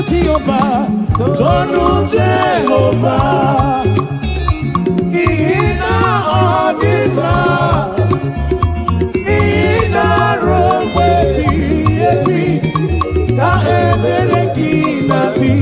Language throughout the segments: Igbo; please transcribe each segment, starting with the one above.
Jehovah, tonu Jehovah. Ina odima, ina romwe bi, na ebere kinati.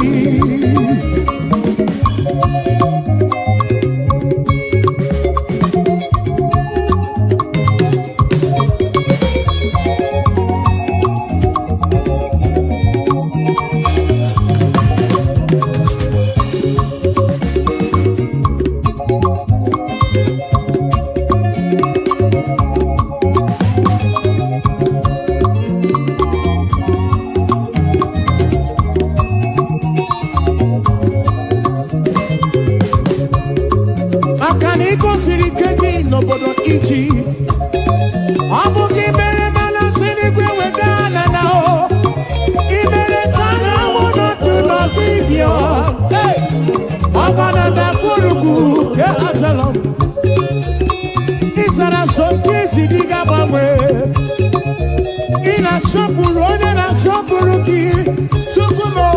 Nobodo ichi abuki mere mana sini kwe wedana nao imere kana mono tuno kibyo hey agana da kuruku ke achalam isara soki zidiga mamwe ina shopuru one na shopuru ki sukumo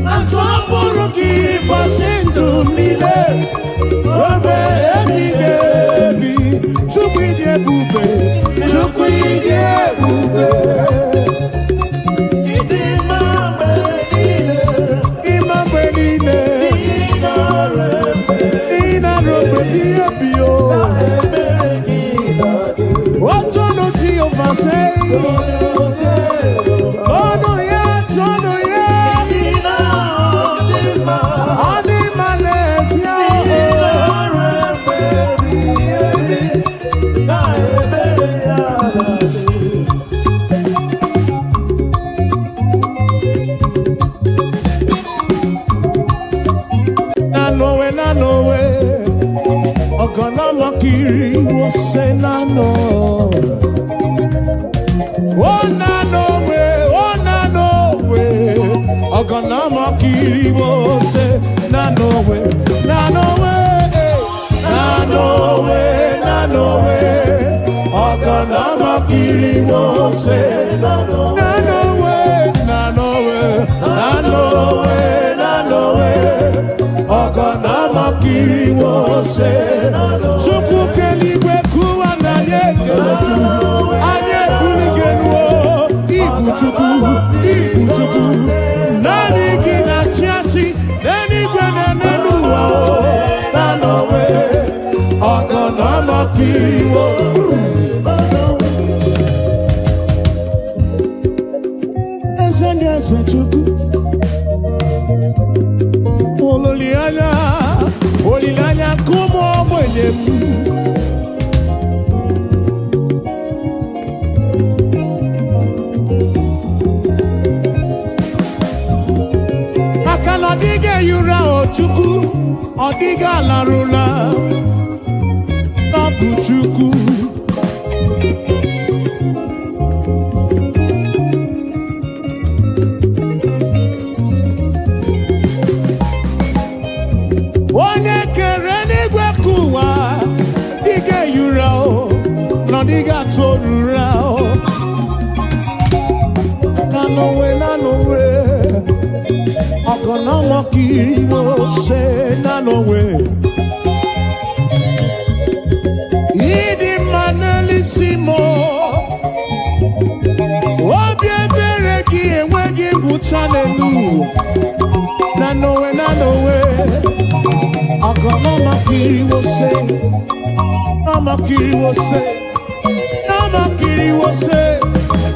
na shopuru ki basindu mile robe ebige Chukwide bube, Imambenine, Ina robe biyo. Otono Jehovah say, Tono ya, Animanet ya. Ogana makiri wo say na no. Oh na no way. Ogana makiri wo say na no way. Ogana makiri wo say na no way. Ogana makiri wo say Chuku keligwe kuwa na yekeletu anye buligenuo ibu chuku nani gina chiachi neni gwene nenuwa na nowe Ogana makiri wo Eze chuku Olilanya kumo mwenyem Akana dige yura ochuku Odiga larula Nabu chuku Diga torura na no way Ogana makiri wo say na no way Idi manelisimo Obi ebere ki enweghị buchanelu na no way Ogana makiri wo say Namakiri wo say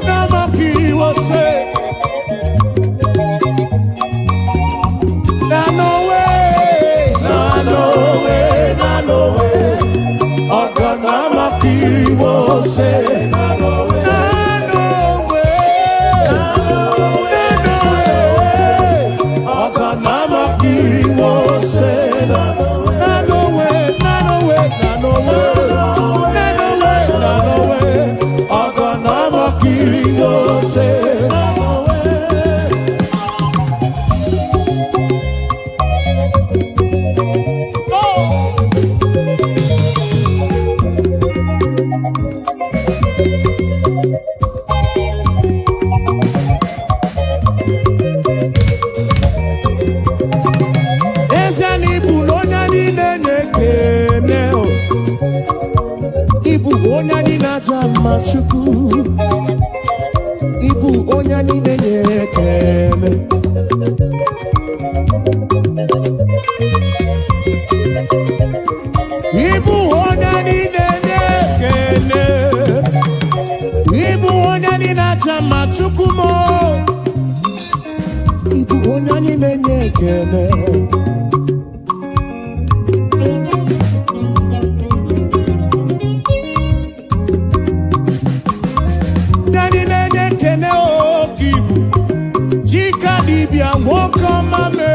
Namakiri wo say Na no way Ogana makiri wo say Na no way Ogana makiri wo say Na no way Ogana makiri wo say chama chukwu ibu onye niile na-ekele ibu onye niile na-ekele ibu onye niile na-chama chukwu mo ibu onye niile na-ekele Lokogoma me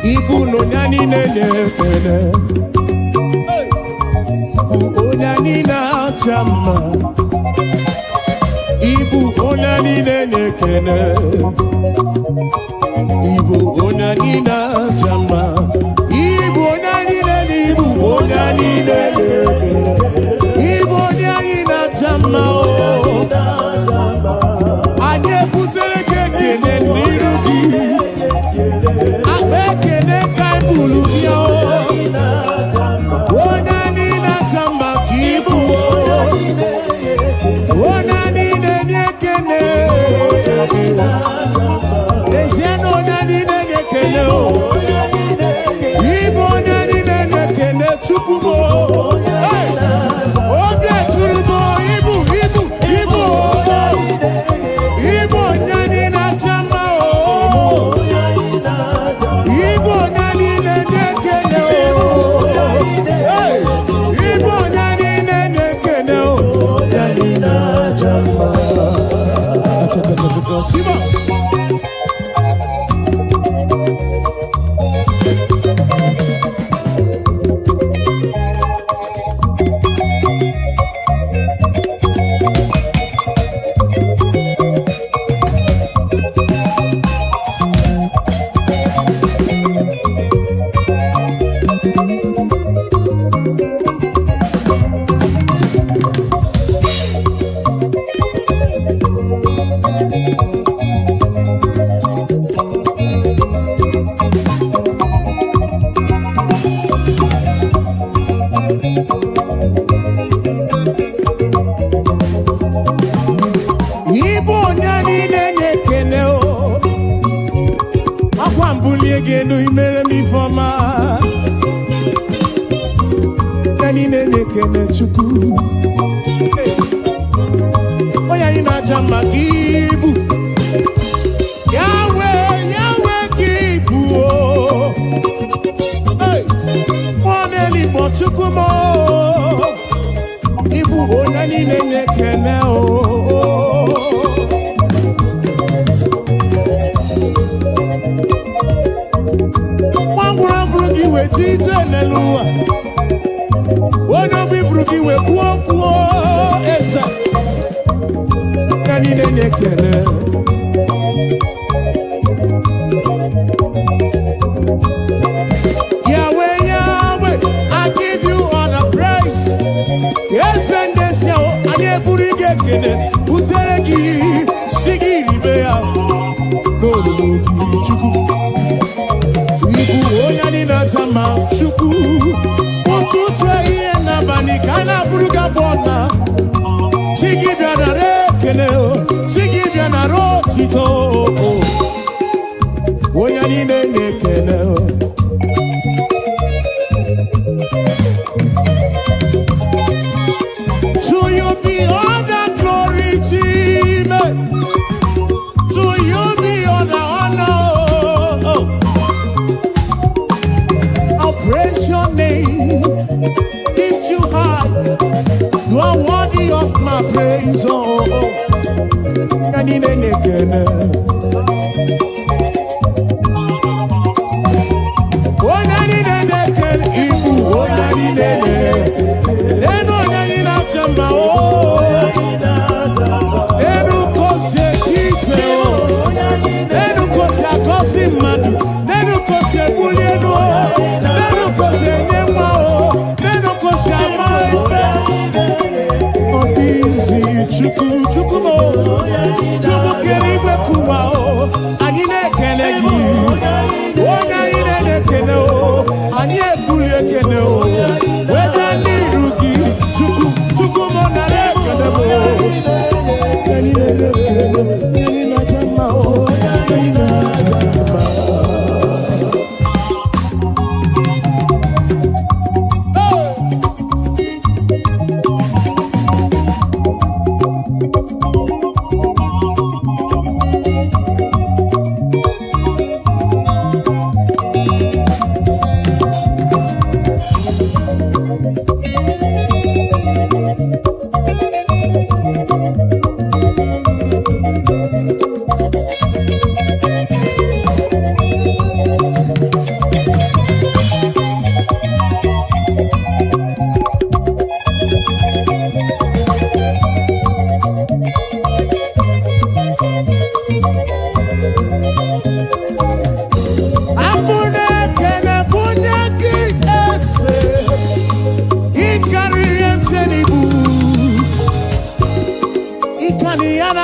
Ibu no nyani nenekele Onani na chama Ibu onani nenekele Ibu onani na chama Ibu onani nenekele Ibu onani na chama Anye putere kekele nirugi Abekele kaibulu biyo Onani na chama kibu Onani nenekele Desiano onani nenekele Ibu onani nenekele chukumo Obi eturumo Ibu Ibu onani na chama Ibu onani nenekele Ibu onani nenekele Onani na chama Ataka Siba Gendo imere mi foma Nani nene kene chuku Oya ina chama kibu Yahweh kibu Mwane libo chuku mo Ibu onani nene kene we tite nelua Wono bifruki we kuo esa Nani nenekele Yahweh, I give you all the praise Yes and this yo, ane burige kene Uteregi, shigiri beya Noluki chuku Onani na chama chuku Ututu iye na banikana buruga bona Chigi biana rekele Chigi biana rotito Onani nenekele To you be all the glory, team To you be all the honor Praise your name, lift you high. You are worthy of my praise. Nani nenekele, onani nenekele, ibu onani nenekele. Neno nani na chamba nenu kose chite nenu kose akosi madu, nenu kose bulieno. Chukumo, chuku kerigwe kuwa o, anine kelegi.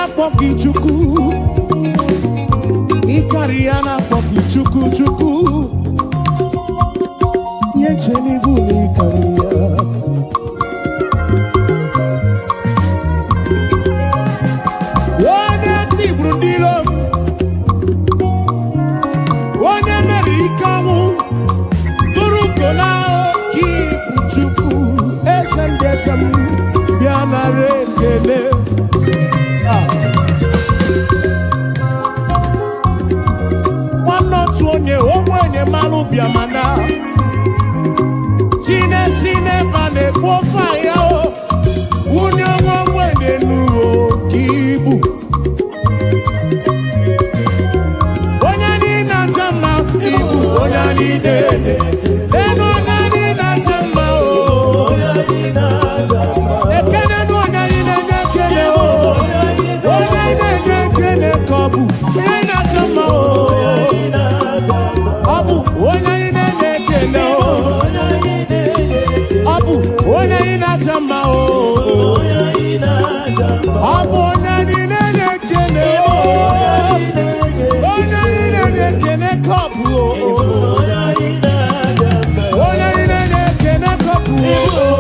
na-akpọ gị Chukwu. Ịkarị ya na-akpọ gị Chukwu Chukwu. Nye chenibu na ịkarị ya. Onye tiburu ndị iro m, onye mere ike ọnwụ, duru ugo na oke ibu Chukwu. Eze ndị eze m, bịa nara ekele. Nwanne otu onye ogbenye malụ bịa mana Chinesi n'ebe na-ekwu ofe ya o. Onye nwe ogbenye nụrụ oke ibu. Onye anyị na-acha mma ibu onye anyị na-ede. Enu onye anyị na-acha mma o. Ekene nụ onye anyị na-enye ekele o. Onye anyị na-enye ekele ka ọ bụ onye anyị na-acha mma o. Ọ bụ onye anyị na-enye ekele o. Ọ bụ onye anyị na-acha mma o. Ọ bụ onye anyị na-enye ekele o. Onye anyị na-enye ekele ka ọ bụ o. Onye anyị na-enye ekele ka ọ bụ o.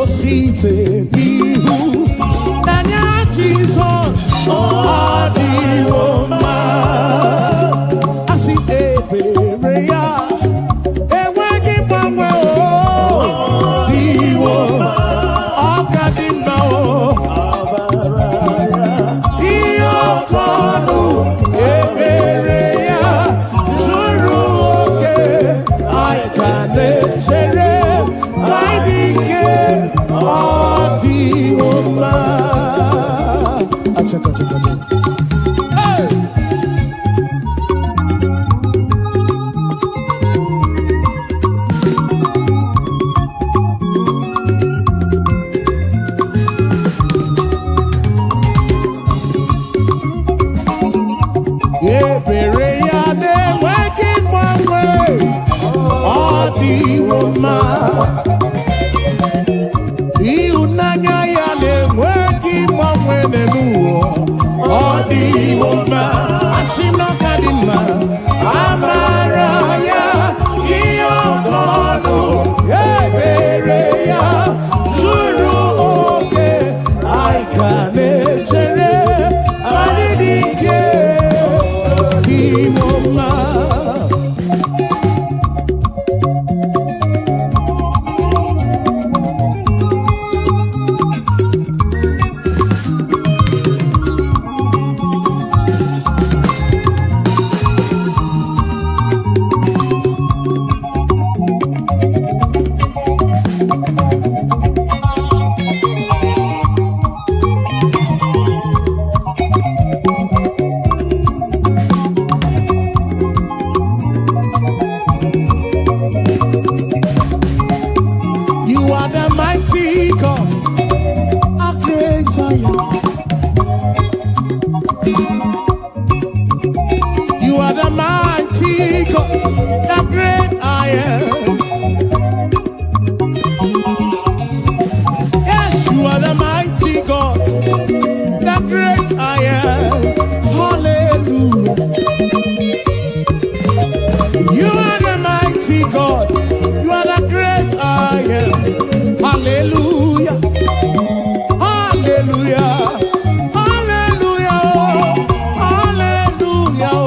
Osite n'ihu n'anya Jizọs ọ dịwo mma. Asị ebere ya enweghị mgbanwe o. Dịwo ọ ka dị mma o. Ihe oke ọnụ ebere ya zuru oke. Anyị ka na-echere ma dị ike ọ dịwo mma. Hey! Ebere ya na-enweghị mgbanwe ọ dịwo mma. Ịhụnanya ya na-enweghị mgbanwe n'ụwa ọ dịwo mma. Asị na ọ ka dị mma. Amara ya ihe oke ọnụ ebere ya zuru oke. Anyị ka na-echere ma dị ike dịwo mma. You are the mighty God, a great giant. You are the mighty God, the great I am. Yes, you are the mighty God, the great I am. Hallelujah. You are the mighty God, you are the great I am. Hallelujah. Hallelujah. Hallelujah. Hallelujah.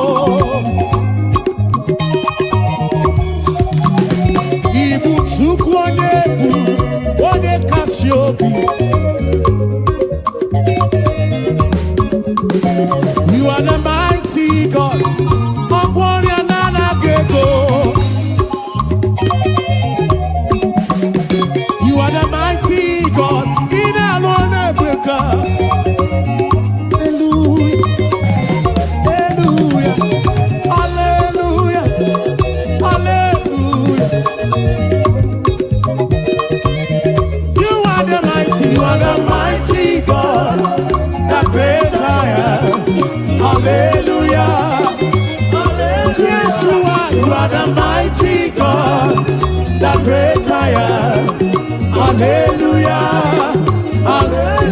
are the mighty God, the great I am. Hallelujah.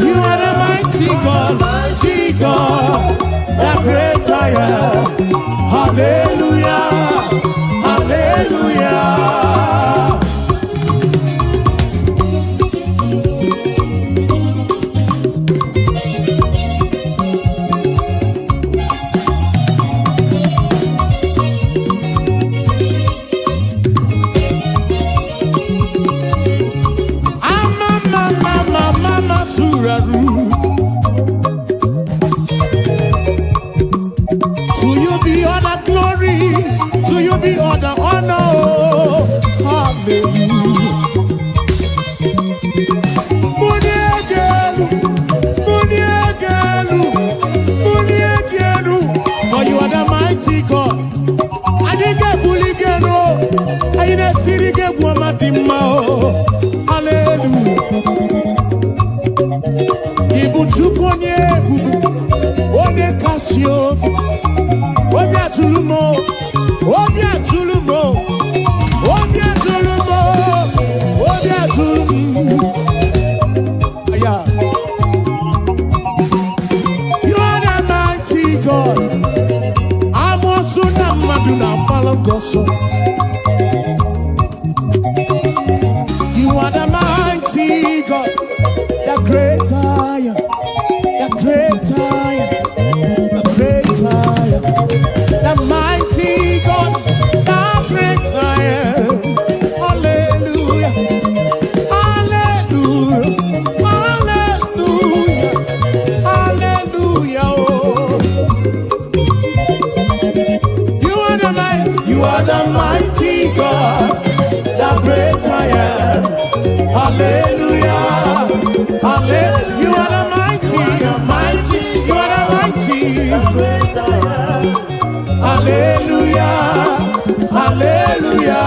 You are the mighty God, the great I am. Hallelujah. Hallelujah. To you be all the glory, to you be all the honor. Hallelujah. For you are the mighty God. I didn't get buligeno. I didn't get womadima. Hallelujah. Ibuchukonye bubu, one kasio, obia tulumo, obia tulumo, obia tulumo, obia tulumo. Yeah. You are the mighty God. I'm also not maduna palagoso. You are the mighty God. The great I am, the great I am, the great I am, the mighty God, the great I am. Hallelujah, hallelujah, hallelujah, hallelujah. Oh. You are the mighty God, the great I am. Hallelujah. Hallelujah. You are the mighty, mighty, you are the mighty. Hallelujah, hallelujah.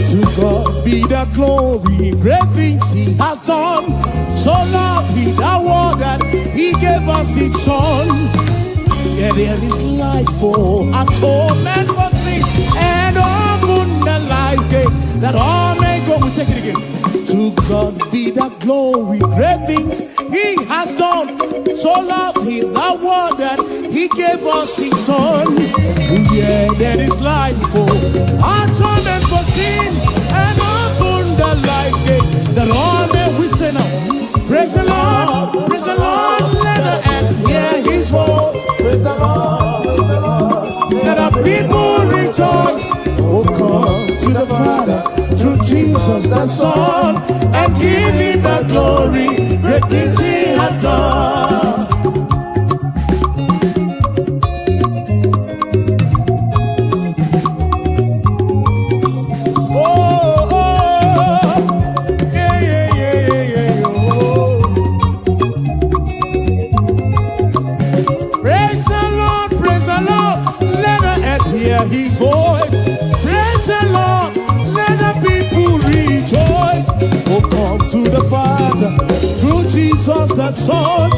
To God be the glory, great things He has done. So loved He the world that He gave us His Son. Yeah, there is life for atonement for sin, and open the life gate that all may go. We take it again. To God be the glory, great things He has done. So loved He the world that He gave us His Son. Yeah, there is life for atonement for sin, and open the life gate that all may we say now. Praise the Lord, let the earth hear His voice. Praise the Lord, Let the people rejoice. Oh, come to the Father through Jesus the Son, and give Him the glory. Great things He has done. His voice. Praise the Lord, let the people rejoice. Oh, come to the Father through Jesus the Son.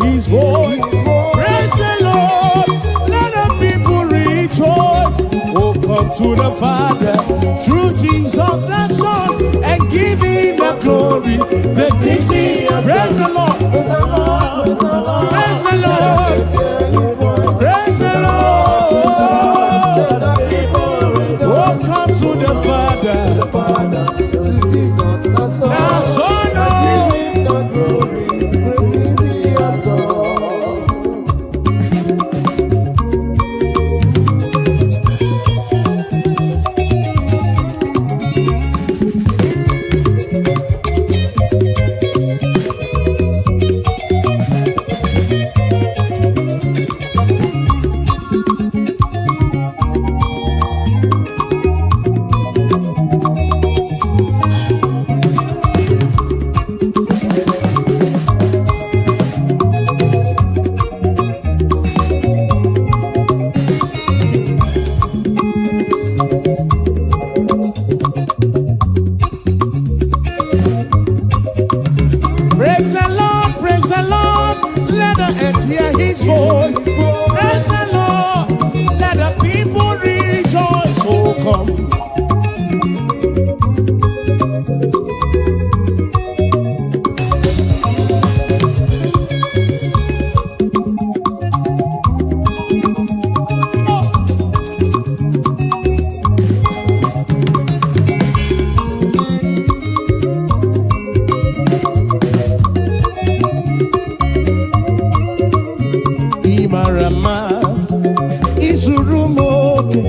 His voice. Praise the Lord, let the people rejoice. Oh, come to the Father through Jesus the Son, and give Him the glory. Great things He. Praise the Lord, praise the Lord, praise the Lord. Oh, come to the Father, the Son of his voice. Praise the Lord. Let the people rejoice. Oh, come. Imarama izurumoke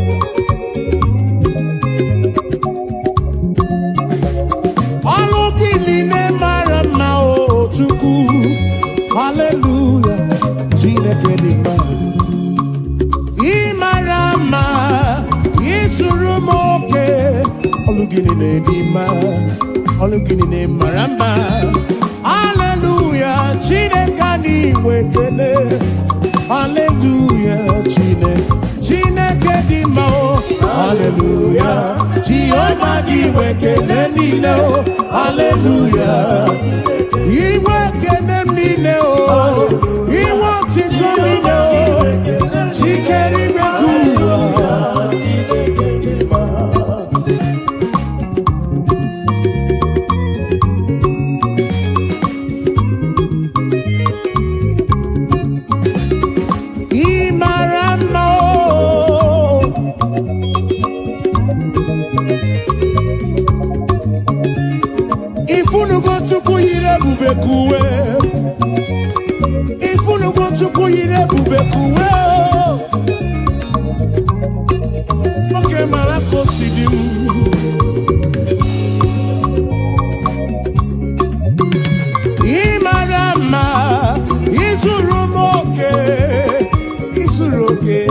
alokini marama o Chukwu hallelujah Chineke dị mma Imarama izurumoke alokini dị mma alokini marama hallelujah Chineke dị wekele hallelujah, Chineke di mao. Hallelujah, Jehovah giwe kene nile o. Hallelujah, iwe kene nile o. Iwe tito nile o. Chikeri mekuwa. Ifunu Chukwu yire bubekuwe oke mara kosidim Imarama izurumoke izuroke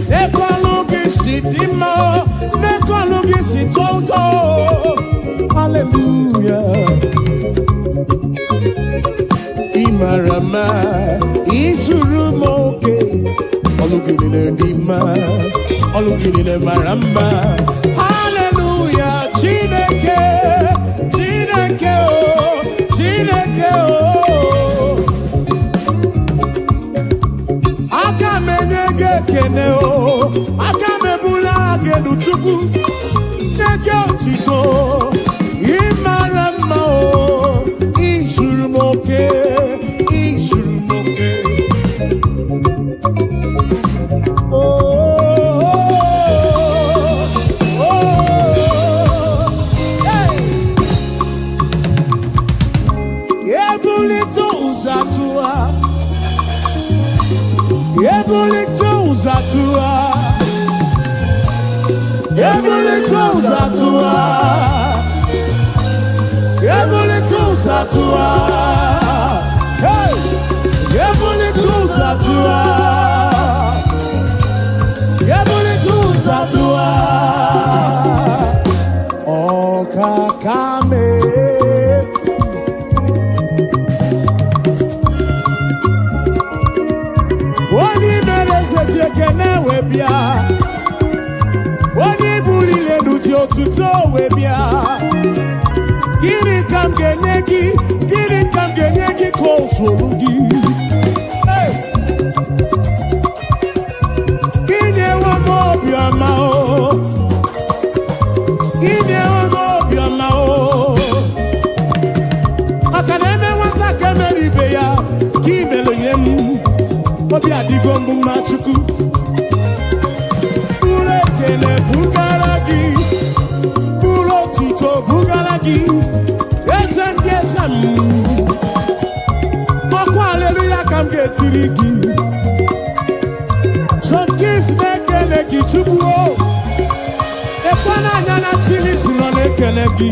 nekolugi sidimo nekolugi sitonto hallelujah Imarama izurumoke olukinile ndima olukinile marama hallelujah Chineke Chineke o Chineke o akamenege kene o akamebula gedu Chukwu neke otito Imarama o izurumoke Gini kam genegi kosolugi Gini wa mobiama o Gini wa mobiama o Akaneme wata kemeribe ya Kimelo yemu Obi adigombu machuku Ule kene bugaragi Bulo tito bugaragi Esem Moko hallelujah kam getirigi Some kids nekele gi Chukwu Ekwana nyana chili sino nekele gi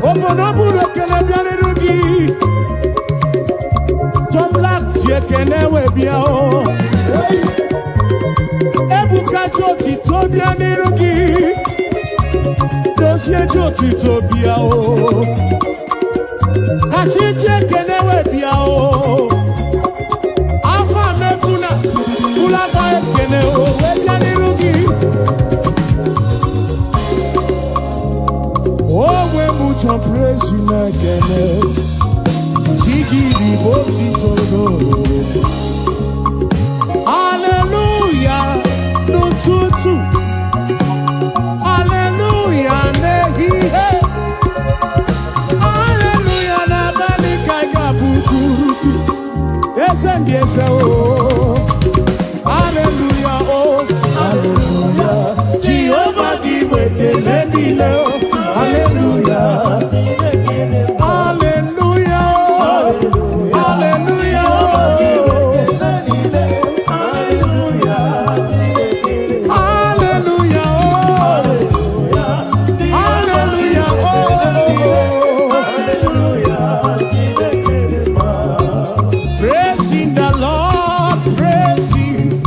Obonobu nekele bianirugi John Black jekene webia o Ebuka joti tobia nirugi Dosie joti tobia o Hachiche kene webia o Afa mefuna Ulaba kene o webia nirugi Oh we mucho praise you kene Chigi n'ụtụtụ. Hallelujah n'ehihie. Hallelujah n'abalị ka ga-abụkwuru gị. Eze ndị eze o. Hallelujah o. Hallelujah. Jehovah gị wetele niile o. Hallelujah. Hallelujah. Hallelujah. Praising the Lord, praising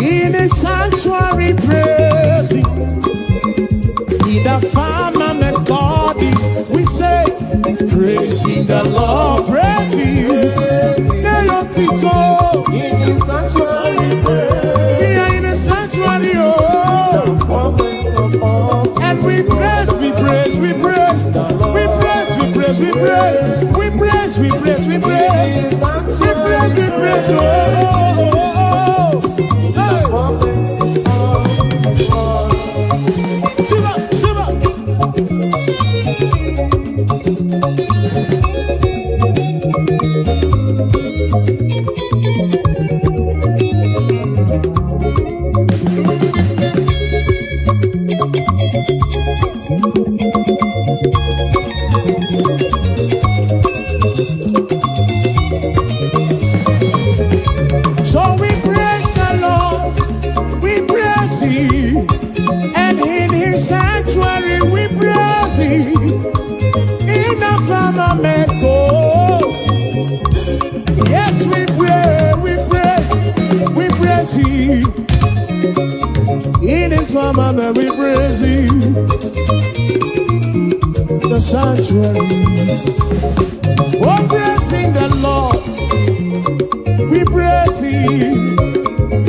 in His sanctuary, praising in the firmament. God is, we say, praising the Lord, praising In His sanctuary, yeah, in the sanctuary, oh. And we praise, we praise, we praise, we praise, we praise, we praise, we praise, we praise, we praise, we praise, we praise, oh, oh, oh, oh. Shiva, Shiva. So we praise the Lord, we praise Him, and in His sanctuary we praise Him, in the firmament, oh. Yes, we praise Him, in His firmament we praise Him, the sanctuary, oh, praising the Lord. We praise Him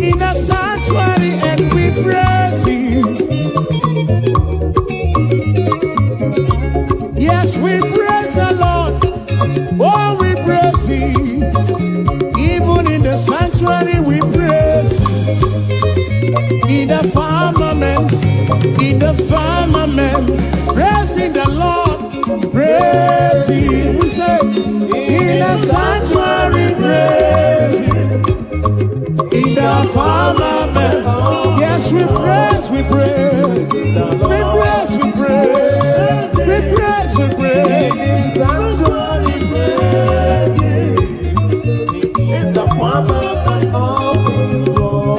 in the sanctuary, and we praise Him. Yes, we praise the Lord. Oh, we praise Him. Even in the sanctuary, we praise Him. In the firmament, praising the Lord, praise Him. We say, in the sanctuary, praise Him. In the firmament, yes, we praise, we praise, we praise, we praise, we praise, we praise. In His sanctuary, praise Him. In the firmament of His law.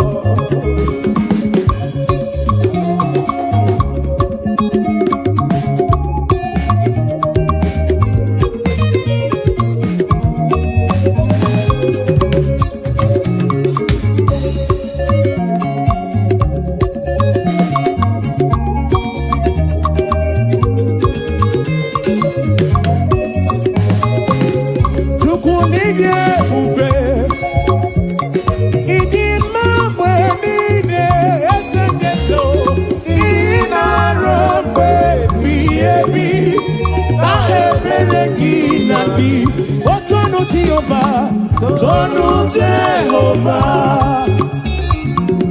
Tonu Jehovah,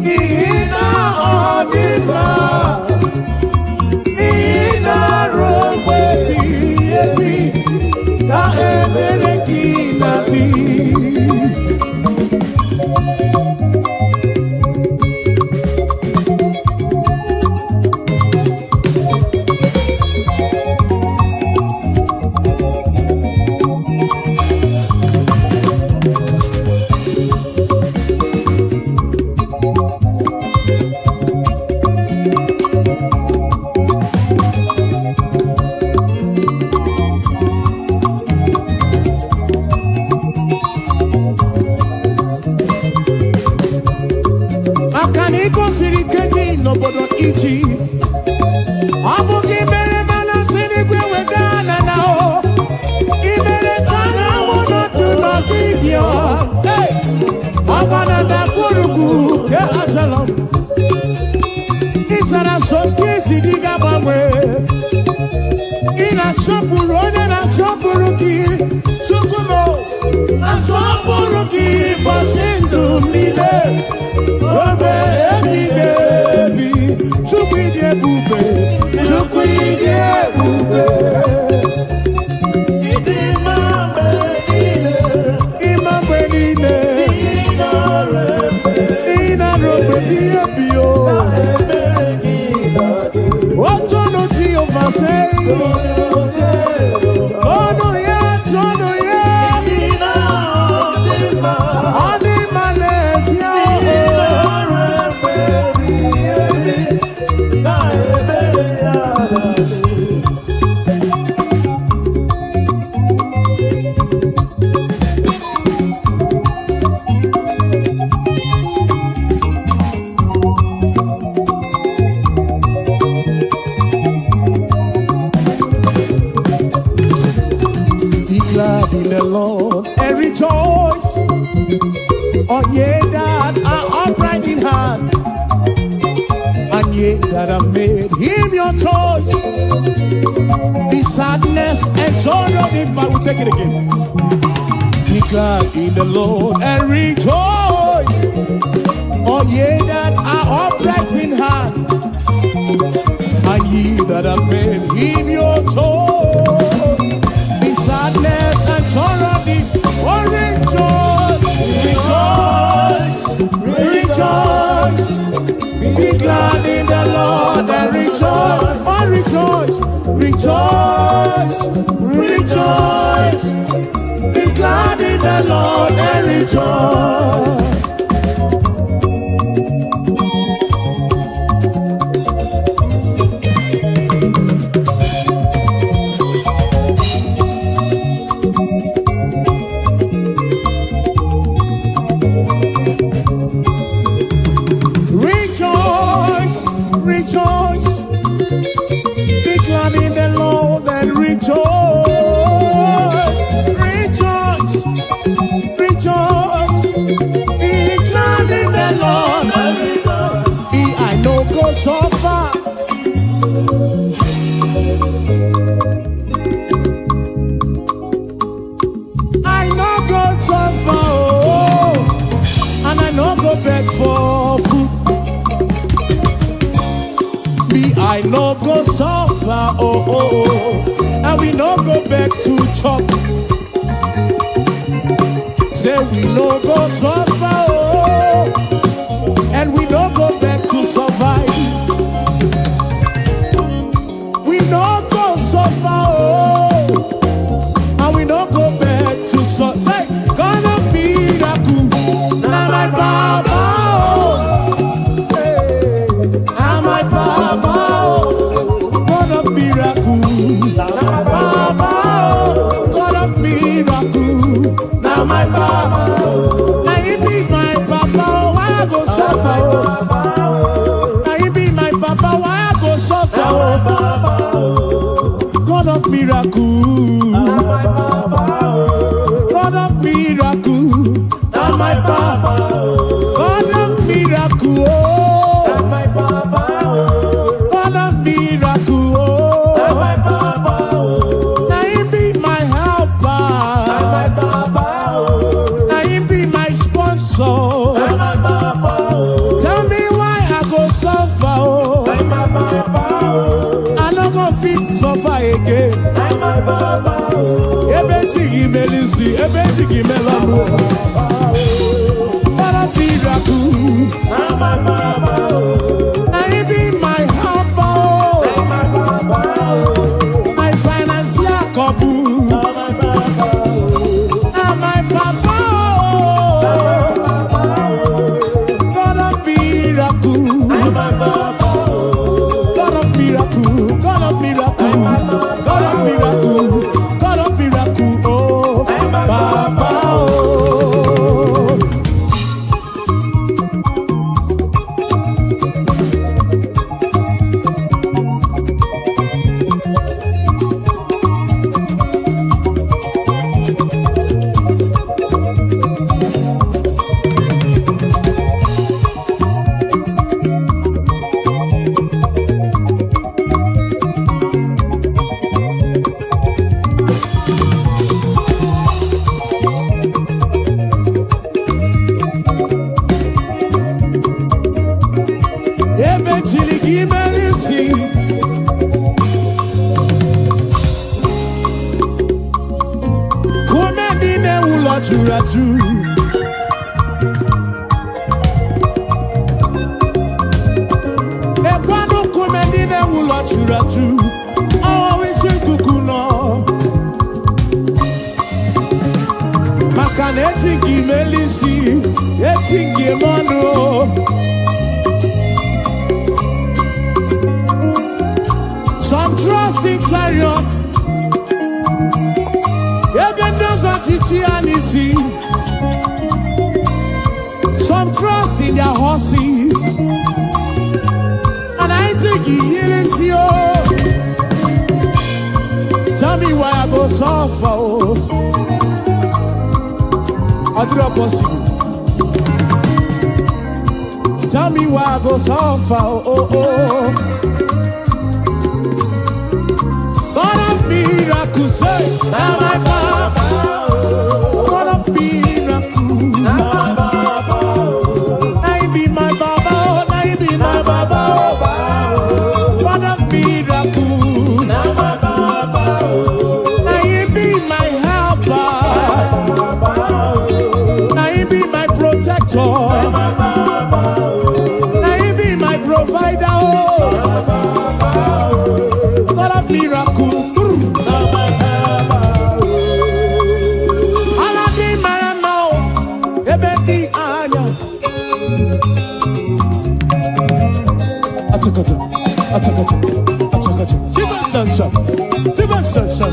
Ina Odima, Ina Robe Biebi, Na Ebereki Nati. N'obodo Egypt, ọ bụ gị mere mana si n'igwe wega na na o, i mere ka na mụ n'otu n'ọdịbịa, ọgbana dakpurugu ke achala m, ịsara soke si dị ga-agbanwe, ị na-asọpụrụ onye na-asọpụrụ gị, Chukwu m na-asọpụrụ gị ụbọchị ndụ m niile, obe ebighị say, oh no, yeah, oh no, yeah. On the man's in the Lord and rejoice. Oh, ye that are upright in heart, and ye that have made him your choice. The sadness and sorrow, if I will take it again. Be glad in the Lord and rejoice. Oh, ye that are upright in heart, and ye that have made him your choice. Sadness and sorrow, oh rejoice, rejoice, rejoice. Be glad in the Lord and rejoice, oh rejoice, rejoice, rejoice. Be glad in the Lord and rejoice. Rejoice, be glad in the Lord and rejoice, rejoice, rejoice, be glad in the Lord and rejoice. I know go so far. I know go so far, oh, and I know go back for food. I no go suffer, and we no go back to chop. Say we no go suffer, and we no go back to survive. We no go suffer, and we no go back to survive. Say, gonna be the good, now my Baba, now my Baba. Now my Papa, now you be my Papa, why I go suffer? Now you be my Papa, why I go suffer? God of miracle, God of miracle, now my Papa, God of miracle, God of miracle, now you be my helper. So, tell me why I go suffer, I no go fit suffer again. Ebetigi melisi, ebetigi melano. What a miracle! Now you be my helper, my financial couple. Now my Papa. God of miracle, God of miracle, God of miracle, God of miracle, God of miracle, oh, Papa, oh. Raju. Ekwano kumendine wulo churatu. Oh, and etingi melisi, etingi mono. Some trust in chariots, even those are chichianisi. Some trust in their horses, and I think he is you. Tell me why I go suffer. I do possible. Tell me why I go suffer. God of miracles, say, now my Papa. God of miracles, now my Papa. Now be my Baba, now be my Baba. God of miracles, now my Papa. Now you be my helper. Now you be my protector. Now you be my provider. God of miracles. Aladi maramo, ebedi anya. Atakato, atakato, atakato. Siban sansa, siban sansa.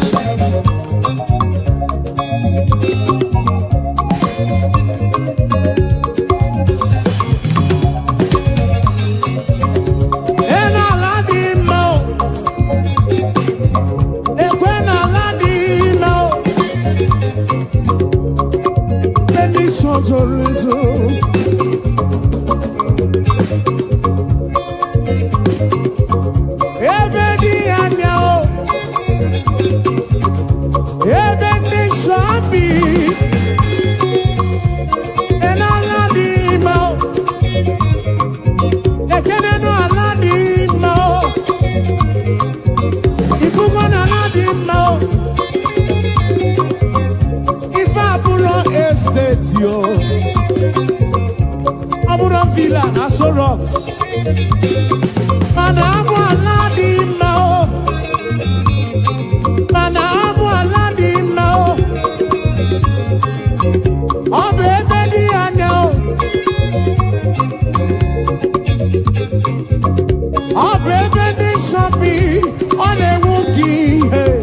Abuja villa na so rock. Mana abu aladi mao. Mana abu aladi mao. Oh baby di ano. Oh baby di shopping on a wookie. Hey.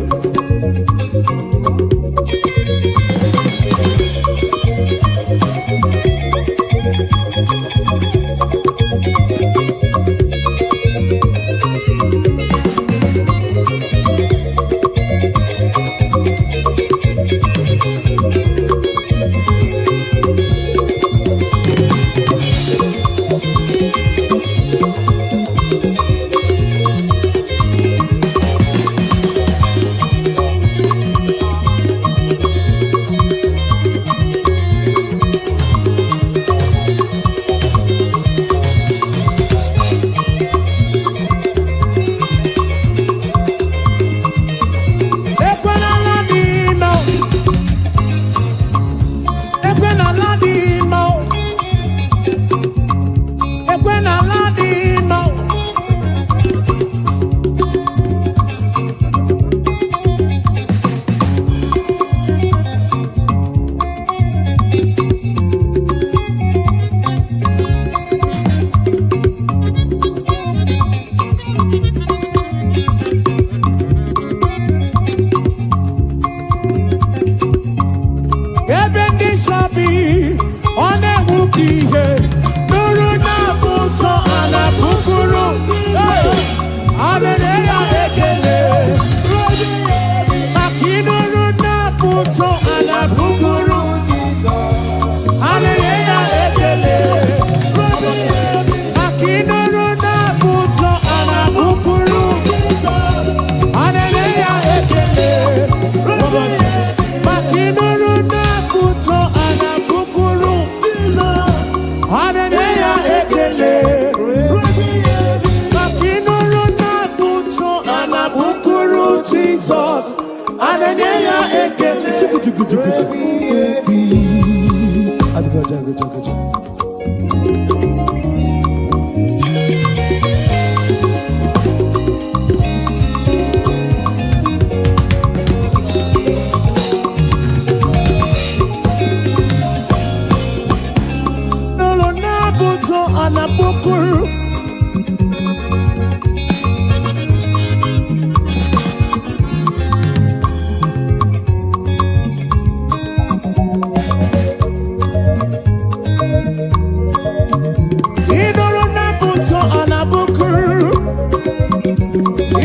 anabukuru.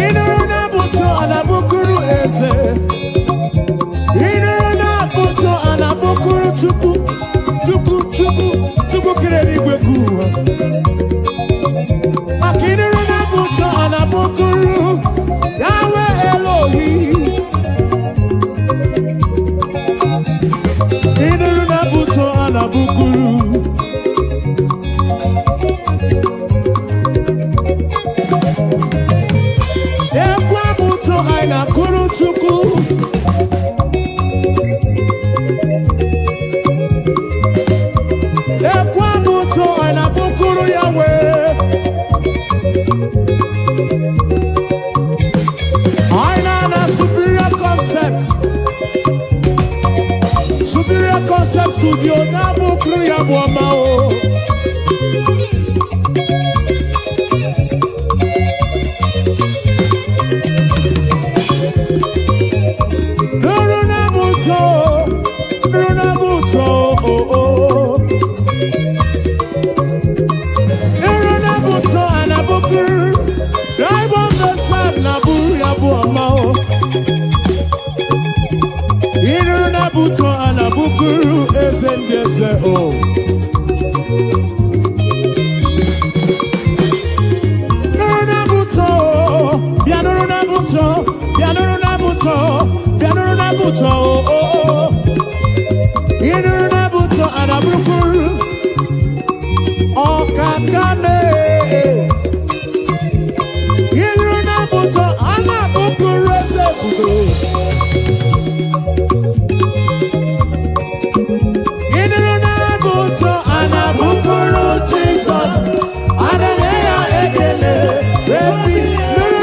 Inuru nabuto anabukuru ese. Inuru nabuto anabukuru chuku. Chuku kireni gwekuwa. Akinuru nabuto anabukuru. Yahweh Elohim. Inuru nabuto anabukuru. Ekwabuto ainakuru chuku. Ekwabuto ainabukuru Yahweh. Ainana superior concept. Superior concept studio nabukuru Yabwamao. Nabuto anabukuru esendese o. Nabuto, piano Nabuto, oh. Inu Nabuto anabukuru, okakame. Inu Nabuto anabukuru esefudo. Anabukuru Jesus, Ananeya ekele, repi, nuru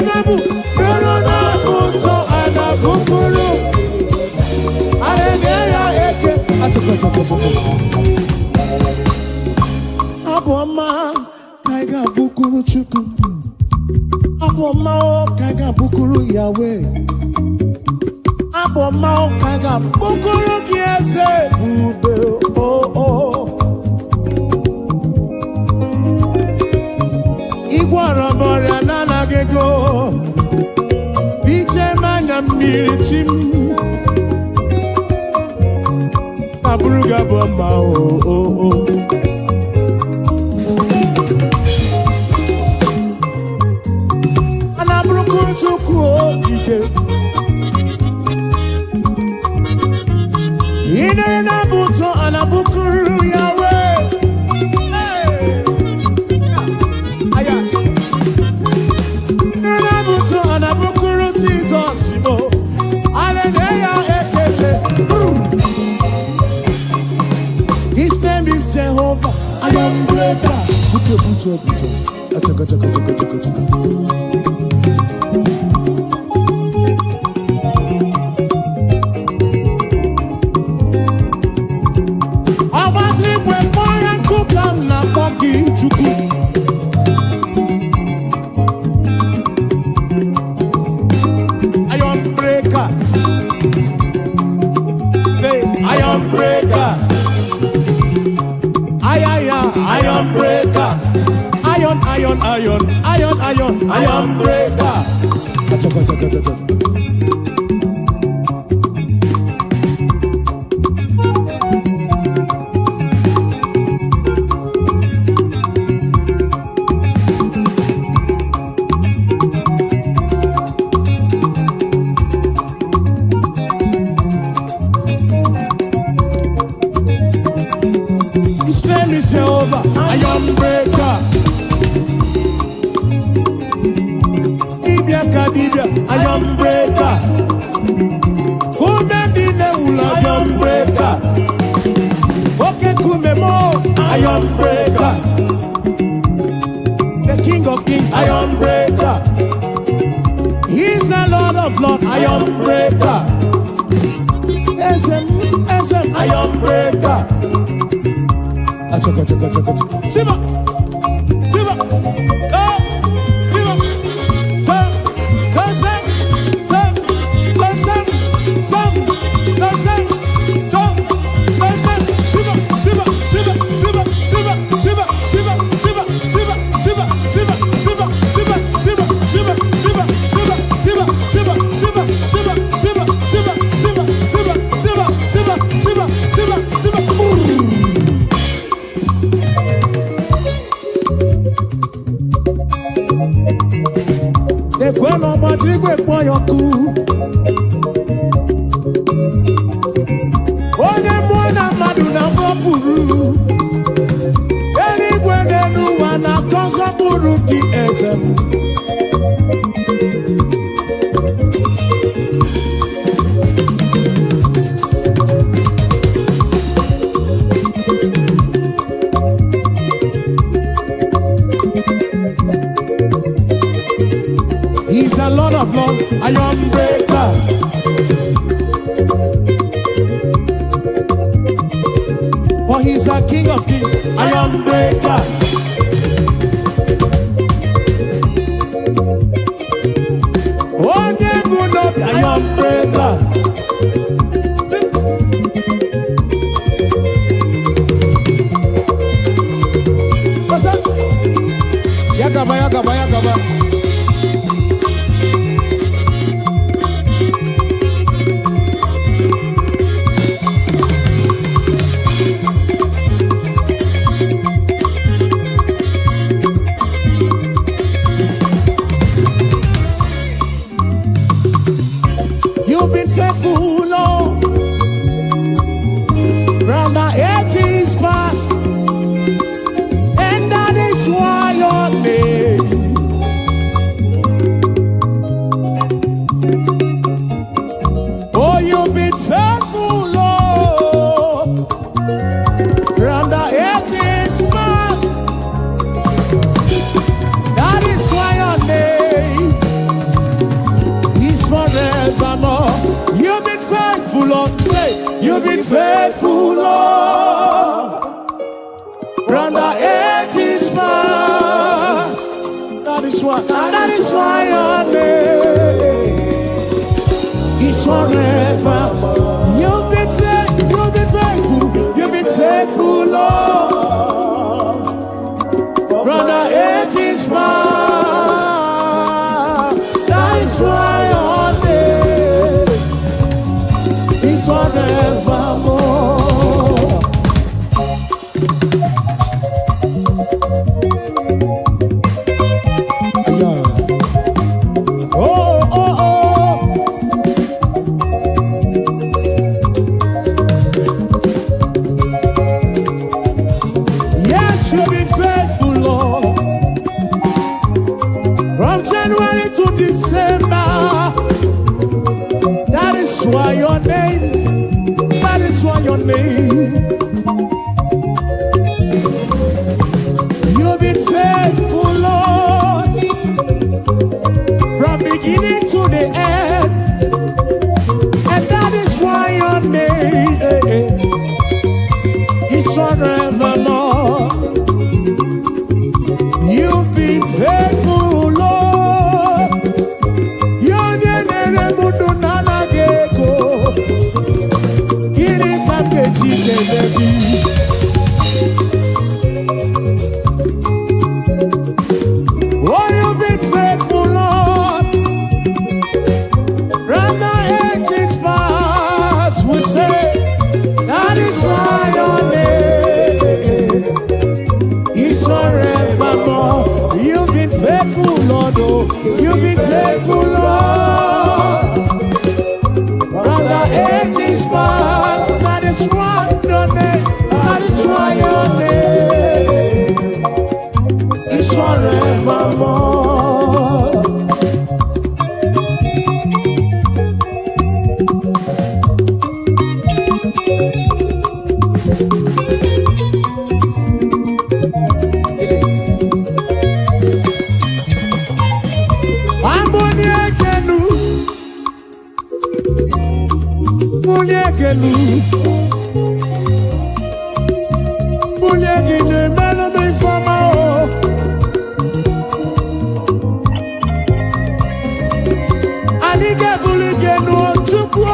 nabuto anabukuru, Ananeya eke, atoko. Aboma kaiga bukuru chuku, Aboma kaiga bukuru Yahweh, Aboma kaiga bukuru kiese bube oh. Igwaramoria nanagego Iche manya mirichim Kaburuga bomba oh. Anabruku chuku ike Ine nabuto anabukuru Yahweh. Anabukuru Jesus, Hallelujah, ekele. His name is Jehovah. I am breaker. Buto. Ataka. Abatri kwe moya kukam na poki chuku. Iron breaker. Iron breaker. Iron breaker. Ataka. Jehovah, iron breaker. Dibia, iron breaker. Kumendine ula, iron breaker. Oke kumemo, iron breaker. The King of Kings, iron breaker. He's a Lord of Lords, iron breaker. SM, iron breaker. Ataka. Siba. Shiba. The Queen of Madrid with Moyoku. Onye mwana maduna mopuru. Eri gwene nuwa na konso buru ki ezemu. He's a Lord of Lords, a young breaker. Oh, he's a King of Kings, a young breaker. Oh, never a young breaker. What's up? Yakaba, yakaba, yakaba. You've been faithful, Lord. Round the ages past, and that is why your name. Oh, you've been faithful, Lord. Round the ages past, that is why your name is forevermore. You've been faithful, Lord. Say, you've been faithful, Lord. Round the ages past. That is why your name is forever. You've been faithful, you've been faithful, Lord. Round the ages past. That is why your name is forevermore. Yeah. Oh, oh, oh. Yes, you've been faithful, Lord. From January to December. That is why your name, that is why your name. You've been faithful, Lord, from beginning to the end. And that is why your name is forevermore. You've been faithful, Lord. Your name would nana geko. Kiri kamgeji baby. Oh, you've been faithful, Lord. From the ages past, we say that is why your name is forevermore. You've been faithful, Lord. Oh, you've been faithful, Lord. From the ages past, that is why your name, that is why your name is forevermore. Munyegine melo mi fama o. Anike buligenu chukwu.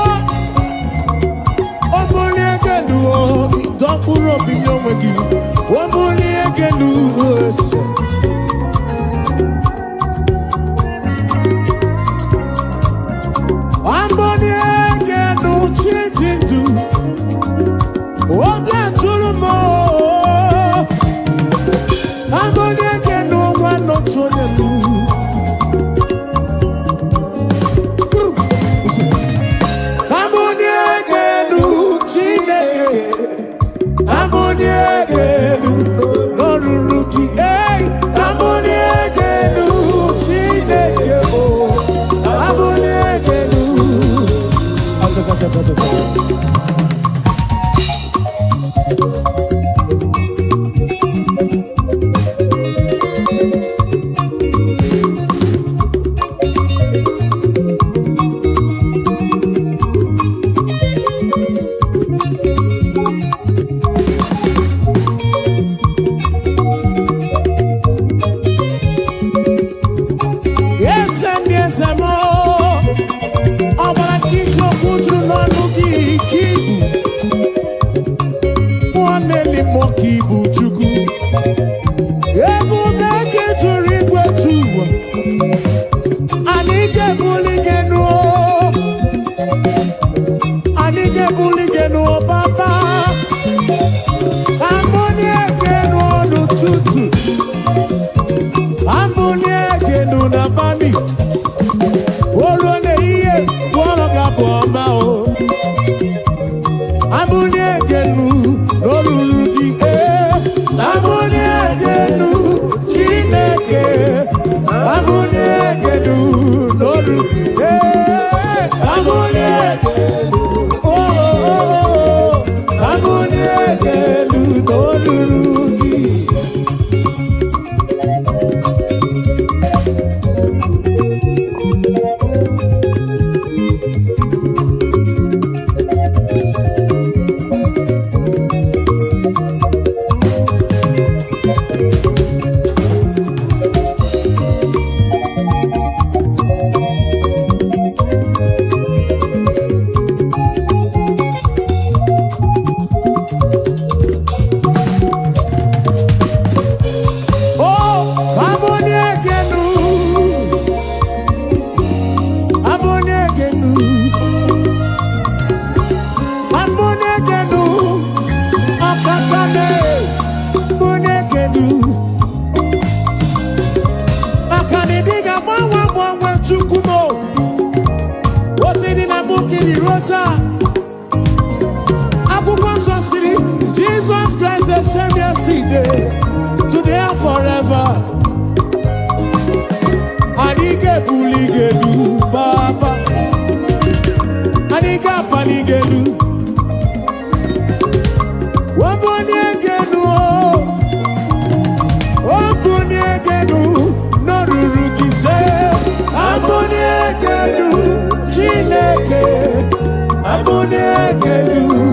O munyegenu o. Dokuro binyomegi. O munyegenu o. Ambonyegenu chichindu. Obla churumo. Ambonyegenu wano tonemu. Jesus Christ the same yesterday, today and forever. Anike buligelu Baba, Anika panigelu, Wabonyegenu, Wabonyegenu, Norurugise, Abonyegenu, Chineke, Abonyegenu.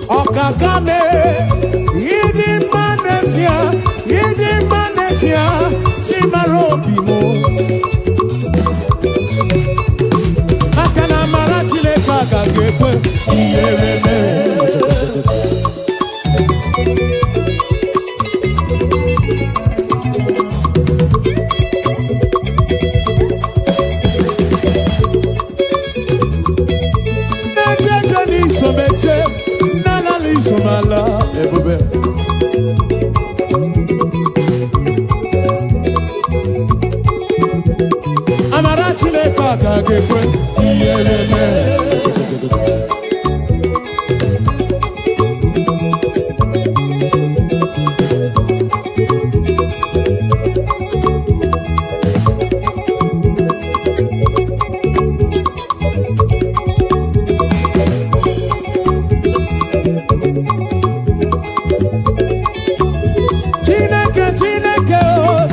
Okakame, Yidi Manesia, Timarobimo. Akana Maratile Kaka Gekwe, Yereme. Somala, Ebube. Amaratile Kaka Gekwe, Yereme.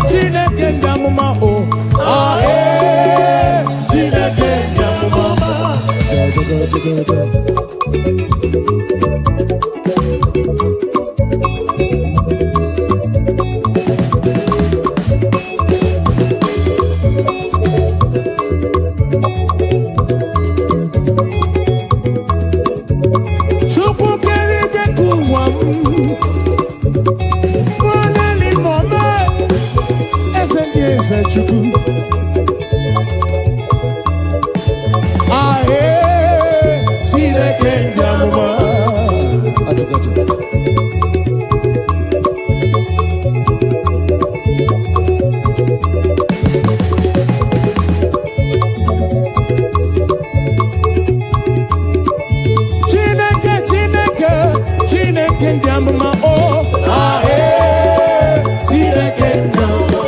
Chineke ndamuma o, ah eh, Chineke ndamuma. eze chukwu Chineke ndị amụma Chineke ndị amụma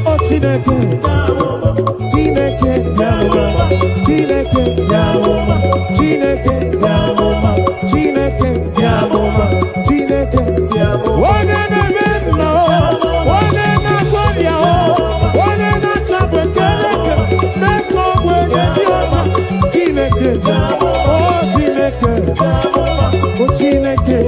o Chineke ndị amụma o Chineke ndị amụma Chineke ndị amụma Chineke ndị amụma Chineke ndị amụma Chineke ndị amụma onye na-eme mma onye na-agwọrịa onye na-achapụ ekereke mee ka ogbenye dị ọcha Chineke ndị amụma o Chineke o Chineke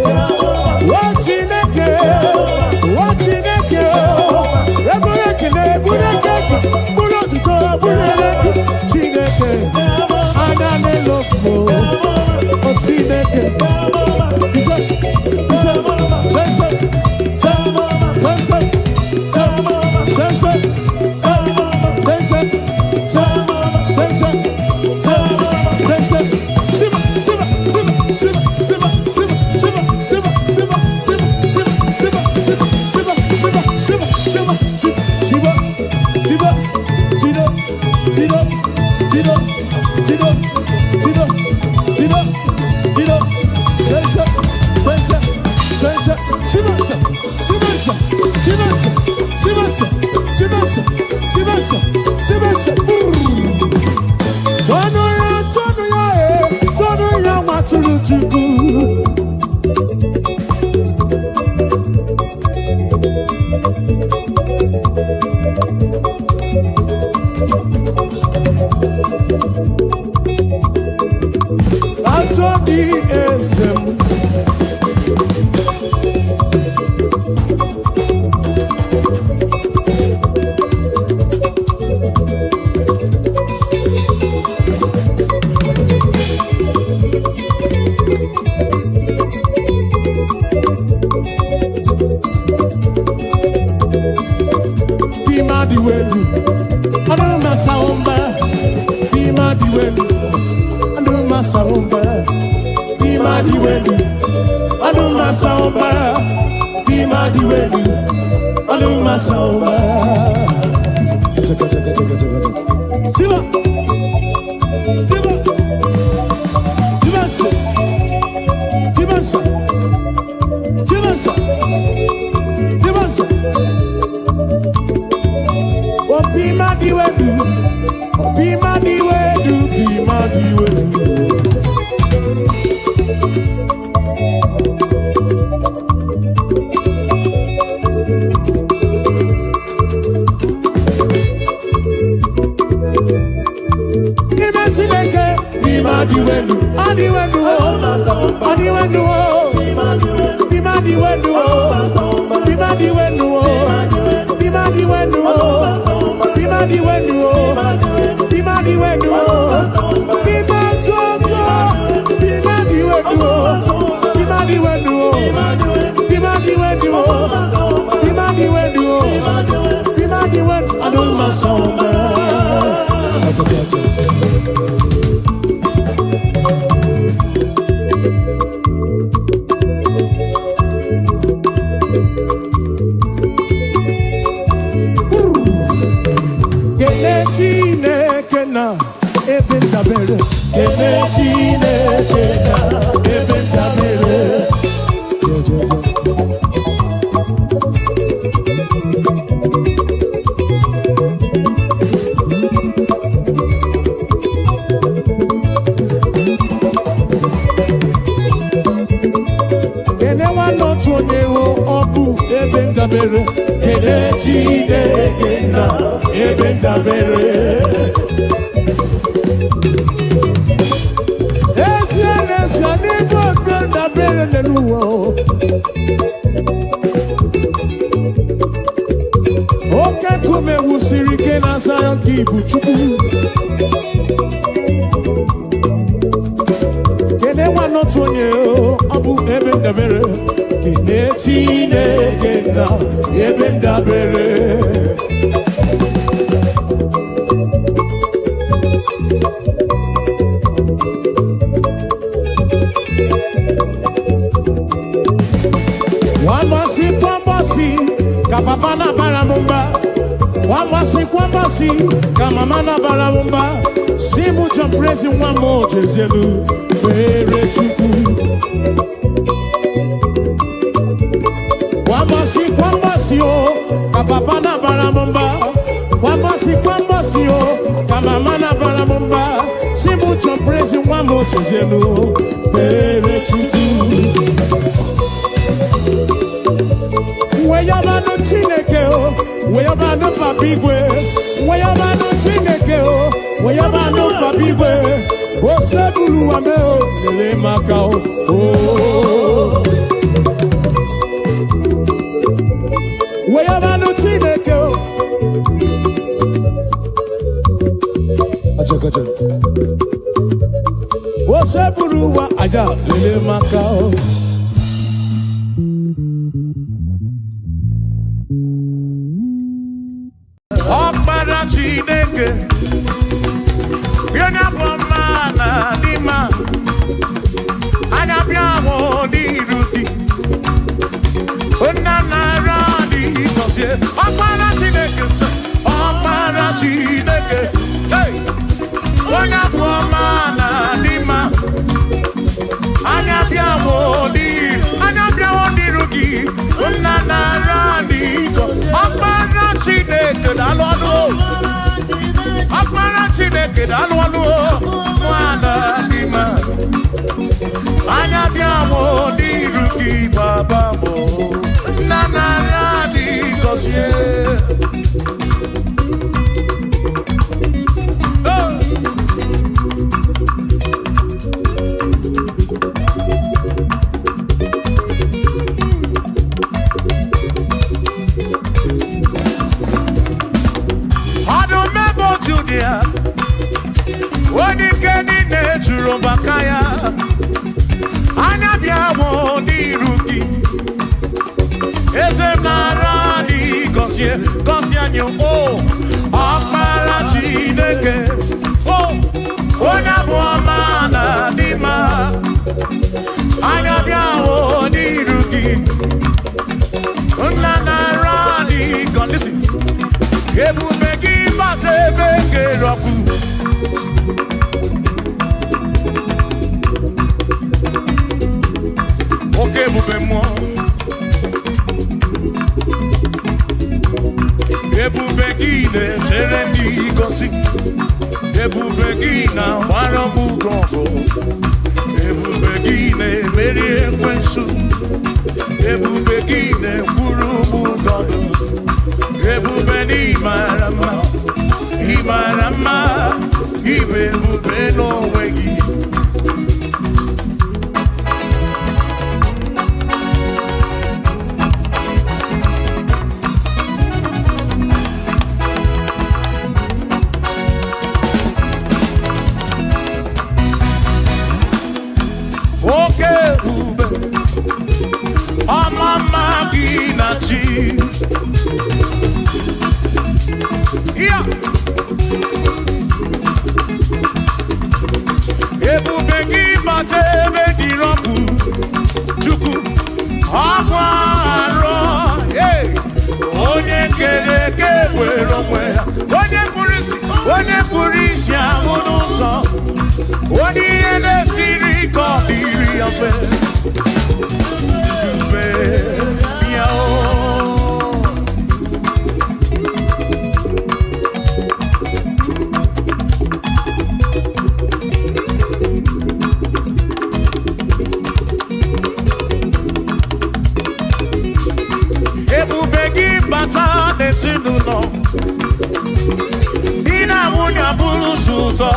kwambasi, kama mana baramumba, simu champrezi wamo jezelu, pere chuku. Kwambasi o, kapapana baramumba, kwambasi o, kama mana baramumba, simu champrezi wamo jezelu, pere chuku. Weyaba no Chineke o, weyaba no papigwe, weyaba no Chineke o, weyaba no papigwe, o sebulu wame o, lele maka o. Weyaba no Chineke o. Acha. O sebulu wa aja, lele maka o. Chineke Yona boma na dima Anya biawo di ruti Ona na radi kosie Opara Chineke Hey Yona boma na dima Anya biawo di ruti Ona na radi kosie Opara Chineke dalonu Akpara Chineke dalwanu mwana dima Anya biamo diru ki baba mo Nana radi kosie Bakaya Anya biamo di ruki Ese narani Kosie nyo o Akpara Chineke O Ona buama na dima Anya biamo di ruki Ona narani Listen Ebu meki base beke roku Ebube gine terendi gosi Ebube gina waramu gongo Ebube gine meri ekwensu Ebube gine kurumu gondo Ebube ni marama Ibe ebube no wegi Yeah. Ebube gị bata ebe dị rọpụ Chukwu ọkwa arọ onye kere eke were onwe ya onye kpụrụ isi ahụ n'ụzọ onye ihe na-esiri ka ọ dịrị ya mfe Ebube ya Ezinụlọ di na nwunye abụrụ ụzọ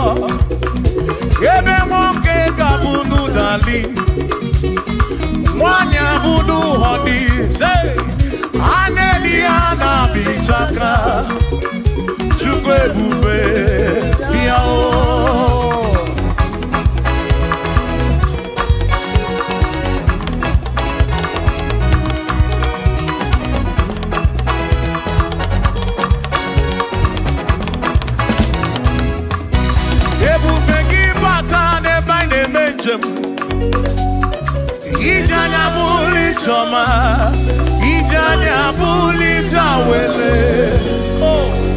ebe nwoke ga-abụrụ dali nwanyị abụrụ họdị a na-eli ya na-abịchaka Chukwu ebube ya Ijanya buli choma, ijanya buli jawele. Oh.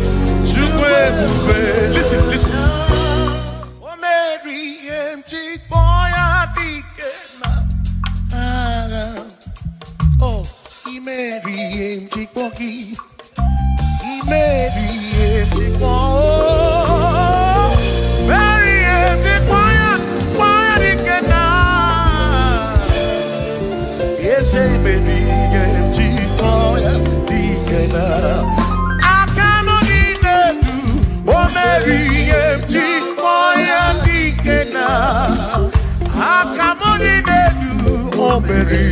Mary.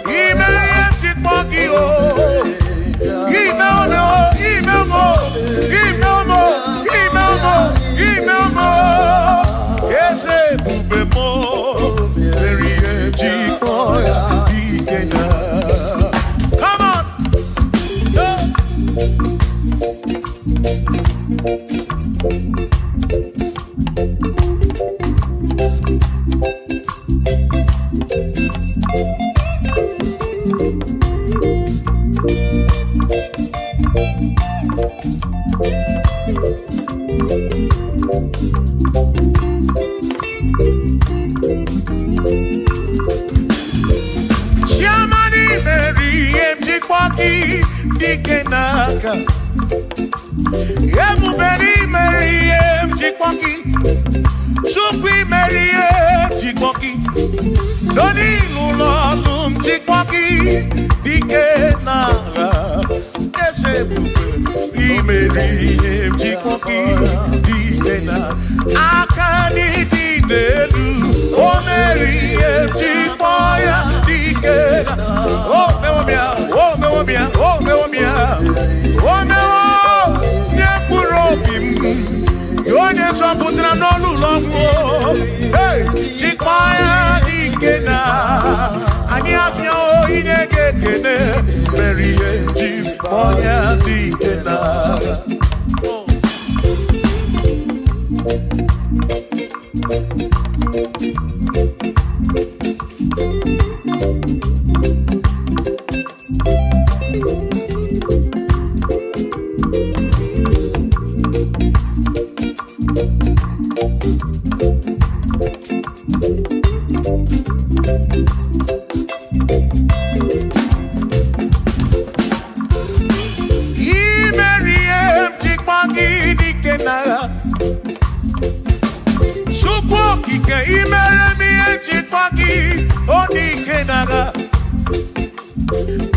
Email Chipaki, oh, email mo, yes, Bube mo, Mary Chipoya, come on, Shamani Mary Chipoki, Dikenaka. Everybody Mary Chipoki, Sufi Mary Chipoki, Doni Lulolum Chipoki, Dikenara, Esebu, Mary Chipoki, Dikena, Akani Dinelu, O Mary Chipoya, Dikena, O Meomia, O Meomia, O Meomia, O Meomia. Yone so putra no lulongo, hey, Chikmaya Dikena, Anyapio inegekene, Mary Chikmaya Dikena.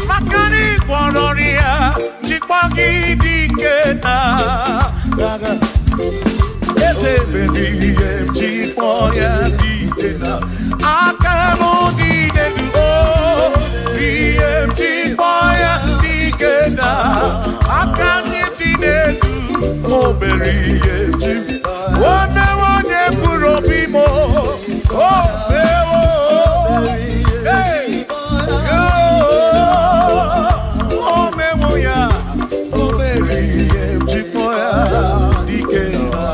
Makani Guanoria, Chipaki Dikena, Ese baby, Chipoya Dikena, Akamo Dinelu, BM Chipoya Dikena, Akani Dinelu, Moberi, one Puropimo, oh, hey, oh, Memoya, oh, Mary, Chipoya, Dikena,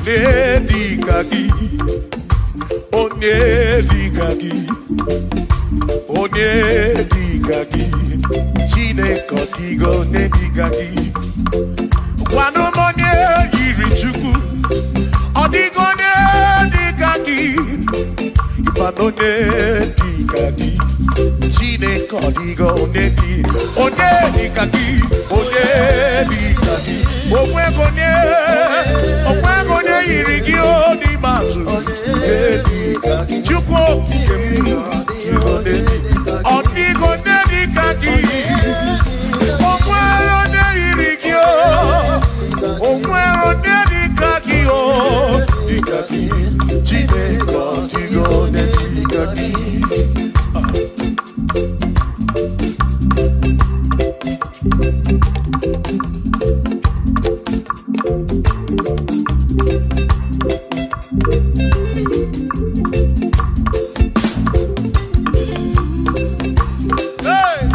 Nedikaki, oh, Nedikaki, oh, Nedikaki, Chine Kotigo, Nedikaki, Guanomonia, Yirichuku. Odigone dikaki, ipanone dikaki, chine kodigone di, one dikaki, omwegone irigi odi mazu, dikaki, chukwo kikemu, odigone dikaki, omwegone irigi omwegone dikaki o. Dikaki, chine kodigone dikaki. Hey,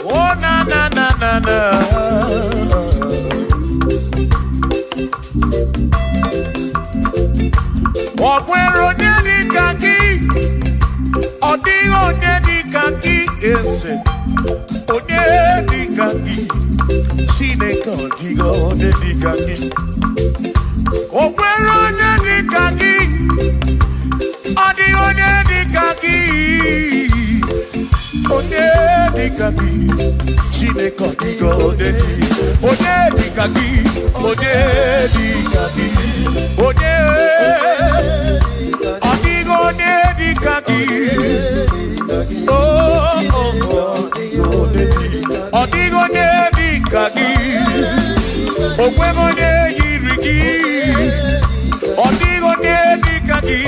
oh na na na na na. Okwero nedi kaki, odigo nedi kaki ese, onedi kaki, chine kodigo nedi kaki. Okwero nedi kaki, odigo nedi kaki, onedi kaki, chine kodigo nedi, onedi kaki, onedi kaki, Amigo nedi kaki, oh, amigo nedi kaki, okwego ne yirigi, amigo nedi kaki,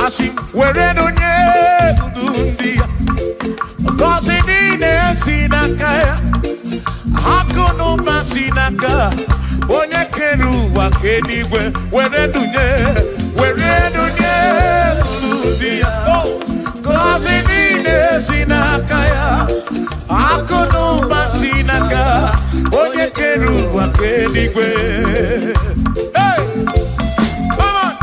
Asi were no nye ndia. Kosi dine sinaka. Hakono masinaka. Onye keru wa kenigwe. Were no nye ndia. Oh, kosi dine sinaka. Hakono masinaka. Onye keru wa kenigwe. Hey, come on.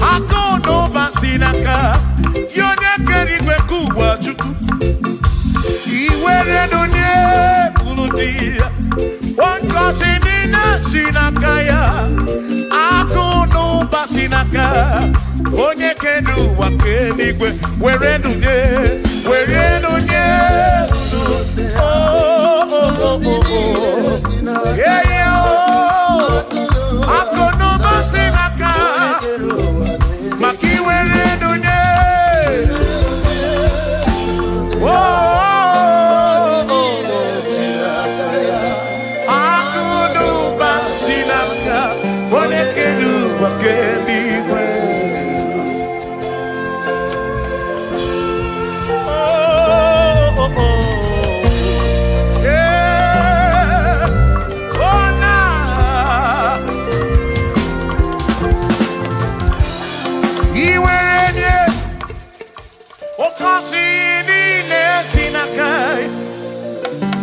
Hakono basinaka yone kerigwe kuwa chuku iwere donye kuludia wankosinina sinakaya akono basinaka onye kedu wakenigwe were donye yeah akono basinaka makiwere donye akono basinaka onekedu wakenigwe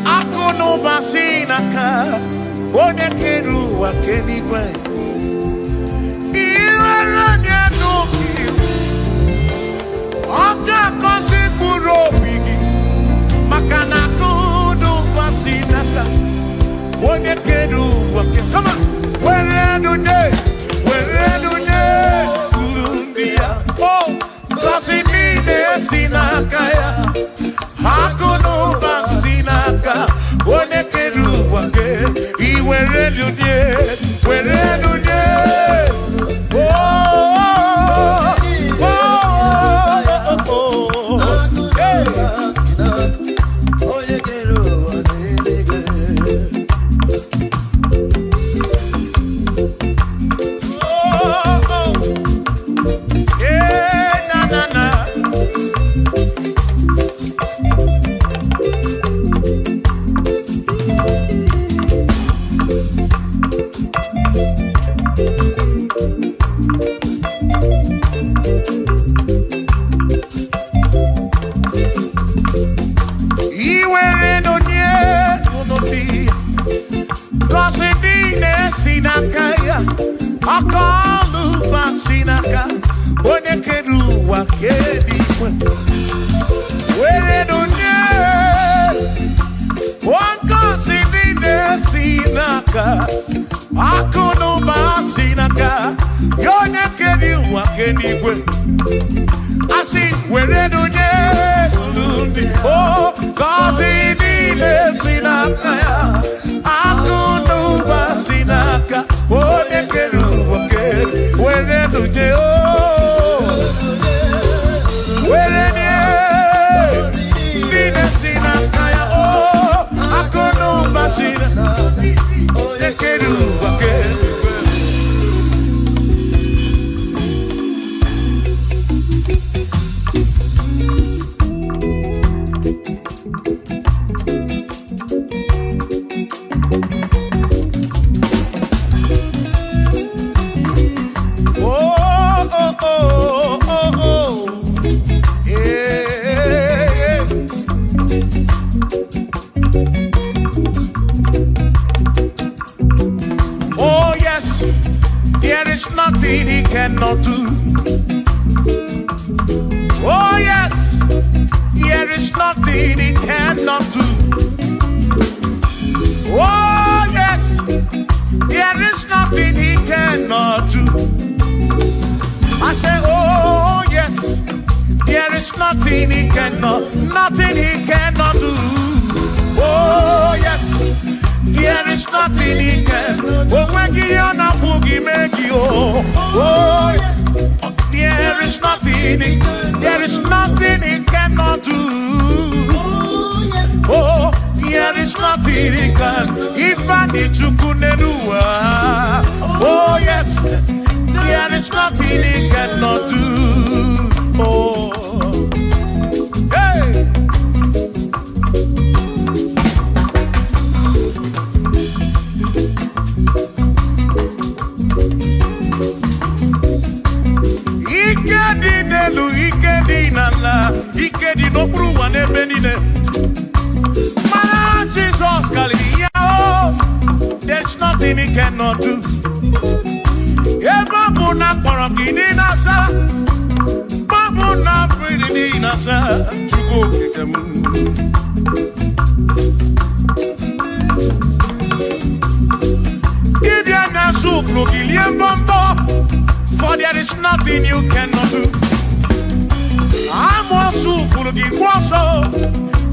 Akono basinaka onekeru wakenigwe iwaranya nuki oka kosi kurobigi makana kono basinaka onekeru wakenigwe. Come on, where do Columbia? Oh, kosi mine sinakaya Hakono basinaka onekeru wake iwere lunye Akalu basinaka onekeru wakenigwe were donye wankosinine sinaka akono basinaka yonekeru wakenigwe asi were donye ulundi oh kosinine sinaka akono basinaka onekeru where do you where Nina sinakaya oh akono basina onekeru nothing he cannot do. Oh yes, there is nothing he cannot do. Oh yes, there is nothing he cannot do. I say, oh yes, there is nothing he cannot do. Oh yes, there is nothing he can. Oh, when you na boogie make you. Oh, there is nothing he cannot do. Oh, there is nothing he can. If I need to kunenua. Oh yes, there is nothing he cannot do. Oh, hey. Ikedi no bruwa ne benine. Mana Jesus Galilee, there's nothing he cannot do. Babu na porokini nasa, babu na pretty nasa, chuko kikemu. Ibia na suflo giliem bombo, for there is nothing you cannot do. I'm also full of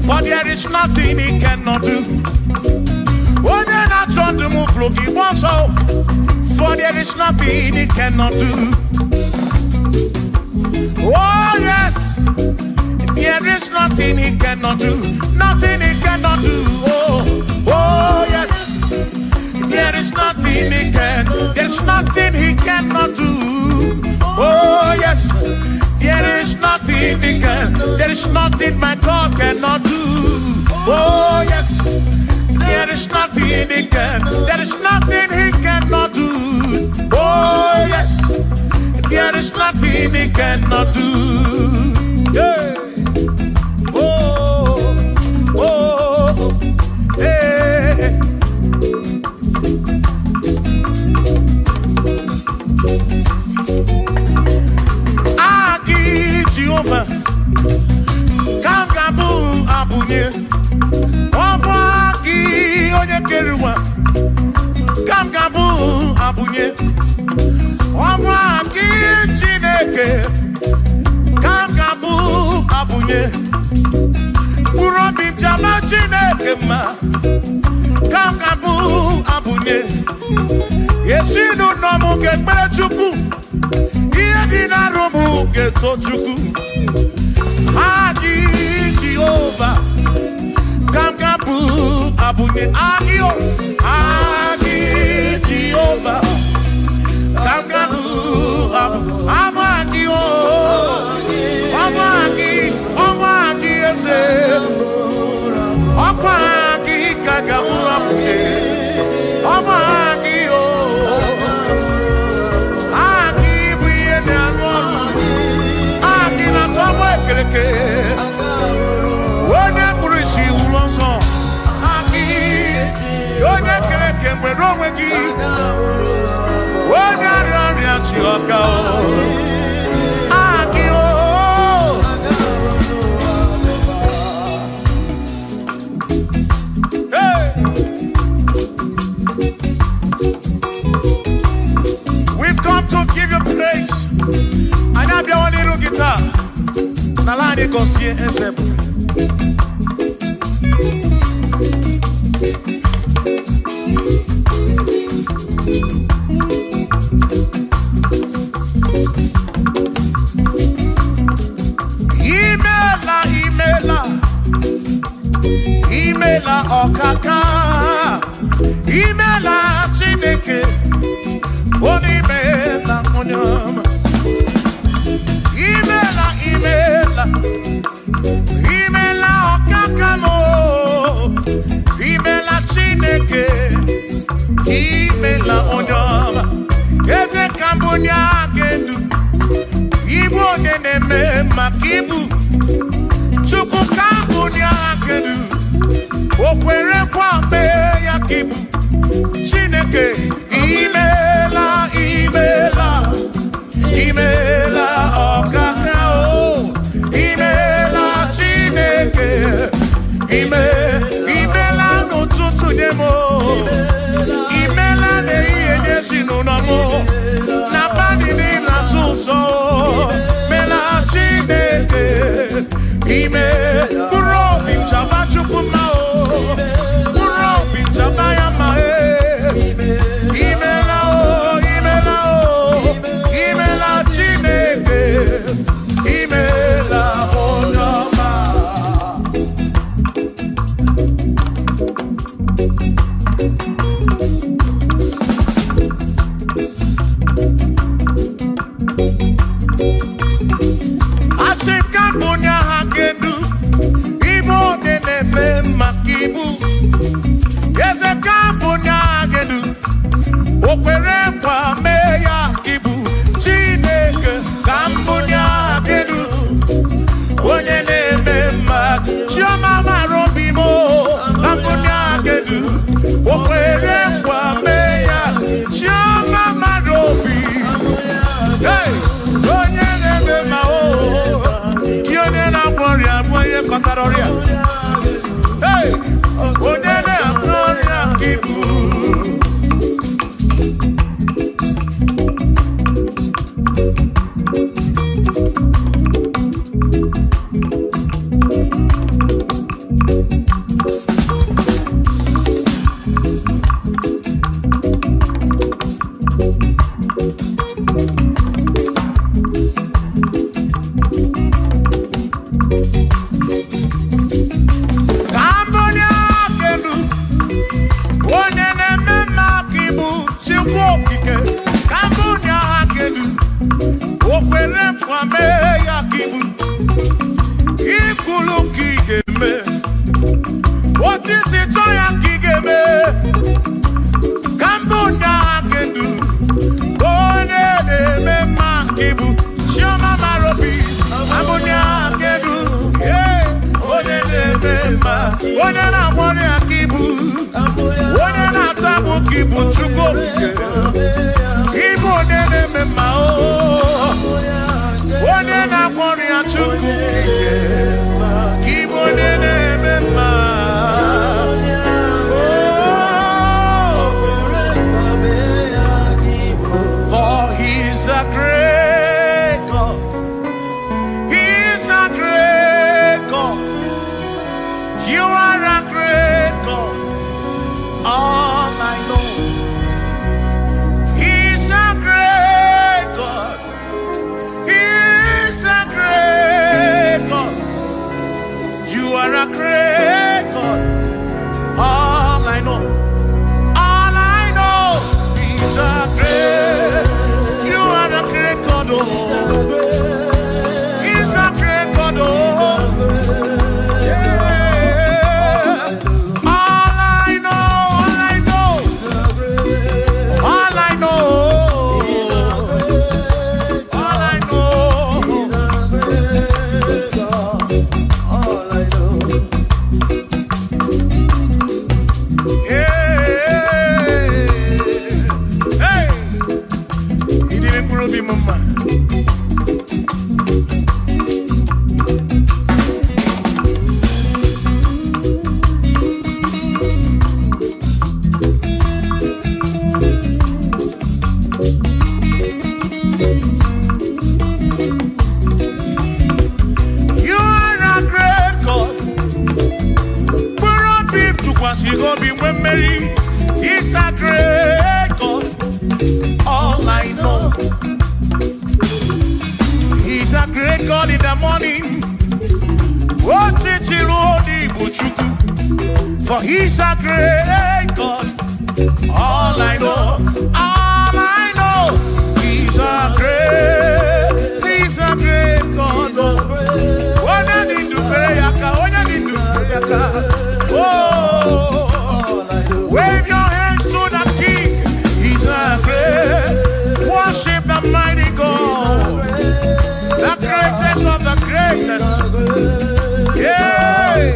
for there is nothing he cannot do. Oh, then I turn to move looking for there is nothing he cannot do. Oh, yes, there is nothing he cannot do. Nothing he cannot do. Oh, yes, there is nothing he can. There's nothing he cannot do. Oh, yes. There is nothing he can. There is nothing my God cannot do. Oh yes. There is nothing he can. There is nothing he cannot do. Oh yes. There is nothing he cannot do. Yeah. Oh, oh, hey. Jehovah, Kamgabu Abunye, Obaki Onyekeruwa, Kamgabu Abunye, Obaki Chineke, Kamgabu Abunye, Urobim Jama Chineke ma, Kamgabu Abunye, Yesinu Nomu Gekbere Chukwu. Romu geto chuku Agi Jehovah Kamgabu Abunye Agio Agi Jehovah Kamgabu Amagio Amagi ese Amagi Kagabu Abunye Amagio Wone kurishi ulonso Aki Yone kereke mweromegi Wone arani achioka Aki Hey. We've come to give you praise. And I'm your little guitar. Nalani Gosie Ezebu. Imela okaka. Imela Chineke. Onimela Onyama. Imela okakamo. Imela Chineke. Imela Onyama. Eze Kambonya Gendu. Ibu Neneme Makibu. Chuku Kambonya Gendu. Okwere Kwame Yakibu. Chineke. Imela okakao. Imela Chineke. Imela n'ụtụtụ demo. Imela na ihe nye si n'ụlọmụ. Na bani ni na suso. kambunya hakedu ibo neneme makibu yeze kambunya hakedu okwere kwa meya kibu chineke kambunya hakedu onye neme mak chioma marobimo kambunya hakedu okwere kwa meya chioma marobi hey onye neme ma o yone na gloria boye kotaroria hey onye na gloria kibu For he's a great God. All I know, he's a great God. When I need to pray, oh, wave your hands to the King. He's a great. Worship the mighty God, the greatest of the greatest. Yeah.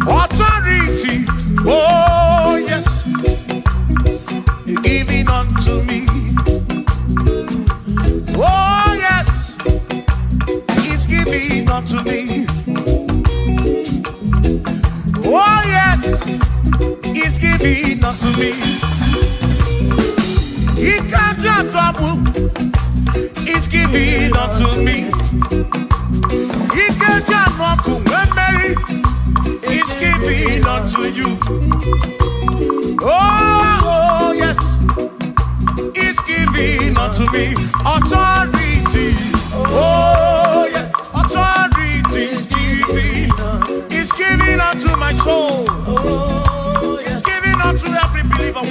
Authority, oh yes, giving unto me. Oh yes, He's giving unto me. Oh yes, He's giving unto me. He can't just double. He's giving unto me. He can't just walk when Mary. He's giving unto you. Oh yes, He's giving unto me. Authority. Oh yes, authority is giving.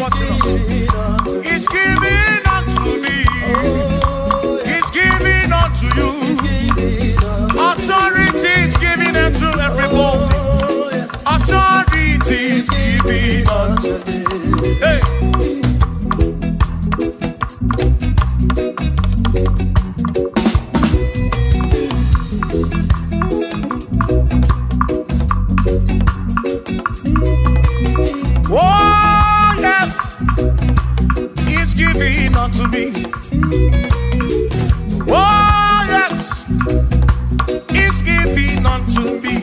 watching us. He's giving unto me. He's giving unto you. Authority is giving unto everybody. Authority is giving unto me. Hey. Oh, yes, He's giving unto me. Oh, yes, He's giving unto me.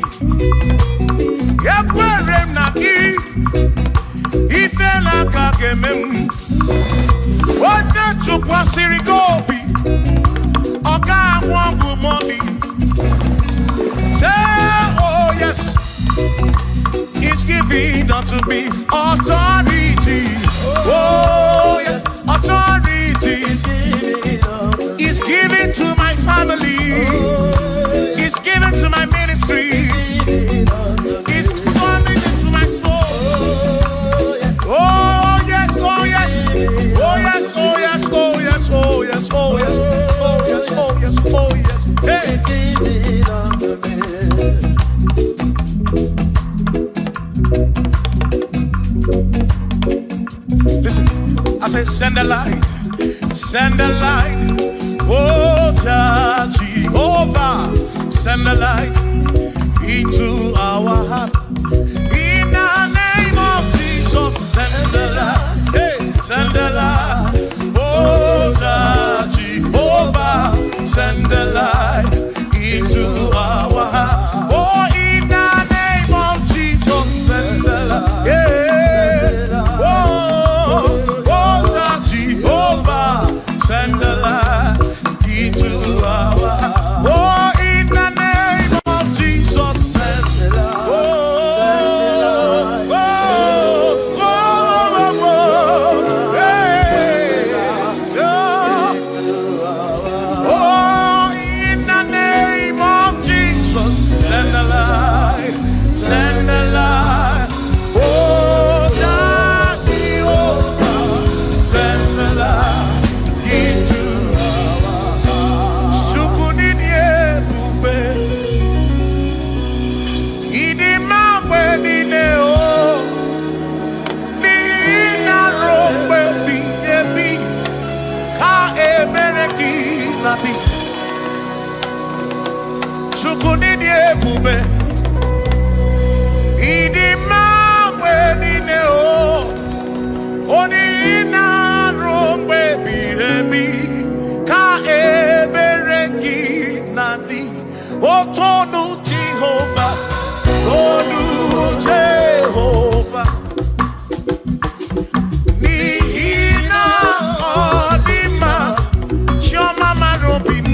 Ekwere na ki, ife na kakemem. Ode tukwasiri gobi, oga wangu money. Say, oh yes, He's giving unto me authority. Oh yes, authority. He's giving to my family. He's giving to my ministry. He's coming into my soul. Oh yes, oh yes, oh yes, oh yes, oh yes, oh yes, oh yes, oh yes, oh yes, oh yes. Hey. Listen, I said send the light, oh Jehovah, send the light into our heart. In the name of Jesus, send the light, hey, send the light, oh Jehovah, send the light into our heart. Oh, in the name of Jesus, send the light, yeah. Send the light into our heart. Oh, in the name of Jesus, send the light. Oh, oh, oh, oh, oh, hey, oh, in the name of Jesus, send the light, send the light. Oh, Jehovah, send the light. Chukunidie bube, idi mamwe nine o, oni ina rombe bihebi, ka ebereki nandi, o tonu Jehovah, tonu Jehovah. Ni ina odima, chioma marobim.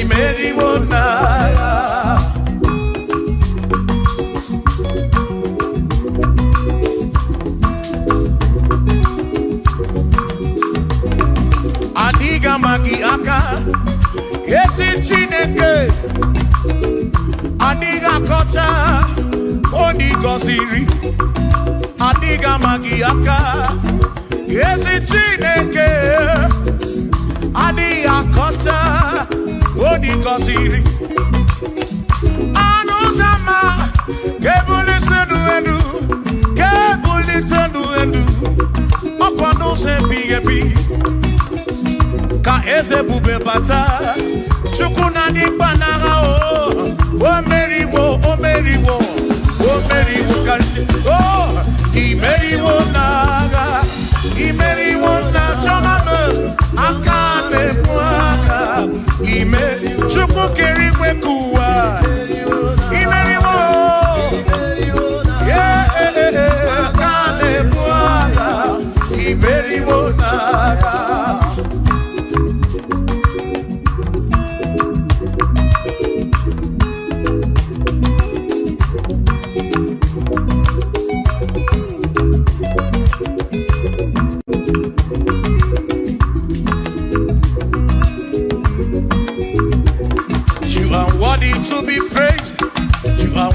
imeriwo n'agha. Adiga magi aka esi Chineke adiga kocha oni goziri adiga magi aka esi Chineke adiga kocha oni goziri anuzama kebuli senu enu opano se bigebi ka eze bube bata chukuna di banaga o meriwo kanti imeriwo naga imeriwo na choname akane mwaka chuku kerigwe kuwa imeriwo akane mwaka imeriwo naga.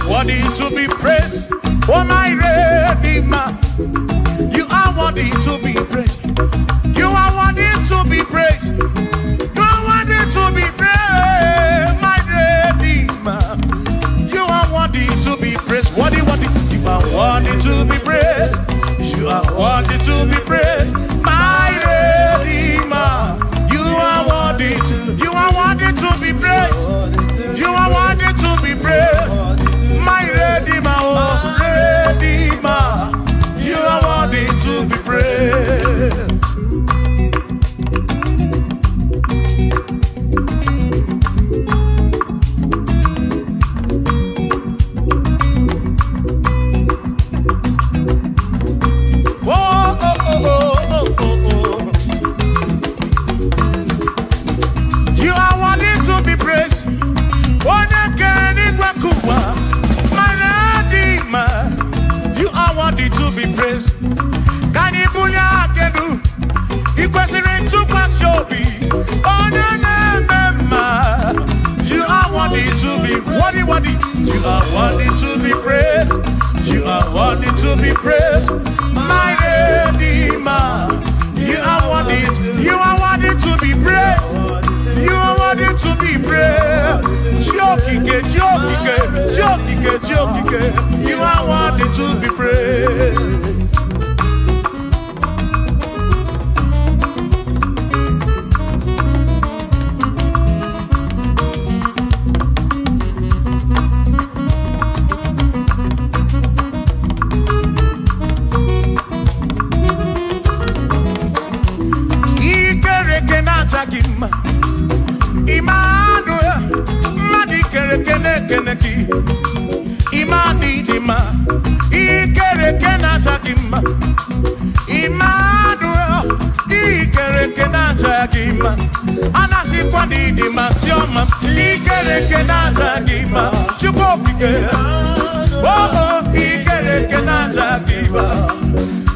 Worthy to be praised, oh my Redeemer. You are worthy to be praised. You are worthy to be praised. You are worthy to be praised, my Redeemer. You are worthy to be praised. Worthy. You are worthy to be praised. You are worthy to be praised, my Redeemer. You are worthy to be praised. You are worthy to be praised. My Redeemer, oh Redeemer, you are worthy to be praised. You are worthy to be praised. You are worthy to be praised. Can you pull your canoe? You question to pass your be. Oh, no. You are worthy to be worthy. You are worthy to be praised. You are worthy to be praised. My Redeemer. You are worthy to be praised. You are worthy to be praised. You are worthy to be praised. Imani dima, ikere kena chakima. Immanuel, ikere kena chakima. Anasi kwa dima choma, ikere kena chakima. Chukokike, oh ikere kena chakima.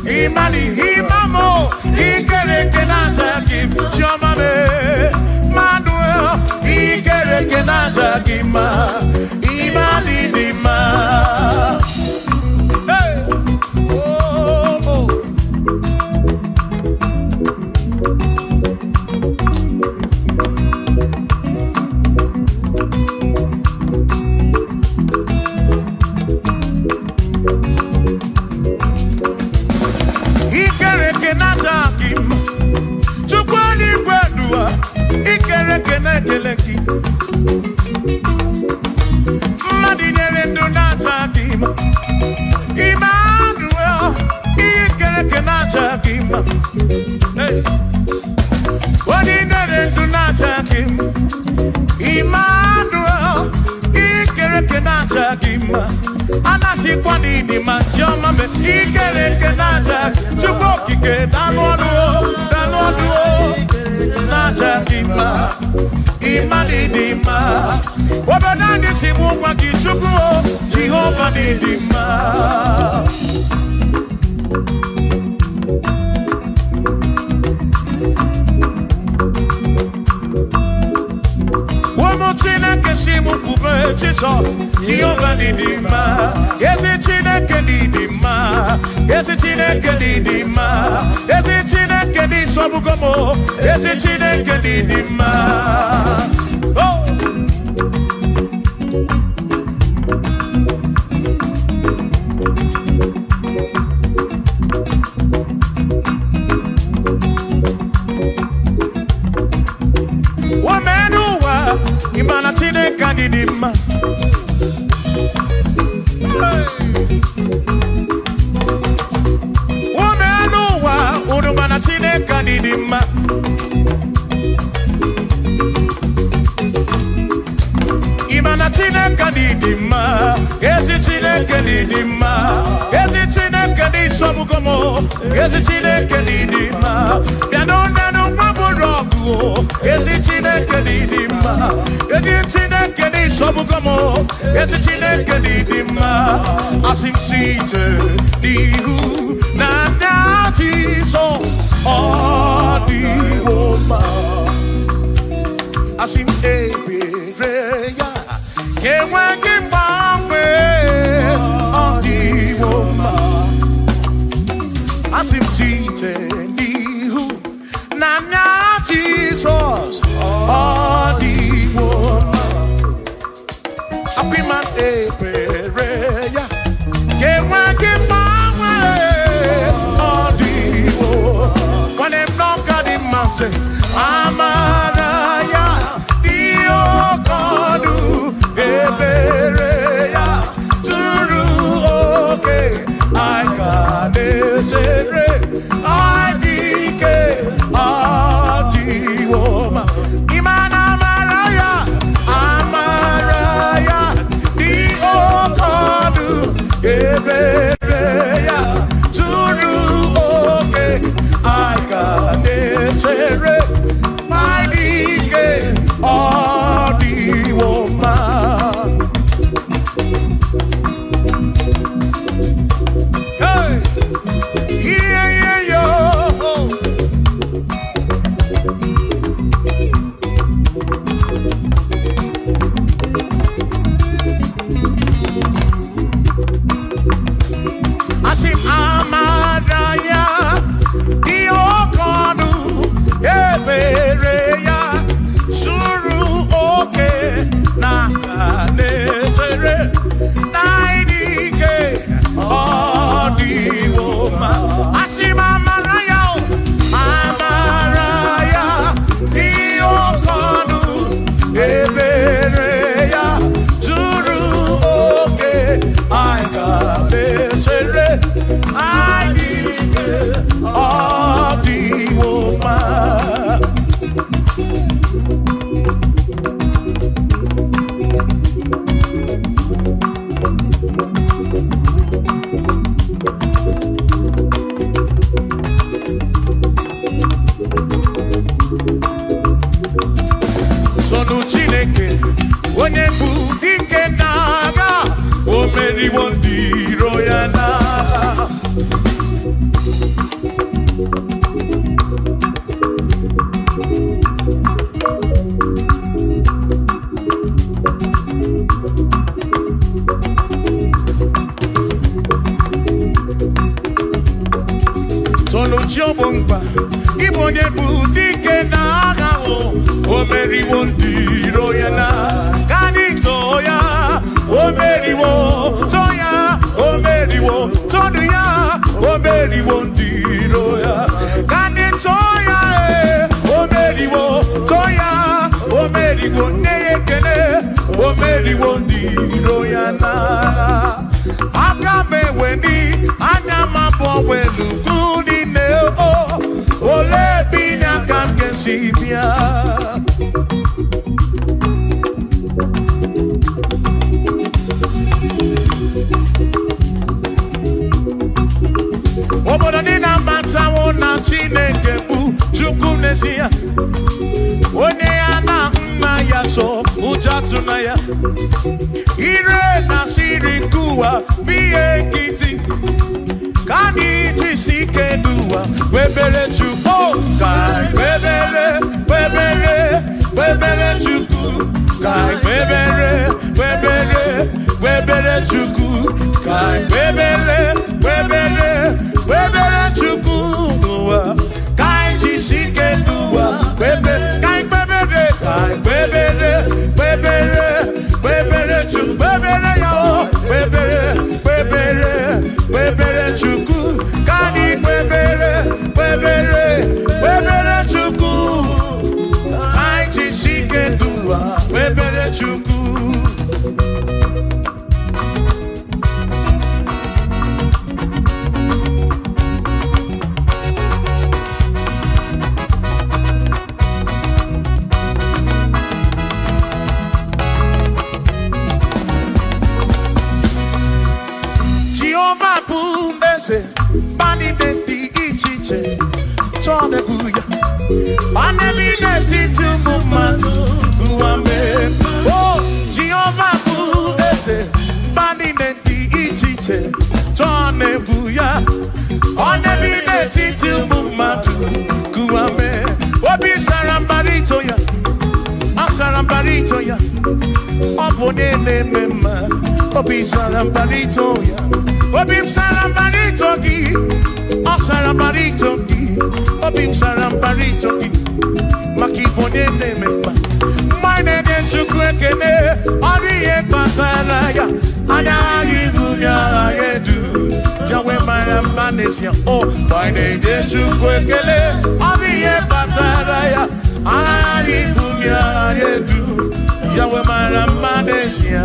Imani imamo, ikere kena chakima. Choma me, Manuel, ikere kena chakima. Imani dima. Hey, oh. Ikere kena chakima. Chukwani kwedua, ikere kena keleki. Madinere ndo nachakima. Emmanuel, ikere kena chakima. Hey, Madinere ndo nachakima. Emmanuel, ikere kena chakima. Anasi kwa nini machoma me ikere kena chakima. Chukokike danwaduo nachakima. Didima. Wabadani simu kwa kichuku, Jehovah Didima. Chine kesimu kube Jesus, Jehovah Didima. Yes, it chine kedidima. Yes, it chine kedidima. Yes, it chine kedi Lokogomo. Yes, it chine kedidima. Oh. Imana chine kadidima. Womenuwa urumana chine kadidima. Imana chine kadidima. Esi chine kadidima. Esi chine kadisha Lokogomo. Esi chine kadidima. Nano maburogu. Esi chine kadidima. Esi chine kadisha Lokogomo. Esi chine kadidima. Asim site nihu na dati so odiwoma. Asim ebereya kewangi mwe odiwoma. Asim site nihu na Jesus odiwoma. Apiman ebereya kewangi mwe odiwoma. When them knock at the masse, Amaraya Diokodu ebereya turu okay. I got it. I dike adiwoma. Imana Amaraya Diokodu ebereya turu okay. I got it. I dike adiwoma. Hey, yeah, yo. Asim Amaraya Diokodu ebereya suru oke na netere naidike odiwoma. Asim Amaraya Diokodu ebereya suru oke aigabetere aidike odiwoma. Sonu Chineke onye bụ dike n'agha, o meriwo ndị iro ya n'agha. Sonu Chiobomba ịbụ onye bụ dike n'agha, o meriwo ndị iro ya n'agha. Kanito ya o meriwo, toya o meriwo, todu ya o meriwo ndị iro ya. Kanito ya o meriwo, toya o meriwo, neyekele o meriwo ndị iro ya n'agha. Aka meweni anya mabọ welu gudi ne o ole binya kam kesibia. Obodo dị na mbatawo na Chineke bụ Chukwu n'ezie. Onye ya na nna sunaya. Ire na sirinkuwa biye kiti. Kani tisike duwa webere chuko kai webere chuku kai webere chuku kai webere chuku duwa kai tisike duwa webere kai webere chuku webere yo webere chuku kani webere chuku ai tisike duwa webere chuku. Bani de di ichiche, chone buya. Bani de ti tu mumatu, guame. Oh, Jehovah bu ese. Bani de di ichiche, chone buya. Bani de ti tu mumatu, guame. Obi sarambarito ya, asarambarito ya. Obone ne mema, obi sarambarito ya. Obim sarambarito gi, o sarambarito gi, obim sarambarito gi, makibone ne mema. Mine de chukwekene, oriye pasaraya, anagi bunya yedu. Jawe marambanesia, oh, mine de chukwekene, oriye pasaraya, anagi bunya yedu. Jawe marambanesia.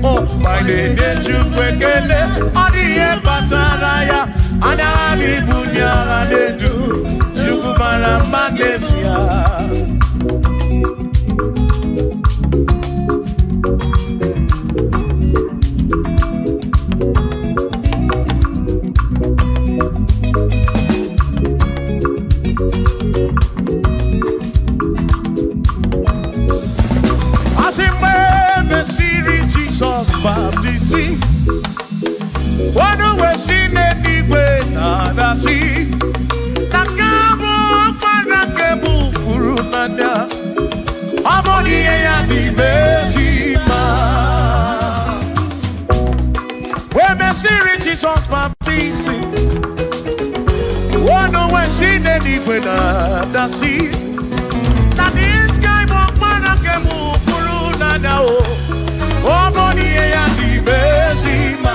Oh, my name is Chukwekele, Odiye Pataraya, Anami Bunya Nedu, Yukumara Manesia. Baptisi, wano wesine niwe na si, nakabo para kebu furunanda, amoni ya di mesima. We mesiri Jesus baptisi, wano wesine niwe na si, na this guy mo para kebu furunanda o. Oh, Monie ya di mesima.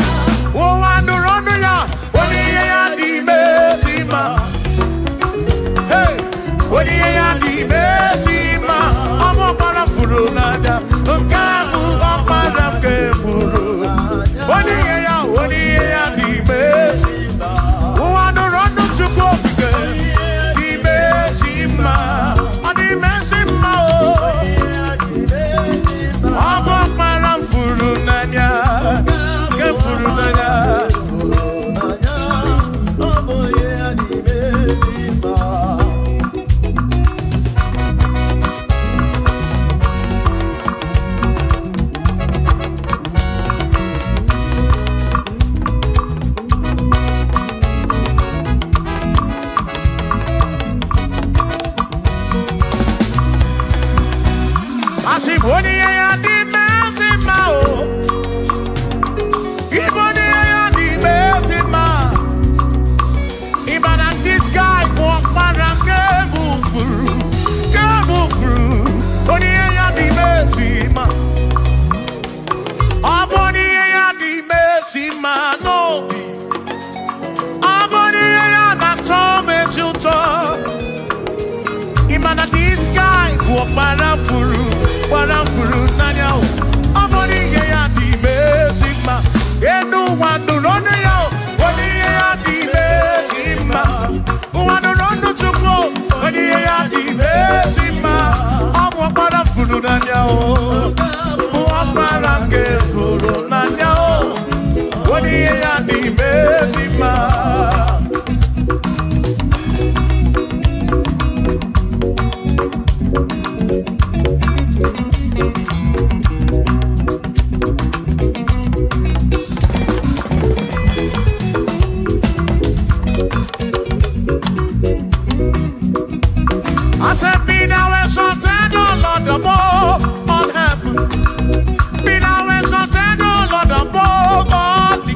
Oh, rondo ya. Monie ya di mesima. Hey, Monie ya di mesima. Amo para furunada. Kamu para keburu. Monie ya di mesima. Oh, rondo chuko di mesima. Di mesima. Amo para furunanya, ke furunanya. Asiboni ya di mesima o. Iboni ya di mesima. Ibana this guy walk para kebufuru. Oni ya di mesima. Aboni ya di mesima no bi. Aboni ya na tome chuto. Ibana this guy walk para furu. Para furu nanya o. Aboni ya di mesima. Enu one Oni ya ni mezima. I said, be thou exalted, O Lord, above all heaven. Be thou exalted, O Lord, above all the.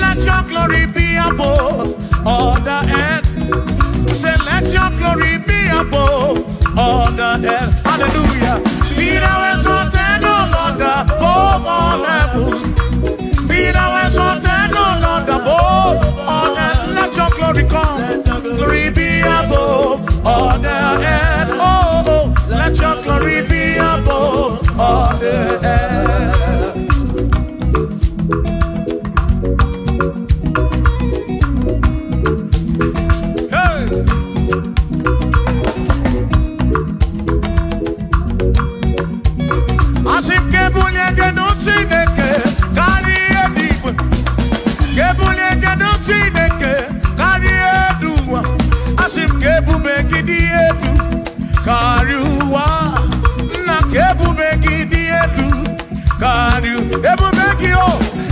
Let your glory be above all the earth. We say, let your glory be above all the earth. Hallelujah. Be thou exalted, O Lord, above all heaven. Be thou exalted, O Lord, above all earth. Let your glory come. Glory be above all the earth. Oh, oh, let your glory be above all the earth. Hey. Asike bunye geno Chineke kari edigwe. Gebunye geno Chineke kari eduwa. Asike bube gidi edu kari uwa. Na kebube gidi edu kari ebube gio.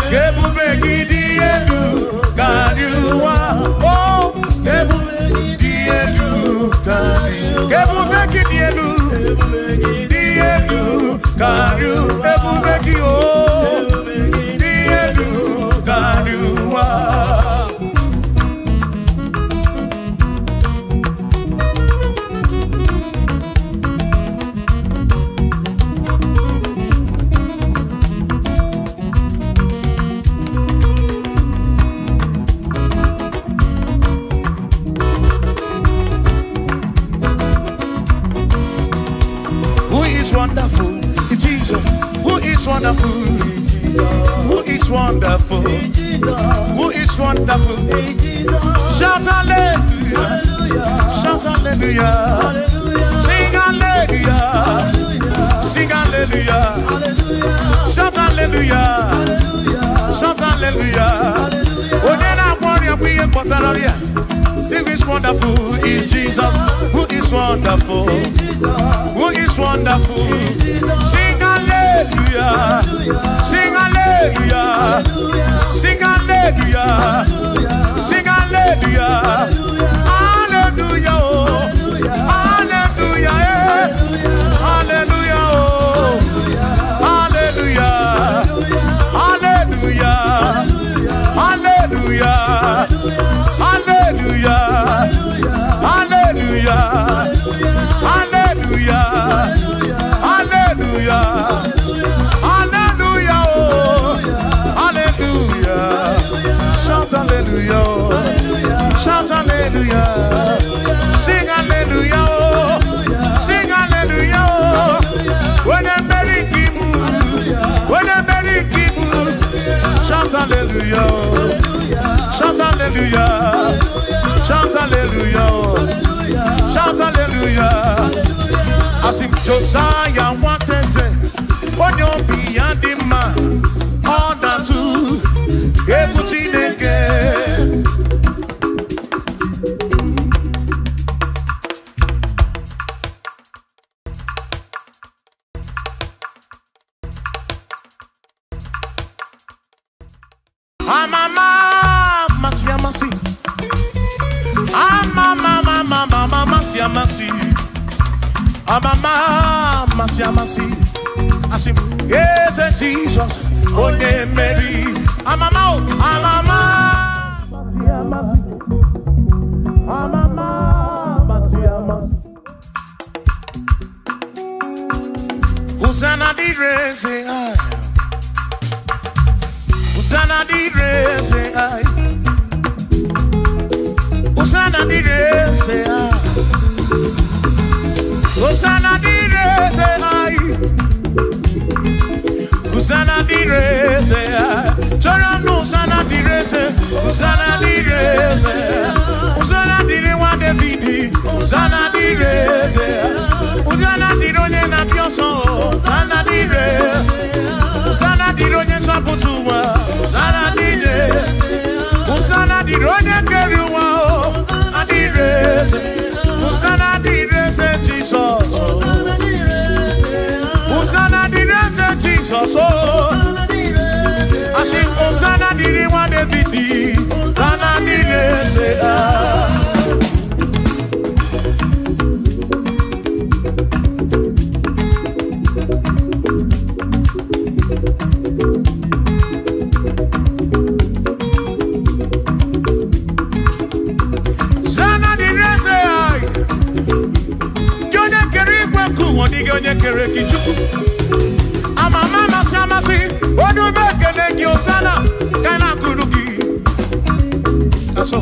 Kebube gidi edu kari uwa. Oh, kebube gidi edu kari. Kebube gidi edu. Karu ebube ki o di edu karuwa. Who is wonderful? Jesus, who is wonderful, who is wonderful, who is wonderful. Shout hallelujah, shout hallelujah, sing hallelujah, sing hallelujah, shout hallelujah, shout hallelujah. Onena warrior we are Potaloria. Who is wonderful is Jesus, who is wonderful, who is wonderful. Sing hallelujah, sing hallelujah, sing hallelujah, sing hallelujah, hallelujah, hallelujah, hallelujah, hallelujah, hallelujah, hallelujah, hallelujah, hallelujah, hallelujah. Hallelujah, hallelujah, oh, hallelujah. Shout hallelujah, shout hallelujah. Sing hallelujah, oh, sing hallelujah, oh. When a merry kibu, when a merry kibu. Shout hallelujah, shout hallelujah, shout hallelujah, shout hallelujah. As if Josiah wanted to say, what you'll be and the man, all that too, able to again. Mama, Masi, Masi. Mama, Masi. I say, yes, Jesus, oh, yeah, Mary. Mama, Hosanna di re, say I. Hosanna di re, say I. Hosanna di re, say I. Hosanna di re, say I. Hosanna di re, say I. Chorano, Hosanna di re, say. Hosanna di re, say. Hosanna di re, one David. Hosanna di re, say. Hosanna di re, na pioso. Hosanna di re. Hosanna dironye saputuwa, Usana dire, Usana dironye keriwa, Adirese, Usana direse Jesus, Usana direse Jesus, Asi Usana diriwa Davidi, Usana direse onye kere kichuku amama masamasi odu mekele gi osana kana kurugi aso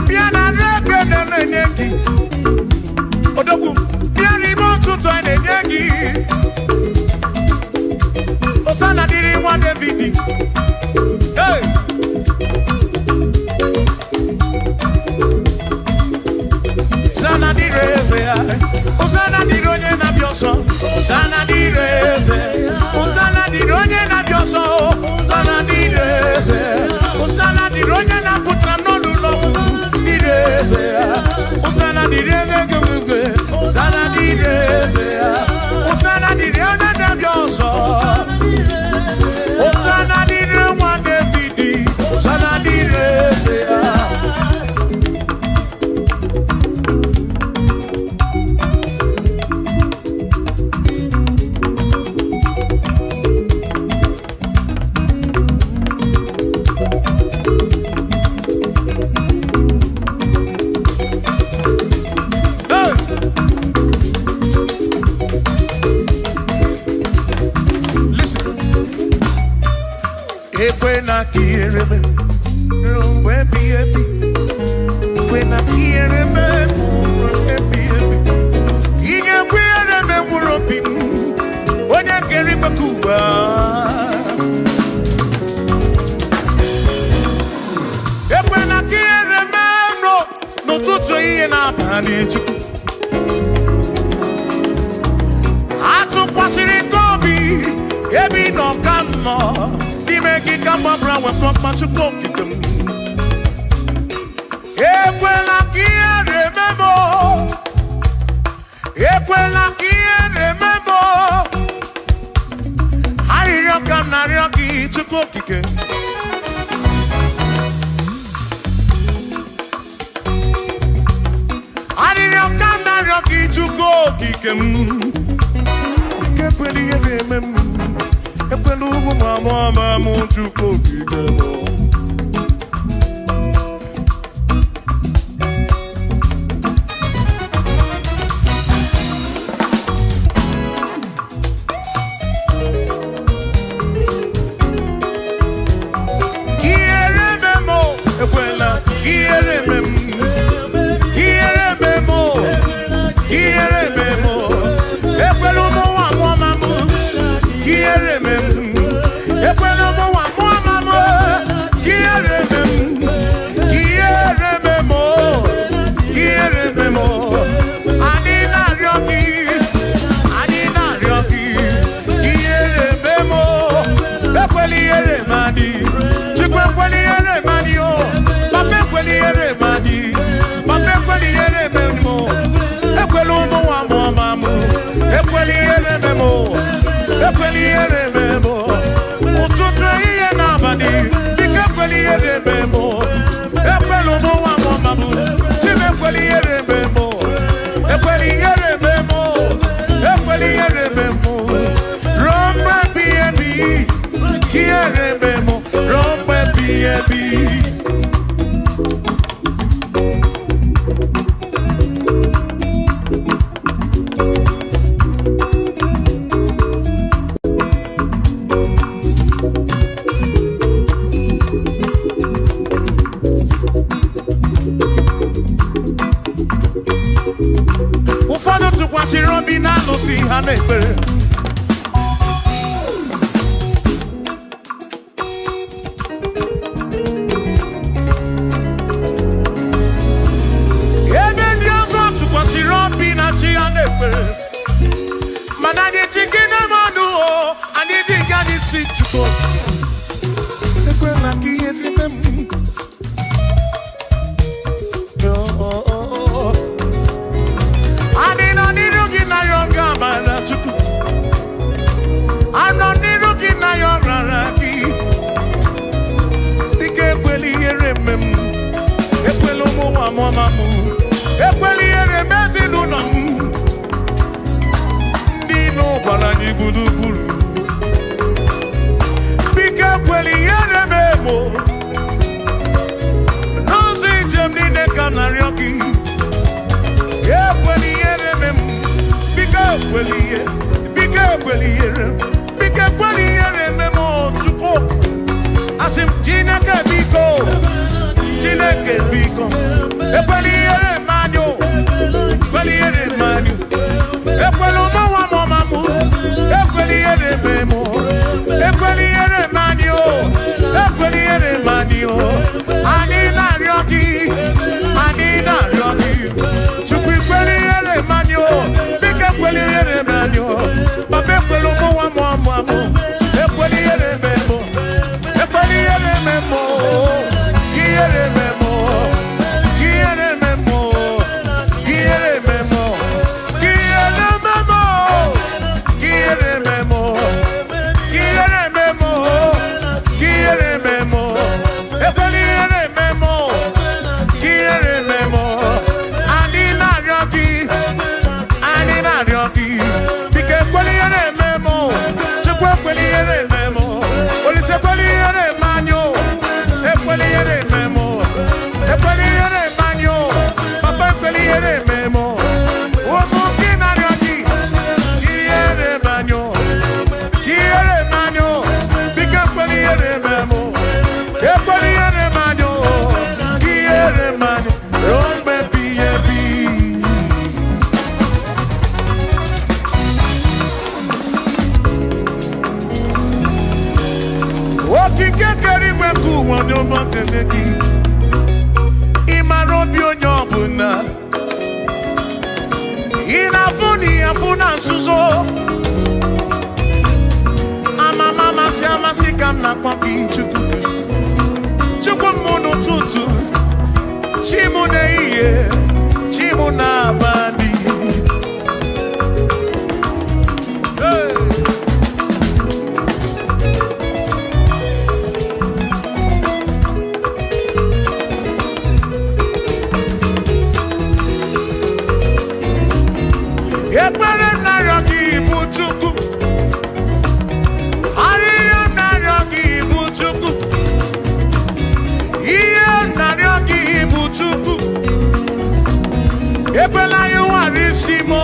biana reke neneki odogu biari montuto neneki osana diri wa Davidi hey Usana direze, Usana dironye na bioso, Usana direze, Usana dironye na bioso, Usana direze, Usana dironye na putra nonu lobu, direze, Usana direze gumugwe, Usana direze, Usana dironye na bioso, Usana dironye wa Davidi, Usana direze. When I hear him, rumwe baby. When I hear him, rumwe baby. Iga kwere me murobi, onya keri bakuba. When I hear him, no tutu iye na bani chuku. Atu kwasiri kobi, ebi no kamo. Make kama brawe kwa chukoki dem. Ekwela kiere memo. Ekwela kiere memo. Hariyo kana ryoki chukoki ke. Hariyo kana ryoki chukoki ke. Ekweli ere memo. Epelugu mama mutu kokigemo. Kierememo, ekwela, kierememo, kierememo, kierememo, epelugu mama mutu, kierememo. Ekwela mo wa mo mama kiere memo anina ryoki kiere memo ekweli ere madi chikwe kweli ere madi o pape kweli ere madi pape kweli ere memo ekwelo mo wa mo mama ekweli ere memo ekweli ere memo Ekweli ere memo, ekwelo mo wa mo mamu. Chime ekweli ere memo, ekweli ere memo, ekweli ere memo. Rombe biebi, kiere memo, rombe biebi. mo. No say jem ni ne kanarioki. Yeah, kweli yere mem. Bika kweli yere. Bika kweli yere. Bika kweli yere memo chuko. Asim jineke biko. Jineke biko. Kweli yere manyo. Kweli yere manyo. Kwelo mawa mamamu. Kweli yere memo. Kweli yere manyo. Kweli yere manyo. Ani na ryoki. Ani na ryoki. Chukwi kweli yere manyo. Bika kweli yere manyo. Babe kwelo mawa mamamu. Kweli yere memo. Kweli yere memo. Yere memo. Yere memo. Yere memo. Yere memo. Yere memo. Yere memo. Yere memo. Kweli yere memo. Yere memo. Ani na ryoki. Ani na ryoki. Bike kweli yere memo. Chukwe kweli yere memo. Olise kweli yere manyo. Kweli yere memo. Kweli yere manyo. Papa kweli yere memo. Omo kina ryoki. Yere manyo. Yere manyo. Bike kweli yere memo. Kweli yere manyo. Yere manyo. Don't be baby. Okikekeri weku wonyo mokeneki. Imarobi onyobuna. Inafuni afuna suzo. Mama siama sikam na kwaki chuku. Chuku munu tutu. Chimu ne iye. Chimu na bandi. Hey. Ekpere naryoki buchuku. Ariya naryoki buchuku. Iye naryoki buchuku. Ekpela yuwarisimo.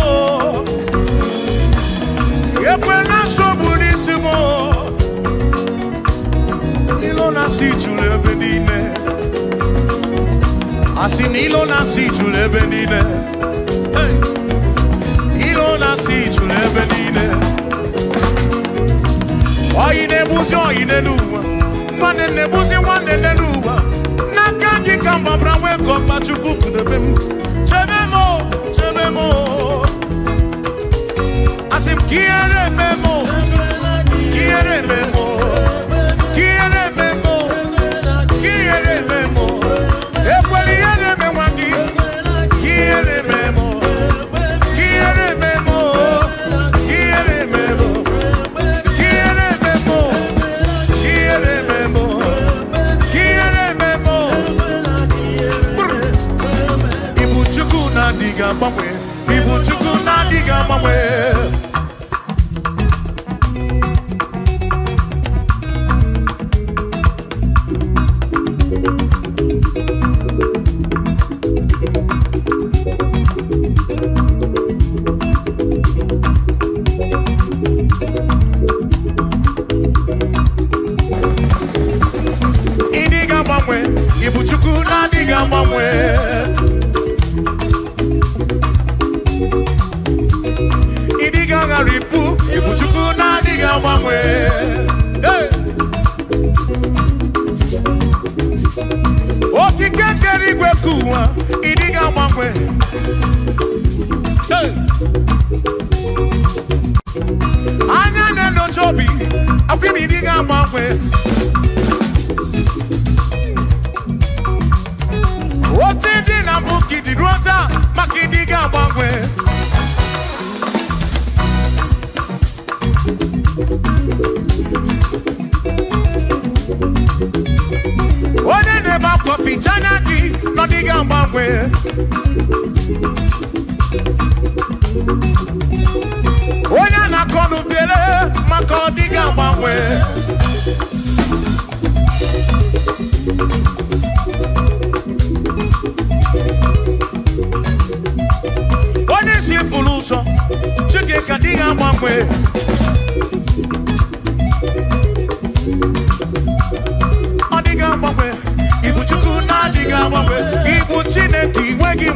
Ekpela soburisimo. Ilona si chulebe nine. Asin ilona si chulebe nine. Hey. Ilona si chulebe nine. Oyine buzi oyine nuwa. Mwane ne buzi mwane ne nuwa. Nakaji kamba brawe kopa chukuku de bem. Chebemo, chebemo. Asim kiere memo. Kiere memo. Kiere memo. Kiere memo. Ekweli yere memwagi. Kiere memo. Kiere memo. Kiere memo. Kiere memo. Kiere memo. Kiere memo. Ibuchuku na diga mamwe. Ibuchuku na diga mamwe. Idiga mamwe. Ibuchuku na diga mamwe. Idiga ngaripu. Ibuchuku na diga mamwe. Hey. Okikekeri gwekuwa. Idiga mamwe. Hey. Anya neno chobi. Akwimi idiga mamwe. Otidi na mukidi rota. Makidiga mamwe. Onene bakwafi chanaki. Nodiga mamwe. Onya na konu bele. Makodiga mamwe.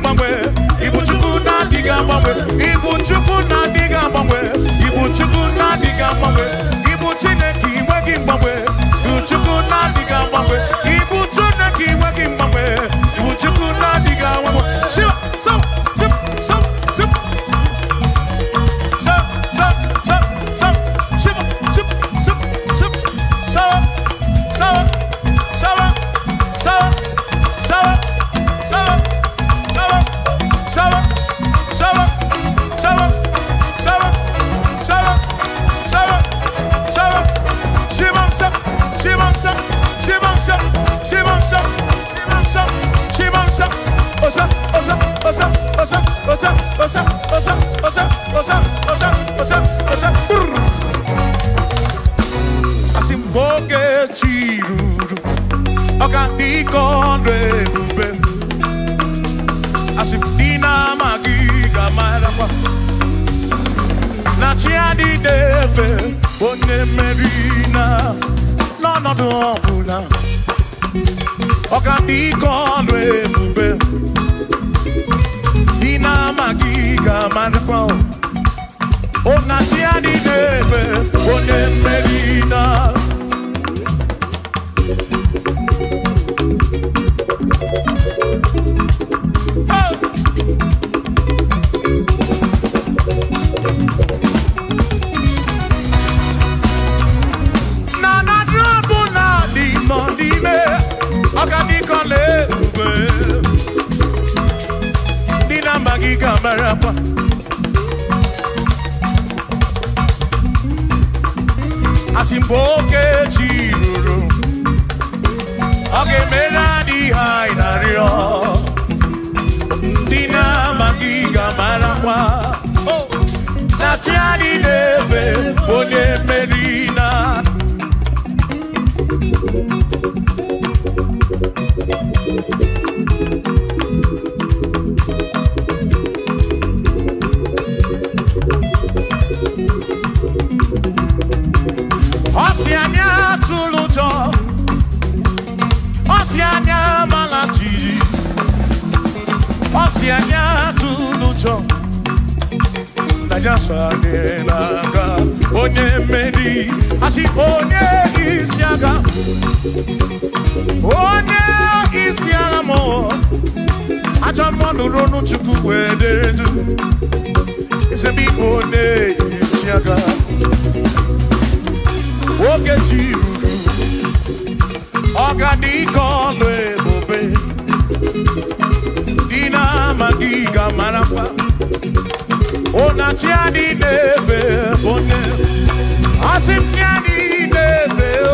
bangwe, Ibu chuku na diga bangwe, Ibu chuku na diga bangwe, Ibu chuku na diga bangwe, Ibu chineki wegi bangwe, Ibu chuku na diga bangwe, Ibu chineki wegi bangwe, Ibu chuku na diga bangwe. Shiva, so, sip, so, sip, so, so, so, so, shiva, sip, sip, sip, so, so, so, so, so, so, Asimboke chiruru, okandikondre bube. Asimdina magiga marapa, na chiadi deve, one merina, no dobula. Okandikondre bube, dina magiga marapa, na chiadi deve, one merina. Asimboke chiruru, oge mera di hainario, dina magiga marapa, na tiani neve, one merina. Oceania tulujo, Oceania malati, Oceania tulujo. Naija sane naga, onye meri, asi onye isiaga, mo. Aja monu ronu chuku wederedu, isebi onye isiaga. Oge chiruru, ogadiko lebobe, dina magiga marapa, ona tiani neve bone, asim tiani neve o,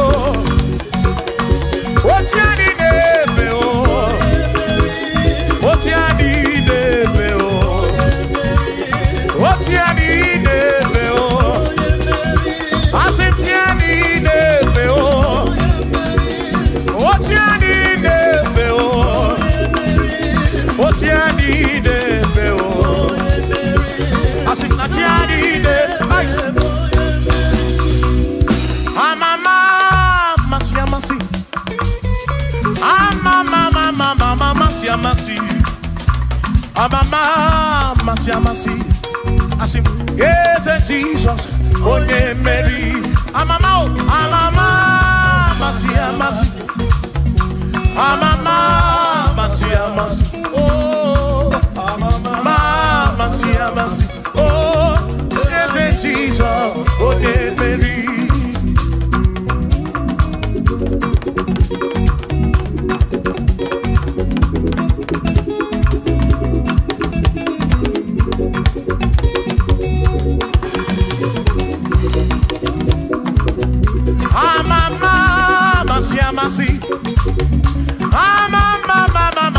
tiani neve o, tiani neve o, tiani neve o, asim tiani neve o, tiani neve o, tiani neve o, asim na tiani neve. Amama masia masi, amama mama masia masi, amama masia masi, asim yes Jesus onye meri, amama masia masi, amama masia masi, oh amama masia masi, oh yes Jesus onye meri. Masi, mama,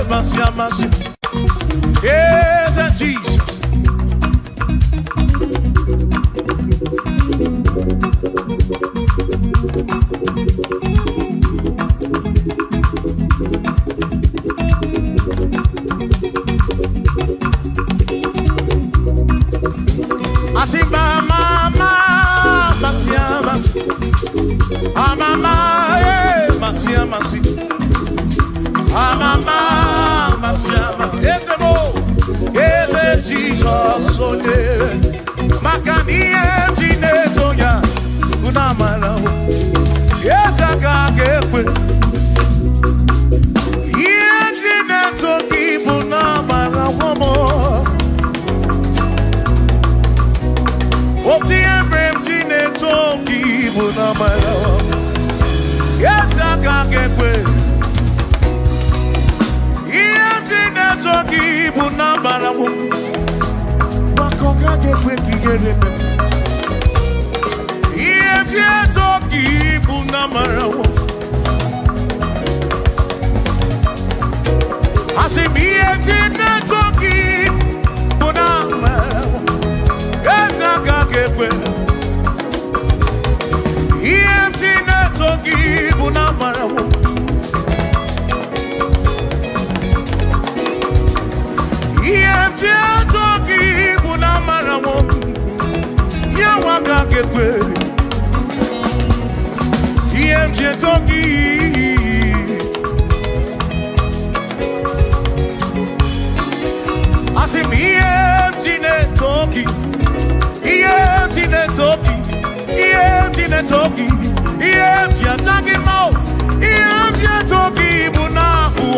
masi, masi, yes, Jesus. Asimba mama. Amama, masia masi, sole makanie jineto ya una marawo yesa ka kekwe ye jineto kibuna marawo mo oti embrem jineto kibuna marawo yesa ka kekwe ye jineto kibuna marawo makoka kekwe kigere Toki bunamarawo Asimieti na toki bunamarawo Ezaka kekwe Ieti na toki bunamarawo Ieti na toki bunamarawo Yawaka kekwe EMG Toki I say EMG Toki EMG Toki EMG Toki EMG attacking mouth EMG Toki bunafu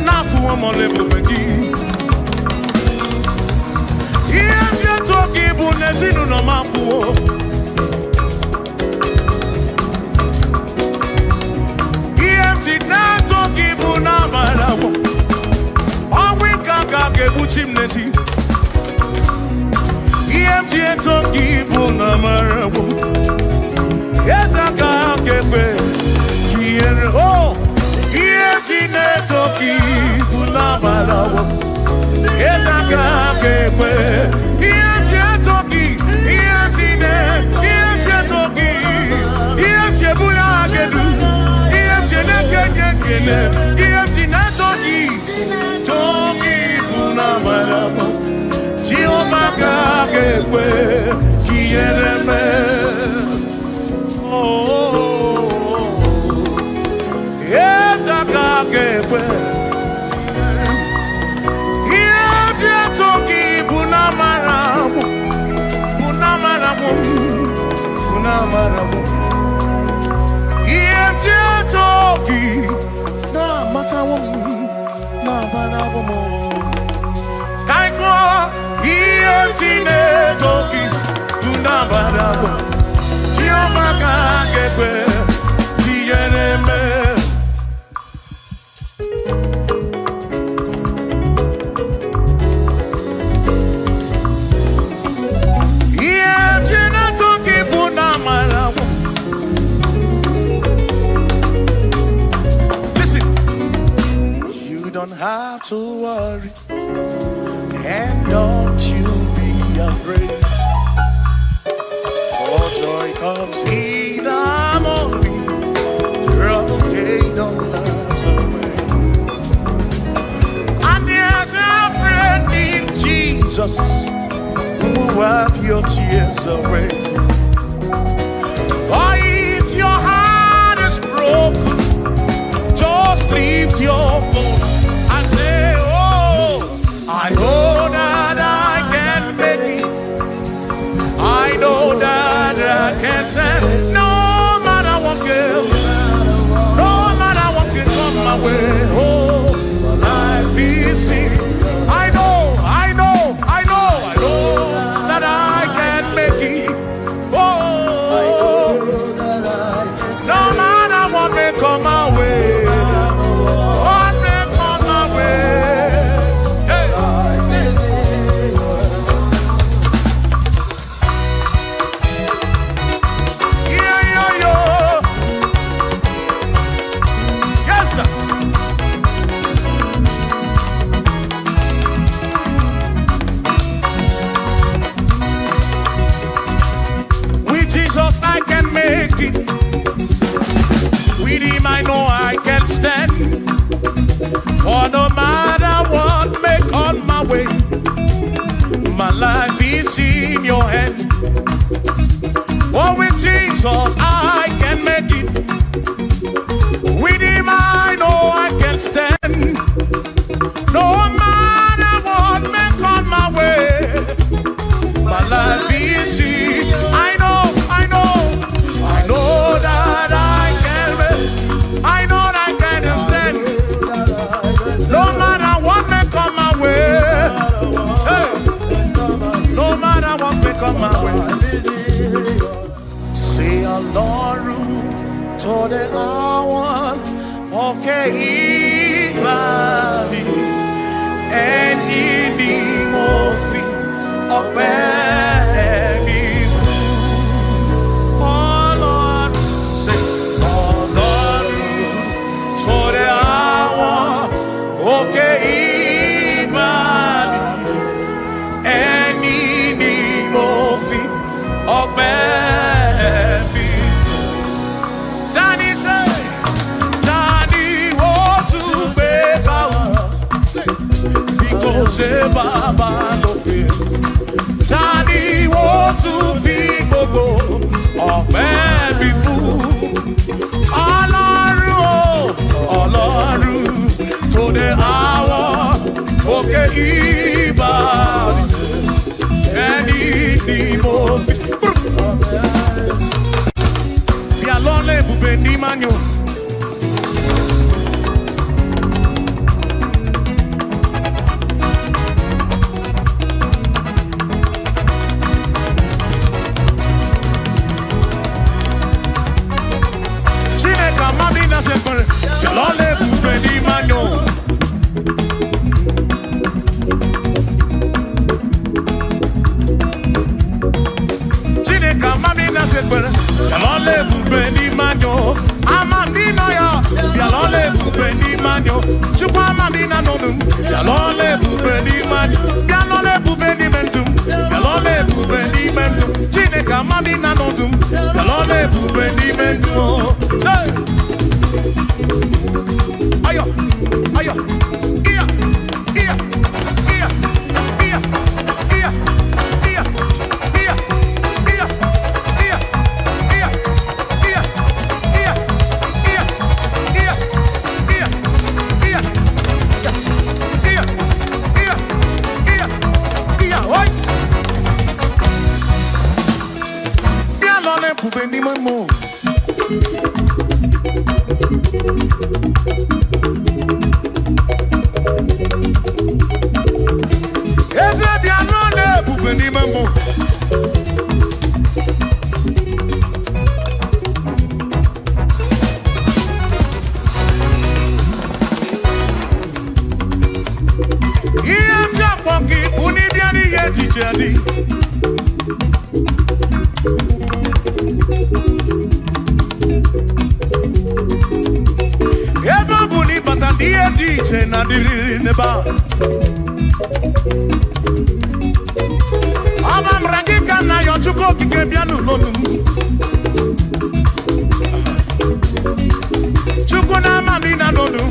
nafu molebu begi EMG Toki bunezinu no mafu Chimney, EMT Toki Bunamarabu. Yes, I can't get back here. Oh, EMT Toki Bunamarabu. Yes, I can't get back. EMT Toki, EMT Toki, EMT Bunagadu, EMT Nakagakele, EMT Toki. Namarabo, Jehovah Kekwe, Kiereme. Oh, yes, I Kekwe. Here, Toki, Bunamarabo, Bunamarabo, Bunamarabo. Here, Toki, Namatawo, Namarabo. Kaiko, EMTine Toki, Tunabarago, Chiomaka Kepe, Tieneme. EMTine Toki, Punamarago. Listen, you don't have to worry. And don't you be afraid, for joy comes in the morning, trouble they don't last away. And there's a friend in Jesus who will wipe your tears away. For if your heart is broken, just lift your voice and say, oh, I know that I can make it. I know that I can stand. No matter what comes, no matter what can come my way. Oh, life is easy. I know that I can make it. Oh, no matter what may come my way. What may come my way. With him I know I can stand. For no matter what may come my way, my life is in your hands. Oh, with Jesus I can make it. With him I know I can stand. No matter what may come my way, to the hour. Okay, Ibadi, and Idi Mofi, Obedi, oh Lord, say, oh Lord, to the hour. Okay, Ibadi, and Idi Mofi, Obedi. Daddy say, Daddy, what to make out? Because Baba no pay. Daddy, what to be go? Oh, baby fool. Alaru, to the hour. Okay, Ibadi. Any more. Bialole bubendi manyo. Chineka mamina separe. Bialole bubendi manyo. Chineka mamina separe. Bialole bubendi manyo. Amandina ya. Bialole bubendi manyo. Chukwa mamina nonum. Bialole bubendi manyo. Bialole bubendi mendum. Bialole bubendi mendum. Chineka mamina nonum. Bialole bubendi mendum. Say. Ayo, ayo. Iya, iya, iya, iya, iya, iya, iya, iya, iya, iya, iya, iya, iya, iya, iya, iya, oi. Bialole bubendi mamo. Eze bialole bubendi mamo. Iye mjapoki unibiani ye tijeli. Eba buni batandi ye dije na diri neba. Abam ragika na yo chuko kike bianu lonu. Chuko na mamina lonu.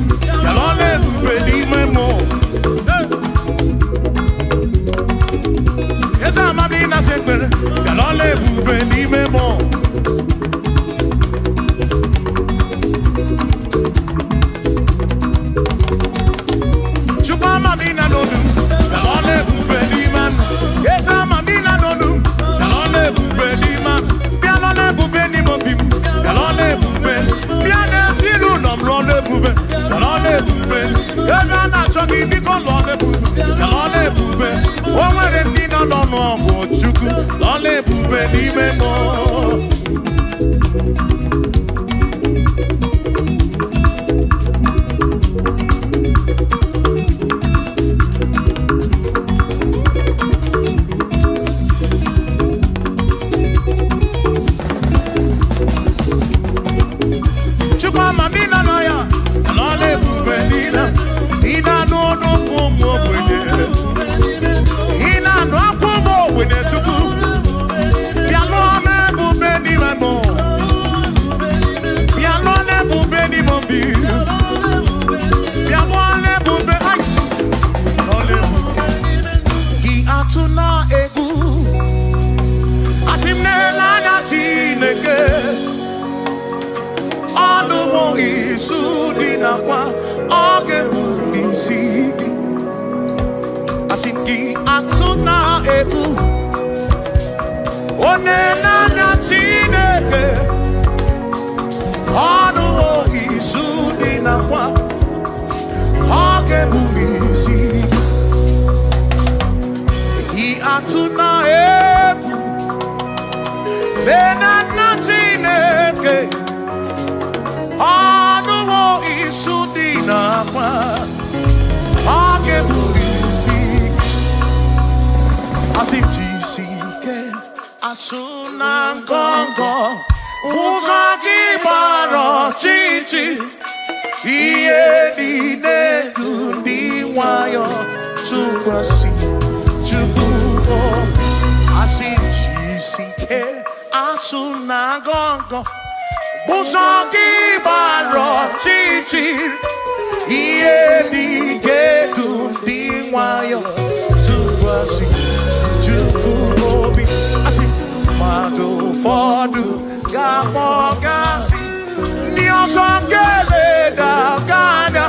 Yalole bubendi memo. Esa mamina sekbere. Yalole bubendi memo. Chuko mamina lonu. Yalole bubendi man. Esa mamina lonu. Yalole bubendi man. Bialole bubendi mobim. Yalole bubendi. Biane silu nom lole bubendi. Yalole bubendi. Eba na choki biko lole bubendi. Yalole bubendi. Owere ndina nono mo chuku. Lole bubendi memo. Chukwa mamina na ya. Lole bubendi na. Ina no kumo bwede. Ina no kumo bwede chuku. Bialole bubendi memo. Bialole bubendi mombi. Bialole bubendi ice. Lole bubendi. Ki atuna egu. Asimne lana chineke. Alumo isu dinakwa. Oge bunisigi. Asimki atuna egu. One lana chineke. Alumo isu dinakwa. Oge bunisigi. He atuna egu. Lena chineke. asuna ngongo uzaki baro chichi iye dine kundi wayo tukwasi tukuo asijisike asuna ngongo uzaki baro chichi iye dine kundi wayo tukwasi tukuo bi asi madu fodu gamo gasi niosongele da gana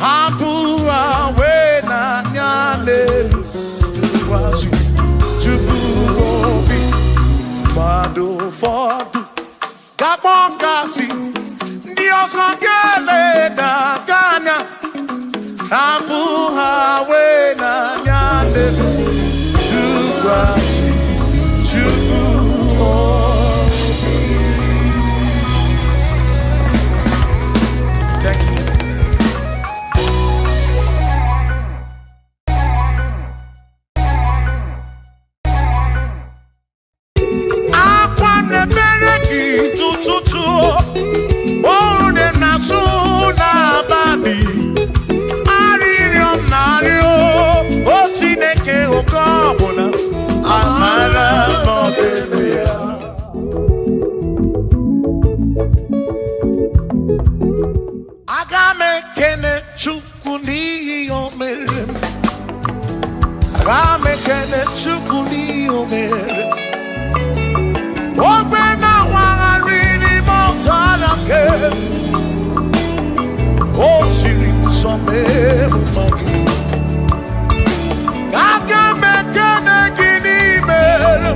hapua wena nyale tukwasi tukuo bi madu fodu gamo gasi niosongele da gana hapua wena nyale tukwasi tukuo. Thank you. Akwane bereki tututu ode nasuna babi aririom nario otineke okobona amara modelia agame kene chukuni omere agame kene chukuni omere ogbe na wangari mozara ke o siri some magi agame kene gini mere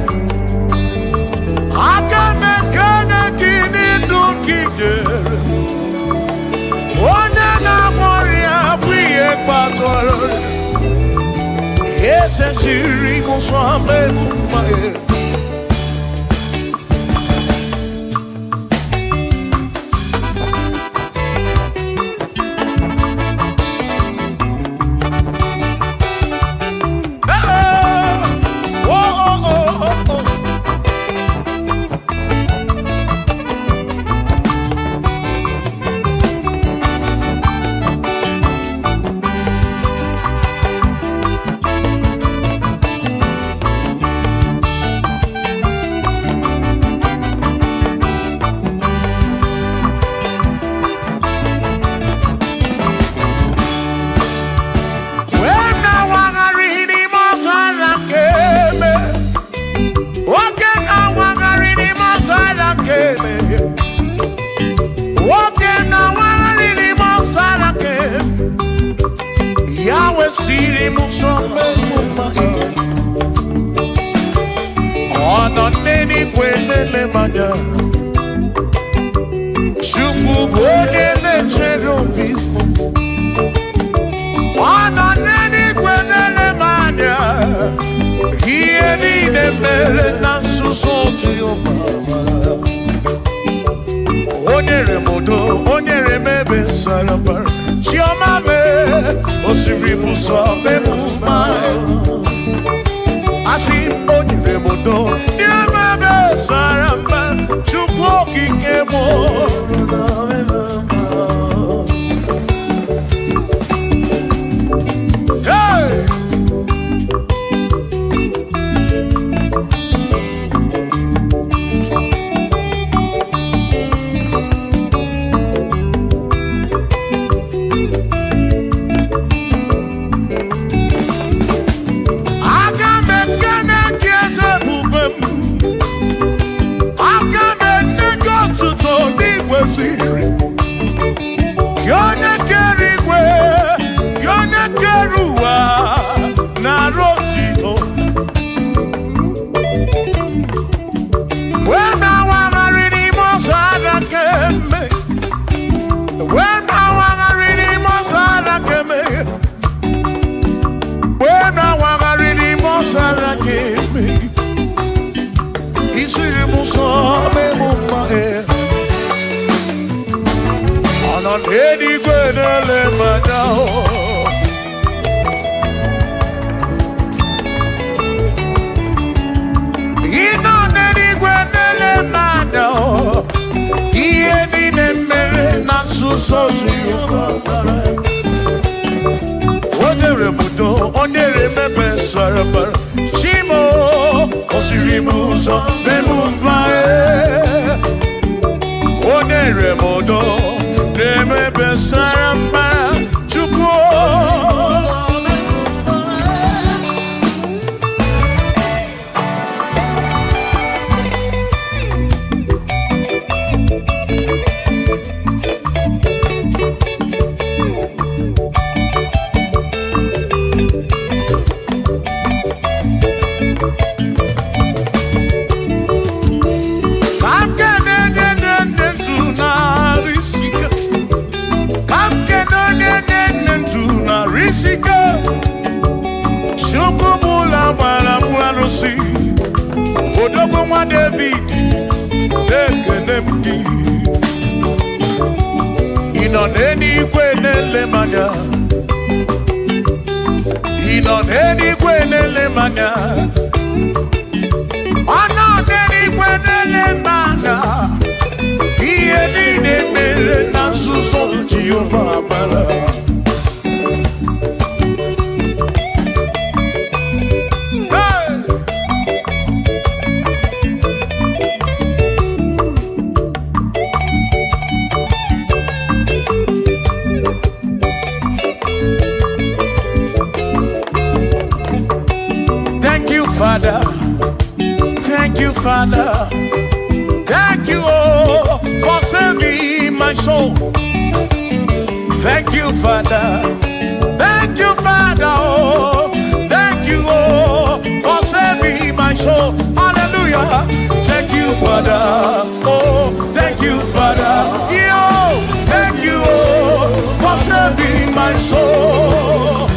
agame kene gini dukigere one na moria bwiye patoro ese siri musame mumae soul to you. Odere mudo, onere mepe sarapar. Shimo, osirimuso, memumbae. Onere mudo, nemepe sarapar. Chuko. Odogwa David, Ekenemki. Inoneni kwenele manya. Inoneni kwenele manya. Anoneni kwenele manya. Iye ni mere na suso Jehovah mara. Father, thank you, Father, thank you, oh, for saving my soul. Thank you, Father, oh, thank you, oh, for saving my soul. Hallelujah. Thank you, Father, oh, thank you, Father, yo, thank you, oh, for saving my soul.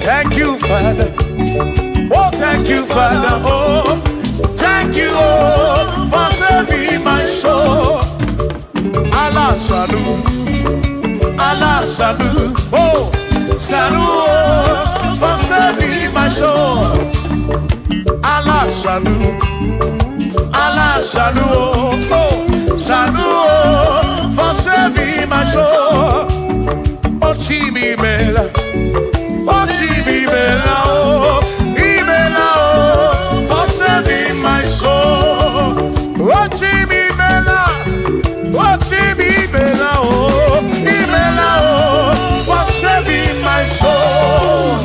Thank you, Father. Oh, thank you, Father. Oh, thank you, oh, for saving my soul. Allah salut, oh, salut, oh, for saving my soul. Allah salut, oh, salut, oh, for saving my soul. Oh, Chimi Mela. Oh, Imela, oh, for saving my soul. Oh, Imela, oh, Imela, oh, for saving my soul.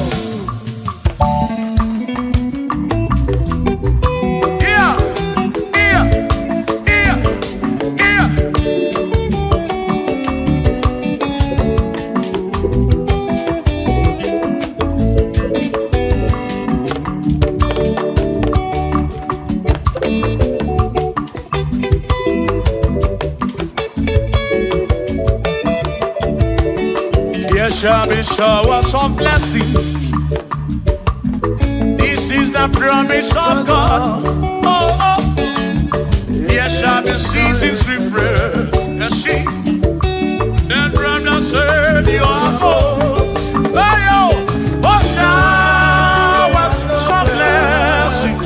Shall be showers of blessing. This is the promise of God. Oh, oh. There shall be seasons refreshing. Then from the sun you are home. Oh, showers of blessing.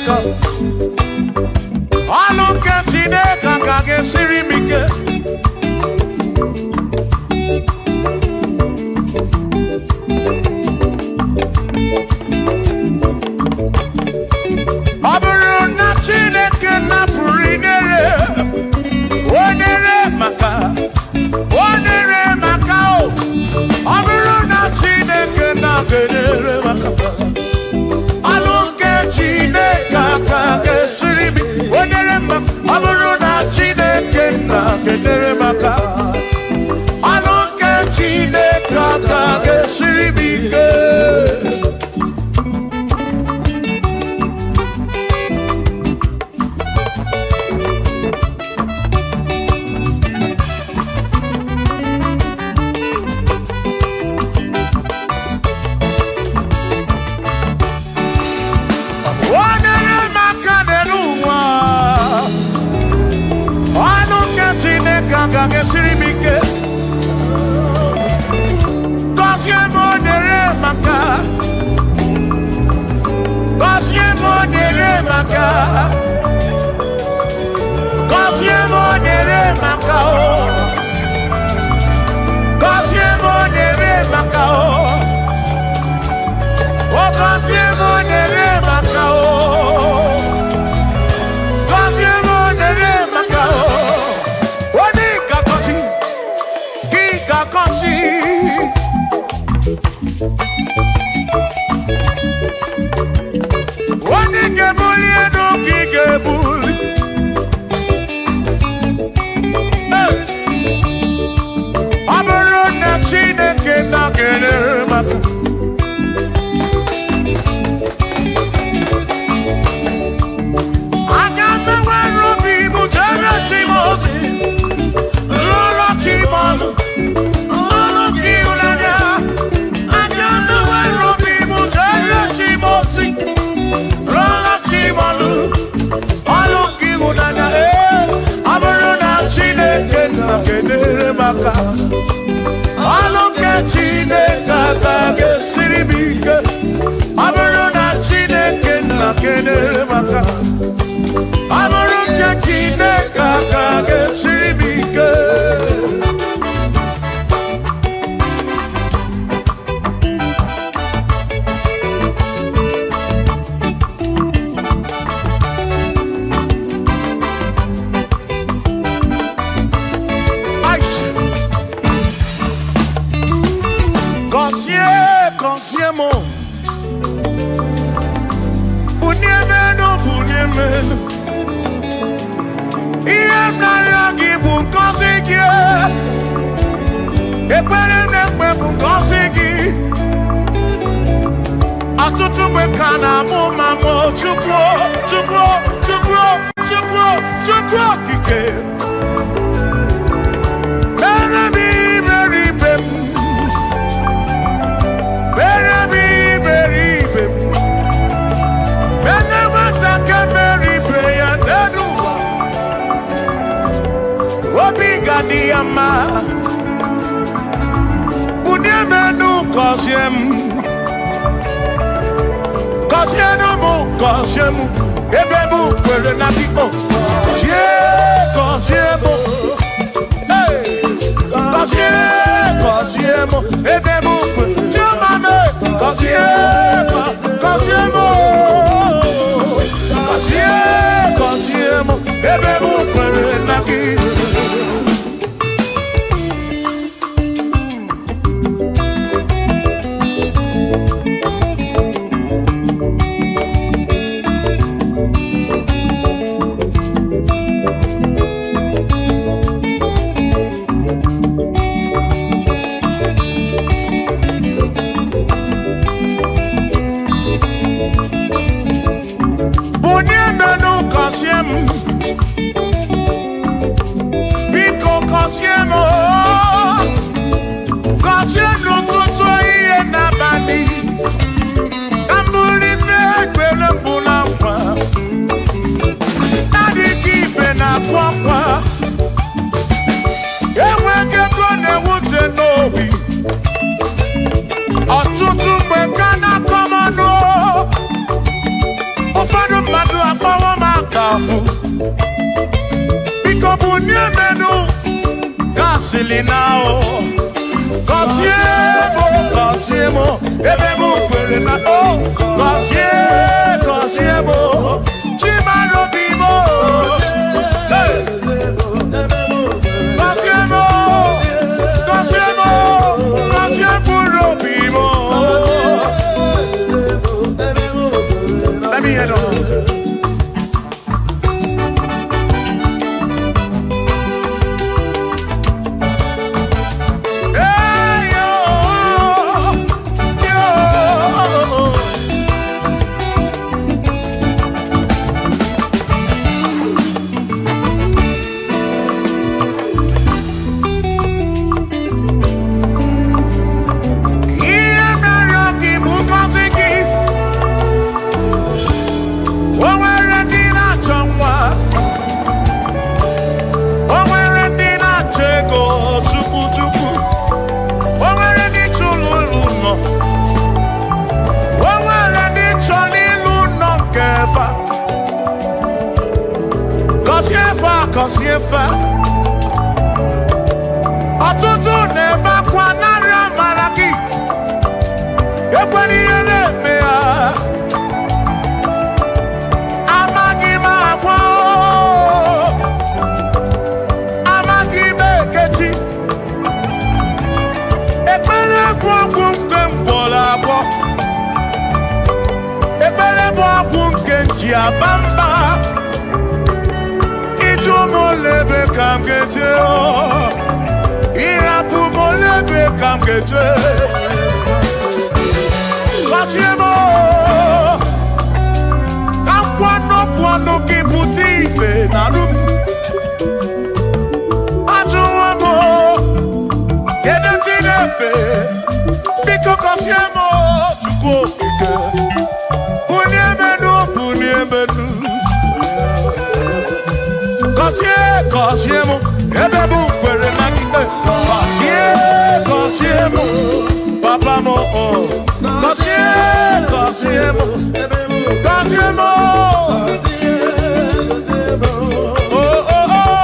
maka ọlụ nke Chineke ka ga-esiri m ike ọ bụrụ na Chineke napụrụ inyere onere maka o ọ bụrụ na Chineke na-edere maka ọlụ nke Chineke ka ga-esiri m onere maka ọ bụrụ na Chineke na-edere maka ọlụ nke Chineke ka ga-esiri m ike Siri m ike gọzie m onere maka gọzie m onere maka gọzie m onere maka gọzie m onere maka gọzie m onere maka gọzie m onere maka onye ga-ebuli elu ka ị ga-ebuli ọ bụrụ na Chineke na-edere maka aga m enwere obi bụ jere Timoti lụrụ Timonu maka ọlụ nke Chineke ka ga-esiri m ike ọ bụrụ na Chineke na-edere maka ọ bụrụ nke Chineke ka ga-esiri m ike Bunyemenu ihe m na-arịọ gị bụ ngọzi gị ekpere na-ekpe bụ ngọzi gị ọtụtụ mgbe ka na-amụ ma mụ Chukwu okike mere m iberibe m mere m iberibe m Diyama Bunyemenu Koncept Koncept Ebebu kwere na biko Koncept Koncept Ebebu kwere Chumame Koncept Ebebu kwere na biko now. Cosiemo, ebemo querena, oh, cosiemo, chimano bimo, cosiemo, bimo. Let me head on. Kosiefa ọtụtụ na-ebe akwa narị amara gị ekwere ihe na-eme ya amaghị m agwa amaghị m ekechi ekpere bụ ọgwụ nke mgbọrọ agwọ ekpere bụ ọgwụ nke nji aba mba molebe kam gete o irapu molebe kam gete Kosiemo kwano kiputi ife na rum ajuwamo edenti nefe biko Kosiemo chuko ike uniemenu Kosiemo, ebebu kwere makite. Kosiemo, papa mo oh. Kosiemo, oh oh oh.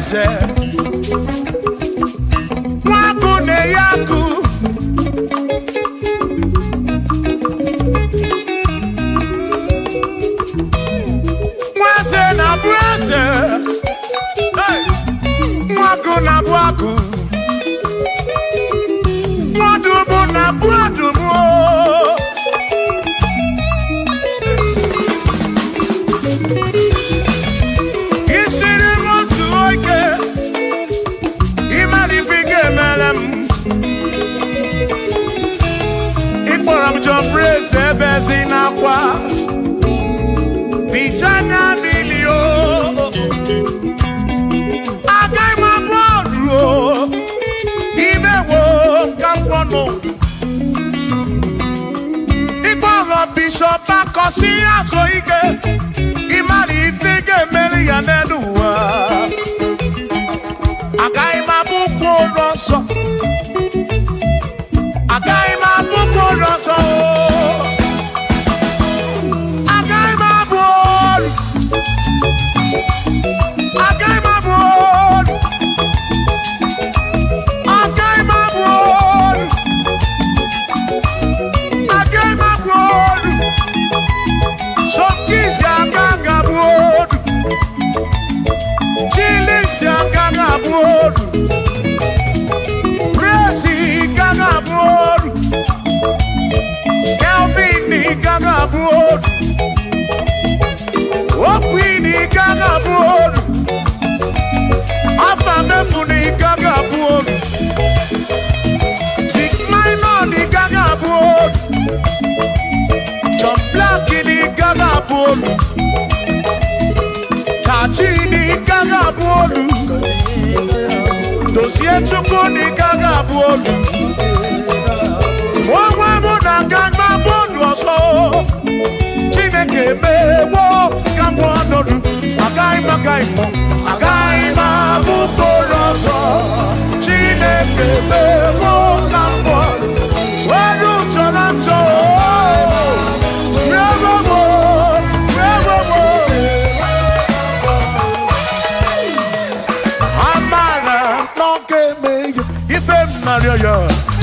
brese Mwaku ne yaku Mwase na brese Hey Mwaku na bwaku Mwadumu na bwadumu Praise bezina kwa Vijana milio Agai mabodro Imewo kampono Igboro bishop akosi aso ike Imari ifige meri yaneduwa Agai mabuko roso Agai mabuko roso Kachini kagabolu Dosie chukuni kagabolu Mwa muna kagma bolu oso Chineke mewo kambonodu Agaima gaimo Agaima bukoroso Chineke mewo kambonodu Weru chorancho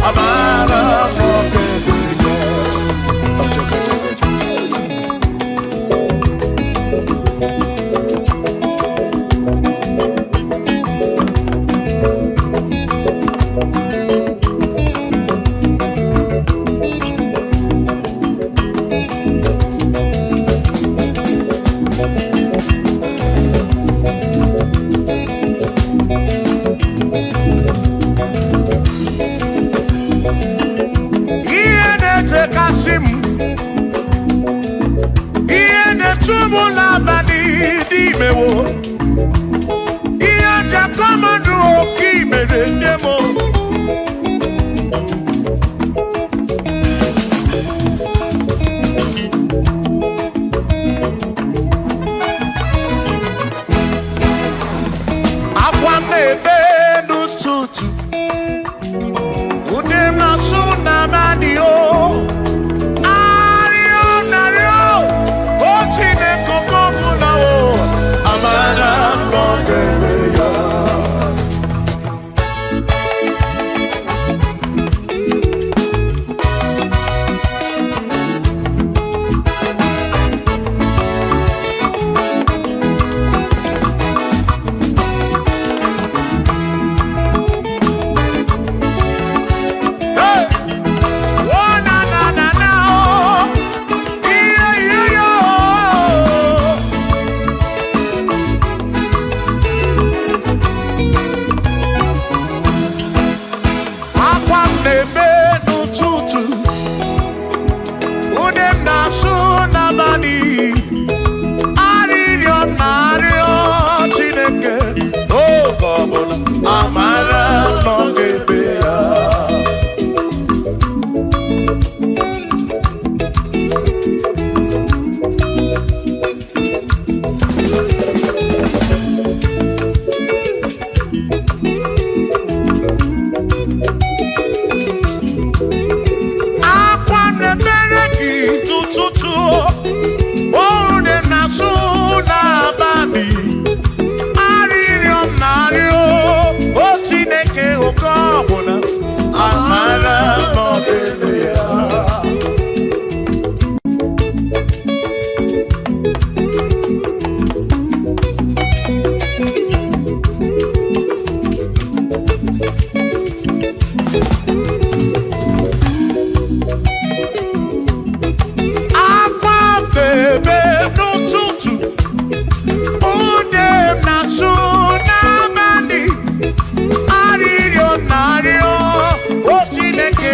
Amara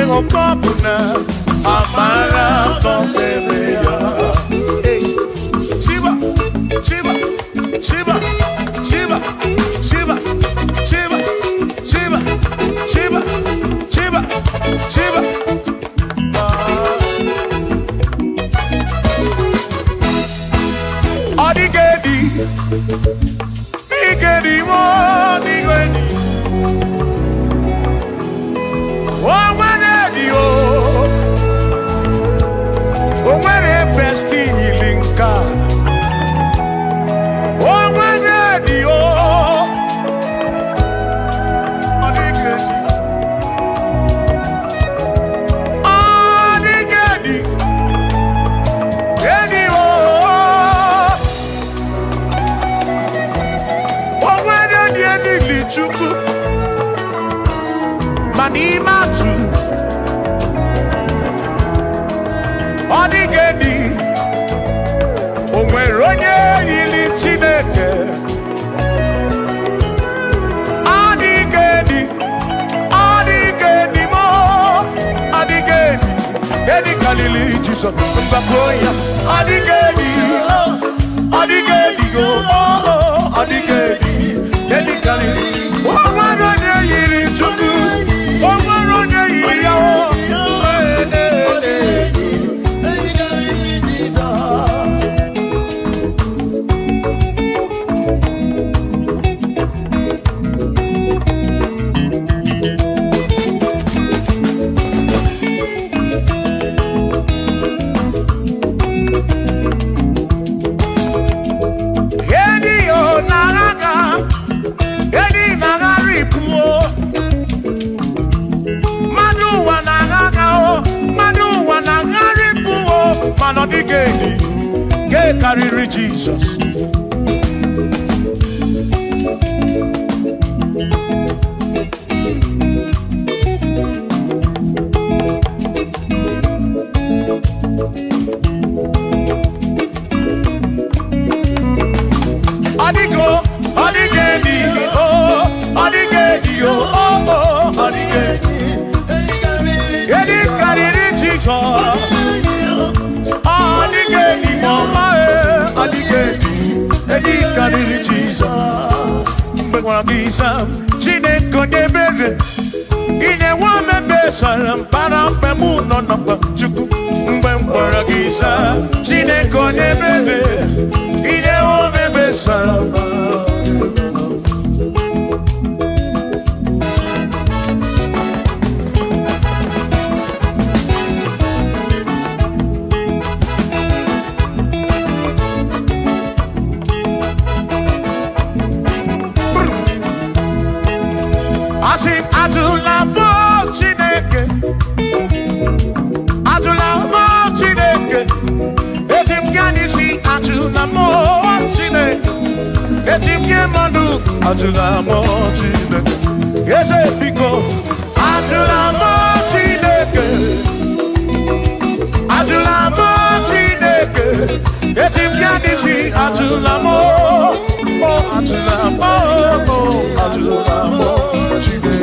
Lokogoma amara kontebeya. Shiba, Shiba, Shiba, Shiba, Shiba, Shiba, Shiba, Shiba, Shiba, Shiba. Odigedi, Nigedi mo, Nigedi. Manimatu Odigedi Onweronye yili Chineke Odigedi Odigedi mo Odigedi Edi kalili Jesus Mbakoya Odigedi Odigedi go Odigedi Edi kalili Onweronye yili Chukwu Odigedi, get carry Jesus. Odigo, Odigedi, oh, Odigedi, oh, Odigedi, get carry Jesus. Odigedi mama Odigedi Edi kariri Jesus Mbegwa bisa Chineke nyebere Ine wame besara Mpara mpemu nonokwa Chukwu Mbegwa gisa Chineke nyebere Ine wame besara Atula mochine, yes, biko. Atula mochine, atula mochine. Etim kanisi atula mo, oh atula mo, oh atula mochine.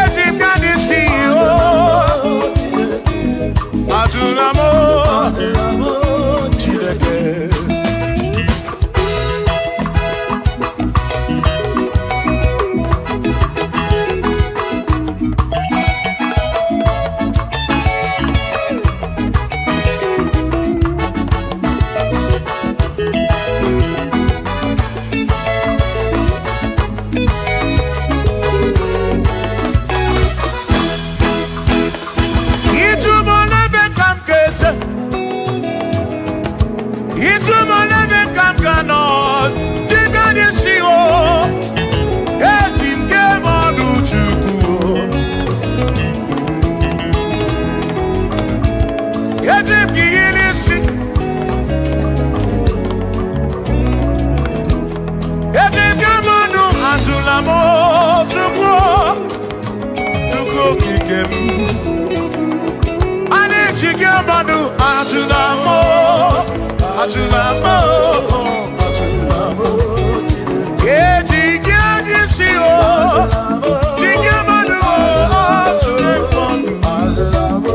Etim kanisi oh, atula mochine. Kikem. Ane Chigemanu Ajunamo, Ajunamo, Ajunamo. Yeah, Chigemisio, Chigemanu Ajunamo, Ajunamo.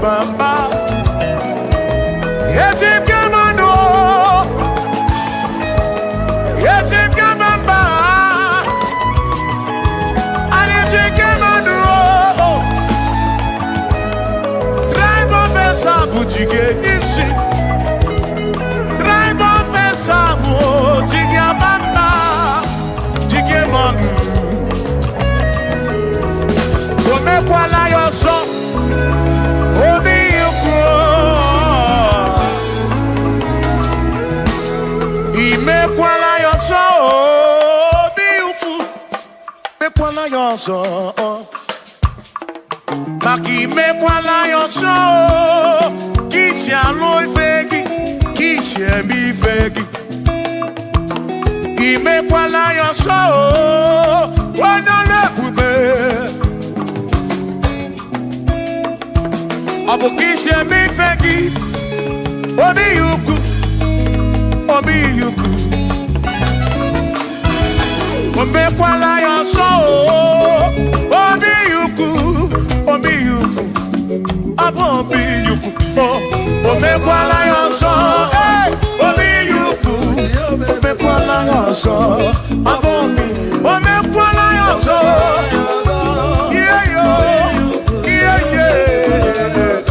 Bamba, Yetim Gamano, Yetim Gamamba, and Yetim Gamano, Drive of Esabu Jige Nishi, Drive of Esabu Jigabamba, Jigamanu, Omekwala Yoso. Imekwala yoso, biuku, mekwala yoso. Maki mekwala yoso, kishi aloi fegi, kishi emi fegi. Imekwala yoso, wana lepube. Abu kishi emi fegi, obi yuku. Obi yuku, omekwala yoso. Obi yuku, abo obi yuku. Omekwala yoso, obi yuku. Omekwala yoso, abo obi. Omekwala yoso, yeah yo, yeah yeah.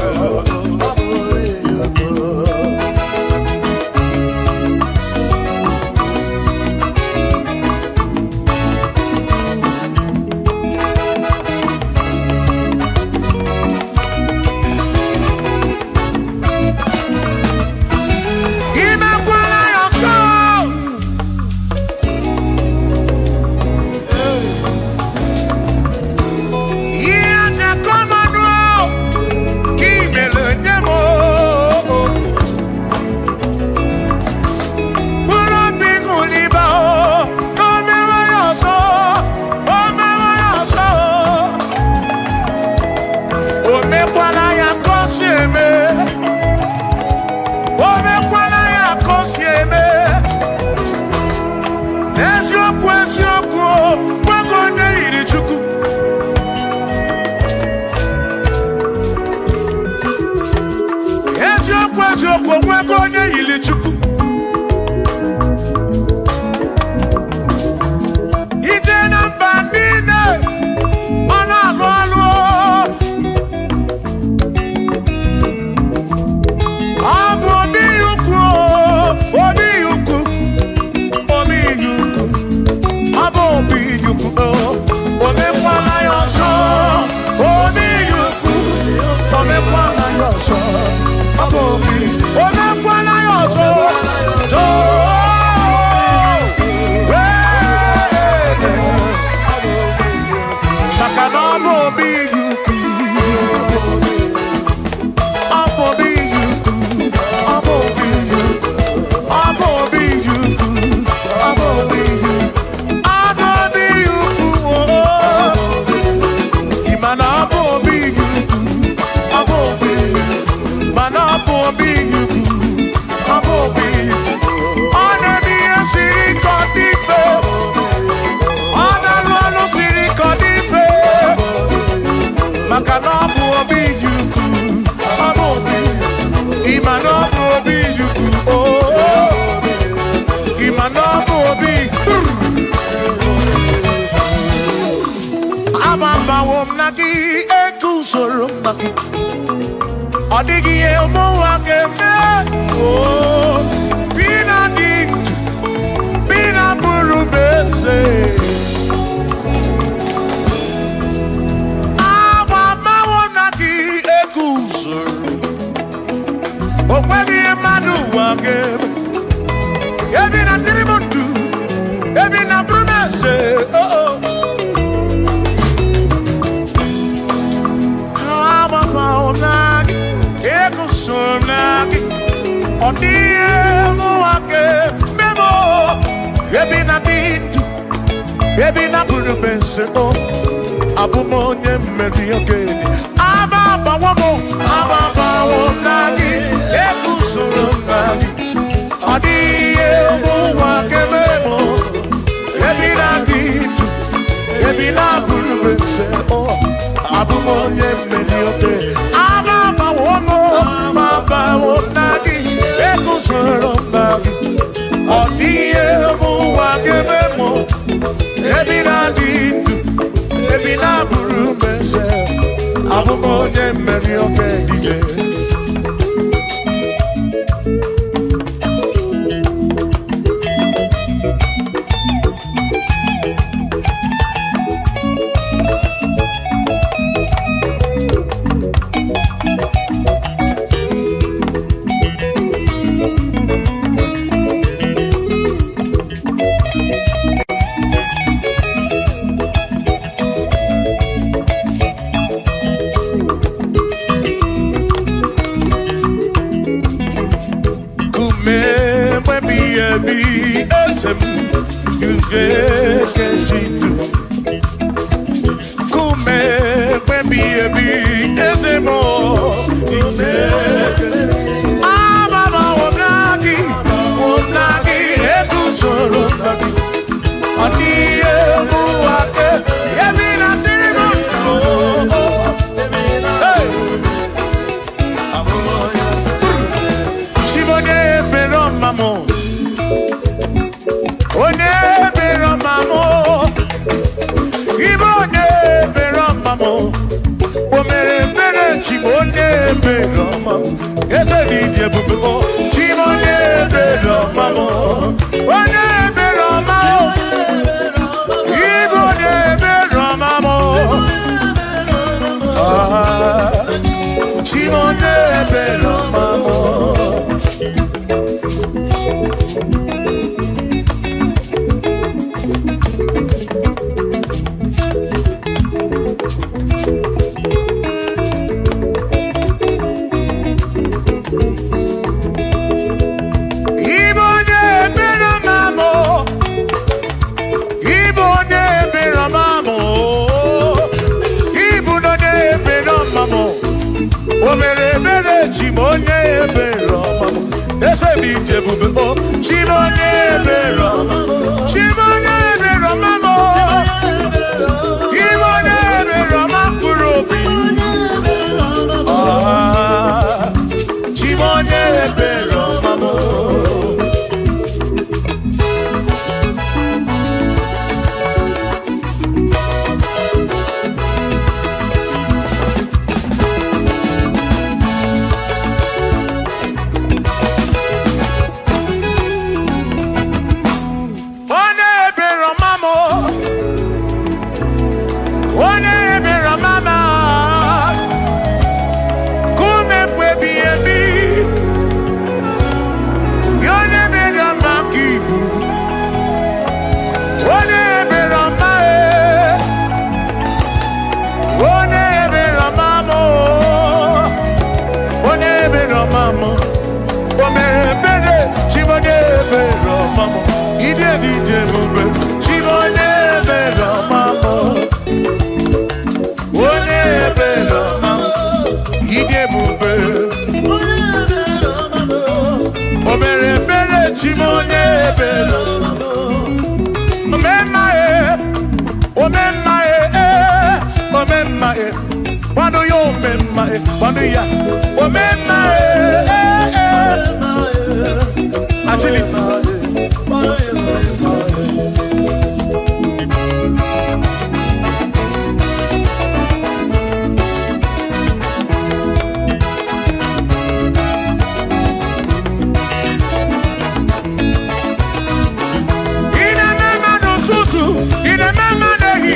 Oh, naki. Odigi ye umuwa keme. Oh, bina dit, bina buru bese. Awa mawo naki ekusuru. Okwegi emadu wake. Ebi na tirimutu, ebi na brunese, oh oh. Amapa onagi, ekusonagi, odie muake memo. Ebi na dintu, ebi na brunese, oh. Abumonye meri ogeni, ababa onagi, ekusonagi. Adie muwa kememo, ebi na ditu, ebi na bulubese oh, abumonye meliote, ababa wonagi, ekusoro nagi. Adie muwa kememo, ebi na ditu, ebi na bulubese, abumonye meliote dige.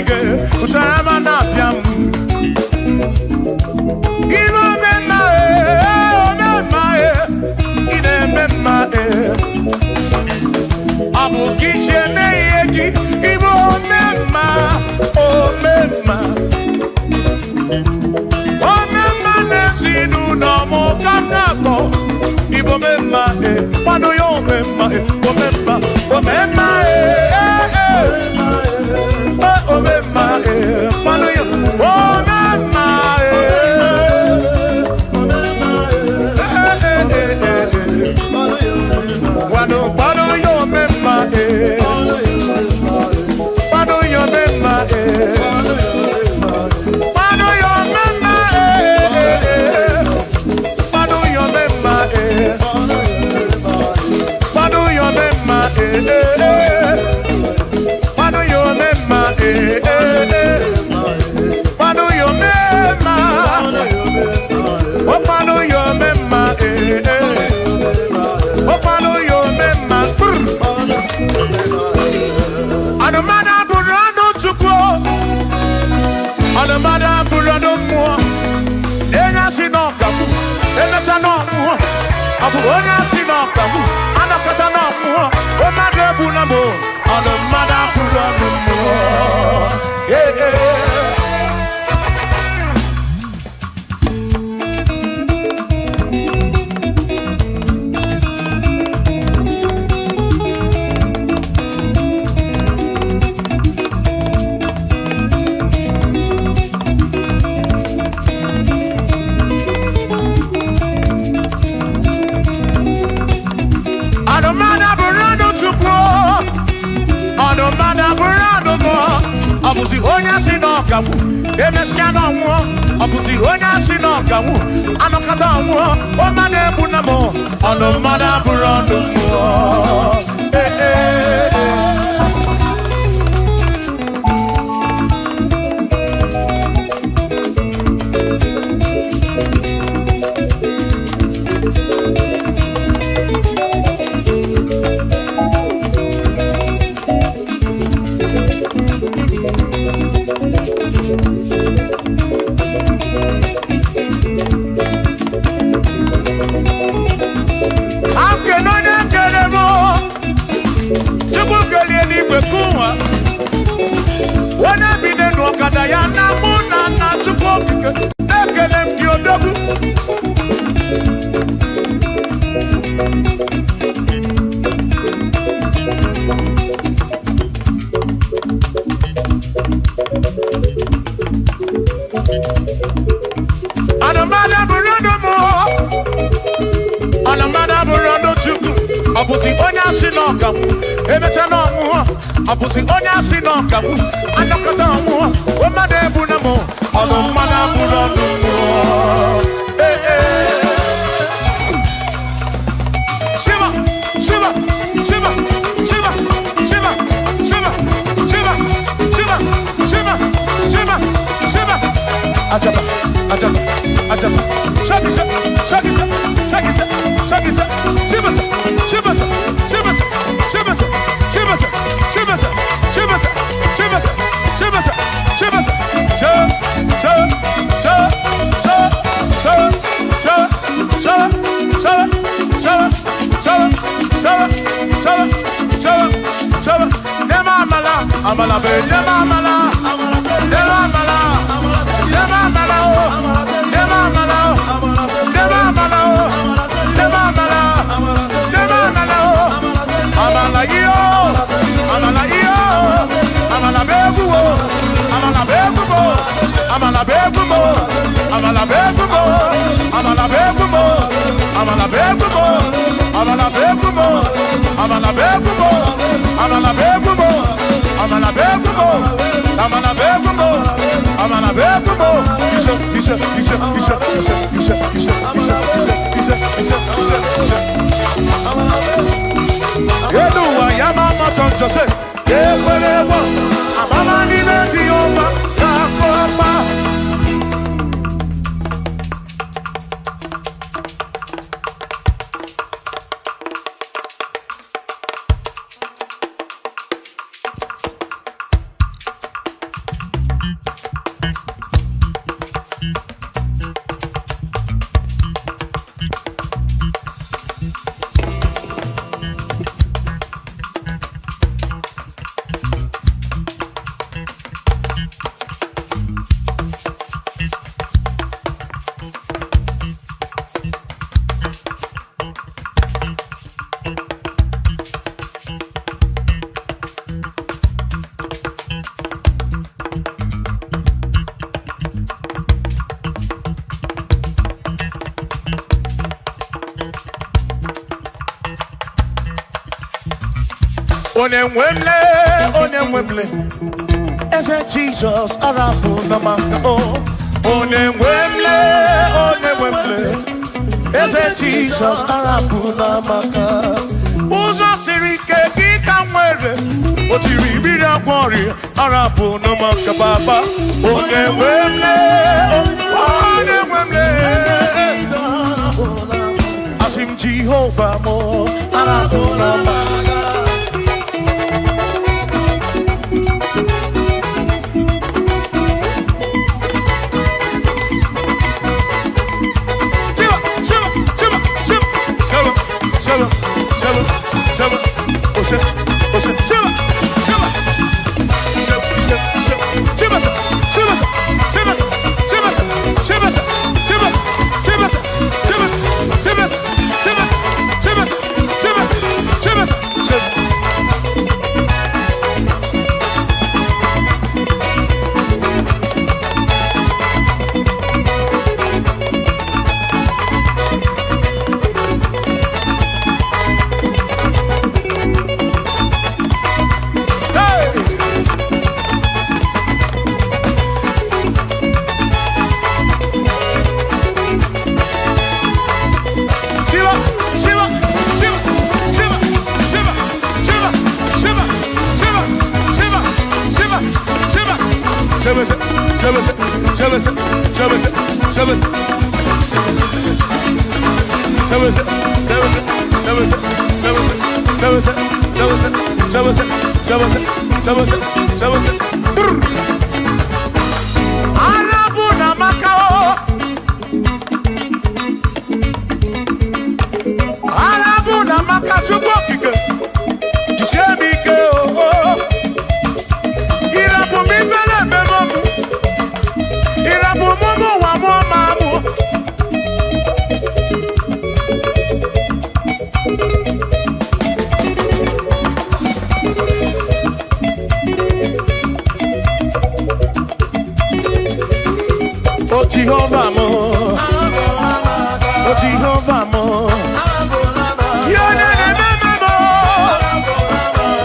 ige utama na piam ino mema ine mema abu kishe neyegi ibo mema o mema nesinu no mo kanako ibo mema pano yo mema o mema o mema o mema pano yo o mema pano yo mema pano yo mema Abusi honya sinokamu, emesiano mo. Abusi honya sinokamu, anokata mo. Omade bunamo, anomada burando mo. Abusi onya sinokamu, emechano mu. Abusi onya sinokamu, anokata mu. Omade bunamo, anomada burando mu. Shiva, Shiva, Shiva, Shiva, Shiva, Shiva, Shiva, Shiva, Shiva, Shiva, Shiva. Ajaba, ajaba, ajaba. Shakisa, shakisa, shakisa, shakisa. Shiva, Shiva, Shiva, Shiva, Shiva, Shiva, Shiva, Shiva, Shiva, Shiva, Shiva, Amala be, never amala, never amala, never amala, never amala, never amala, never amala, never amala, amala yo, amala yo, amala begumo, amala begumo, amala begumo, amala begumo, amala begumo, amala begumo, amala begumo, amala begumo, amala begumo. Amala begumo, amala begumo, amala begumo. Isha. Yedu wa yama matonjo se. Yewerewa, amama ni beti yoma kakopa. Onemwemle, Eze Jesus, Arabu Namaka, Onemwemle, Eze Jesus, Arabu Namaka, Uzo Sirike, Gikamwere, Otiribira Kwari, Arabu Namaka Baba, Onemwemle, Asim Jehovah Mo, Arabu Namaka. Jehovah mo, oh Jehovah mo, you're the remember mo,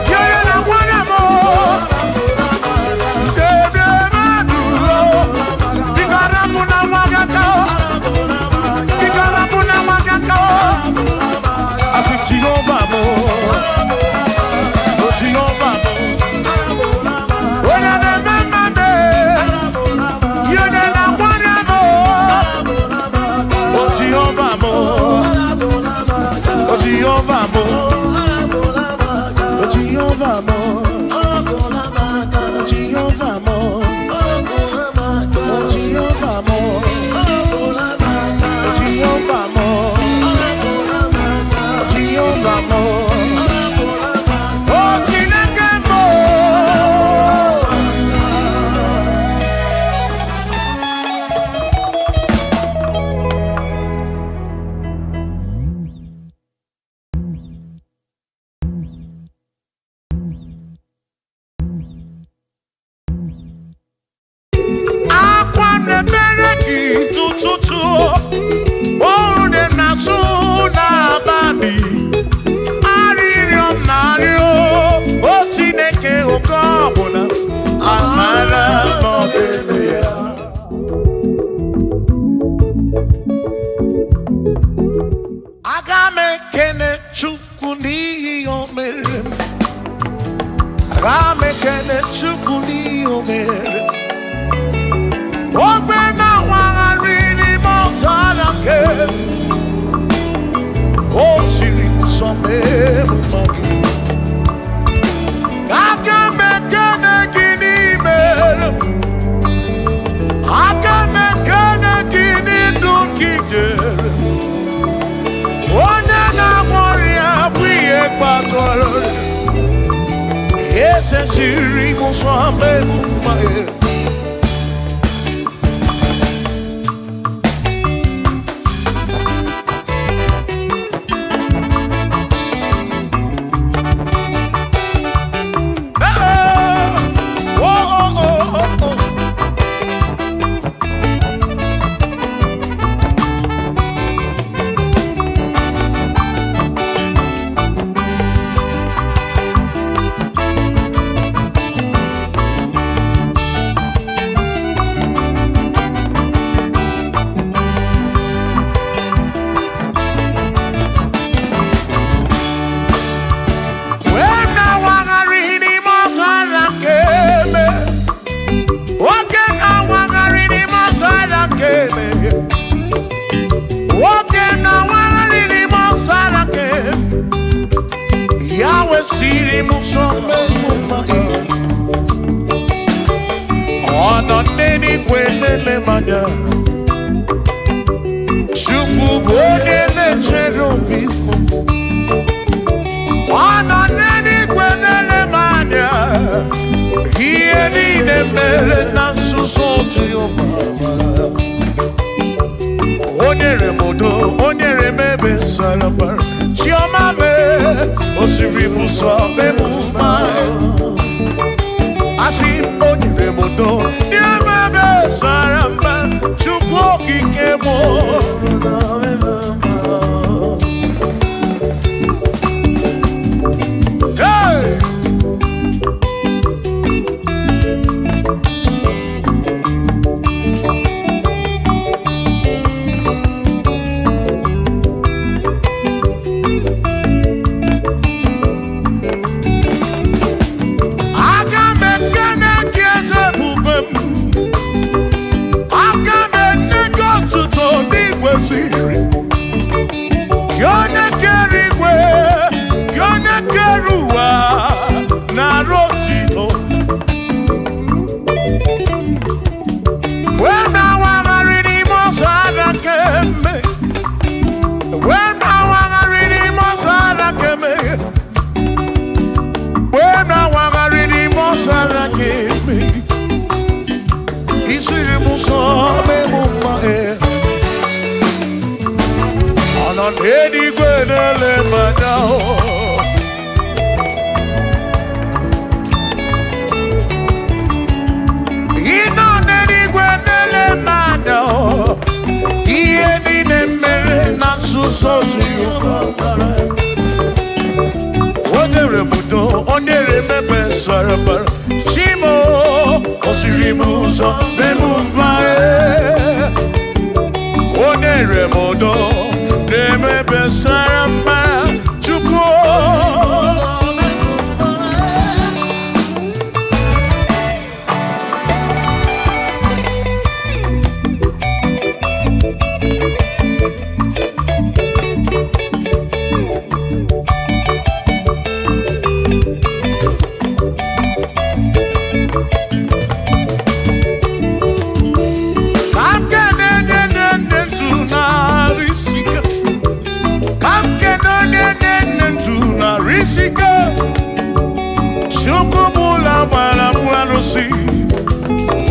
you're the one mo, the maduro, Ikarabuna magakao, Ikarabuna magakao, asim Jehovah mo, oh Jehovah mo, oh the remember me, you're the Jehovah mo, oh Jehovah mo, oh Jehovah mo, Jehovah mo, Jehovah mo, Jehovah mo, Jehovah mo, oh Chineke mo. Ono neni kwenele manya Shuku bonele cherubi Ono neni kwenele manya Hieni ne mere nansu soti yoma Onyere modo, onyere mebe salabar Chioma me, osiri muso bemuma Asi onyere modo, nye mebe saramba Chukwu okike mo Hey! Edi gwenele madao Ino nedi gwenele madao Iedi ne mere na susozi yubabara Odere mudo, onere mebe sarabara Shimo, osiri muzo, bemubae Onere mudo Neme besaramba chukwu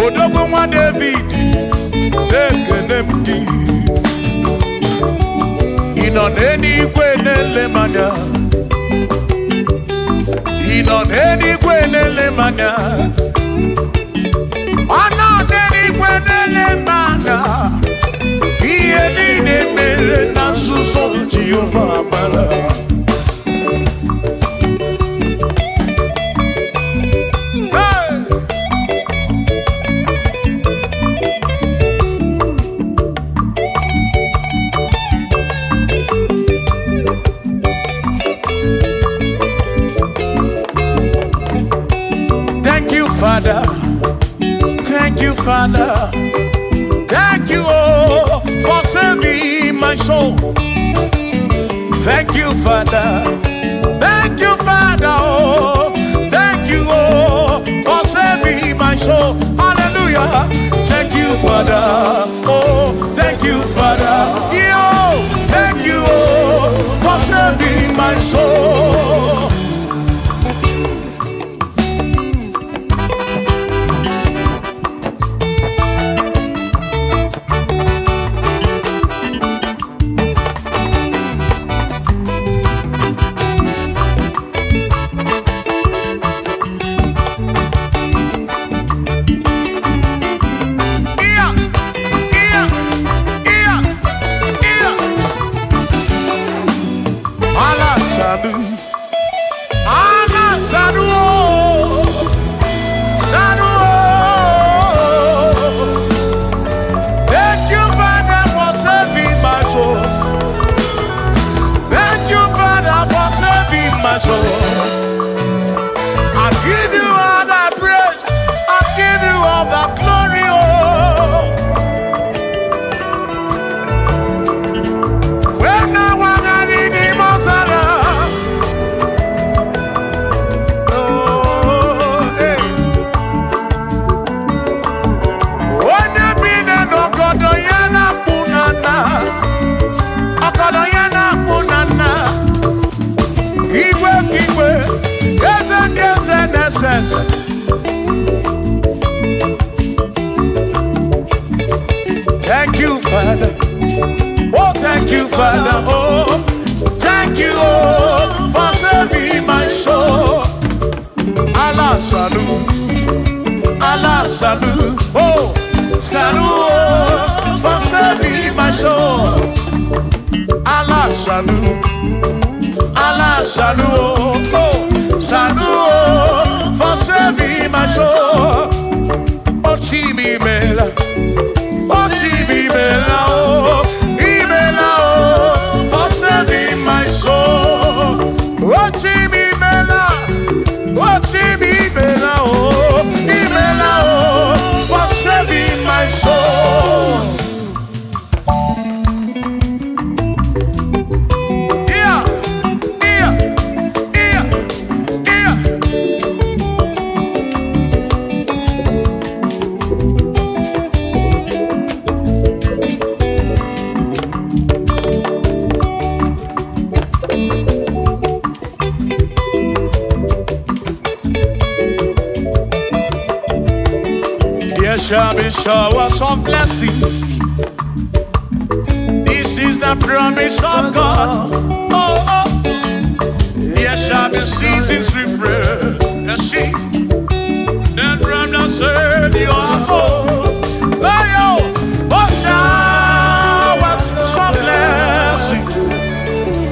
Odogo nwa David ekenemdi Ino n'eluigwe na-ele manya Ino n'eluigwe na-ele manya Ono n'eluigwe na-ele manya Ihe niile mere na nzuzo Jehova amara Father, thank you, Father, thank you, oh, for saving my soul. Thank you, Father, oh, thank you, oh, for saving my soul. Hallelujah. Thank you, Father, oh, thank you, Father, yo, thank you, oh, for saving my soul. salut, oh, salut, oh, for saving my soul. Allah salut, oh, salut, oh, for saving my soul. Oh, Chibimela, oh, Chibimela, oh, Ibela, oh, for saving my soul. Oh, Chibimela, oh, Chibimela, oh, Ibela, oh, for saving my soul. There shall be showers of blessing. This is the promise of God. Oh, oh. There shall be seasons refresh. The sheep that from the earth you are home. Oh, yo. Oh, showers of blessing.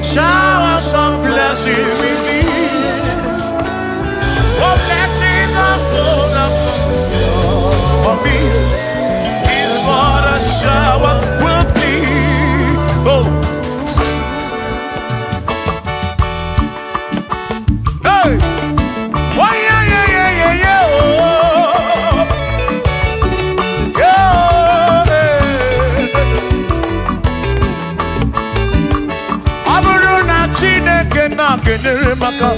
Showers of blessing we need. Oh, blessings of full for me is what a shower will be. Oh, hey, oh yeah, yeah, yeah, yeah, yeah. Oh, yeah. Aburuna Chineke na kenere maka.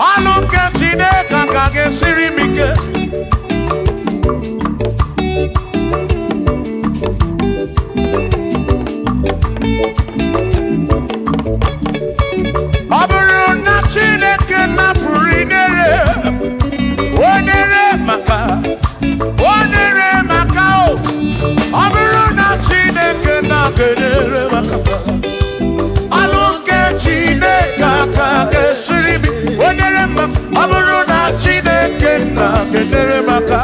Aluke Chineke kage sirimike. Aburuna Chineke na purinere, onere maka o. Aburuna Chineke na kenere maka, aluke Chineke kage siribi, onere maka. Aburuna Chineke na kenere maka,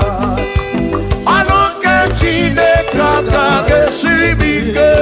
aluke Chineke kage siribi ke.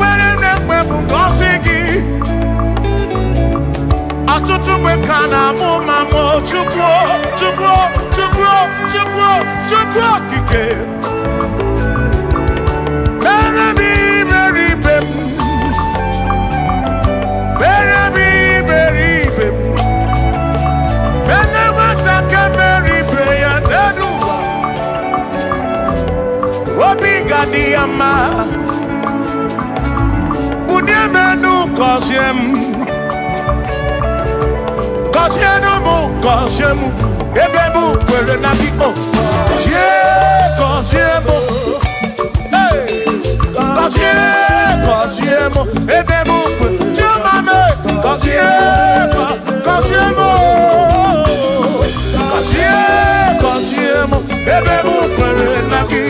ekpere na-ekpe bụ ngọzi gị ọtụtụ mgbe ka na-amụ ma mụ Chukwu okike mere m iberibe m mere m iberibe m mere nwata ka mere ibe ya n'elu ụwa obi ga-adị ya mma bunye m enu gọzie m gọzie m ebe m kwere na gị gọzie m ebe m kwere chioma m gọzie m ebe m kwere na gị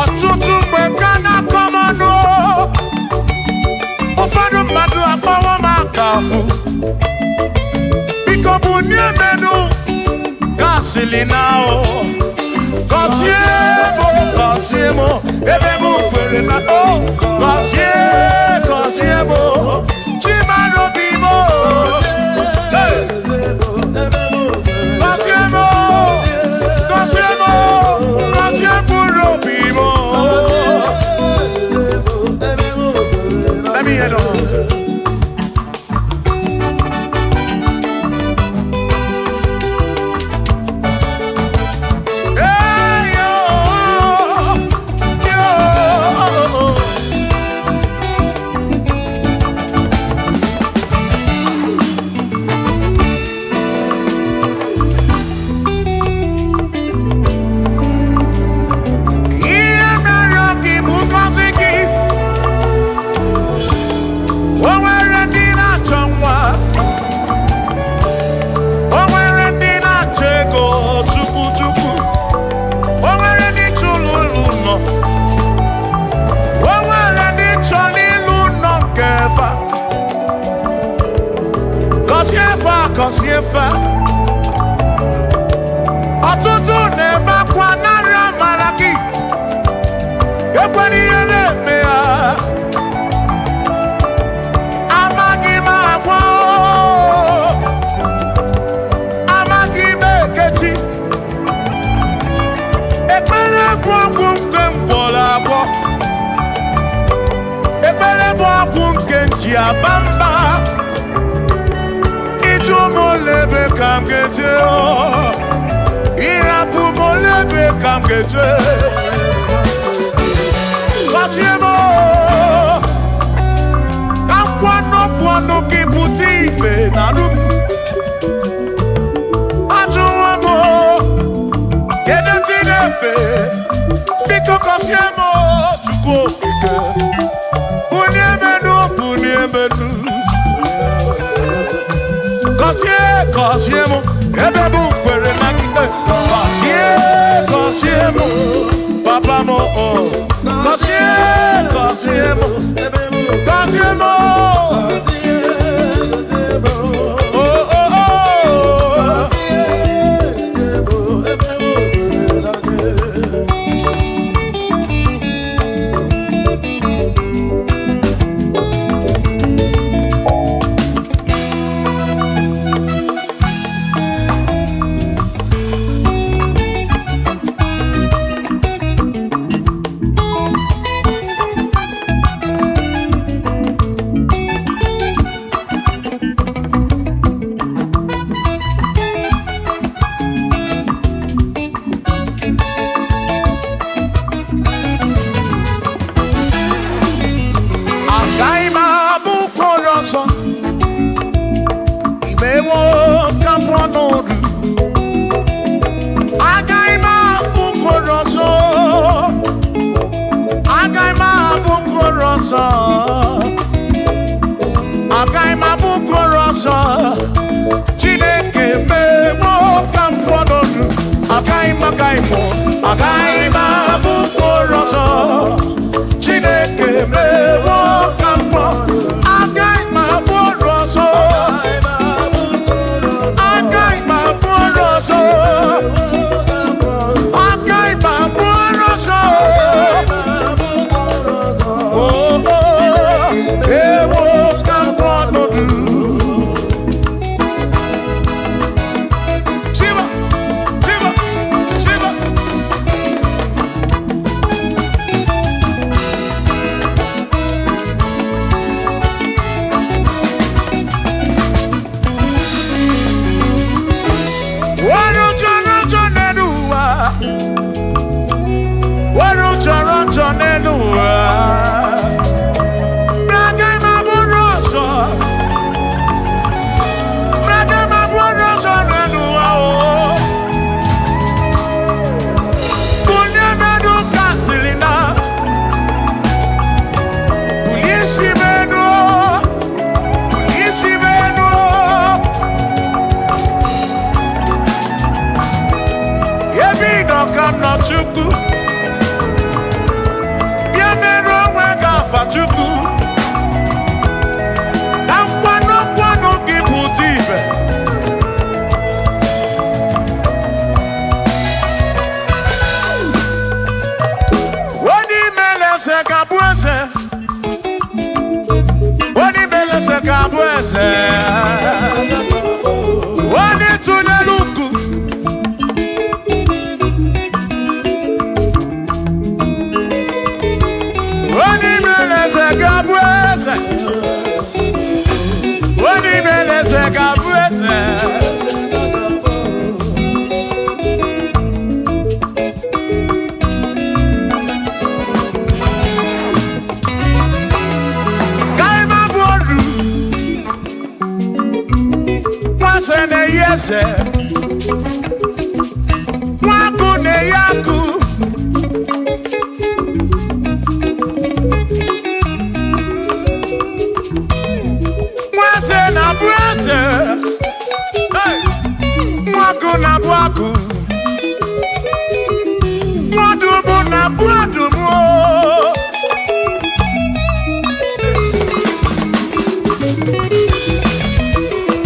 ọtụtụ mgbe ka na-akọmanụ ụfọdụ mmadụ akpọwọ m akafụ biko bụ nye menụ gasịlị na gọzie m ebe m kwere na gọzie m chimarobi m let me hear it. ọtụtụ na-ebe akwa narị amara gị ekwere ihe na-eme ya amaghị m agwa amaghị m ekechi ekpere bụ ọgwụ nke ngwọrọ agwọ ekpere bụ ọgwụ nke nji aba mba Molebe kam geje irapu molebe kam geje gọzie m ka kwano gị pụta ife na lum ajụwa m kedu ti na-efe biko gọzie m Chukwu okike bunye menu gọzie m ebe m kwere na gị gọzie m papa m gọzie m Chukwu bịa mere onwe gị afa Chukwu na nkwanụ gị bụ ibe onye imele eze ga-abụ eze onye imele eze ga-abụ eze onye tụnyere ukwu Gabuese, Wani Meleze Gabuese. Kaima Bodu, Wasene Yese, Wakune Yaku. Mwaku na bwaku Mwadumu na bwadumu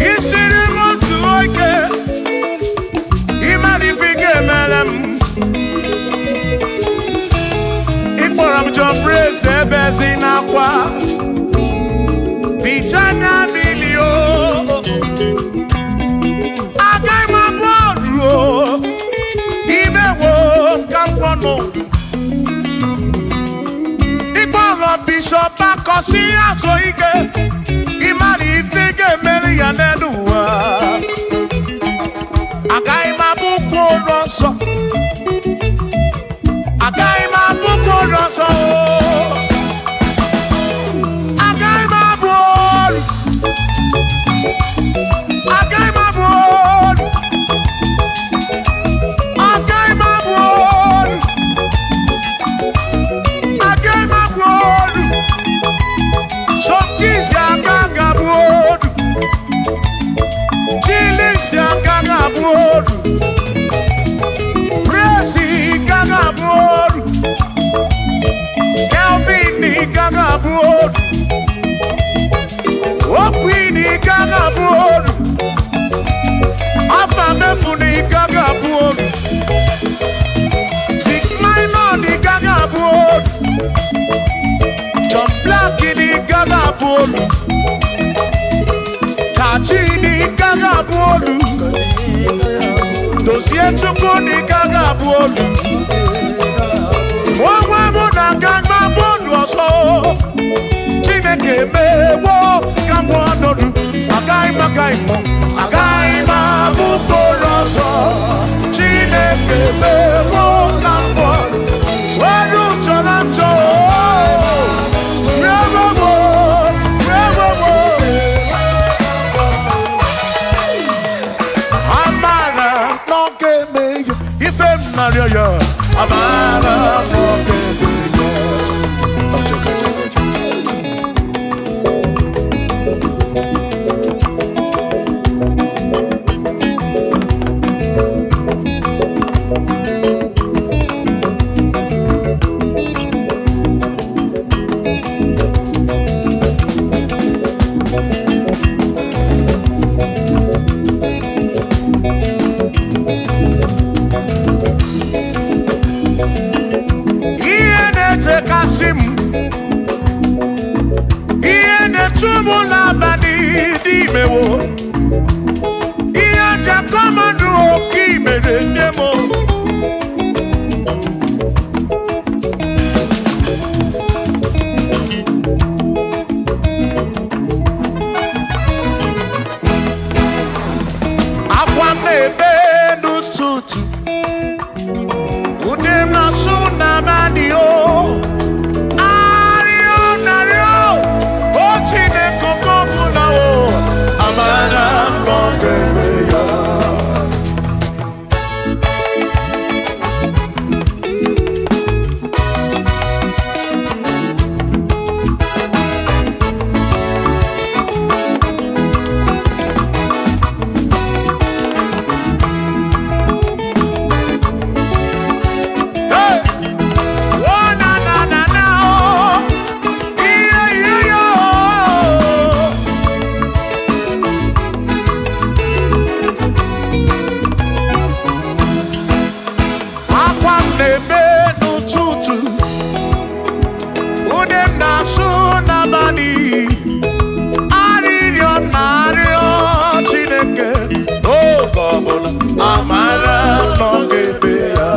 Ishiri motu oike Imanifike melem Ikporam jombrese ebezi na kwa Bichanya milio Bishop Akosi Asoike Imari Ifike Melianeduwa Agaima Buko Rosso Agaima Buko Rosso Agaima Buko Agaima Buko Agaima Buko Agaima Buko Shokisha Gagabuodu Chilisha Gagabuodu Presi Gagabuodu Elvini Gagabuodu Okwini Gagabuodu Afamefuni Gagabuodu Big Minor Gagabuodu John Black in Gagabolu Kachini Gagabolu Dossier Chukuni Gagabolu Wawamuna Gagabolu also Chineke Mewo Gambonu Agaima Gaimo Agaima Bukoroso Chineke Mewo Gambonu Waru Chorancho Maria, Amara, amara n'ogebe ya.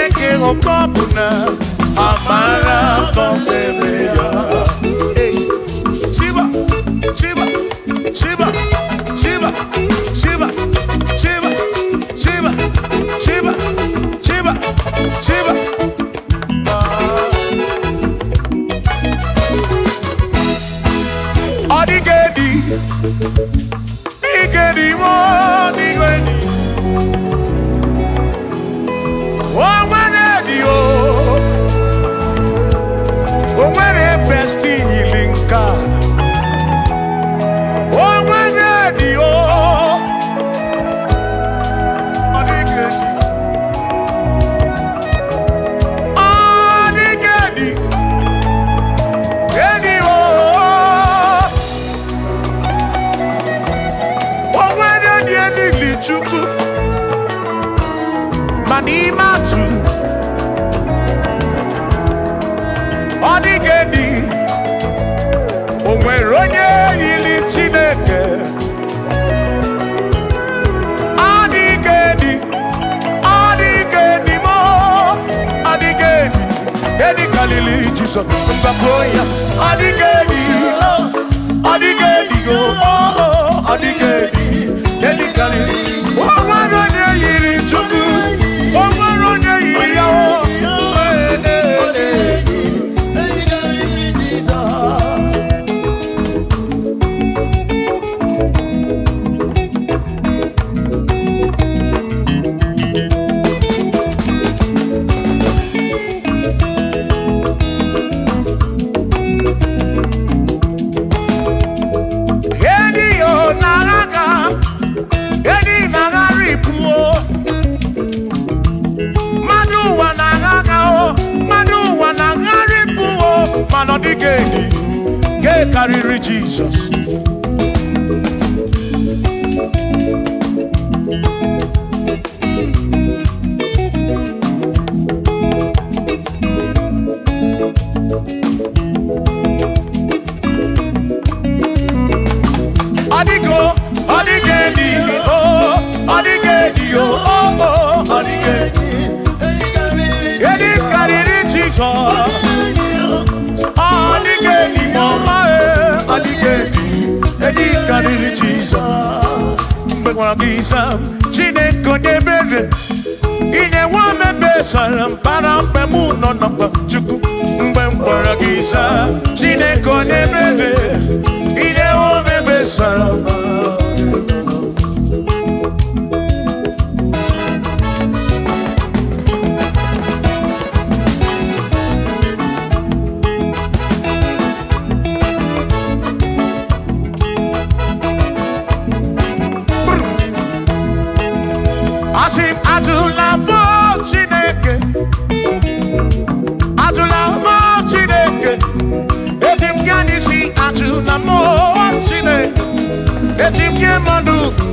Lokogoma, amara n'ogebe ya. Shiba, Shiba, Shiba, Shiba, Shiba, Shiba, Shiba, Shiba, Shiba, Shiba. Odigedi, digedi mo, digedi. Manimatu Odigedi Onweronye yili Chineke Odigedi Odigedi mo Odigedi Edi Galili Jesus Mbapoya Odigedi Odigedi go Odigedi Edi Galili Onweronye yili Chukwu Odigedi, get carry Jesus. Odigo, Odigedi, oh, Odigedi, oh, oh, Odigedi, get carry Jesus. Odigedi mama Odigedi Edi kariri Jesus Mbekwana kisam Chineke nyebere Ine wame besara Mpara mpemu nonokwa Chukwu Mbe mkwara kisam Chineke nyebere Ine wame besara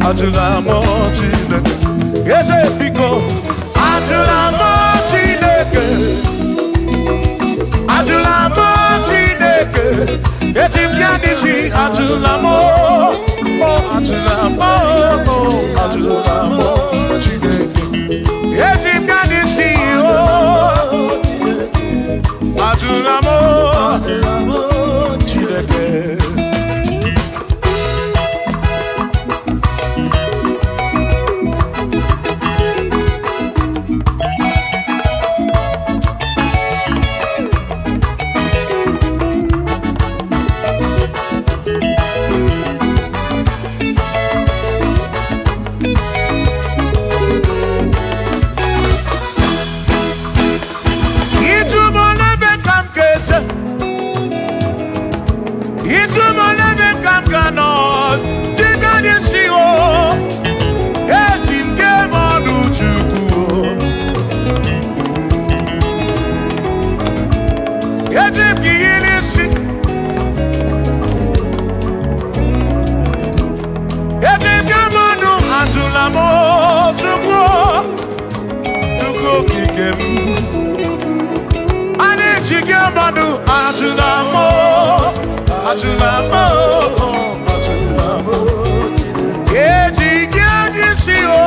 Atulamo Chineke, yes, biko. Atulamo Chineke, Atulamo Chineke. Etim yanisi Atulamo, oh Atulamo, oh Atulamo Chineke. Etim yanisi oh Atulamo Chineke. ikem. Ane chike manu ajunamo, ajunamo, ajunamo. Ye chike adisi o,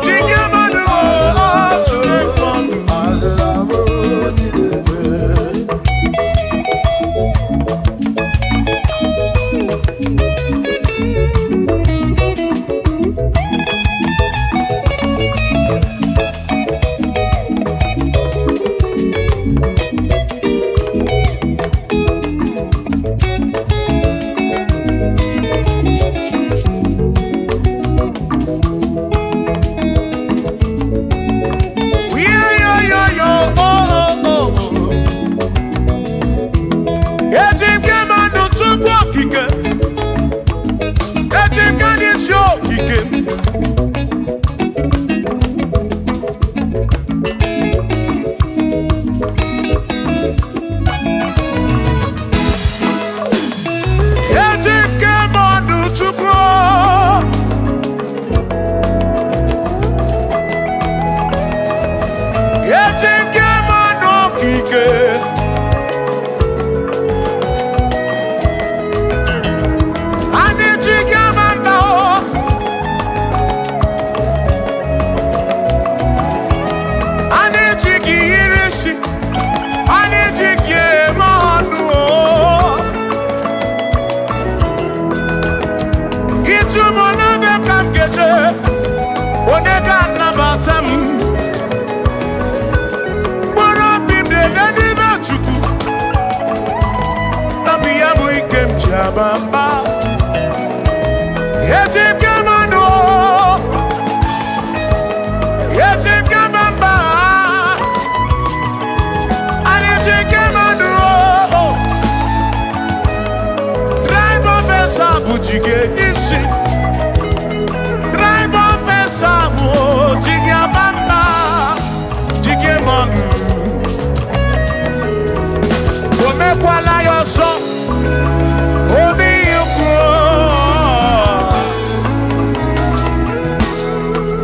chike manu ajunamo, ajunamo. Bamba, yetim kamano, yetim kamamba, yetim kamano. Drive officer bujige isi, drive officer bujige bamba, jige manu. Ome kwala yoso.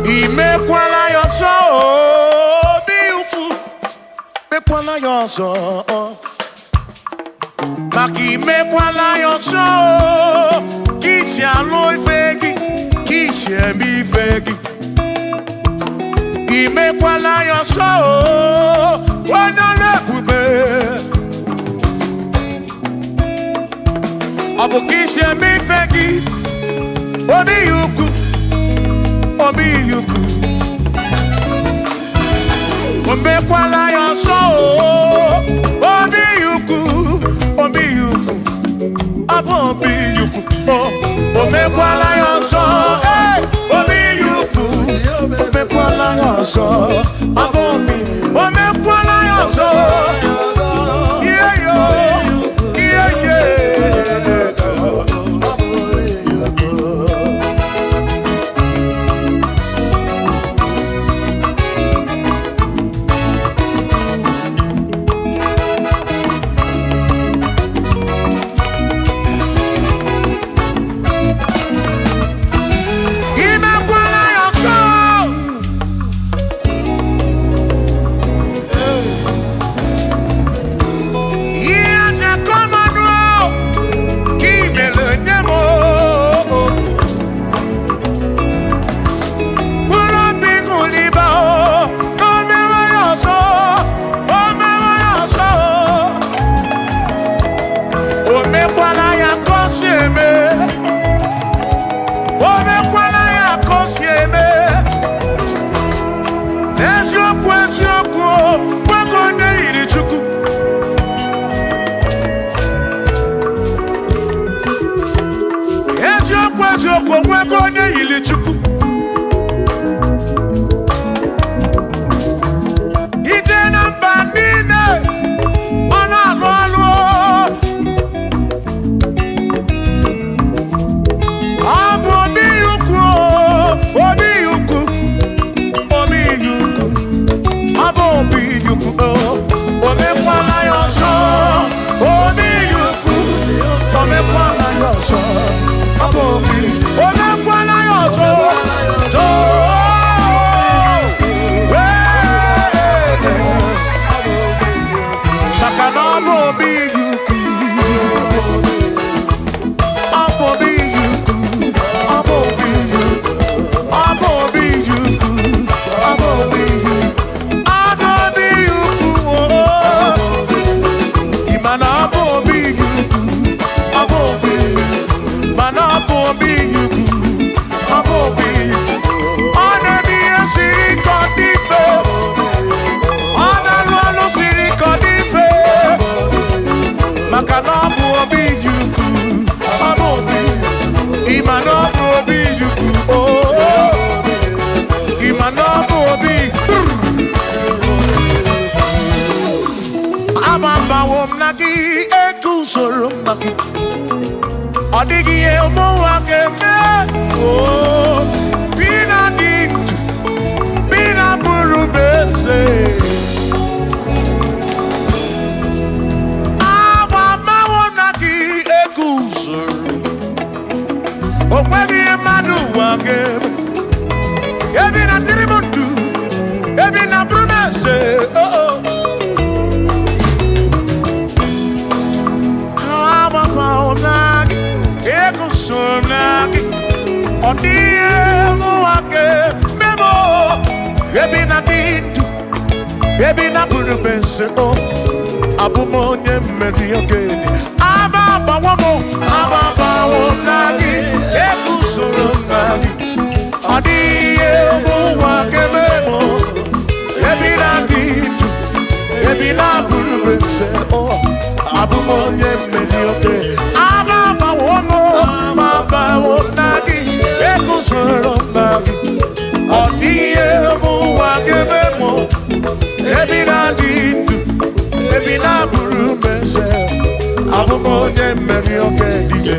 Imekwala yoso, biuku, mekwala yoso. Maki mekwala yoso, kisha loi fegi, kisha mi fegi. Imekwala yoso, wana lepube. Abu kisha mi fegi, obi yuku. Obi yuku, omekwala yoso. Obi yuku, abo obi yuku. Omekwala yoso, obi yuku. Omekwala yoso, abo obi. Omekwala yoso, yeah yo, yeah yeah. Ime nagi. Odigi emo wakeme. Oh, bina dintu, bina burubese. Awa mawo nagi ekuzuru. Okwegi emadu wakeme. Ebi na tirimundu, ebi na brumese. Oh oh. Awa mawo nagi. Sonaki, odie muake memo, ebi na dintu, ebi na burubese o, abumonye mediogeni, ababa wonagi, ekusorongani, odie muake memo, ebi na dintu, ebi na burubese o, abumonye mediogeni, ababa wono. Baba wonagi, ekusoro nagi, odie muwakebemo, ebina ditu, ebina burumese, abumonye merioke dije.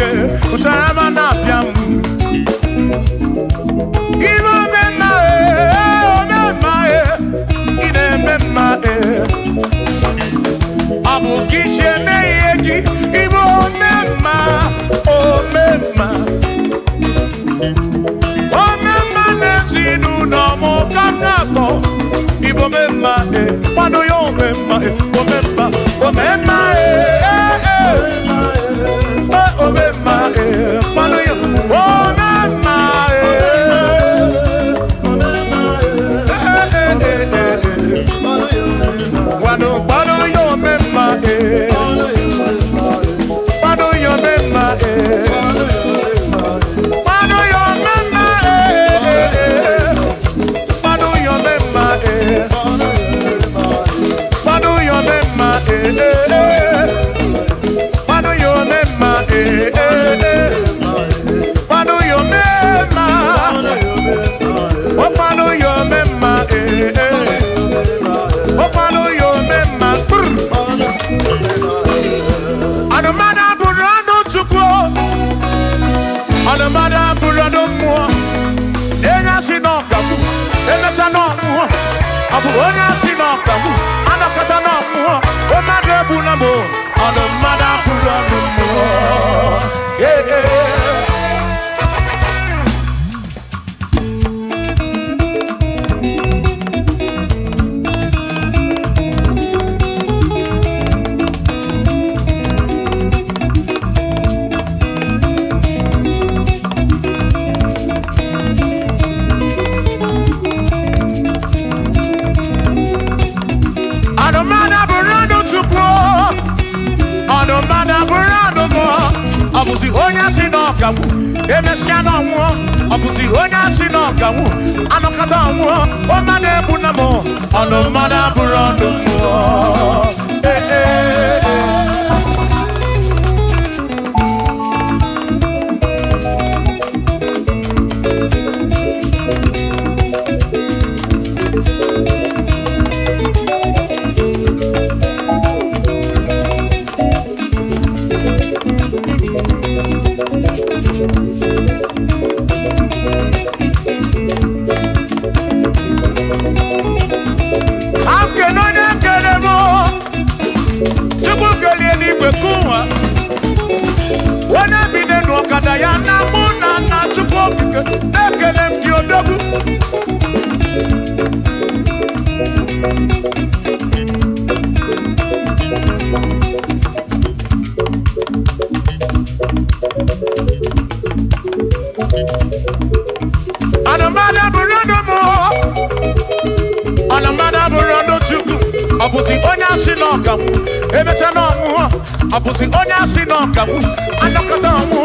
ike ucharama na piam ino mema ine mema abu kishe meyegi ibo mema o mema nesinu no mo kanako ibo mema pano yo mema o mema o mema o mema pano yo o mema pano yo mema pano yo mema Abusi onya sinokamu, emesiano mo. Abusi onya sinokamu, anokata mo. Omade bunamo, anomada burando mo. Abusi onya sinokamu, emechano mu. Abusi onya sinokamu, anokata mu.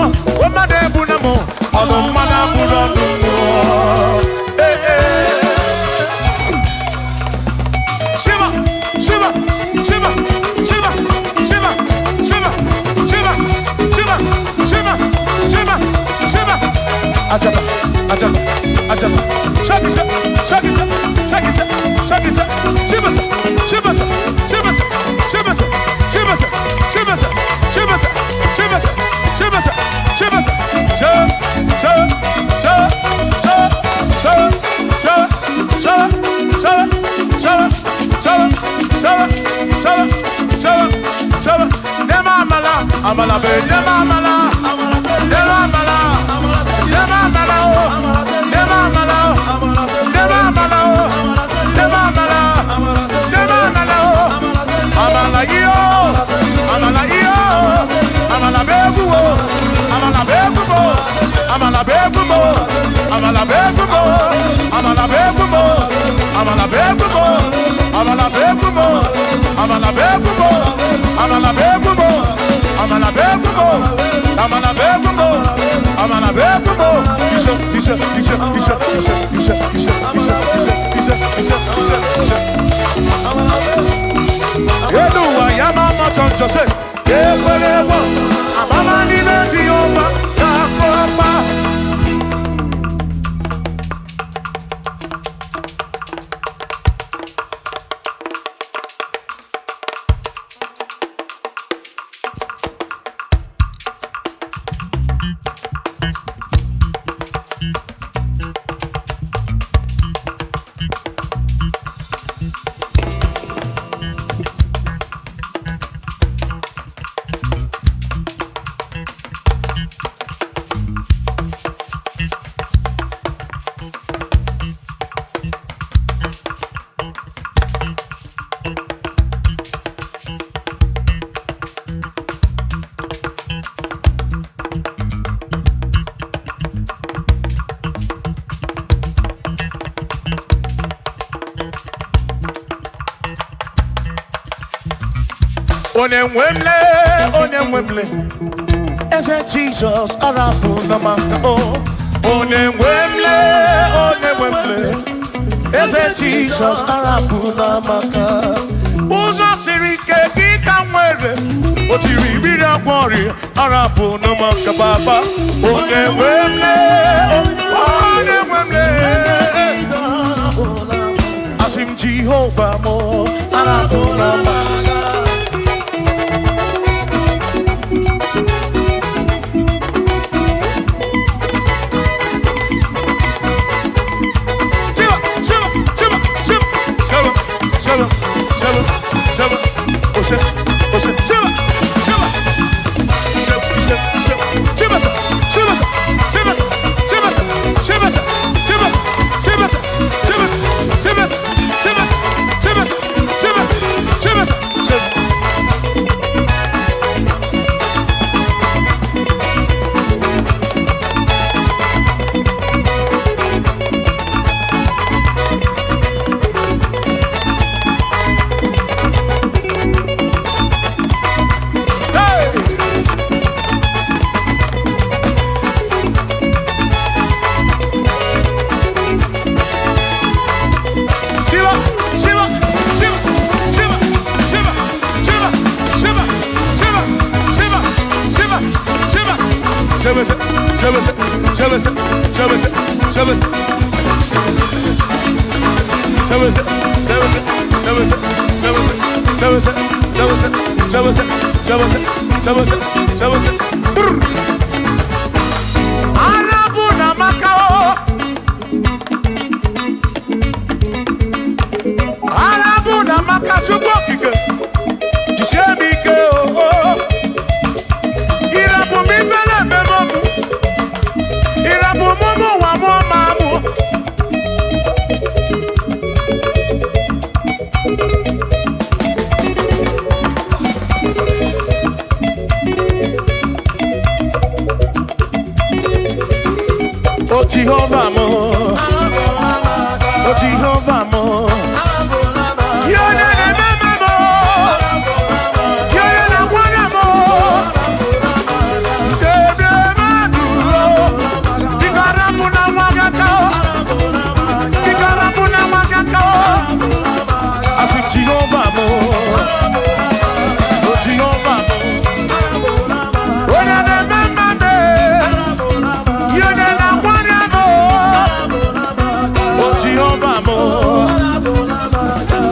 Omade bunamo, anomada burando mu. Shiva, Shiva, Shiva, Shiva, Shiva, Shiva, Shiva, Shiva, Shiva, Shiva, Shiva. Ajaba, ajaba, ajaba. Shakisa, shakisa, shakisa, shakisa. Shiva, Shiva, Shiva, Shiva, Shiva, Shiva, Shiva, Shiva, Shiva, Shiva, Shiva, Amala be, nema amala, nema amala, nema amala, nema amala, nema amala, nema amala, nema amala, amala yo, amala yo, amala begumo, amala begumo, amala begumo, amala begumo, amala begumo, amala begumo, amala begumo, amala begumo, amala begumo. Amala begumo, amala begumo, amala begumo. Isha. Yedu wa yama choncho se, yekwelewa. Amama ni leti yoma, yakopa. Onemwemle, Eze Jesus, Arabu Namaka, oh, Onemwemle, Eze Jesus, Arabu Namaka, Uzo Sirike, Gita Mwere, Otiri Bida Kwari, Arabu Namaka Baba, Onemwemle, Asim Jehovah Mo, Arabu Namaka. Jehovah mo, oh Jehovah mo, Yona na mama mo, Yona na wana mo, Dede maduro, Bigarabu na wakakao, Bigarabu na wakakao, Asim Jehovah mo, oh Jehovah mo, Yona na mama me, Yona na wana mo. Jehovah mo,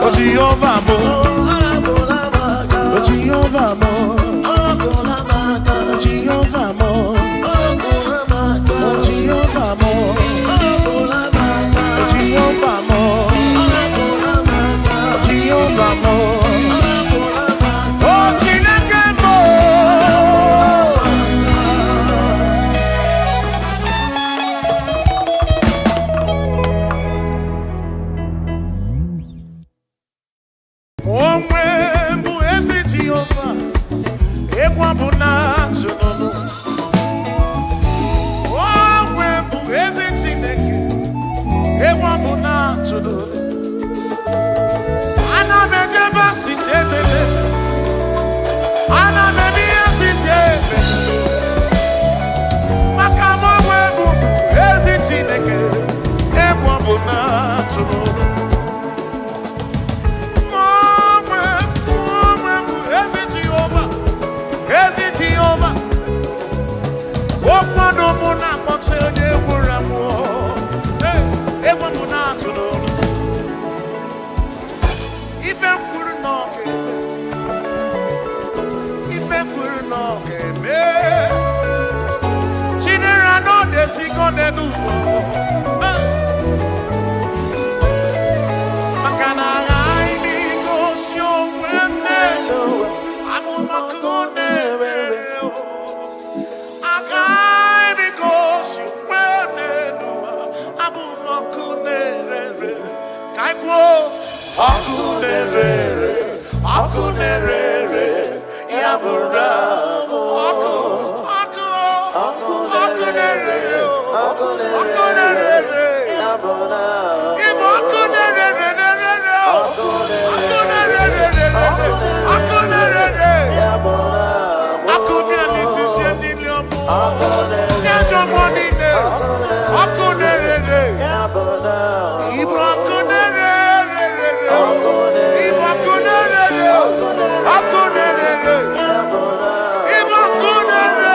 oh Jehovah mo, oh Jehovah mo, oh Jehovah mo, oh Jehovah mo, oh Jehovah mo, oh Jehovah mo, oh Chineke mo. I Nyajo Monie ne. Akunere. Ibu akunere. Ibu akunere. Akunere. Ibu akunere.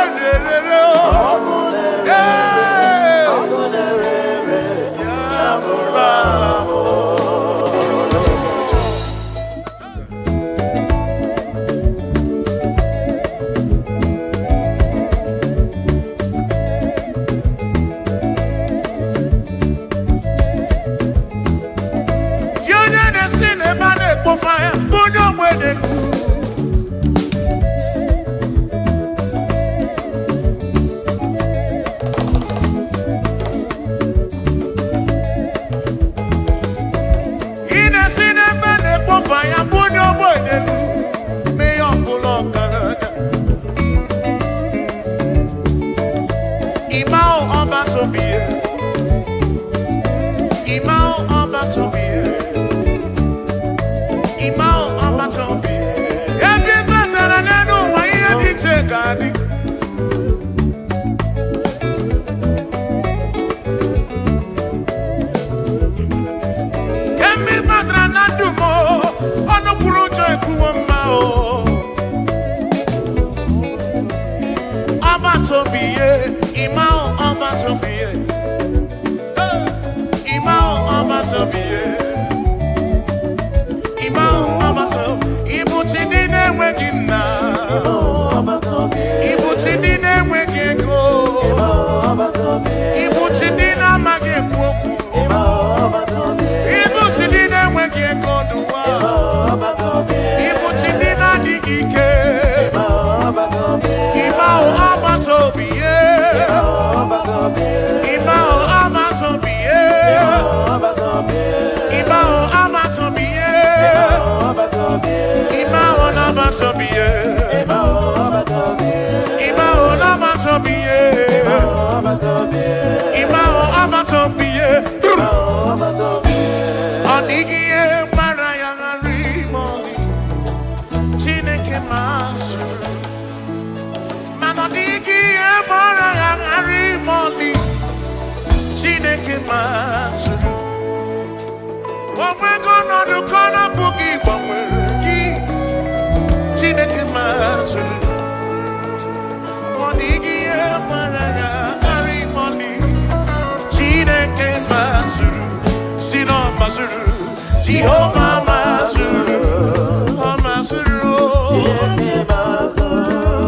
Fire, put your wedding. In a cinema, fire, put your wedding. May your pull on Canada. Imao about to be here. Imao about to be here. Imao Amatobi, every better than I know why you did Gadi. Can be better than I do more on the Kuroja Kuamao. Amatobi, Imao Amatobi, Imao Amatobi. Ibuchidine wegina, Ibuchidine wegeko, Ibuchidina magekwoku, Ibuchidine wegeko duwa, Ibuchidina digike, Imao amatobiye, Imao amatobiye, Imao amatobiye. Imao Nabatobiye, Imao Nabatobiye, Imao Abatobiye, Onigiye Marayangari Moni, Chineke Masu, Manonigiye Marayangari Moni, Chineke Masu. What we're gonna do, gonna boogie, but we're Chineke Masu. Monigie Maraya, Ari Moni. Chineke Masu. Sino Masu. Jehovah Masu. Oh Masu.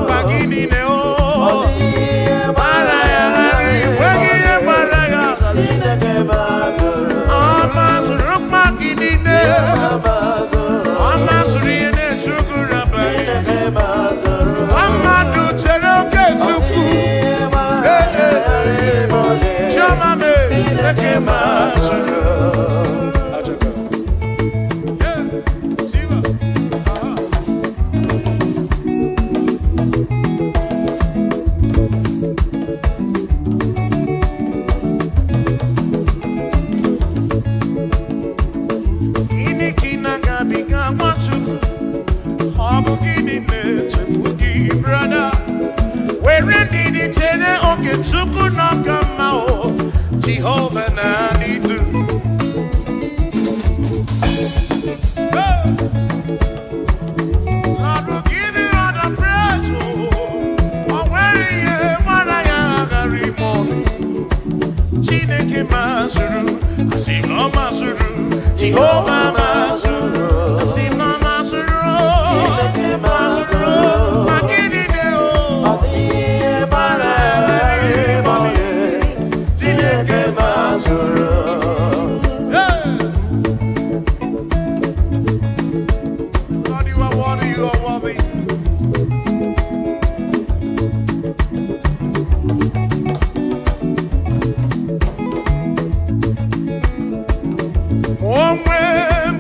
Bagini Neo. Maraya, Ari. Wegie Maraya. Chineke Masu. Oh Masu. Magini Neo. Oh Masu. Amadu Cheroke Tuku, Chamame, Eke Masuru. Inikina Gabiga Matuku. Brother, where did it tell okay, Chuku no come out, Jehovah Nanidu. Lord will give you all the praise, oh, where you Maraya Moni, Chineke Masuru, I see no Masuru, Jehovah Masuru, I see no Masuru. Lord, you are worthy, you are worthy. One way,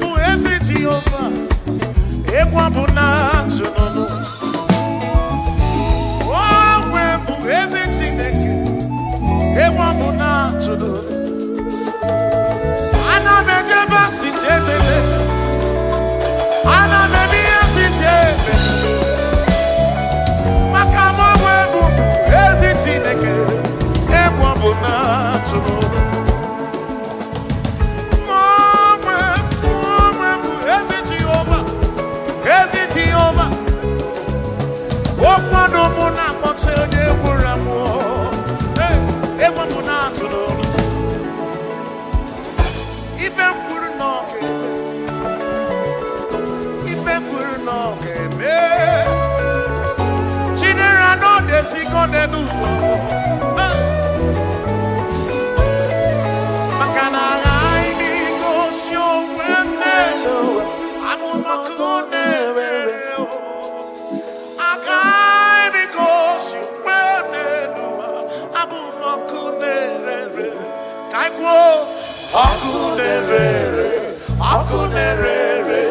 nerere,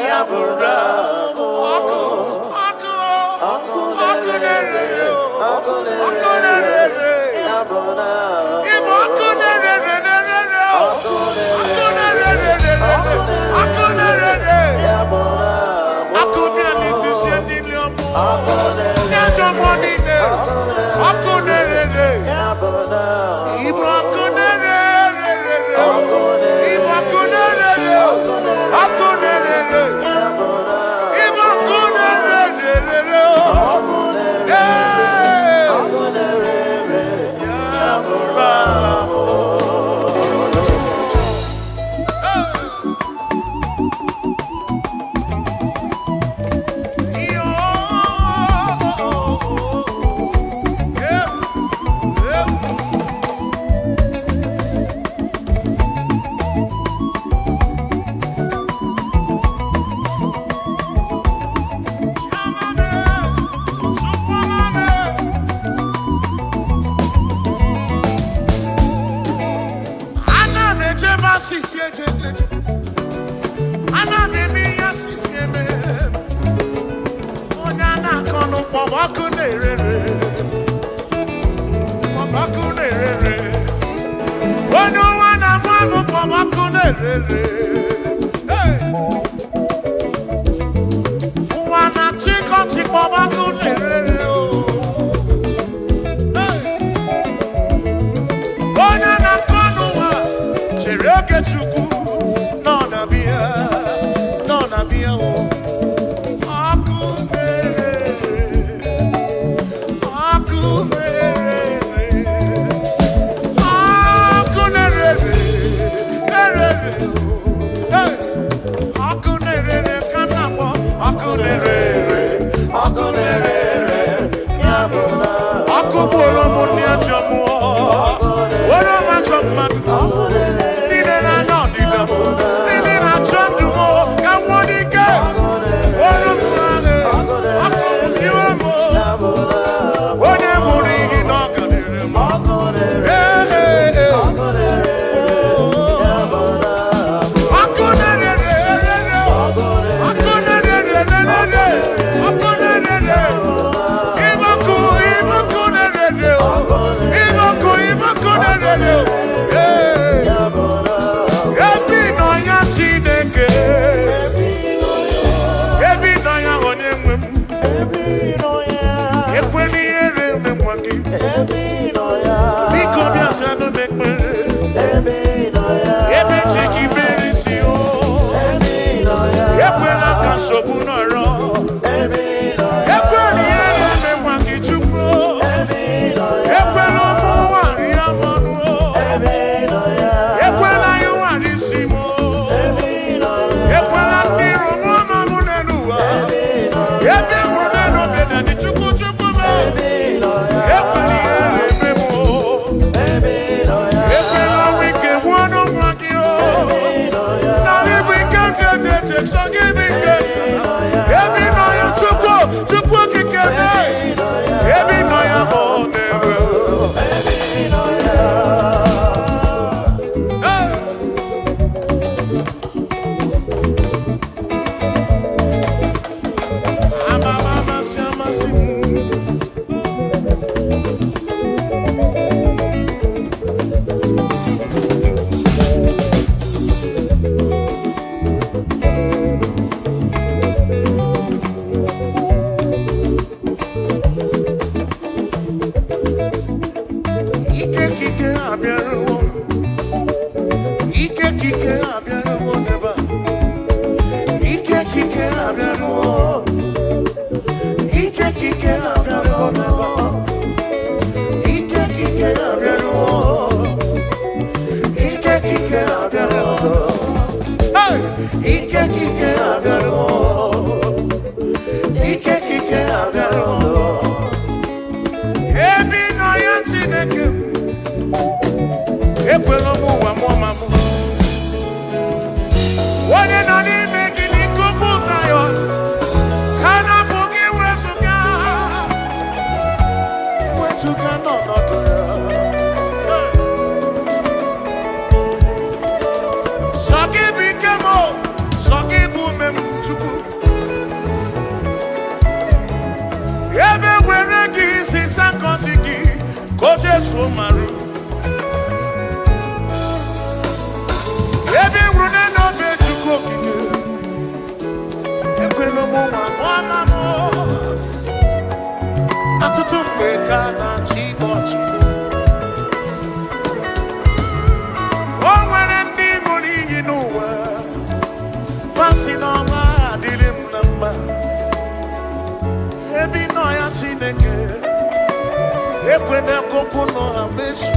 yabura, nerere, nerere, yabura, nerere, nerere, nerere, yabura, Saki bikemo so maru. Every rune no be to cook. Every no more one more. Atutu mbeka na chibochi. Oh, when ndi ngoli yinuwa. Fancy no ma dilim namba. Ebi no ya chineke. Ekwena kokuno abesu.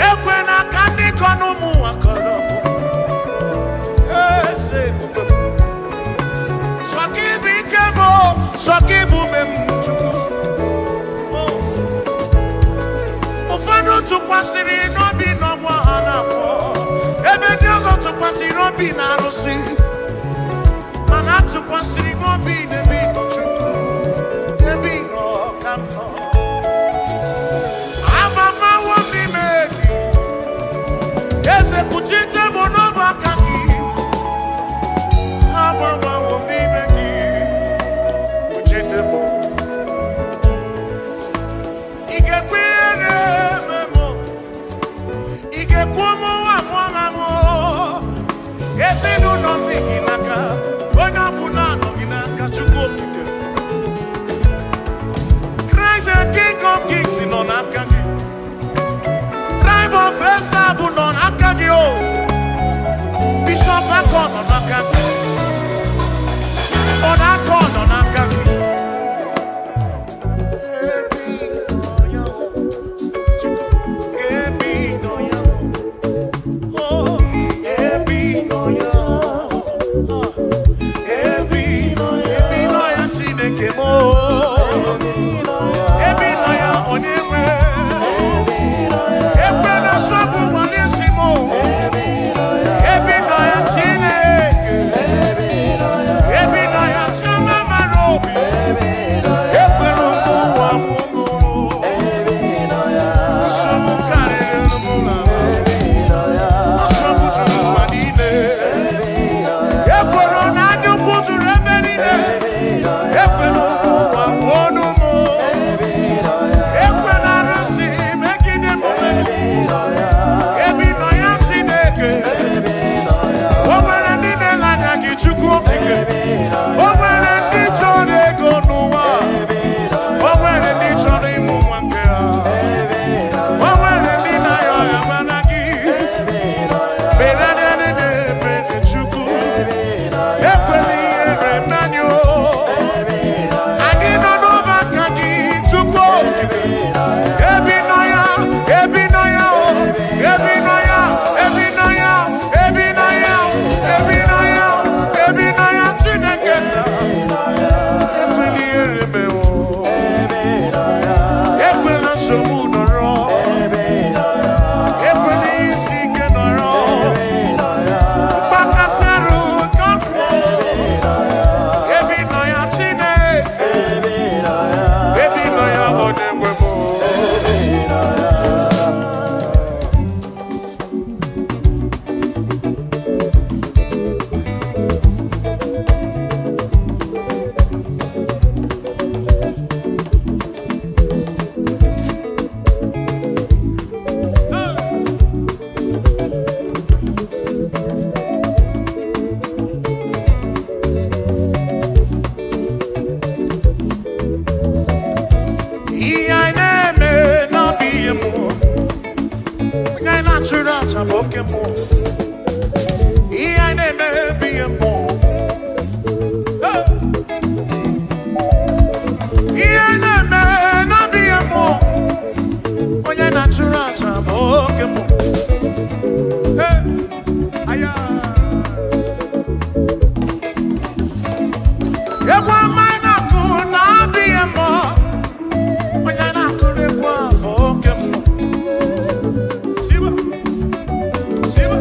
Ekwena kandi kono mu akara. Ese kupe. Swakibi kebo, swakibu memchuku. Ufano tukwasiri nobi nobwa hanako. Ebe nyozo tukwasiri nobi narosi. Mana tukwasiri nobi nebi no chuku. Nebi no kano. Amama wobi meki. Eze kuchite monoba kaki. Amama wobi meki. Kuchite mo. Ige kwere memo. Ige kuomo wa mwamamo. Eze nuno miki naka. Ona punano ginaka chukopike. Christ the King of Kings in on Akagi. Tribe of Esabu non Akagi o. Bishop Akon on Akagi. On Akon on Akagi. Ebi no ya o. Chuku. Ebi no ya o. Oh. Ebi no ya o. Ebi no ya Chineke mo. Ebi no ya onyewe. Ekwe na sobu wanisimo. Ebi no ya Chineke. Ebi no ya chama marobi. Ekwe no wa munguru. Sobu kare no mula. Sobu chuwa nile. Ekwe no na nyukutu rebenine. Ekwe no wa kono mo. Ekwe na rasi mekine momeni. Ebi no ya Chineke. Owere nine lanya gichuku okike. Owere ndi chore go nuwa. Owere ndi chore imu wanke ha. Owere ndi na yo ya managi. Berede de bene chuku. Ekwe ni ere nanyo. Ani no no bakagi chuku okike. Ebi no ya, ebi no ya o. Ebi no ya, ebi no ya, ebi no ya, ebi no ya, ebi no ya Chineke. Ekwe ni ere me o. Ekwe na somu noro. Ekwe ni isi ke noro. Bakaseru kakwo. Ebi no ya Chineke. Ebi no ya onyewe mo. Iya neme na biye mo. Nga na chura chaboke mo. Iya neme biye mo. Iya neme na biye mo. Nga na chura chaboke mo. Aya. Ewa mana ku na biye mo. Siba, Siba.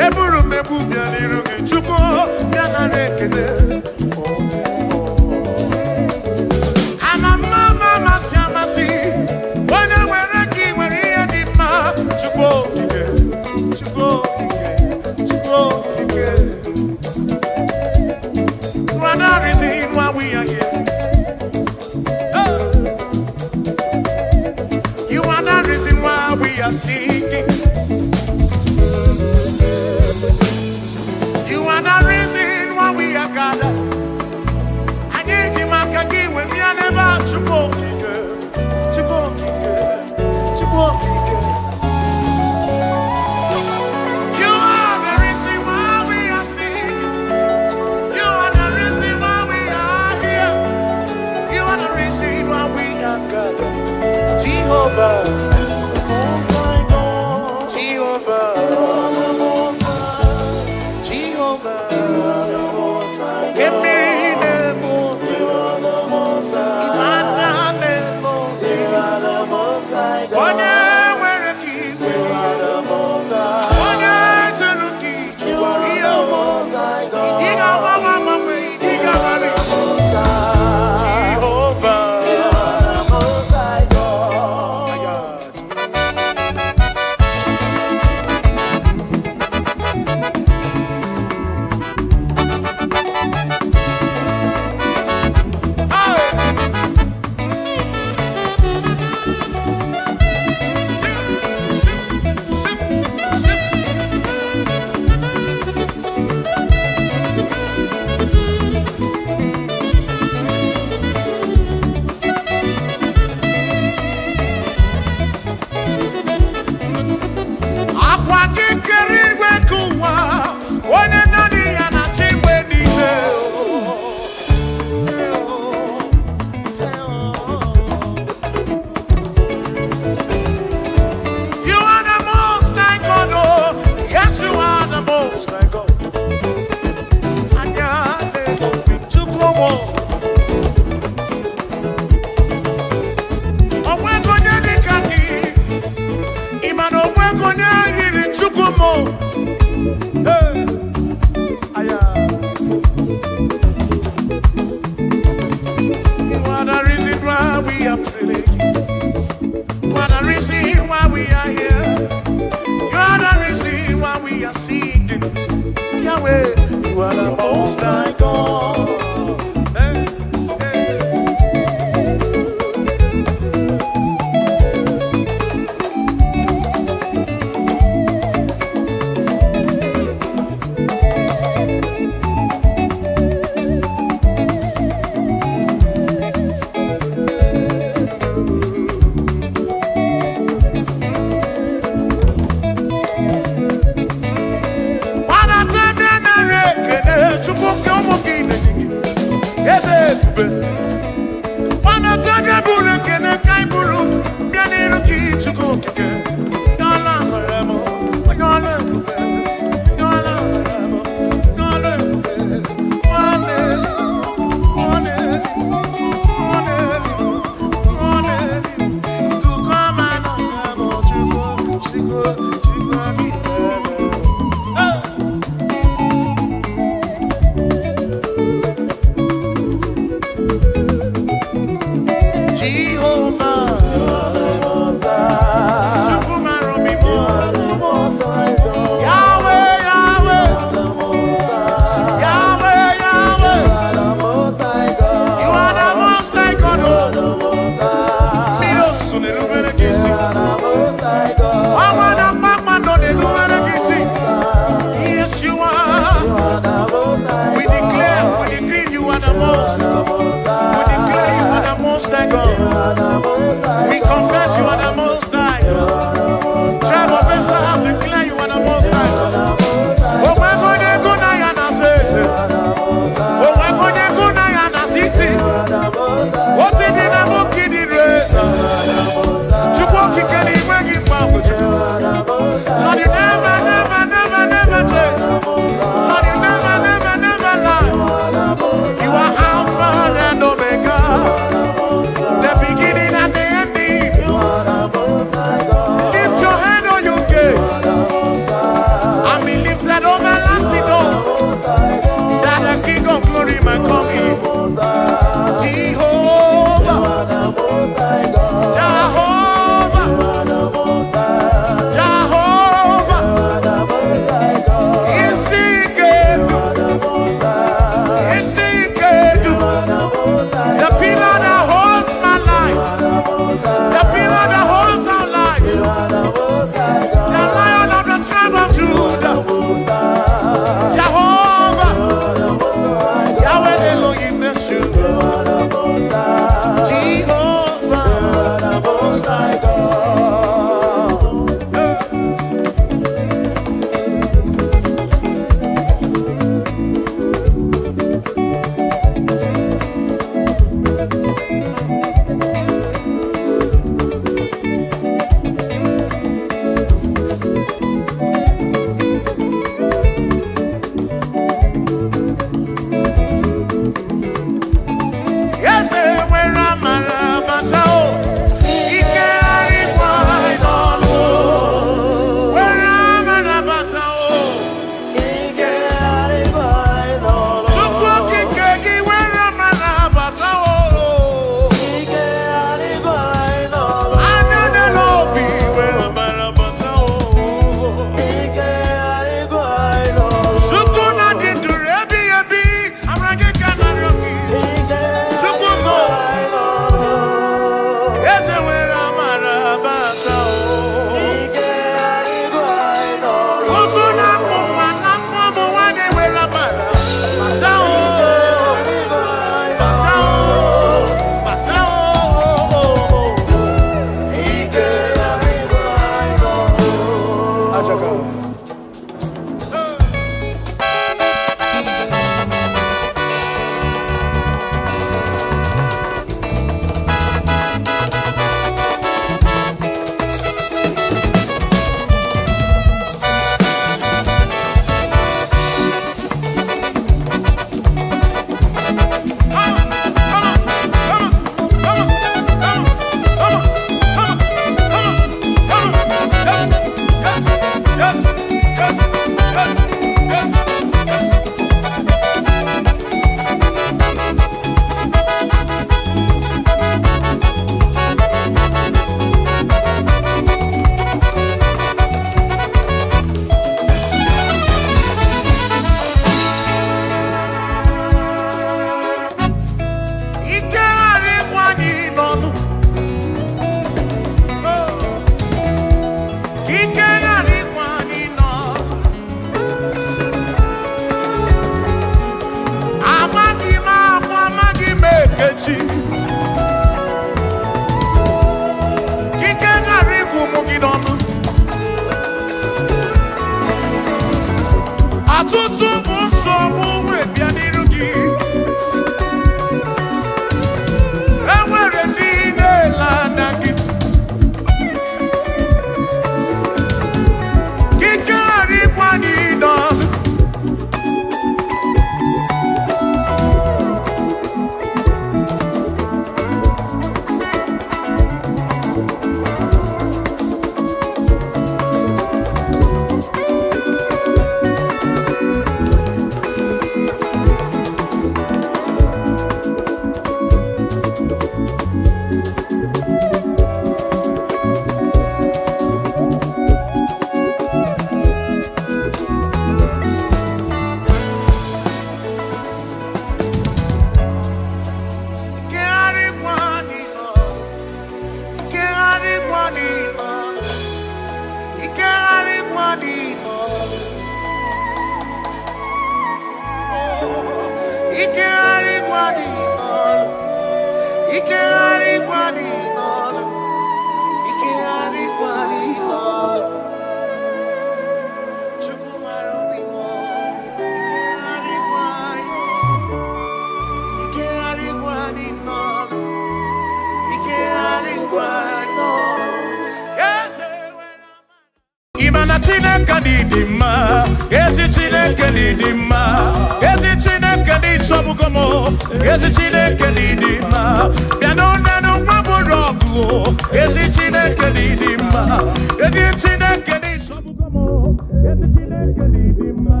Imana Chineke di mma, ezi Chineke di mma, ezi Chineke di sobugomo, ezi Chineke di mma, piano nanu maburogu, ezi Chineke di mma, ezi Chineke di sobugomo, ezi Chineke di mma,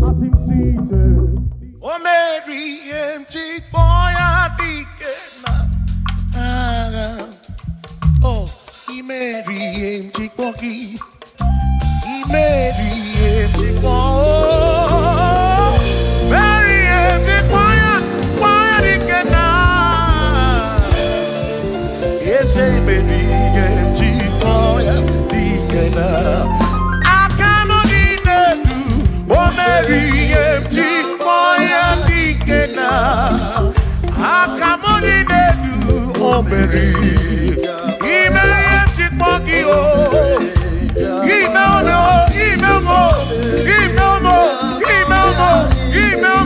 asimsije. O Mary empty boy adikena, oh, Mary empty boy. Mary, empty boy. Mary, empty boy. Mary, yes, Mary, empty boy. I come on in oh, Mary, empty boy. I come on in oh, Mary, empty boy. Email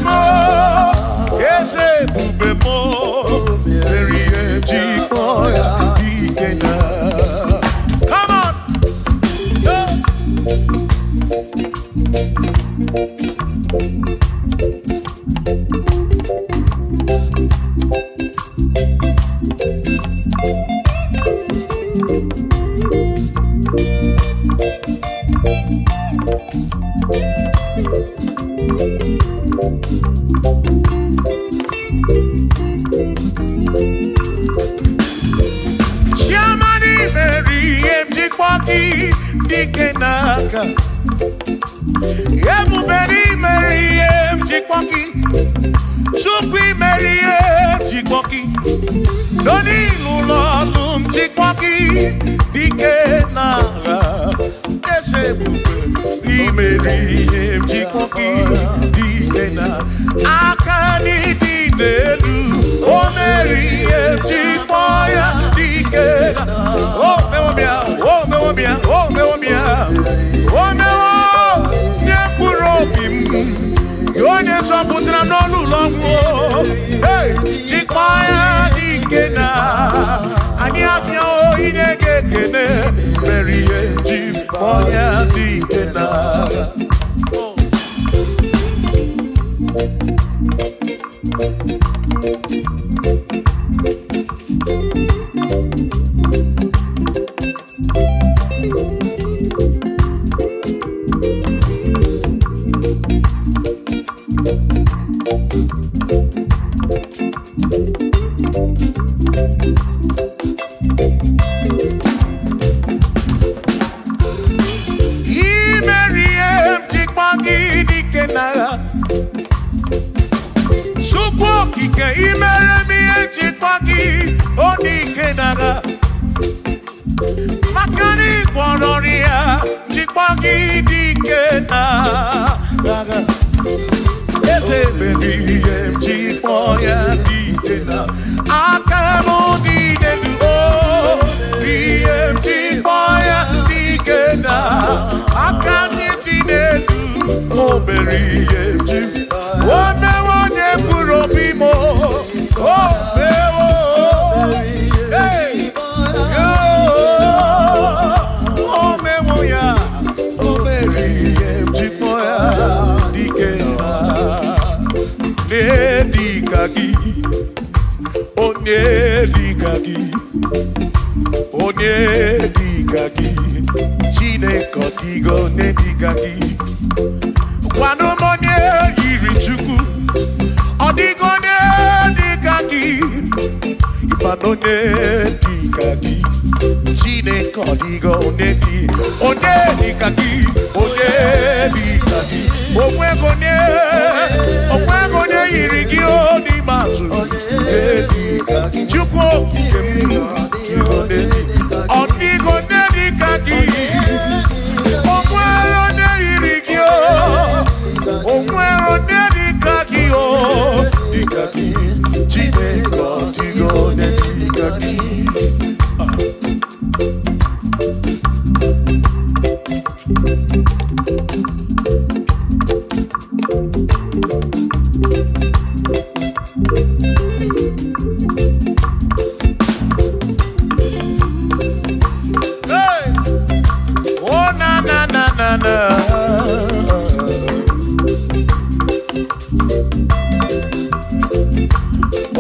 more. Yes, bube mo. Very empty boy. Come on. Dikenaka Yemu beri meriem jikwoki Shukwi meriem jikwoki Doni lulolum jikwoki Dikenaka Ese bube Imeriem jikwoki Dikenaka Akani dinelu O meriem jikwoya Dikenaka Oh mewobia Oh mewobia Oh mewobia Oh mewo Nyepurobim Yonye soputra nolu longu Hey Chikmaya dikena Ani apya o inege kene Meriye Chikmaya dikena Makani Kwanoria, Chipagi Dikena, Ese baby, Chipoya Dikena, Akamo Dinedu, Chipoya Dikena, Akami Dinedu, Oh, Berry, gị onye dịka gị Chineke ọdịgo onye dịka gị gwanụ m onye yiri Chukwu ọdịgo onye dịka gị ịmanụ onye dịka gị Chineke ọdịgo onye dịka gị onye dịka gị onwego onye yiri gị n'ime atụ Chukwu okike m ọdịgo onye dịka gị onwere onye yiri gị onwere onye dịka gị dịka gị Chineke ọdịgo onye dịka gị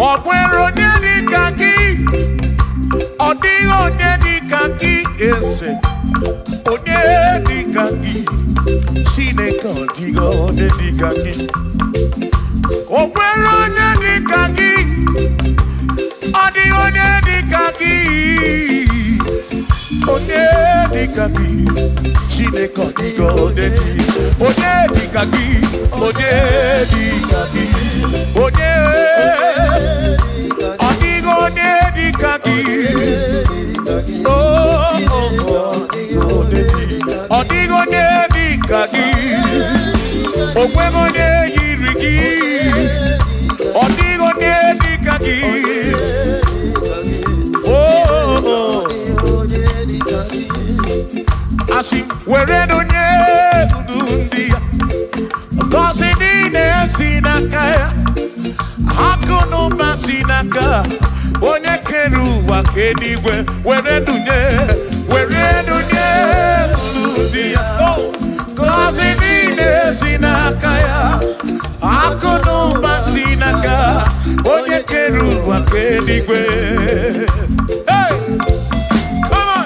Onwere onye dịka gị ọ dịghị onye dịka gị eze onye dịka gị Chineke ọ dịghị onye dịka gị onwere onye dịka gị ọ dịghị onye dịka gị onye dịka gị Chineke ọ dịghị onye dịka gị onye dịka gị onye ọ dịghị onye dịka gị ọ dịghị onye dịka gị onweghị onye yiri gị ọ dịghị onye dịka gị asị were onye ndu ndị ya ngọzi niile si n'aka ya akụ na ụba si n'aka onye kere ụwa ka eluigwe were dunye ndu ndị ya ngọzi niile si n'aka ya akụ na ụba si n'aka onye kere ụwa ka eluigwe. Hey! Come on!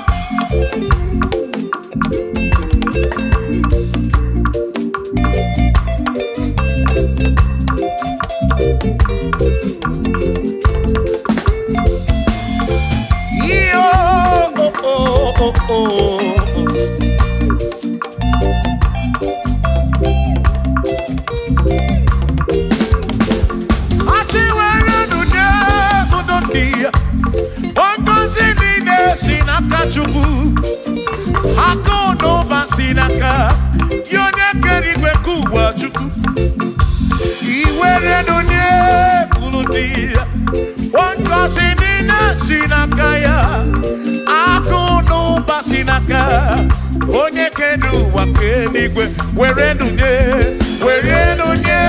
Chukwu akụ n'ụba si n'aka ya onye kere igwe ka ụwa Chukwu iwere n'onye kwuru dị ya ngọzi niile si n'aka ya akụ n'ụba si n'aka onye kere ụwa ka eluigwe were n'onye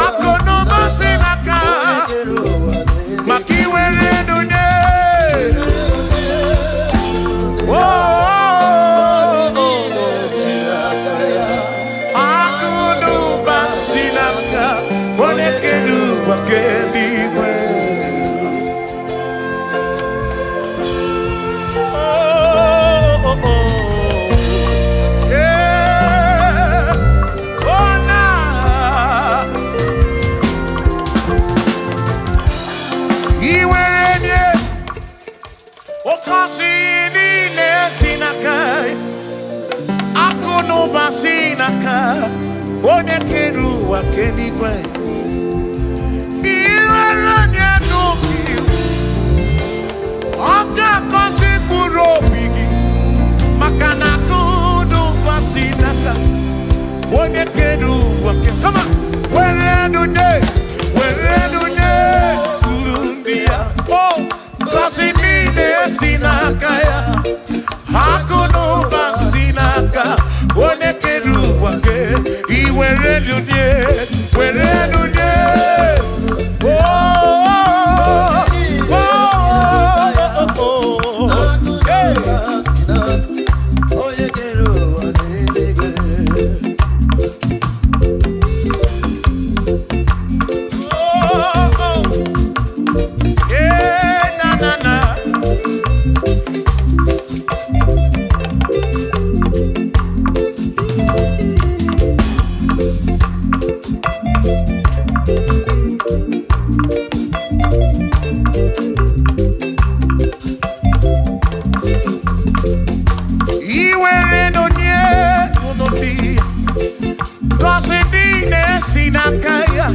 akụ n'ụba si n'aka maka iwere n'onye akụ n'ụba si n'aka onye kere ụwa ka eluigwe. Sinaka, onye kere ụwa ka eluigwe iwere onye n'obi ọ ga-akọzi mkpụrụ obi gị maka na akụ n'ụba si n'aka onye kere ụwa kama were nune uru ndị ya ngọzi niile si n'aka ya akụ n'ụba si n'aka onye kere ụwa ke iwere nune Iwere no nye no di. Cause dine sinakaya.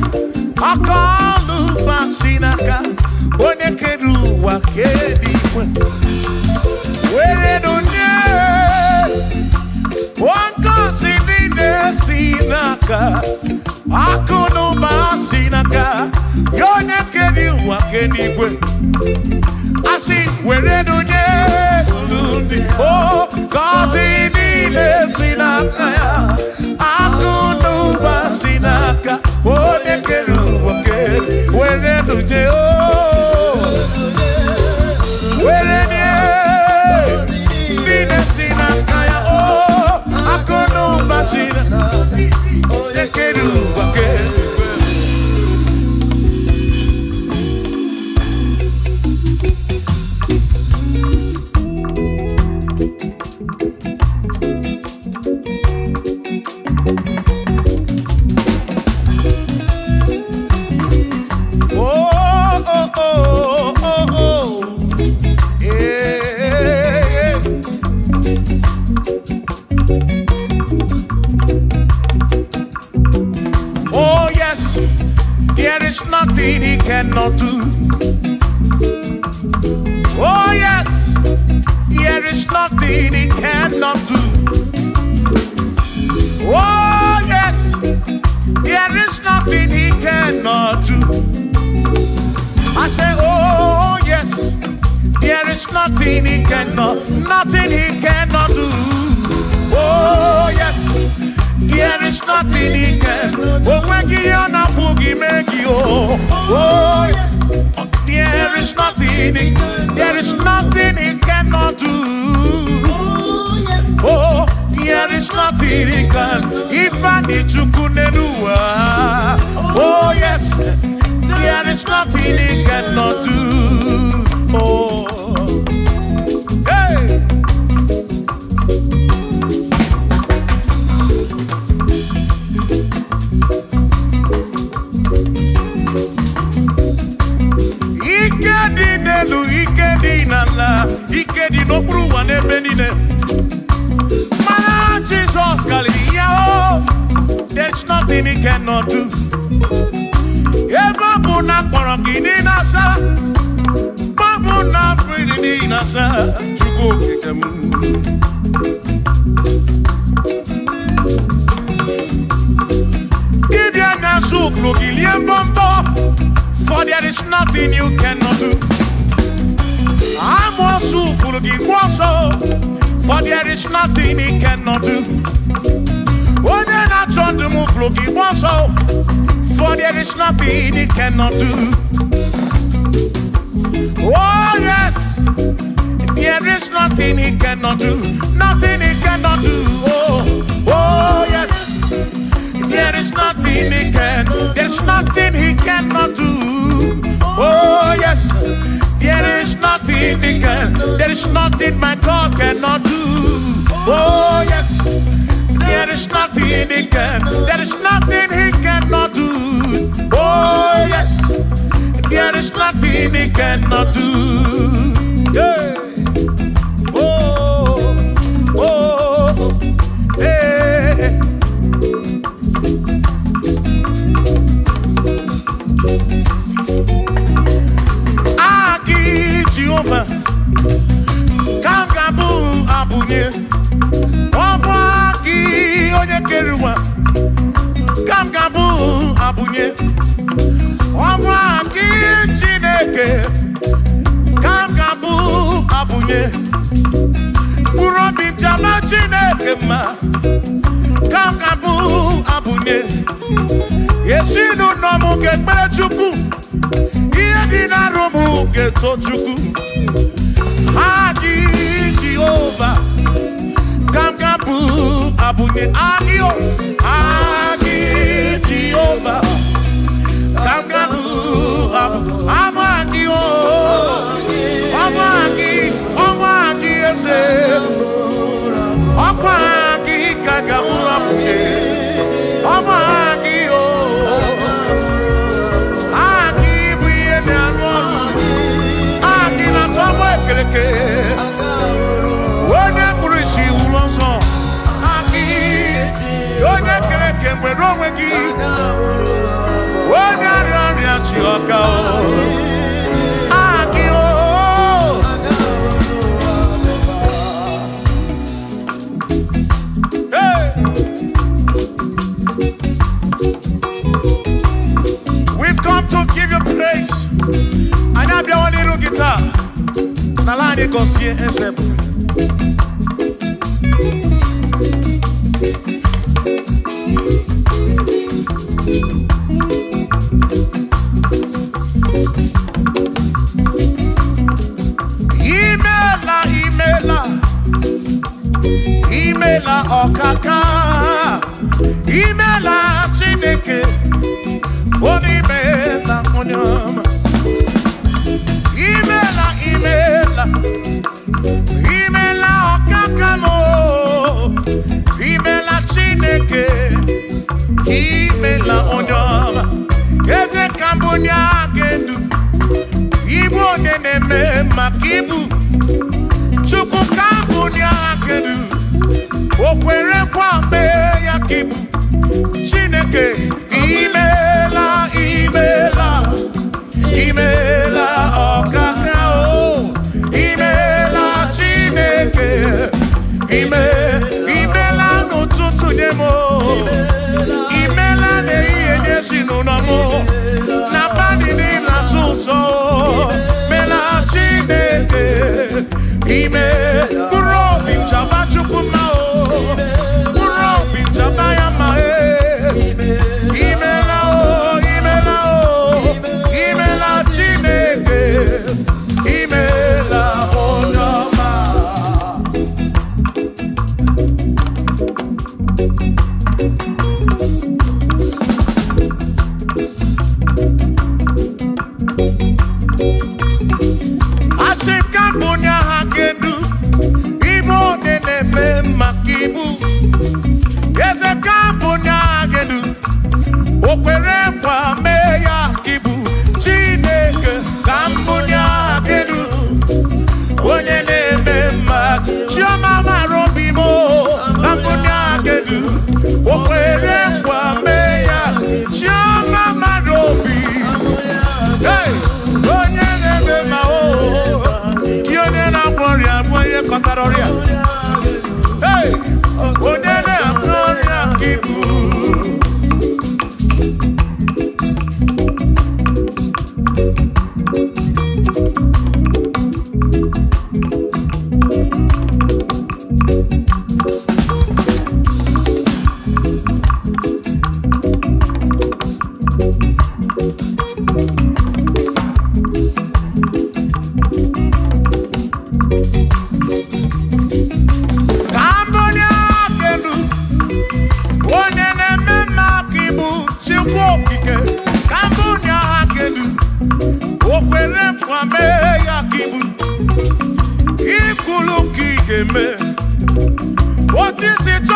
Akalu basinaka. One keru wa kedi. Were no nye. One cause dine sinaka. Akono basinaka. Yone keru wa kedi. I see where no nye. Oh, cause he needs sinaka. Akuno basinaka. Oh, ne keru wake. Where no nye. Oh, where ne. Needs sinaka. Oh, akuno basinaka. Oh, ne keru wake. Nothing he cannot do. Oh yes, there is nothing he cannot do. Oh yes, there is nothing he cannot do. I say, oh yes, there is nothing he cannot do. Oh yes. There is nothing he can. Oh, when you are not boogie, make you. Oh, there is nothing he cannot do. Oh, there is nothing he can. If I need to kunenua. Oh, yes, there is nothing he cannot do. Oh, hey. Ikedi no bruwa ne benine. Mana Jesus Galileo. There's nothing he cannot do. Babu na porokini nasa. Babu na pretty nasa. Chuko kikemu. Gideon na suflo gilien bombo. For there is nothing you cannot do. I'm also full of for there is nothing he cannot do. Oh, then I turn to move looking also, for there is nothing he cannot do. Oh, yes, there is nothing he cannot do. Nothing he cannot do. Oh, yes, there is nothing he can. There's nothing he cannot do. Oh, yes. There is nothing he can. There is nothing my God cannot do. Oh yes. There is nothing he can. There is nothing he cannot do. Oh yes. There is nothing he cannot do. Yeah. Oh, oh, hey. Jehovah, Kangabu Abunye, Obaki Oyekeruwa, Kangabu Abunye, Obaki Chineke, Kangabu Abunye, Urobim Jama Chineke ma, Kangabu Abunye, Yeshinu Nomu Gekbele Chuku. Dina romu geto chuku. Agi Jehovah, Kangabu Abunye. Agio, Agi Jehovah, Kangabu Abu. Amagio, Amagi ese. Amagi Kangabu Abunye. Amagio. Agi. Onyaranya chioka o. Agi o. Hey. We've come to give you praise. Anabia one little guitar. Nalani gosie esebu. Imela okaka. Imela chineke. Onimela onyama. Imela okaka mo. Imela chineke. Imela onyama. Eze kambunya gendu. Ibu nene me makibu. Chuku kambunya gendu. Okwere kwa me yakibu. Chineke. Imela okaka o. Imela chineke. Imela n'ụtụtụ nye mo. Imela n'ehihie nye si n'ụlọmụ. Na bani n'ịla sụsọ. Mela chineke. Mkpụrụ obi nchaba chukwu ma o. Mkpụrụ obi nchaba ya ma e. Imela o. Imela chineke. Imela onyoma. Asikambunya hagendu. Ibo nene me makibu. Eze kambunya hagendu. Okwere kwa me ya kibu. Chineke kambunya hagendu. Onye neme mak. Chioma marobi mo. Kambunya hagendu. Okwere kwa me ya. Chioma marobi. Hey, onye neme ma o. Kiyone na gloria, mwenye kotaroria. Hey, onye na gloria kibu. What is it?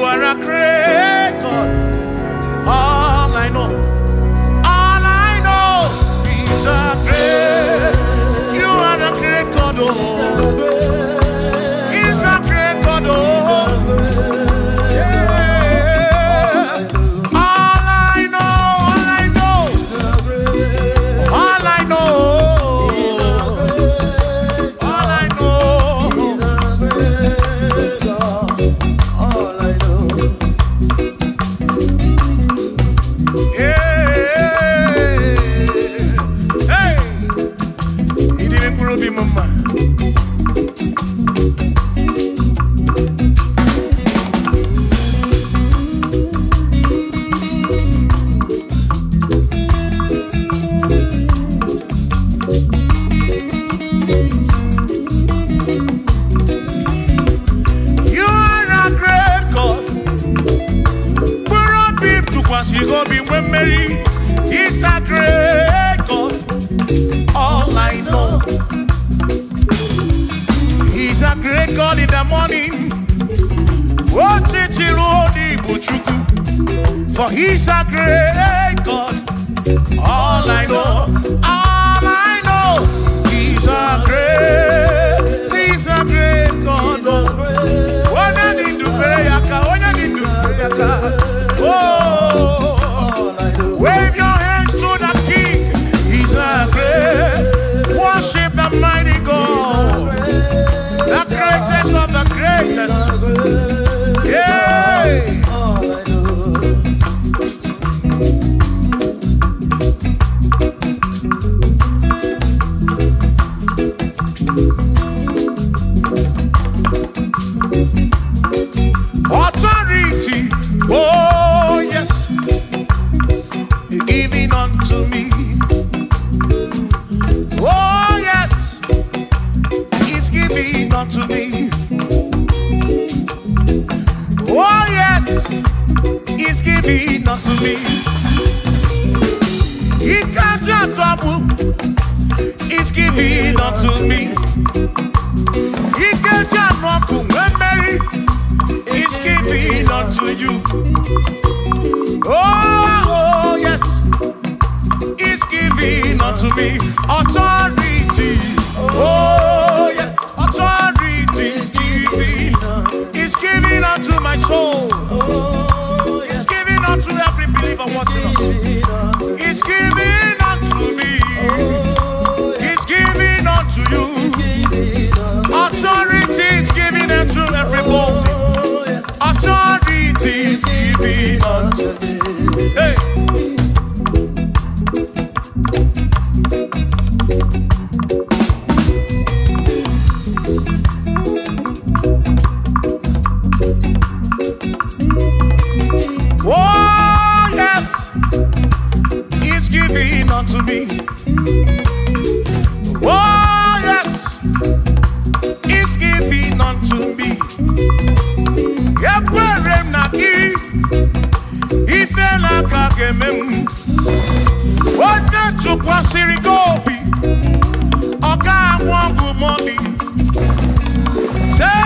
are a Mary. He's a great God. All I know. He's a great God in the morning. For he's a great God. All I know, he's a great God. When I need to pray, oh, wave your hands to the King. He's a great. Worship the mighty God, the greatest of the greatest. Yeah. Authority, oh yes, giving unto me. Oh yes, He's giving unto me. Oh yes, He's giving unto me. He can't just double. He's giving unto me. He can't just walk when Mary. He's giving unto you. Oh yes, He's giving unto me. Authority. Oh yes, authority is giving. He's giving unto my soul. He's giving unto every believer watching us. He's giving unto me. He's giving unto you. Authority is giving unto everybody. Authority is giving unto me. Hey. Oh yes, He's giving unto me. Oh yes, He's giving unto me. Yakwere naki, ife laka gemem. Wanda chukwa sirigobi, oga wangu money. Say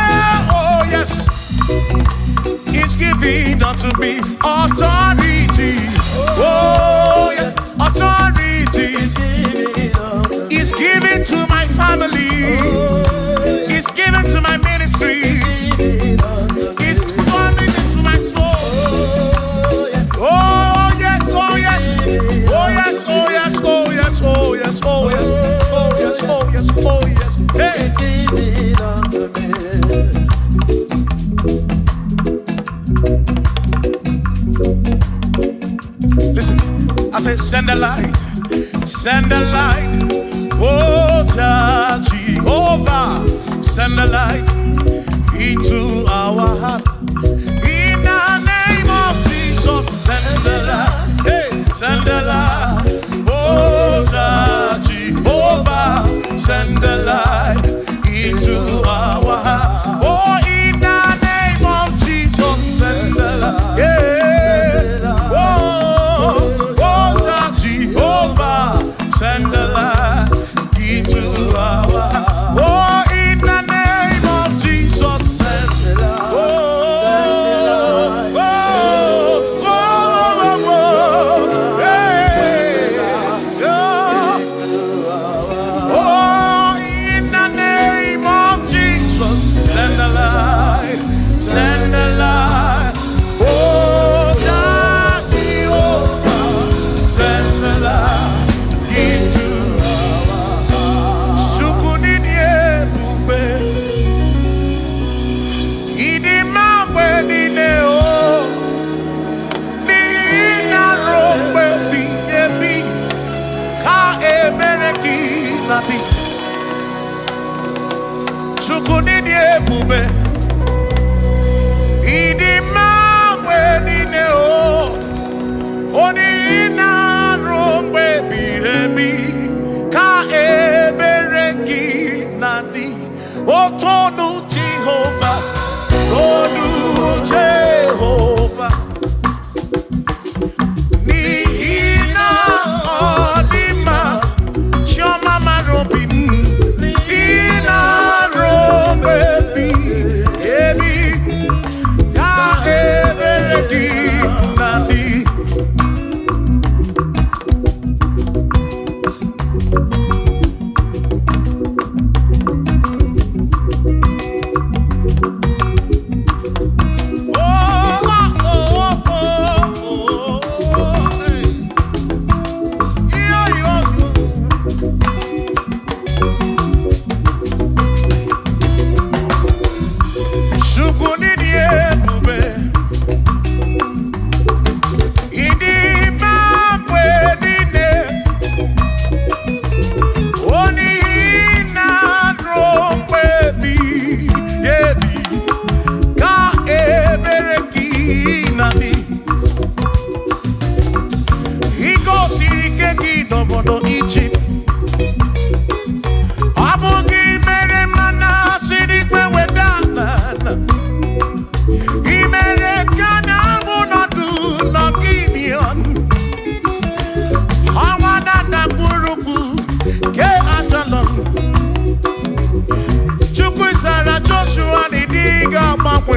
oh yes, He's giving unto me authority. Oh yes, authority. He's giving to my family. He's giving to my ministry. He's funding into my soul. Oh yes, oh yes, oh yes, oh yes, oh yes, oh yes, oh yes, oh yes, oh yes, oh yes. Hey. Listen, I say send the light, oh Jehovah, send the light into our heart. In the name of Jesus, send the light, hey, send the light, oh Jehovah, send the light into our heart. Oh, in the name of Jesus, send the light, yeah. Send the light into our heart. Oh, in the name of Jesus, send the light. Oh, oh, oh, oh, oh, hey, oh, in the name of Jesus, send the light, send the light. Oh, Jehovah, send the light. Chukunini ebube, idimamwe nineo, oni ina rombe bihemi, ka ebereki nadi, otonu Jehovah, tonu Jehovah, ni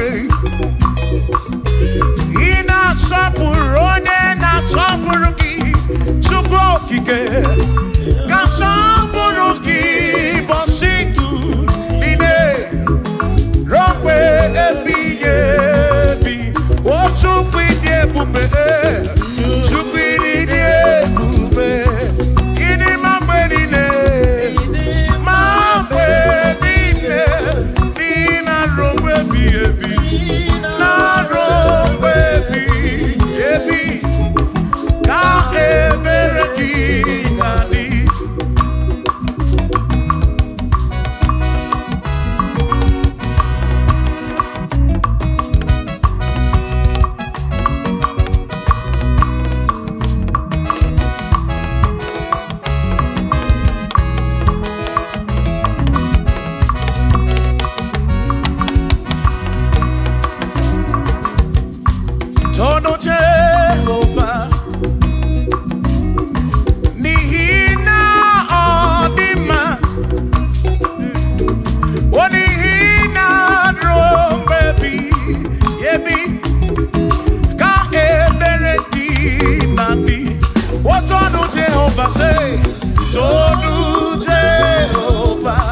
way. Ina sapurone na sapuruki chukokike ka sapuruki bositu line rompe ebi o chukide bube chukide bube ini mamberine nina rompe ebi na rompe ebi ka ebereki ngadi. Tono Jehovah Nihina Odima Onihina drum baby Yebi Ka ebereki nandi. What Tono Jehovah say? Tono Jehovah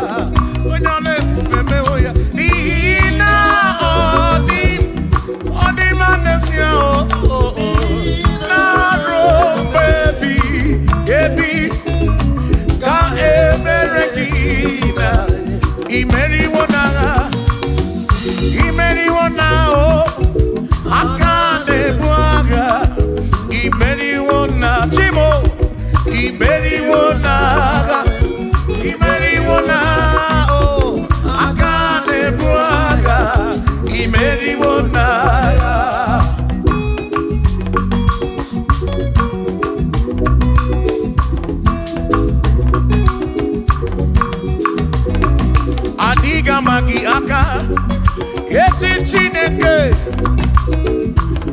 Onale Pupeme Oya Nihina Odima baby, baby, ka emerekina, imeriwona o, akande buaga, imeriwona chimo, imeriwona o, akande buaga, imeriwona. Adiga magi aka Yesi chineke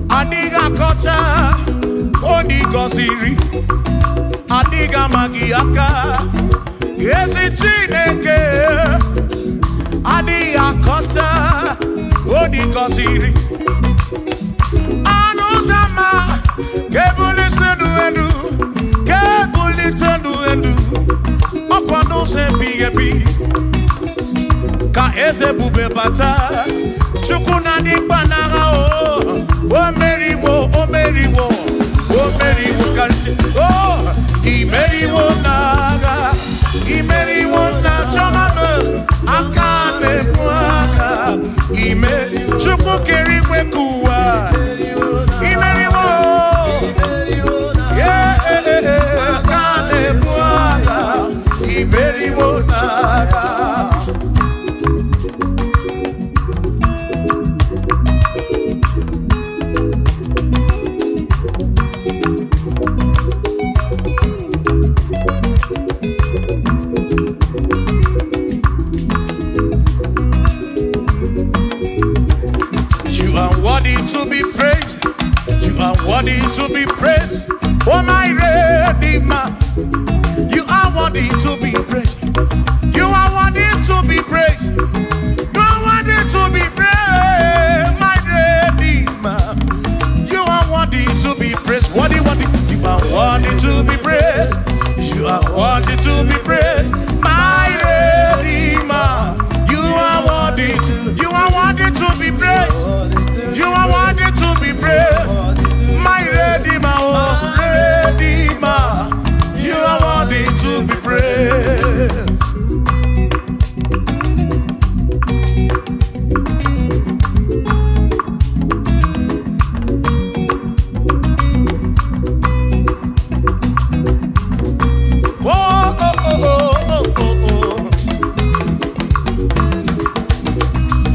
Adiga kocha Oni goziri Adiga magi aka Yesi chineke Adiga kocha Oni goziri Anuzama Kebuli tendu endu Okwano se bigebi Ka eze bube bata Chukuna di banaga o meriwo kansi imeriwo na chamame akane mwaka Chukwu keri kwekuwa imeriwo akane mwaka imeriwo naga. To be praised, you are worthy to be praised. Oh my Redeemer, you are worthy to be praised. You are worthy to be praised. You are worthy to be praised, my Redeemer. You are worthy to be praised. Worthy. You are worthy to be praised. You are worthy to be praised, my Redeemer. You are worthy to be praised. You are worthy to be praised, my Redeemer, oh Redeemer. You are worthy to be praised.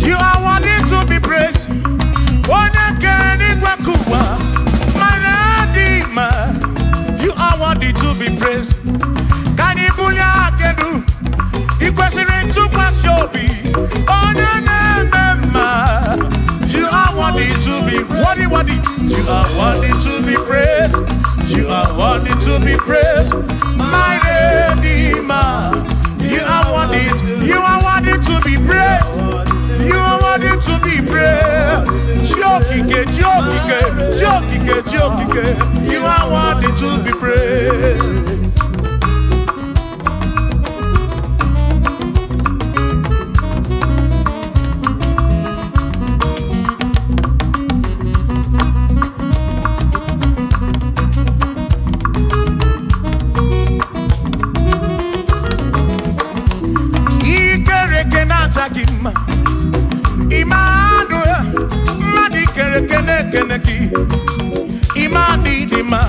You are worthy to be praised. You are worthy to be praised. Can you believe I can do? You question to pass your be. Oh, no. You are worthy to be worthy. You are worthy to be praised. You are worthy to be praised, my Redeemer. You are worthy to be praised. You are worthy to be praised. to be praised. Imani dima,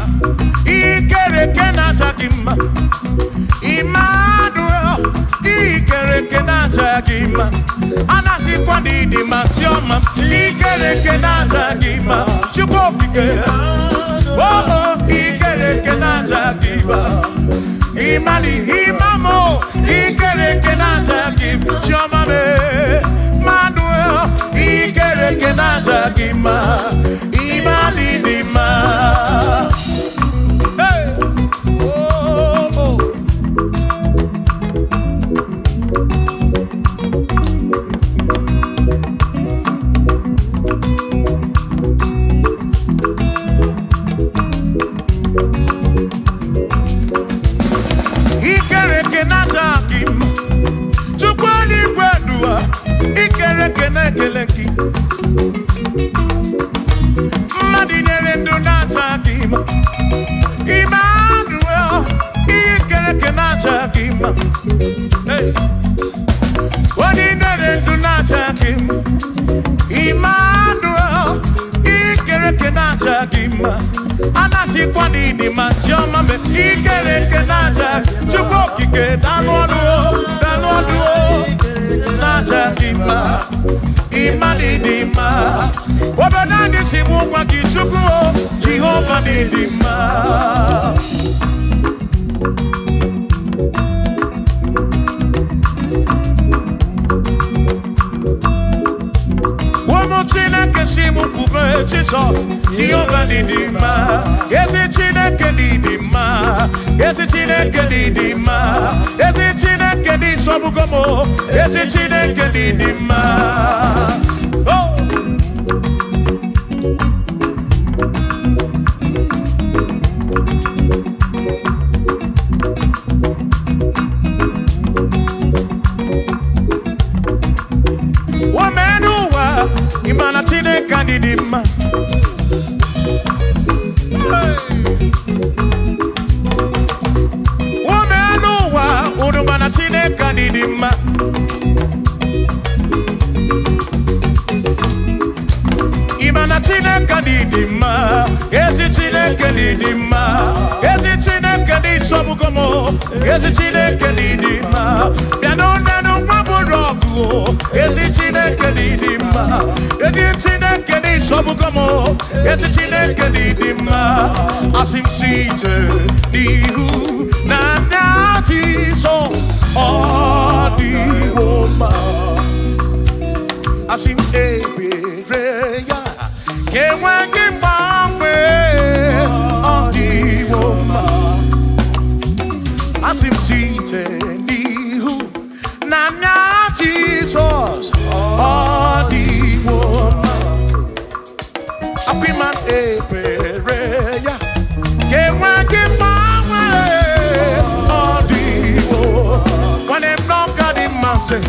ikere kena chakima. Immanuel, ikere kena chakima. Anasi kwani dima chioma, ikere kena chakima. Chukokike, oh ikere kena chakima. Imani imamo, ikere kena chakima. Chioma me, Manuel, ikere kena chakima. Imani dima. Hey, oh, oh. Ikere kena chakima. Chukwani kwedua, ikere kena keleki. Madinere ndo na chakima. Emmanuel, ikere kena chakima. Hey, Madinere ndo na chakima. Emmanuel, ikere kena chakima. Anasi kwani di machoma me ikere kena chakima. Chukokike danwaduo na chakima. Imani dima. Wabadani simu kwa kichukuo, Jehova ni dima. Womochine kesimu kube Jesus, Jehova ni dima. Yesi chine kedi dima, yesi chine kedi dima, yesi chine kedi sobugomo, yesi chine kedi dima. Oh. Womenuwa imana chine kandidima. Womenuwa urumana chine kandidima. Imana chine kandidima. Ezi chine kandidima. Ezi chine kandidima sobugomo. Ezi chine kandidima. Nanu waburogu. Ezi chine kandidima. Ezi chine kandidima sobugomo. Ezi chine kandidima. Asim site nihu na nyati so odi woma. Asim ebereya kewangi mangwe odi woma. Asim site nihu na nyati so odi woma. Apiman ebereya kewangi mangwe odi woma. When them knock at him and say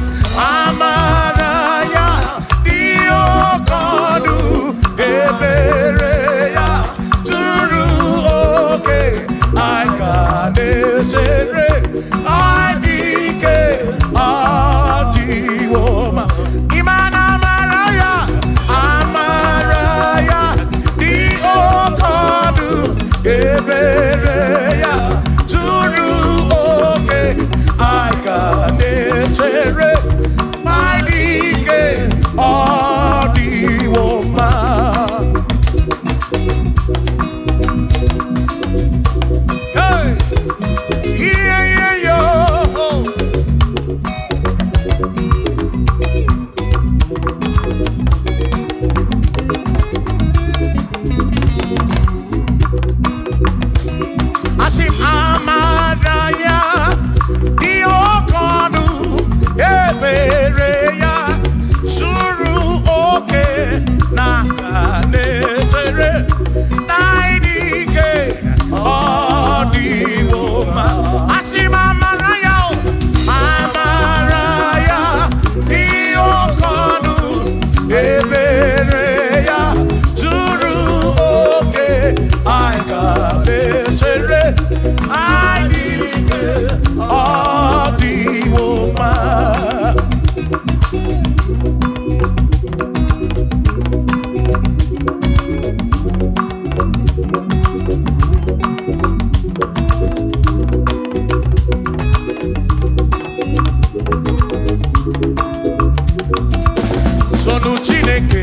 tonu Chineke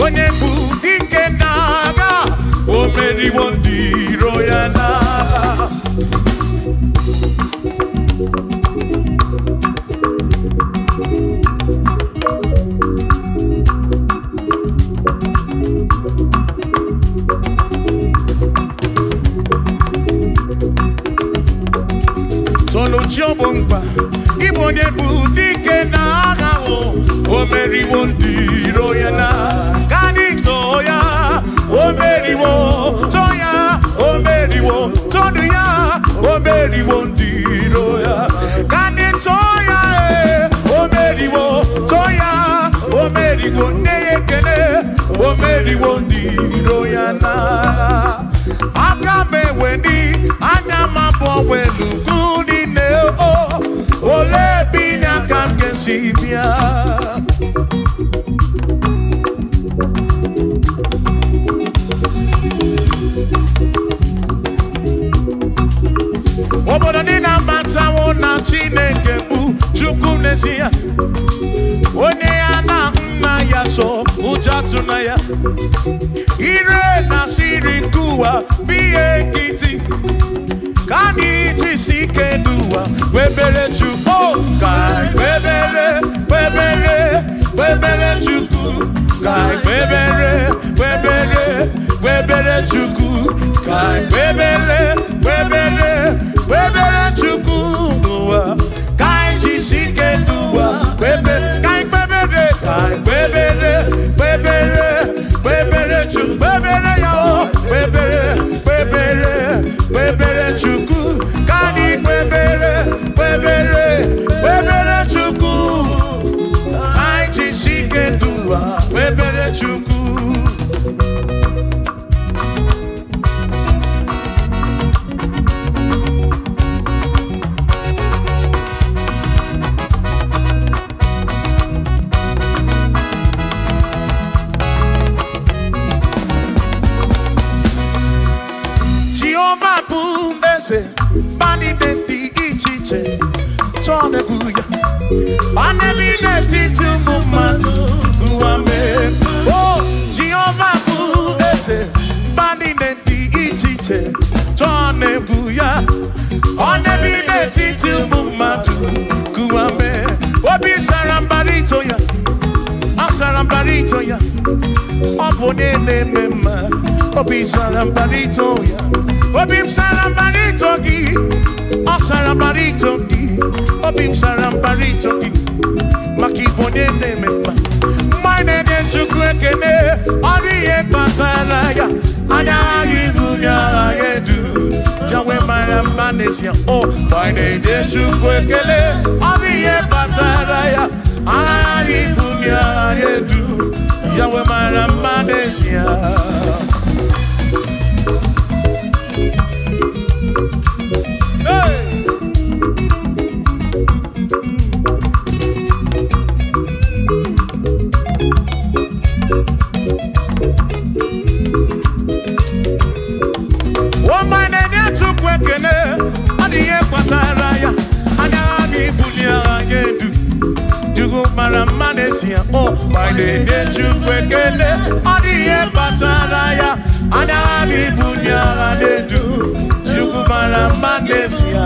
onye bụ dike n'agha o meriwo ndị iro ya n'agha. Tonu Chiobongba ibo onye bụ dike n'agha o meriwo ndị iro ya n'agha. Kanito ya o meriwo toya o meriwo tonu ya o meriwo ndị iro ya. Kanito ya o meriwo toya o meriwo neyekele o meriwo ndị iro ya n'agha. Aka meweni anya mabo welugu ni neo ole binya kam kesibia. Obodo ni na matawo na Chineke bu Chukwu n'ezie. Onye ya na nna ya so ụja tụna ya. Ire na siri nkuwa biye kiti. Kani jisike duwa webere Chukwu kai webere webere webere Chukwu kai webere webere webere Chukwu kai webere webere webere Chukwu kai jisike duwa webere kai webere kai webere webere webere Chukwu webere ya webere webere webere Chukwu kani webere webere webere Chukwu kai jisike duwa webere Chukwu. Bani denti ichiche chone buya bane bine titu mumadu buame. Oh Jehovah bu ese bani denti ichiche chone buya bane bine titu mumadu buame. Obi sarambarito ya asarambarito ya opone ne mema. Obi sarambarito ya Obim sarambarito gi, o sarambarito gi, obim sarambarito gi, makibone ne mema. Mine de chukwekene, oriye pasaraya, anya gibunya yedu, jawe maramanesia. Oh, mine de chukwekene, oriye pasaraya, anya gibunya yedu, jawe maramanesia. Oh, my name is Chukwekene, Odiye Bataraya, Anali Bunya Adedu, Chukumara Manesia.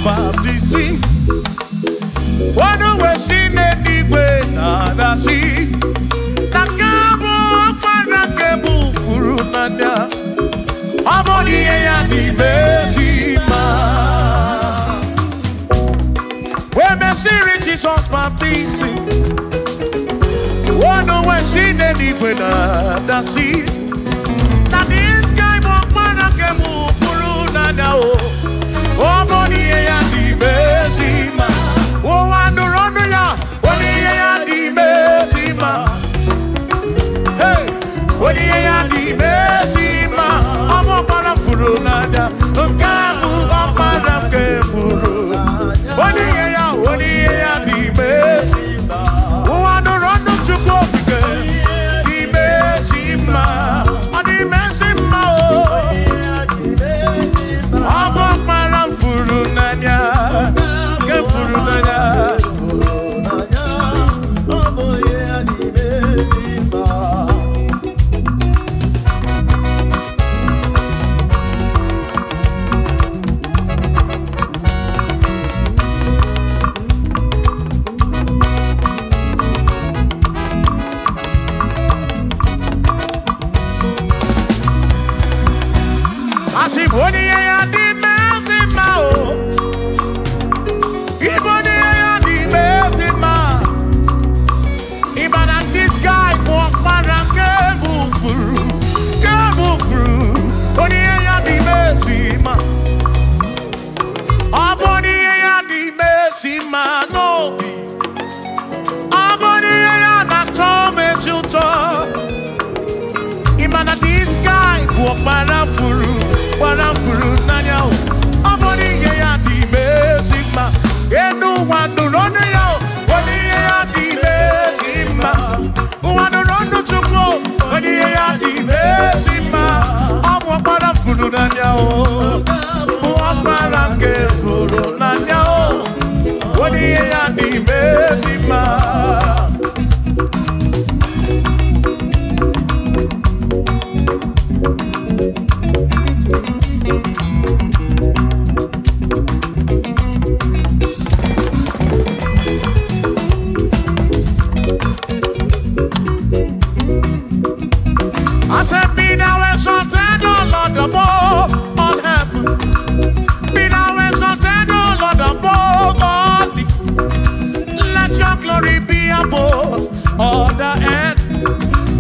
Baptism. One way seen anyway, nada see. Nakabo Panakebu Furunanda. Amoni ya di Bezima. When me see Jesus baptism. One way seen anyway, nada see. Now this guy Panakebu Furunanda. Oh, Monie ya di Bezima. Oh, Andorono ya. Monie ya di Bezima. Hey, Monie ya di Bezima. Amo para furunada. Kamu para keburu. Parafuru nanya o. Amoni ye ya di mesima. Enu wanu rono ya o. Oni ye ya di mesima. Wanu rono chukwo. Oni ye ya di mesima. Amu parafuru nanya o. Waparake furu nanya o. Oni ye ya di mesima. I said, be thou exalted, O Lord, above all heaven. Be thou exalted, O Lord, above all the. Let your glory be above all the earth.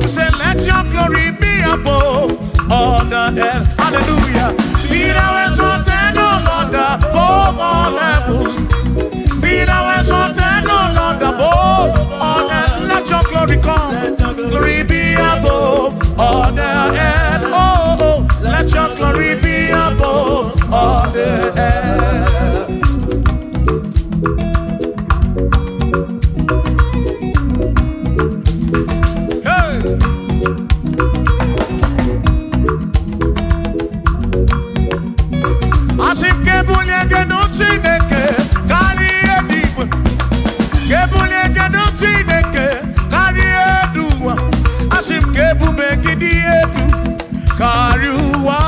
We say, let your glory be above all the earth. Hallelujah. Be thou exalted, O Lord, above all heavens. Be thou exalted, O Lord, above all earth. Let your glory come. Glory be above all the earth. Oh, let your glory be above all the earth. Hey. Asike buliege no chineke kari edibu. Kebuliege no chineke kari eduwa. Asike bubegidi edu kariwa.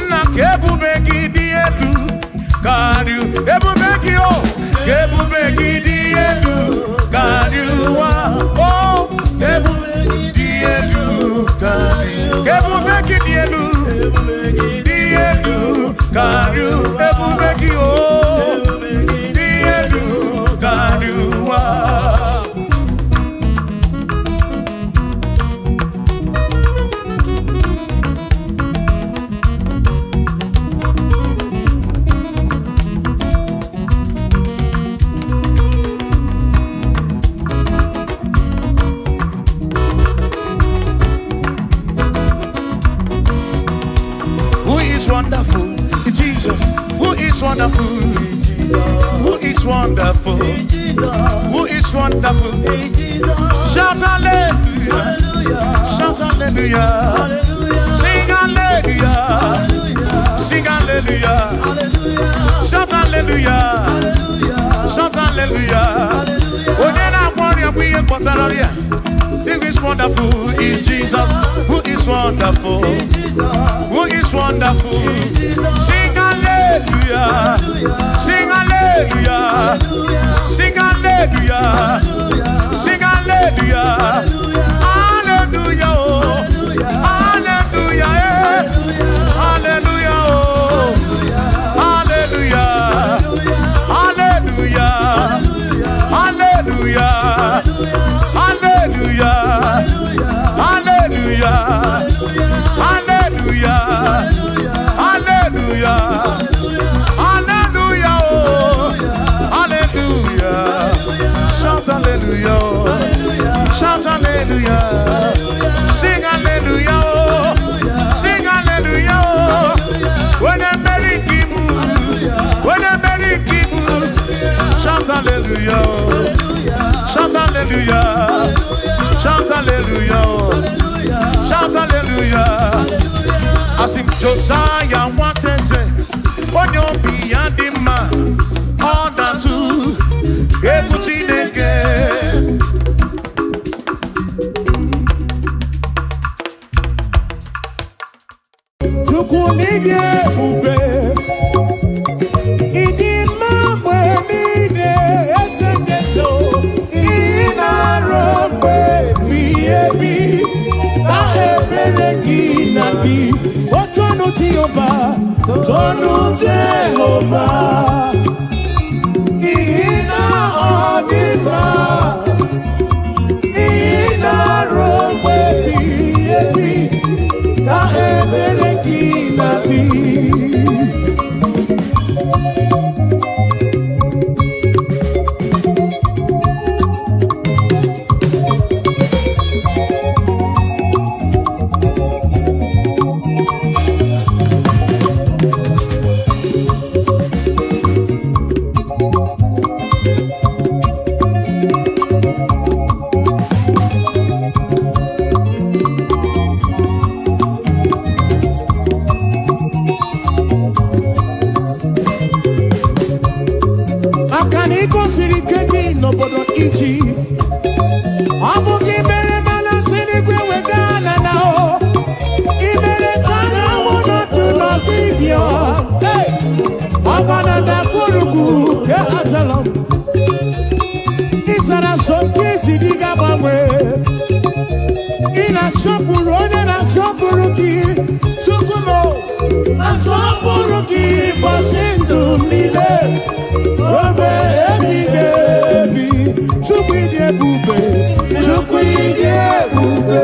Na kebubegidi edu kariu. Kebubegi o. Kebubegidi edu kariwa. Oh, kebubegidi edu kariu. Kebubegidi edu. Edu kariu. Kebubegi o. Edu kariwa. Wonderful, Jesus. Who is wonderful? Who is wonderful? Who is wonderful? Shout hallelujah! Shout hallelujah! Sing hallelujah! Sing hallelujah! Shout hallelujah! Shout hallelujah! Oh, then I worry, we ain't got that. Who is wonderful? Is Jesus. Who is wonderful? Who is wonderful? Sing hallelujah! Sing hallelujah! Sing hallelujah! Sing hallelujah! Hallelujah! Hallelujah! Hallelujah! Hallelujah! Hallelujah! Hallelujah! Hallelujah! Hallelujah! Hallelujah! Hallelujah! Hallelujah! Oh, hallelujah! Shout hallelujah! Shout hallelujah! Sing hallelujah! Sing hallelujah! When a merry kibu, when a merry kibu, shout hallelujah! Shout hallelujah! Shout hallelujah! Shout hallelujah! As if Josiah wanted to say, on your beyond the man, all that too, everything again. Chukunige ube, idi mabwe nide esengeso, ina rombe biebi, ta ebereki nabi, otonu Jehovah, tonu Jehovah, ina odima, ina rombe biebi, ta ebereki nabi. n'obodo Egypt. Ọ bụ gị mere mana si n'igwe wega na na o. I mere ka anyanwụ nọdụ n'ọgụ ibia. Ọgbana na gburugburu ke achala m. Ịzara sọmpi ezidi ga-agbanwe. Ị na-asọpụrụ onye na-asọpụrụ gị. Chukwu m asọpụrụ gị ụbọchị ndụ m niile. Obe ebighị ebi. Chukwu ịdị ebube. Chukwu ịdị ebube.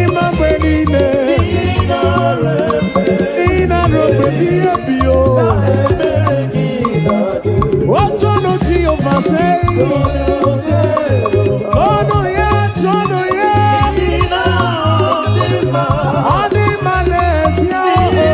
Ịma mgbe niile. Ị na-arụ mgbe biye biyo. Otu ọnụ Jehova sị. Ọnụ ya, ọnụ ya. Ọ dị mma n'ezi ahụ.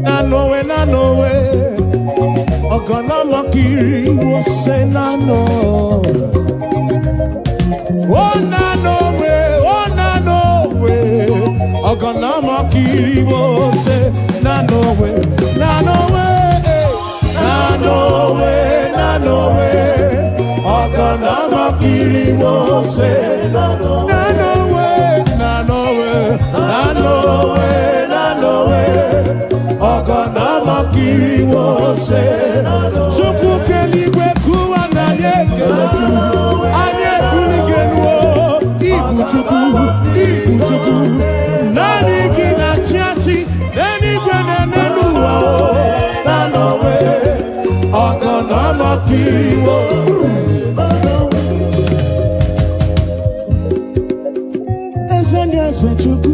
Na nowe, ogana makiri wo se na no. Oh na nowe, ogana makiri wo se na nowe, na nowe, ogana makiri wo se na nowe, ogana makiri wo se. Chukwu keligwe kuwa na yekeletu. Anye buligenuo. Ibu Chukwu. Nani gina chiachi. Neni gwene nenuwa. Nanowe. Ogana makiri wo. Eze Chukwu.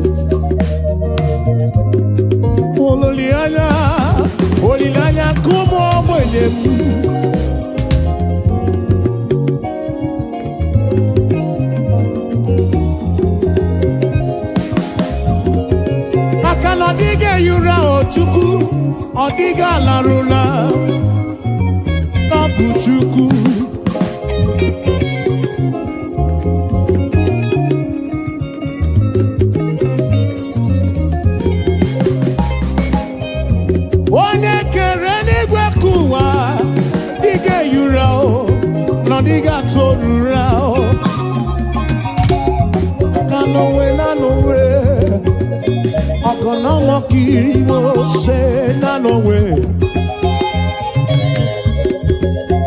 Olilanya kumo mwenye Maka na dige yura o Chukwu, odiga larula, n'ọbụ Chukwu. Onye kere n'igwe kuwa, dige yura o, n'odiga torura o. Nanowe. Ogana makiri wo se nanowe.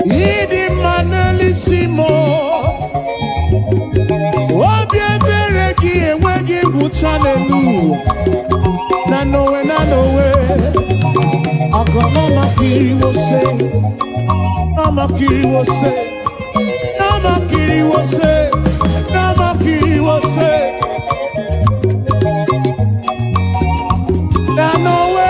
Idi manelisimo. Obi ebere gị enweghị ngwụcha n'elu. Nanowe. Ogana makiri wo se. Namakiri wo se. Nanowe. Ogana makiri wo se. Nanowe.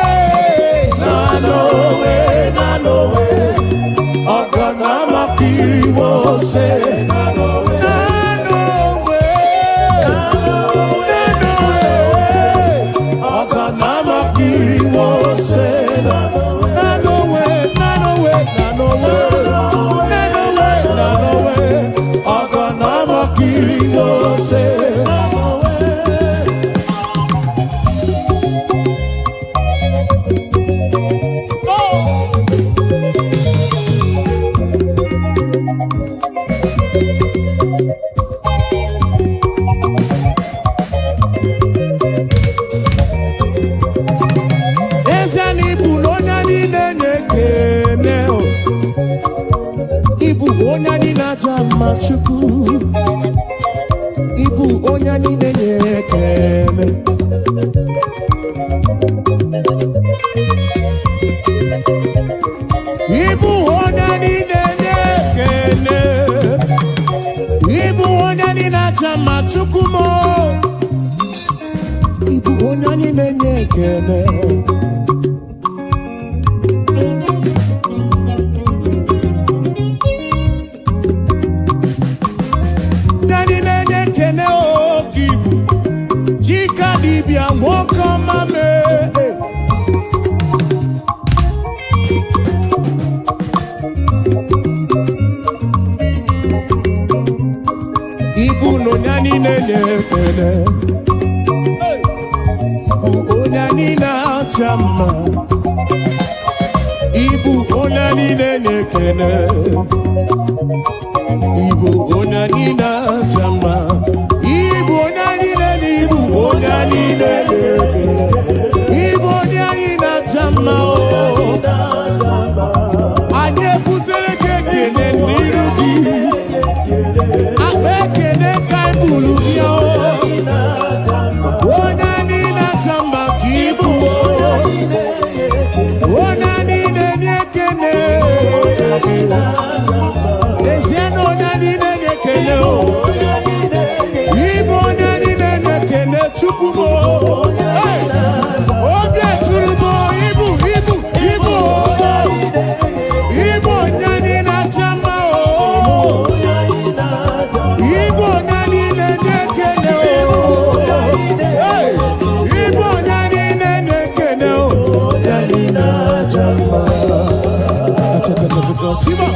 Ogana makiri wo se. Nanowe. Ogana makiri wo se. Chukwu ibu onye niile nyere ekele. Ibu onye niile nyere ekele. Ibu onye niile aja mma Chukwu mo. Ibu onye niile nyere ekele. nekene onani na chama ibu onani nekene ibu onani na chama ibu onani nekene ibu onani na chama anye putere kekene nirugi abekene kaibulu yo onani na chamba kibu onani nekene deseno onani nekene ibu onani nekene chukumo obi eturumo ibu onani na chamba ibu onani nekene ibu onani nekene onani na chamba ataka siba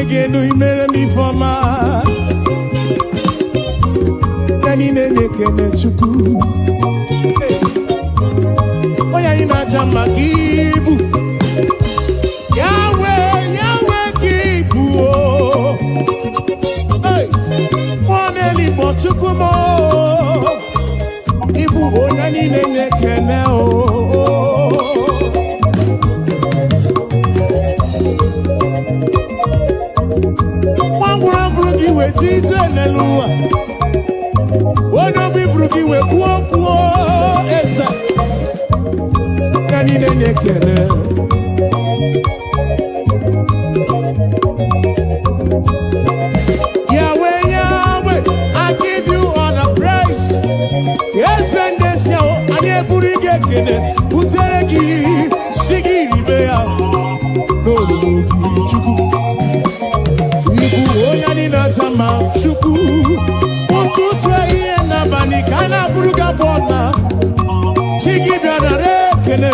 Genu imere mi foma Nani nekene chuku Oya ina chama kibu Yahweh kibu Mwane libo chuku mo Ibu onani nekene we tite nelua Wono bifruki we kuo esa Nani nekene Yahweh, I give you all the praise Yes and this yo ane burige kene Utereki shigiri beya No chuku Onani na chama chuku Ututu iye na bani kana buruga bona Shigi biana rekene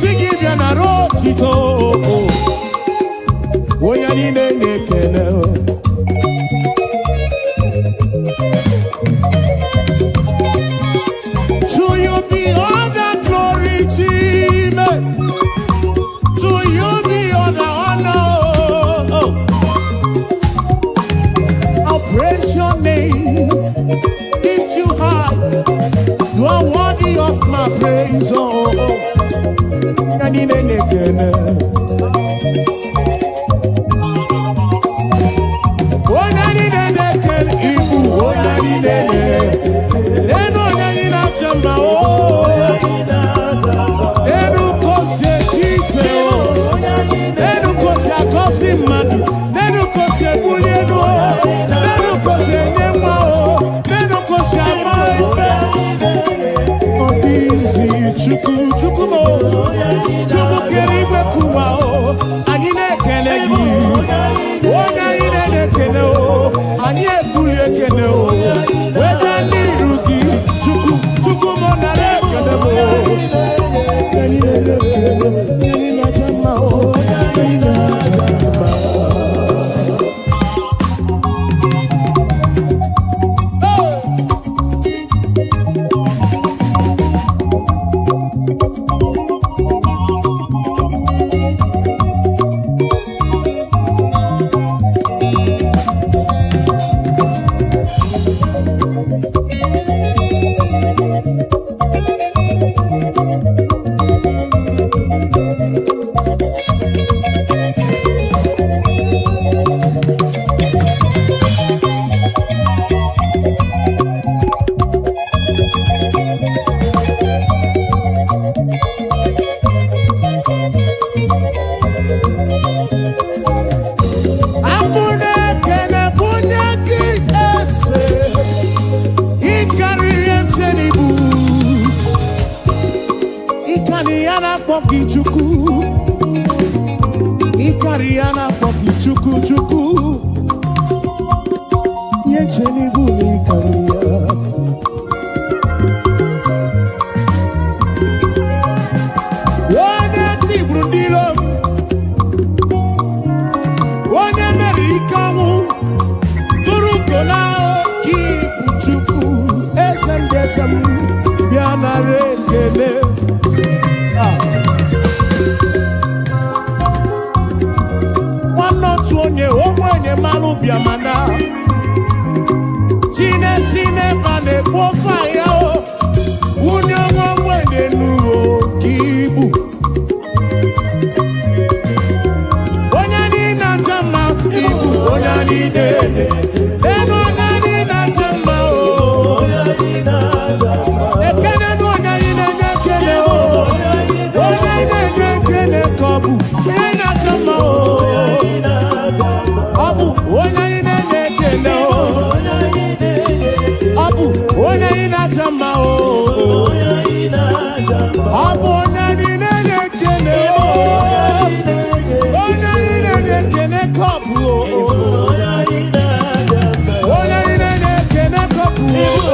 Shigi biana rotito Onani nekene To you be all the glory team To you be all the honor Praise your name, lift you high. You are worthy of my praise. Nani nekene, onani nekene, ibu onani nekene. Eno nani na chamba enu kose tite enu kose akosi madu, enu kose bulienu. Chukumo, chukukeriwe kuwa o, anine kelegi, ona ine kene o, anie kulie kene o, weda nirugi, chukumo na rekene mo, nani kene, nani na chama o, nani na chama. poki chuku. Ikariana poki chuku chuku. Yencheni guni ikaria. Wane ti brundilo. Wane merikamu. Turukona ki chuku. Esendesam. Biana rekele. Onye ogbenye malu biamana Chine sine vane pofa yao Unye ogbenye nuo kibu Onya ni na chama ibu Onya ni dede Eno na ni na chama o Ekene nu onya ni nekene o Onya ni nekene kobu Onya ni na chama o Abu, ona ina nekene o. Abu, ona ina chama o. Abu, ona ina nekene o. Ona ina nekene kapu o. Ona ina nekene kapu o.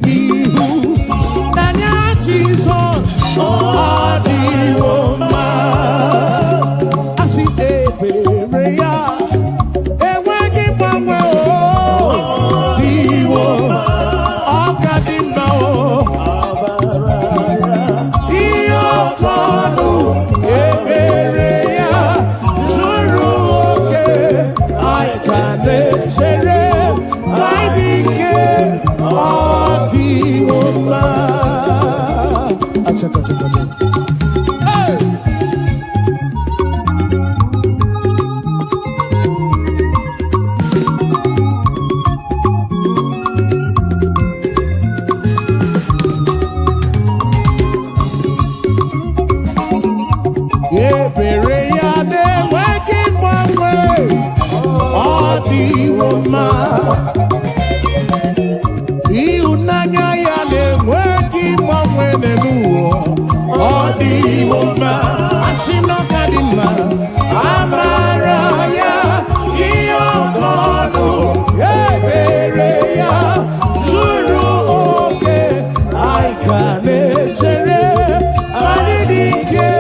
Bihu, Nanya Jesus, Adi Woma, Asi Ebereya, Ewagi Bangwe o, Diwo, Akadimba o, Iyokonu, Ebereya, Zuru oke, Aikane Shere, Maidike. Adi Woma. Acha. Hey! Ebereya ne weki mwe. Adi Woma. Nanya ya le mweki mwene nuo Odi woma Asino kadima Amara ya Iyokonu Ebere ya Zuru oke Aikane chere Manidike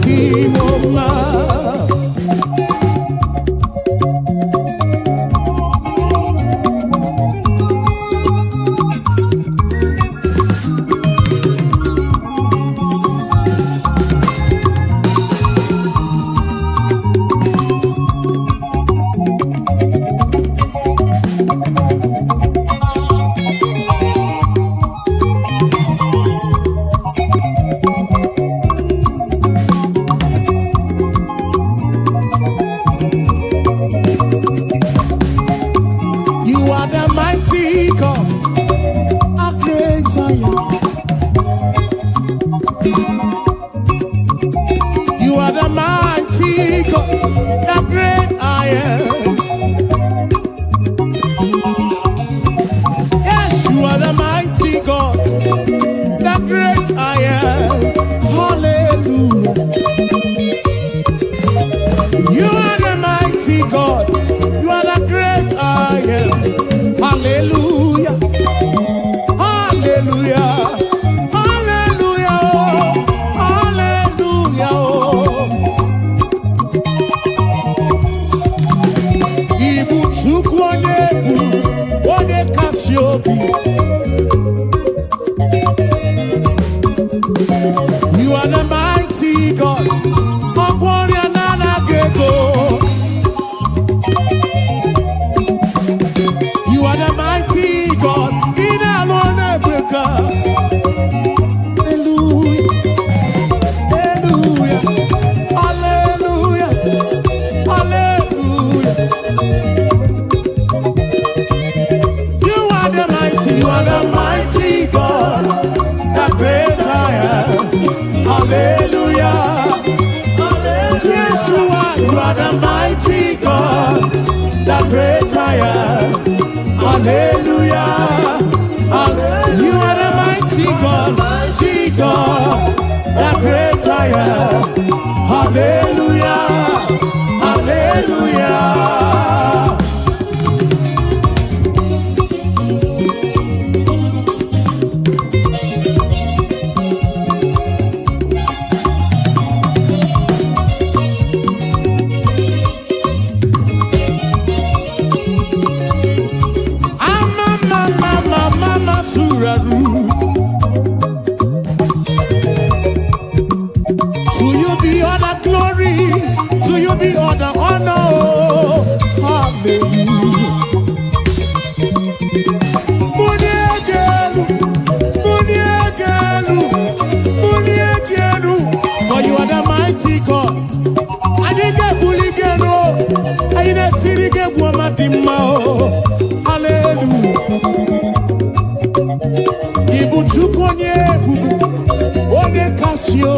Di woma You are the mighty God. You are the mighty God. In alone Africa. Hallelujah. Hallelujah. Hallelujah. Hallelujah. are the mighty God, the great I am. Hallelujah. Yes, you are the mighty God, the great I am. Hallelujah. You are the mighty God, the great I am. Hallelujah. Hallelujah. To you be all the glory, to you be all the honor. Hallelujah. For you are the mighty God. I need a buligeno. I need a tirige guamadimao. Hallelujah. Ibuchukonye bubu, one kasio,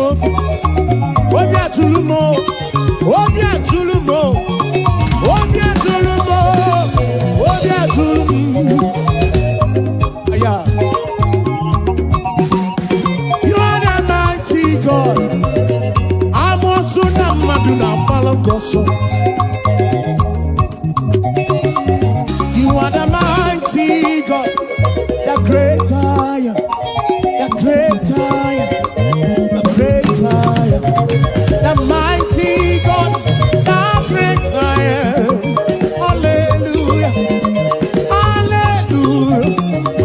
obia tulumo, obia tulumo, obia tulumo, obia tulumo. Yeah. You are the mighty God. I'm also not maduna palogoso. You are the mighty God. The great I am, the great I am, the great I am, the mighty God, the great I am. Hallelujah, hallelujah,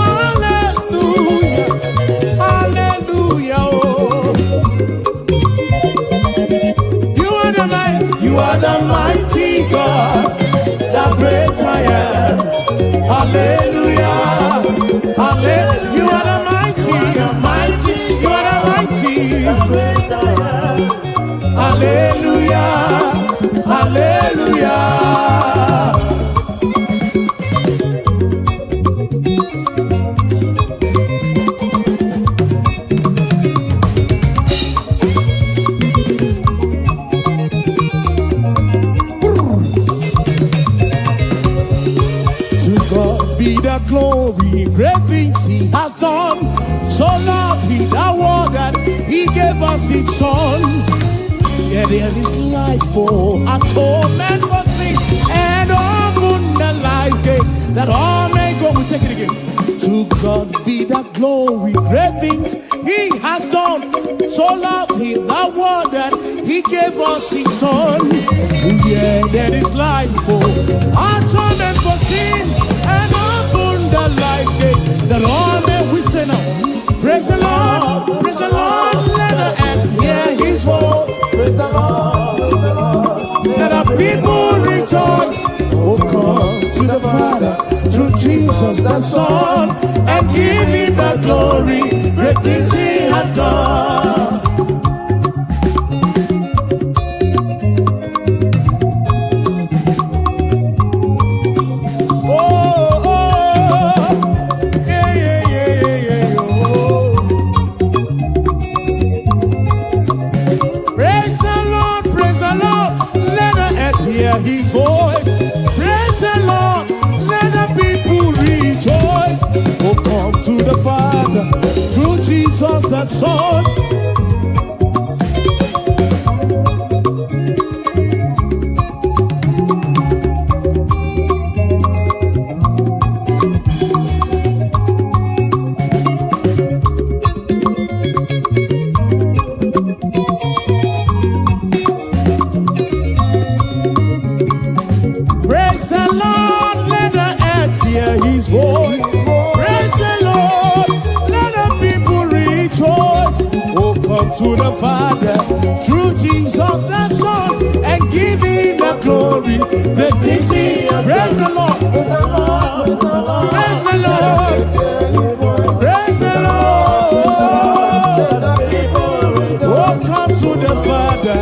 hallelujah, hallelujah. Oh. You are the mighty God, the great I am. Hallelujah. Hallelujah. You are the mighty, you are the mighty. Hallelujah. Hallelujah. To God be the glory, great things He has done. So loved He the world that He gave us His Son. Yeah, there is life for atonement for sin, and open the life gate that all may go. We take it again. To God be the glory, great things He has done. So loved He the world that He gave us His Son. Yeah, there is life for atonement for sin, and open the life gate that all may. We say now, praise the Lord, let the earth hear His voice. Praise the Lord, let the people rejoice. Oh, come to the Father through Jesus the Son, and give Him the glory, great things He has done. His voice, praise the Lord, let the people rejoice. Oh, come to the Father through Jesus the Son. His voice, praise the Lord, let the people rejoice. Oh, come to the Father through Jesus the Son, and give Him the glory. Great things He, praise the Lord, praise the Lord, praise the Lord. Oh, come to the Father,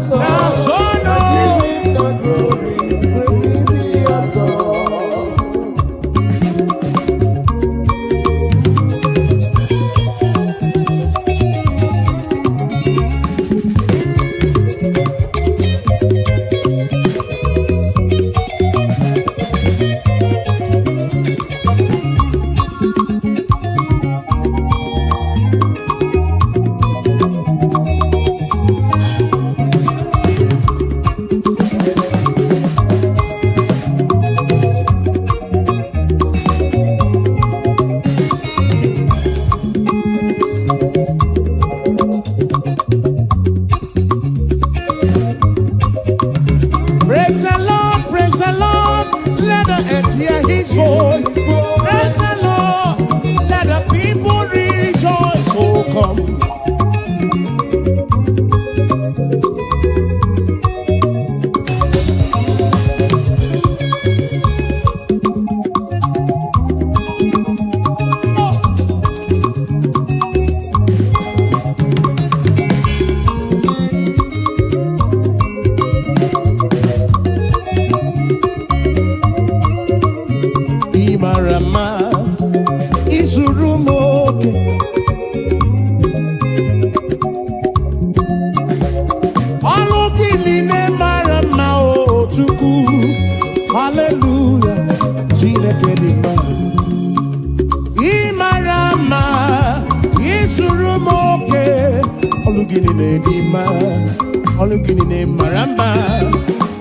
the Son, oh. and hear his voice. Praise the Lord, let the people rejoice. Oh, come. Hallelujah, Chineke di mma. Ịmara mma, ịzụrụ m oke. Ọlụ gị niile dị mma, ọlụ gị niile mara mma.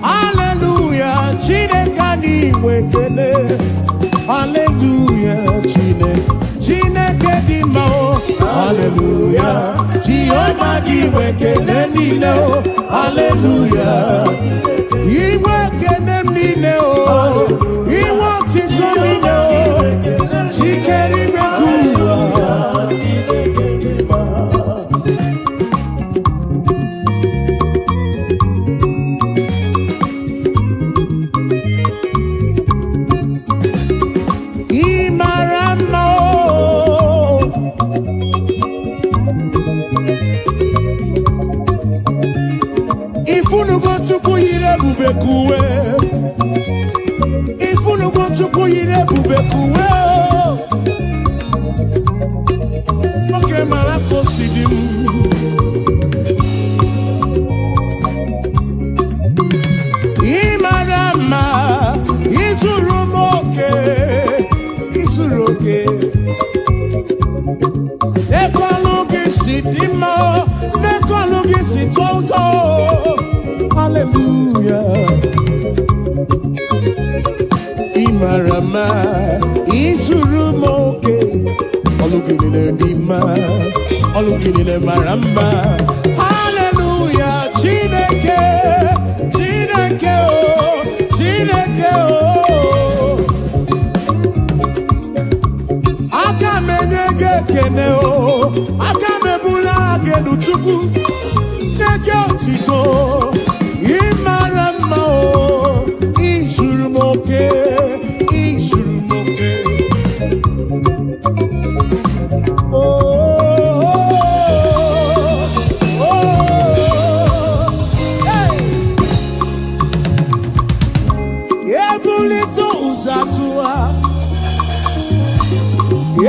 Hallelujah, Chineke anyị nwe ekele. Hallelujah, Chineke di mma. Hallelujah, Jehova gị nwe ekele niile. Hallelujah. Iwe kene mnine o, iwe otito mnine o, chikeri mekuwa. Imarama o, ifunugo chukwu yire bubekuwe. Ifunugo chukwu yire bubekuwe. Oke malako sidim. Imarama, izuru moke, izuru oke. Nekologi sidimo, nekologi sitonto. Hallelujah. Imarama, izuru moke. Olukinile dima, olukinile maramba. Hallelujah, Chineke, Chineke oh, Chineke oh. Akamenege kene oh, akamebula genu chuku, nege otito. Imarama oh, izuru moke, izuru moke.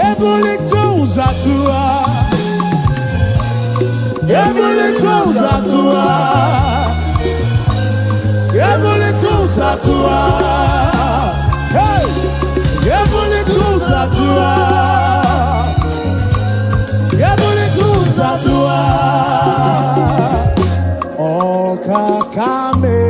Ebulito uzatua, ebulito uzatua, ebulito uzatua, hey, ebulito uzatua, ebulito uzatua, okakame.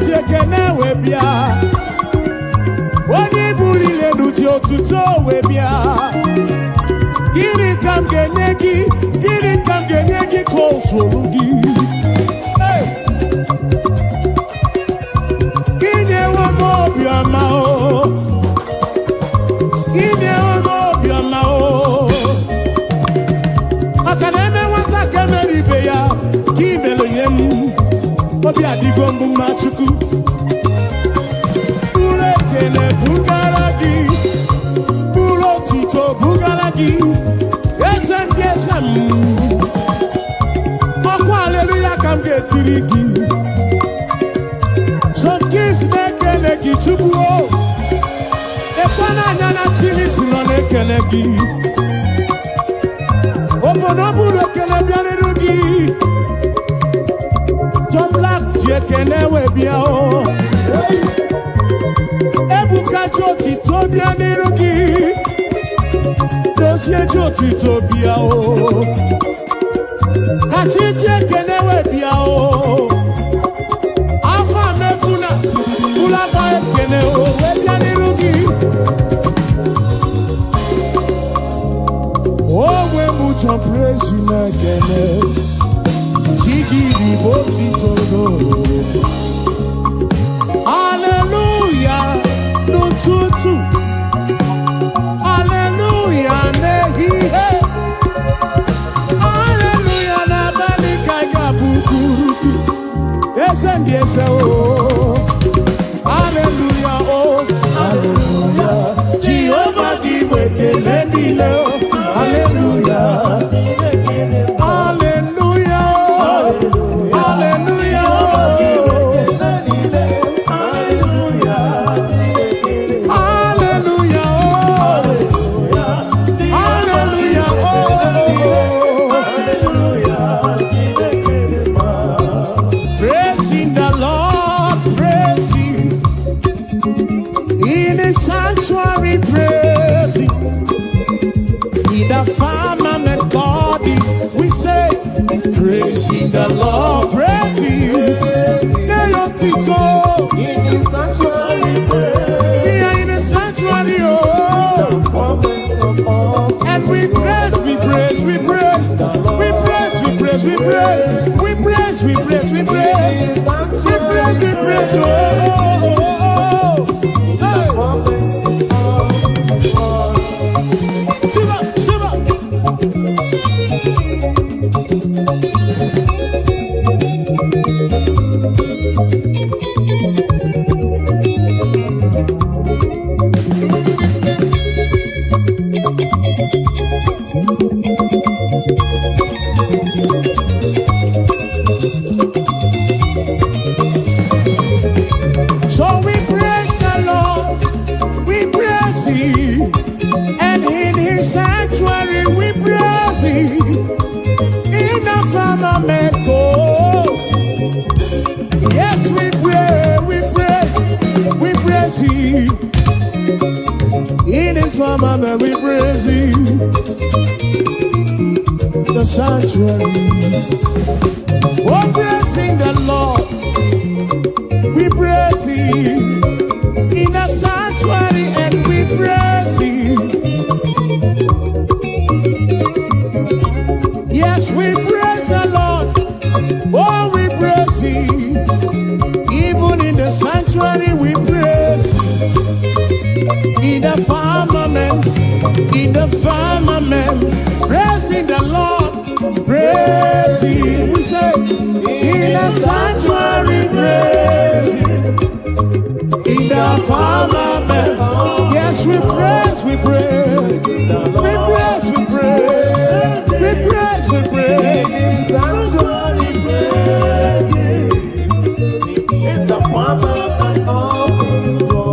Jekene webia, oni bulile nuji otuto webia. Gini kam genegi konsorugi. Hey, gini ewa mobia mao, gini ewa mobia mao. Akaneme wanta kemeri beya, kimelo yemu. Obi adigongu machuku Ure kene bugaragi Bulo tito bugaragi Esem kesem Okwa hallelujah kam getirigi Some kids nekele ki chubu o Ekwana nyana chili silo nekele ki Oponobu nekele biane rugi John Black jekene webia o Ebuka joti tobia nirugi Dosie joti tobia o Kachi jekene webia o Afa mefuna Ulaba ekene o webia nirugi Oh we much praise you na kene yes, oh. Hallelujah, oh, hallelujah. Jehovah di weke lendile, hallelujah. Hallelujah, oh, hallelujah, oh. Hallelujah, oh. Hallelujah, oh. Praising the Lord, praising in His sanctuary, praising in the firmament. God is, we say, praising the Lord, praising. In His sanctuary, We are in the sanctuary, oh. And we praise, we praise, we praise, we praise, we praise, we praise, we praise, we praise, we praise, we praise, we praise, oh. Shiva, Shiva. So we praise the Lord, we praise Him, and in His sanctuary we praise Him. In the firmament, oh, yes, we pray, we praise Him. In His firmament we praise Him. The sanctuary, oh, praising the Lord. We praise Him in the sanctuary, and we praise Him. Yes, we praise the Lord. Oh, we praise Him. Even in the sanctuary, we praise Him. In the firmament, praising the Lord, praise Him. We say, in the sanctuary, praise Him. In the firmament, yes, we praise, we praise, we praise, we praise, we praise, we praise. In His sanctuary, praise Him. In the firmament of His law.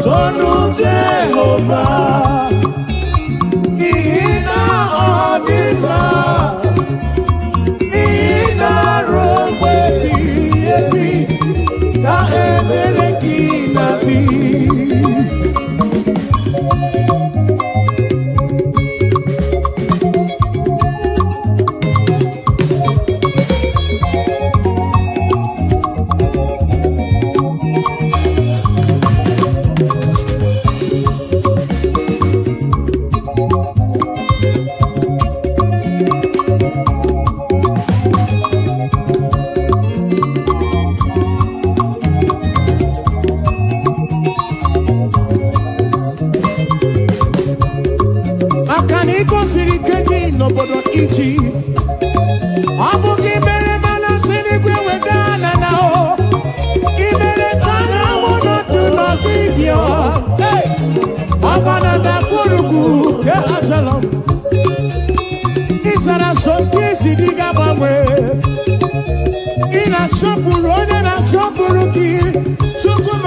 Tonu Jehovah, Ina Odima, Ina Romwe Biebi, Na Ebereki Nabi. N'obodo Egypt, ọ bụ gị mere mana siri gwe wedana na o, ị mere ka na mụ n'otu n'ọdịbịa, ọbana da gburugburu ke achọrọ m, ị sara sọpụ isi dị ga-agbanwe, ị na-asọpụrụ onye na-asọpụrụ gị, Chukwu m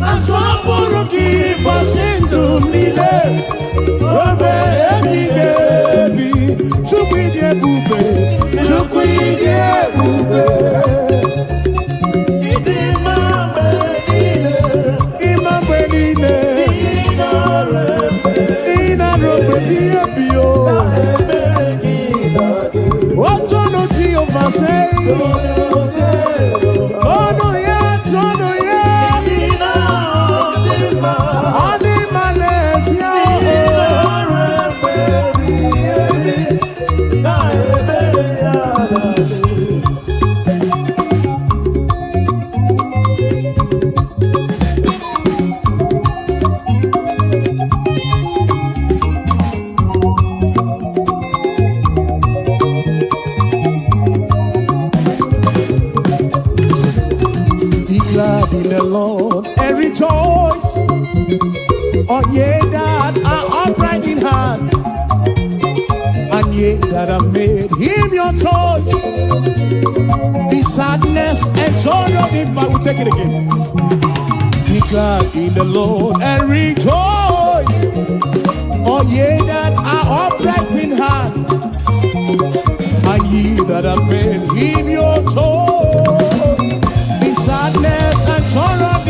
na-asọpụrụ gị ụbọchị ndụ m niile. Obe ebighị ebi, Chukwu ịdị ebube, Chukwu ịdị ebube. Ịma mgbe in the Lord and rejoice. Oh, ye that are upright in heart, and ye that have made him your choice. Be sadness and sorrow, if I will take it again. Be glad in the Lord and rejoice. Oh, ye that are upright in heart, and ye that have made him your choice. Be sadness and sorrow,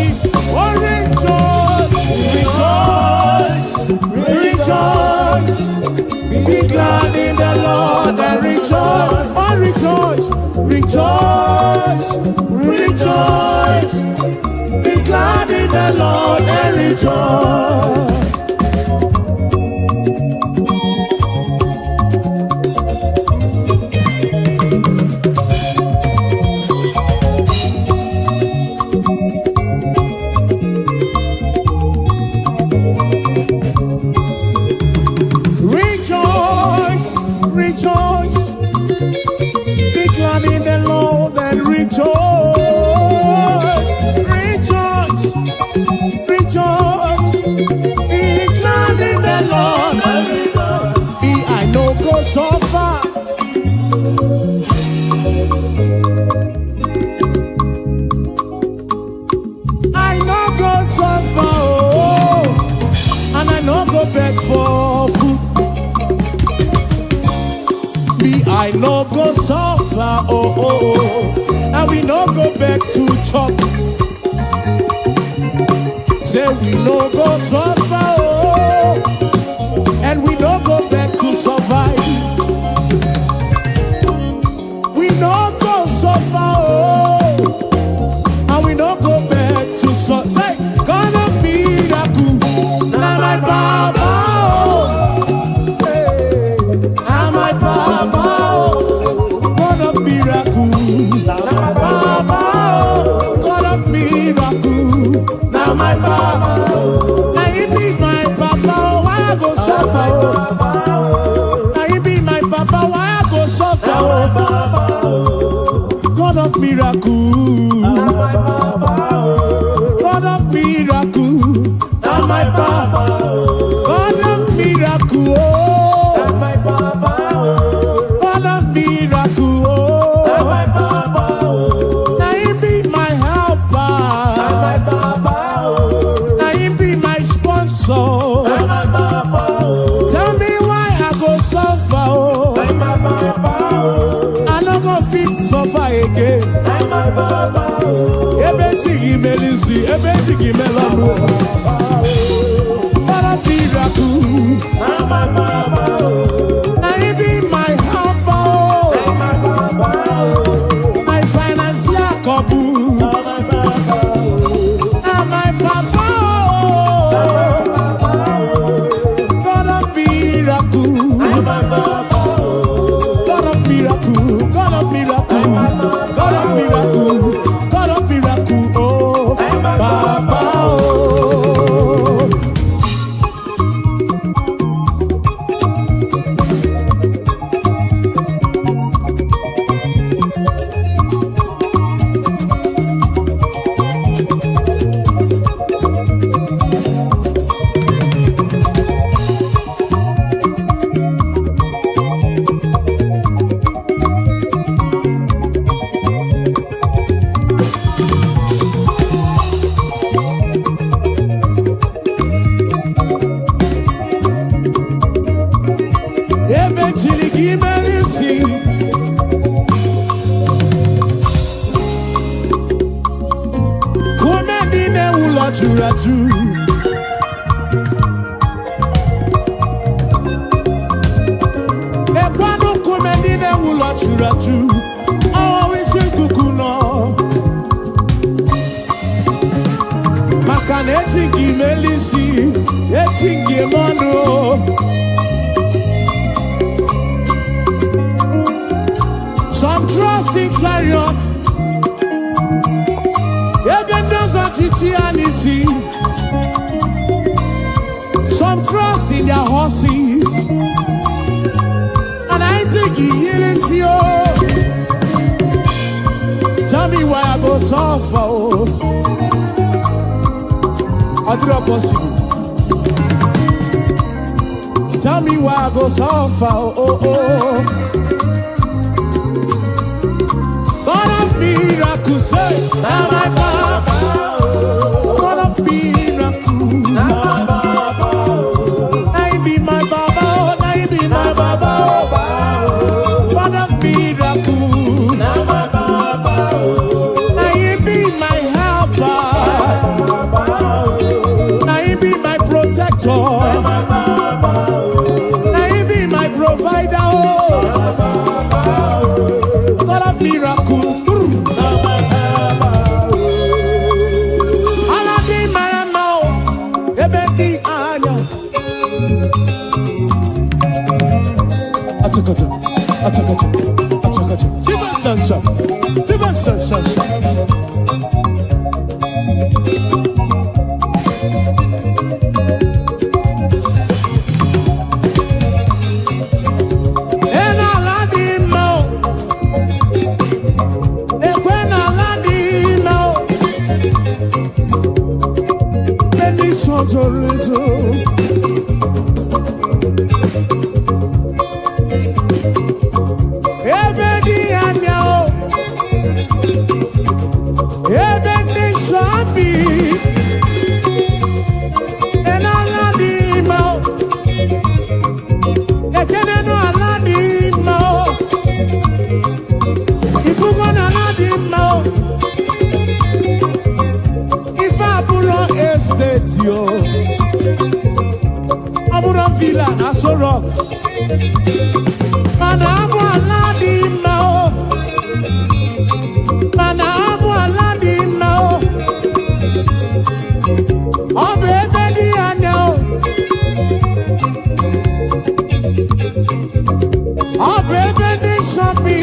oh, rejoice, rejoice, rejoice. Be glad in the Lord and rejoice. Oh, rejoice, rejoice, rejoice. Be glad in the Lord and rejoice. Rejoice, be glad in the Lord and rejoice. Rejoice, rejoice, be glad in the Lord and rejoice. Be I know go so far. I know go so far, oh, and I know go beg for food. I no go suffer, oh, oh, oh, and we no go back to chop. Say we no go suffer, oh, and we no go back to survive. We no go suffer, oh, and we no go back to survive. Say, God of miracle, now my Baba, oh, hey, now my Baba. Now my Papa, now you be my Papa, why I go suffer? Now you be my Papa, why I go suffer? God of miracle, God of miracle, now my Papa, God of miracle, God of miracle, now you be my helper. So tell me why I go suffer, oh. I no go fit suffer again. Ebeti melisi, ebeti melonu. What a miracle! Now you be my helper, oh. My financial couple. Now my Papa. God of miracle, God of miracle, God of miracle, God of miracle, oh, Papa, oh. Some trust in chariots, even those are chichianisi. Some trust in their horses, and I think he is you. Tell me why I go suffer. Adira possible. Tell me why I go so far, oh, oh. God of miracles, say, now my Baba. God of miracles, now he be my Baba, now he be my Baba. God of miracles, now he be my helper, now he be my protector. Provider, oh, God of miracle. Aladi maramo, ebedi anya. Atakacha. Sivan sansa. Abuja Villa, Aso Rock. Manabu aladi mao. Manabu aladi mao. Oh baby, I know. Oh baby, this should be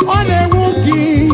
on a wookie.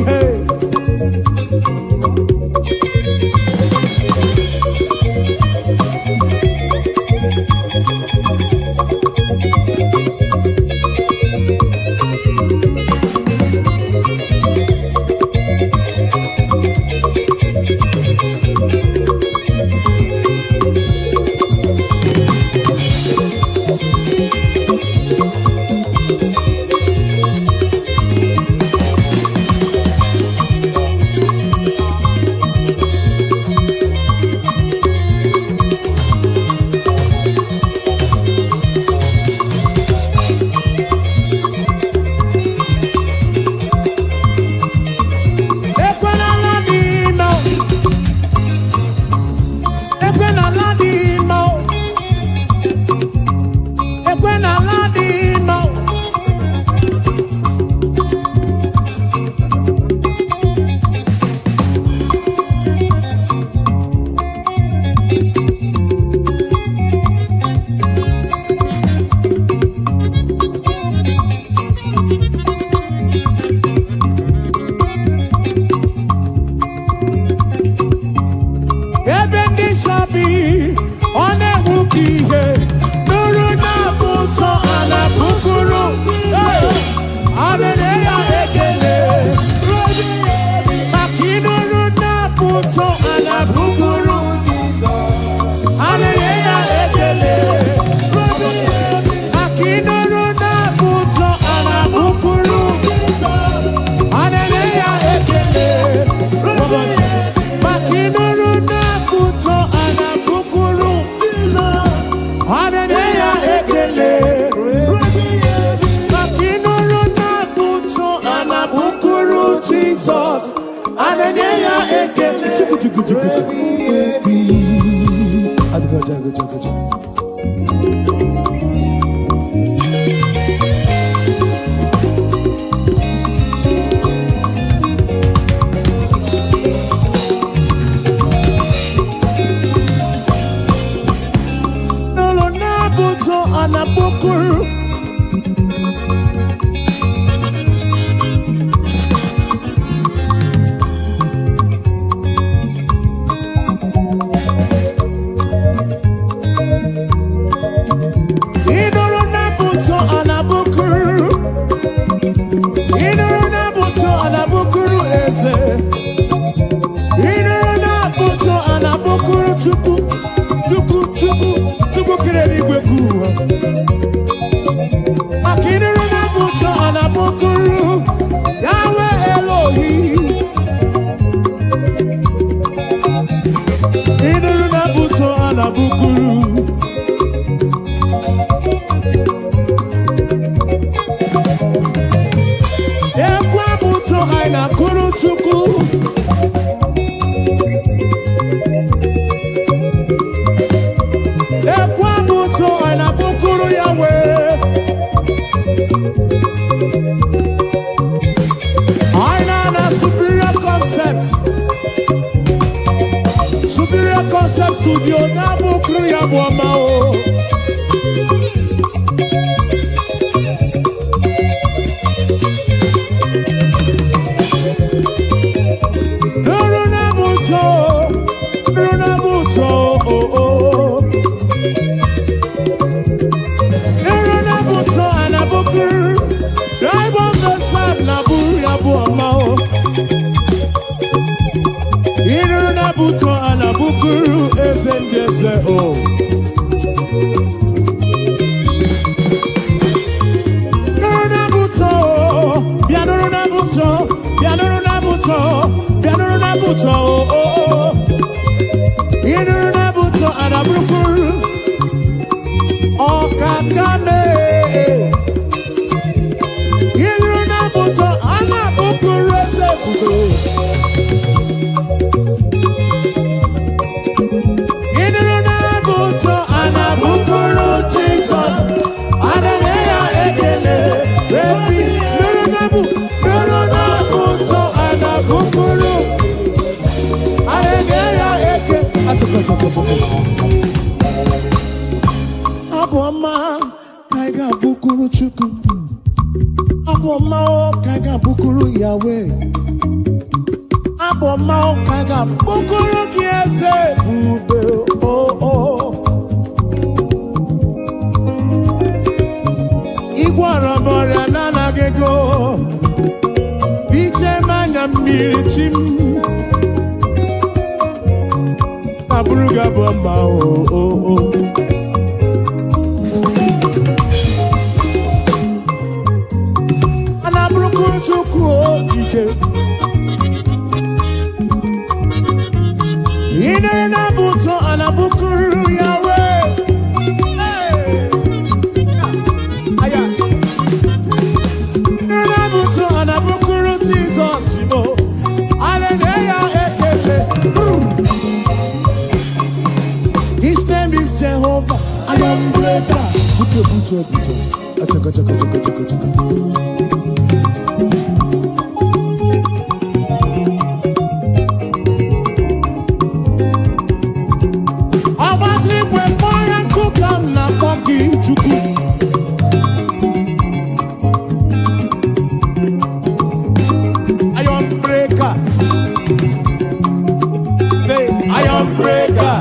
Koncept studio na bukuru ya boma o. Buto anabukuru esendese o. Nuruna buto, bianuruna buto, bianuruna buto, bianuruna buto o. Nuruna buto anabukuru o kakame. Nuruna buto anabukuru esefudo. Aboma kaiga bukuru chuku. Aboma kaiga bukuru Yahweh. Aboma kaiga bukuru kiese bube oh. Igwara mora nana gego. Biche manya mirichim. Abuja bomba oh. Anabruku chuku ike. Ine na buto anabukuru Yahweh. Aya. Ine buto anabukuru Jesus mo. Hallelujah ekele. His name is Jehovah. I am breaker. Buto. Achaka. Iron breaker.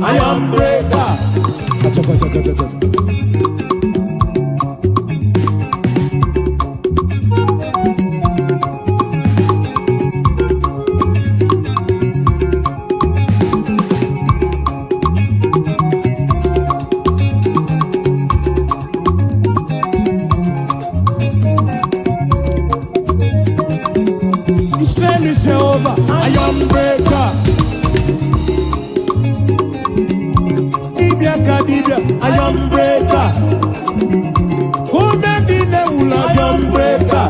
Iron breaker. Achaka. His name is Jehovah. Iron breaker. Iron breaker. Who made the iron breaker?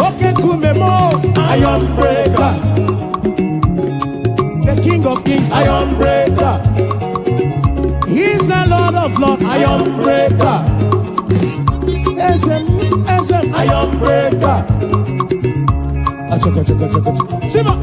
Okay, Kumemo, iron breaker. The King of Kings, iron breaker. He's a Lord of Lords, iron breaker. SM, iron breaker. Achaka. Siba.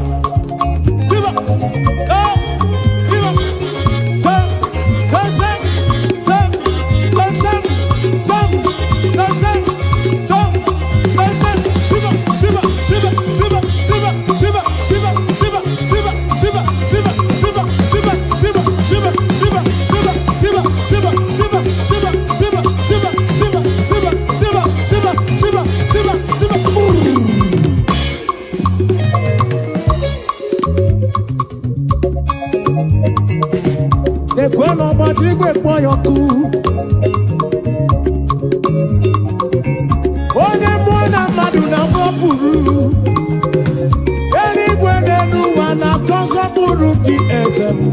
Kweno matrigwe kwa yoku. Onye mwana madu na mwapuru. Eri gwenenu wana konso buru ki ezemu.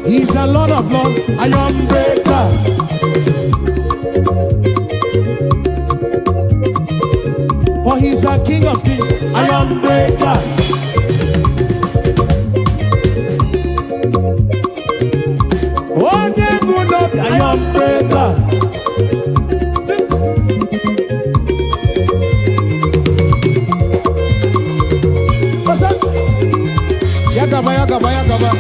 He's a Lord of Lords, iron breaker. iron breaker. Oh, never not iron breaker. What's up? Yakaba, yakaba, yakaba.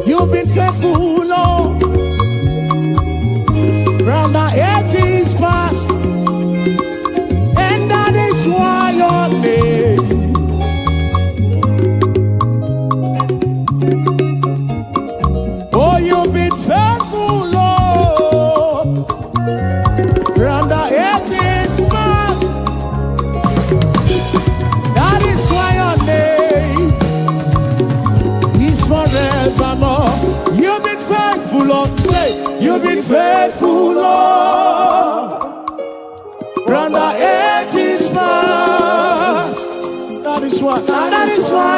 You've been faithful, Lord, round the 80s past, and that is why your name. Oh, you've been faithful, Lord, round the 80s past, that is why your name is forevermore. You've been faithful, Lord. Say, you've been faithful, Lord. Round the 80s past. That is why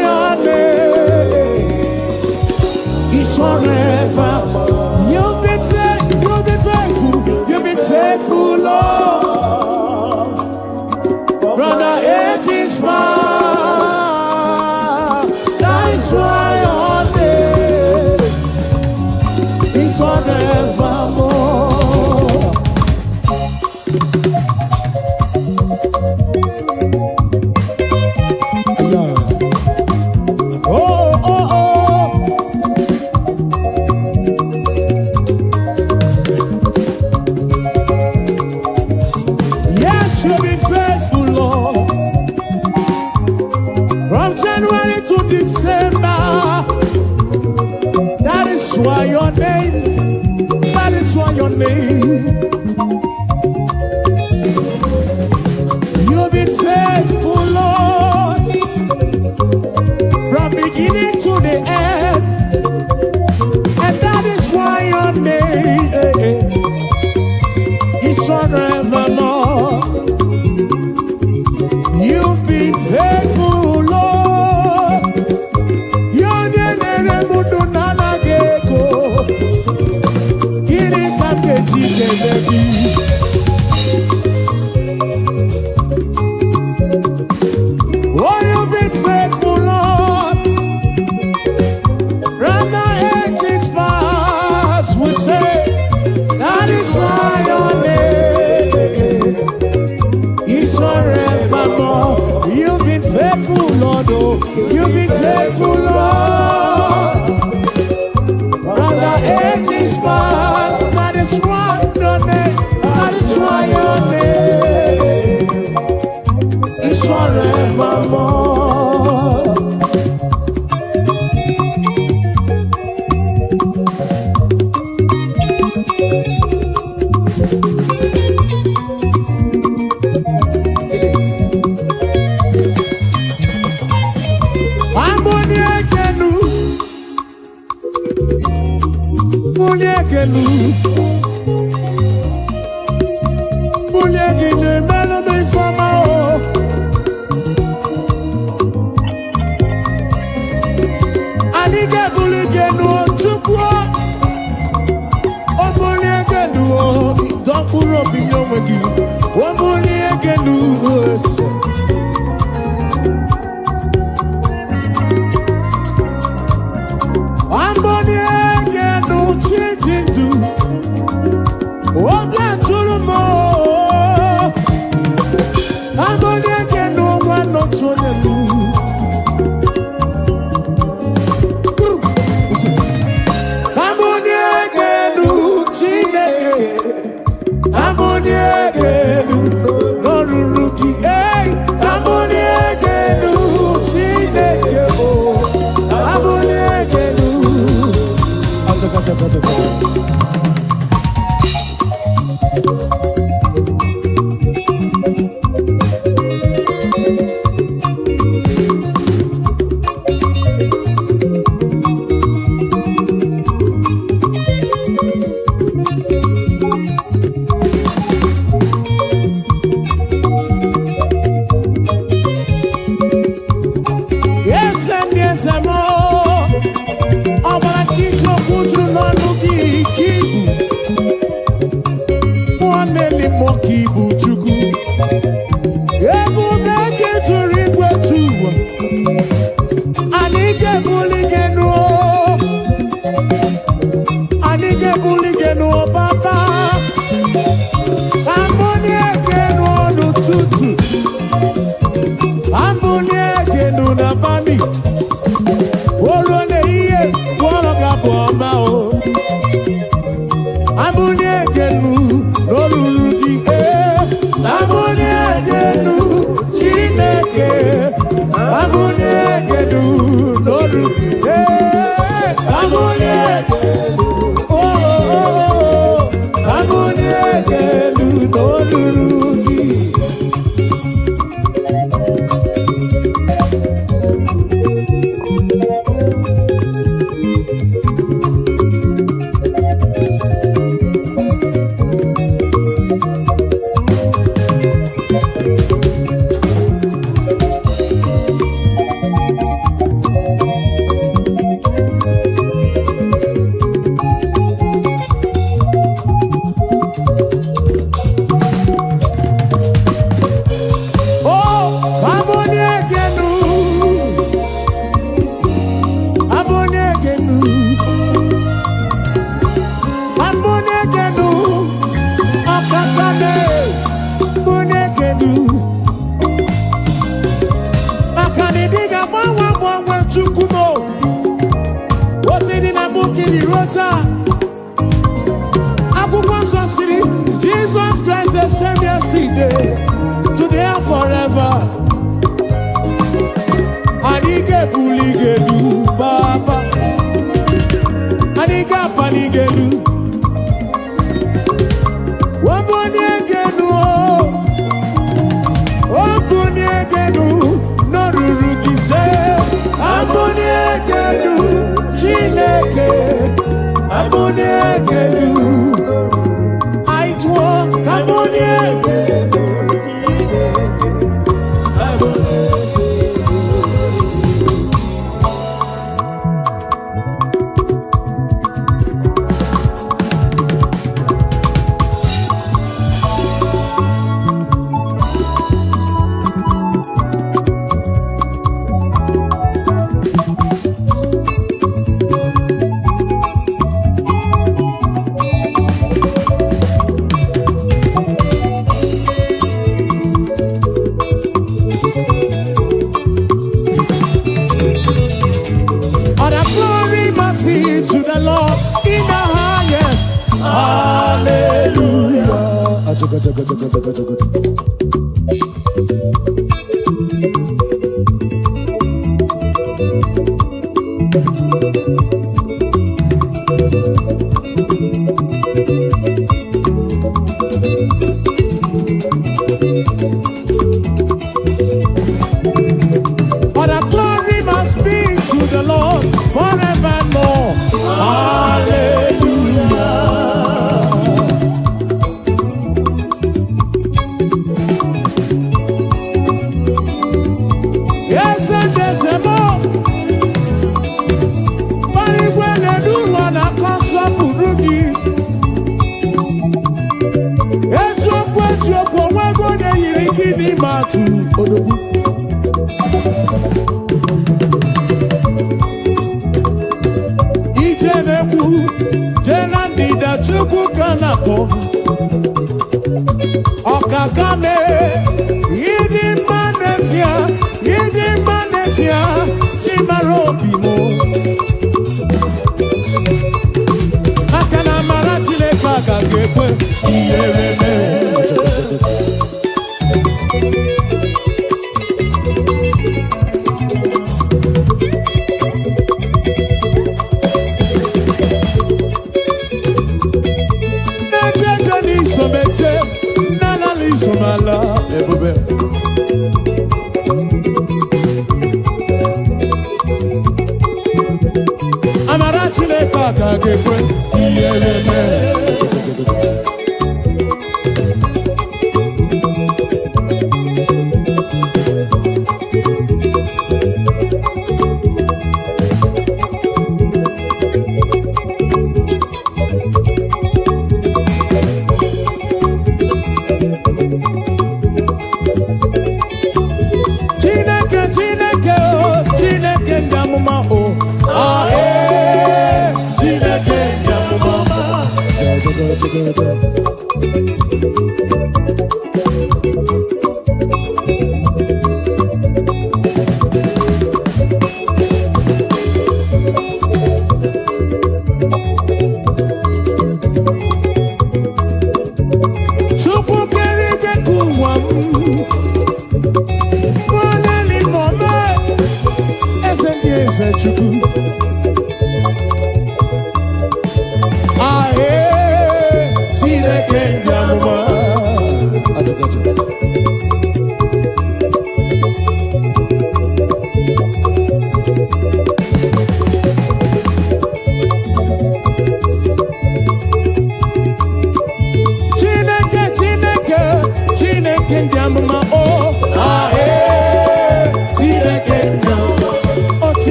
your name is forever. You've been faithful, Lord. Round the 80s past. That is why your name is forevermore. Yeah. Oh, oh, oh. Yes, you've been faithful, Lord. From January to December. That is why your name, that is why your name. You've been faithful, Lord, from beginning to the end. And that is why your name is forevermore. You've been faithful, Lord. Your name would not go. Kiri kamgeji kebebi. Oh, you've been faithful, Lord. Round the 80s past, we say that is why your name is forevermore. You've been faithful, Lord. Oh, you've been faithful, Lord. Round the 80s past, that is why your name, that is why your name is forevermore. Papa. Anike Puligelu, Papa. Anika Panigelu. Wabonyegenu, Wabonyegenu, Norurugise. Abonyegenu, Chineke. Abonyegenu. Aitwo, Kabonyegenu. Okakame, Yidi Manesia, Chimarobimo. Akana Maratile Kaka Gekwe, Yereme. Somala, Ebube. Amaratile Kaka Gekwe, Yereme.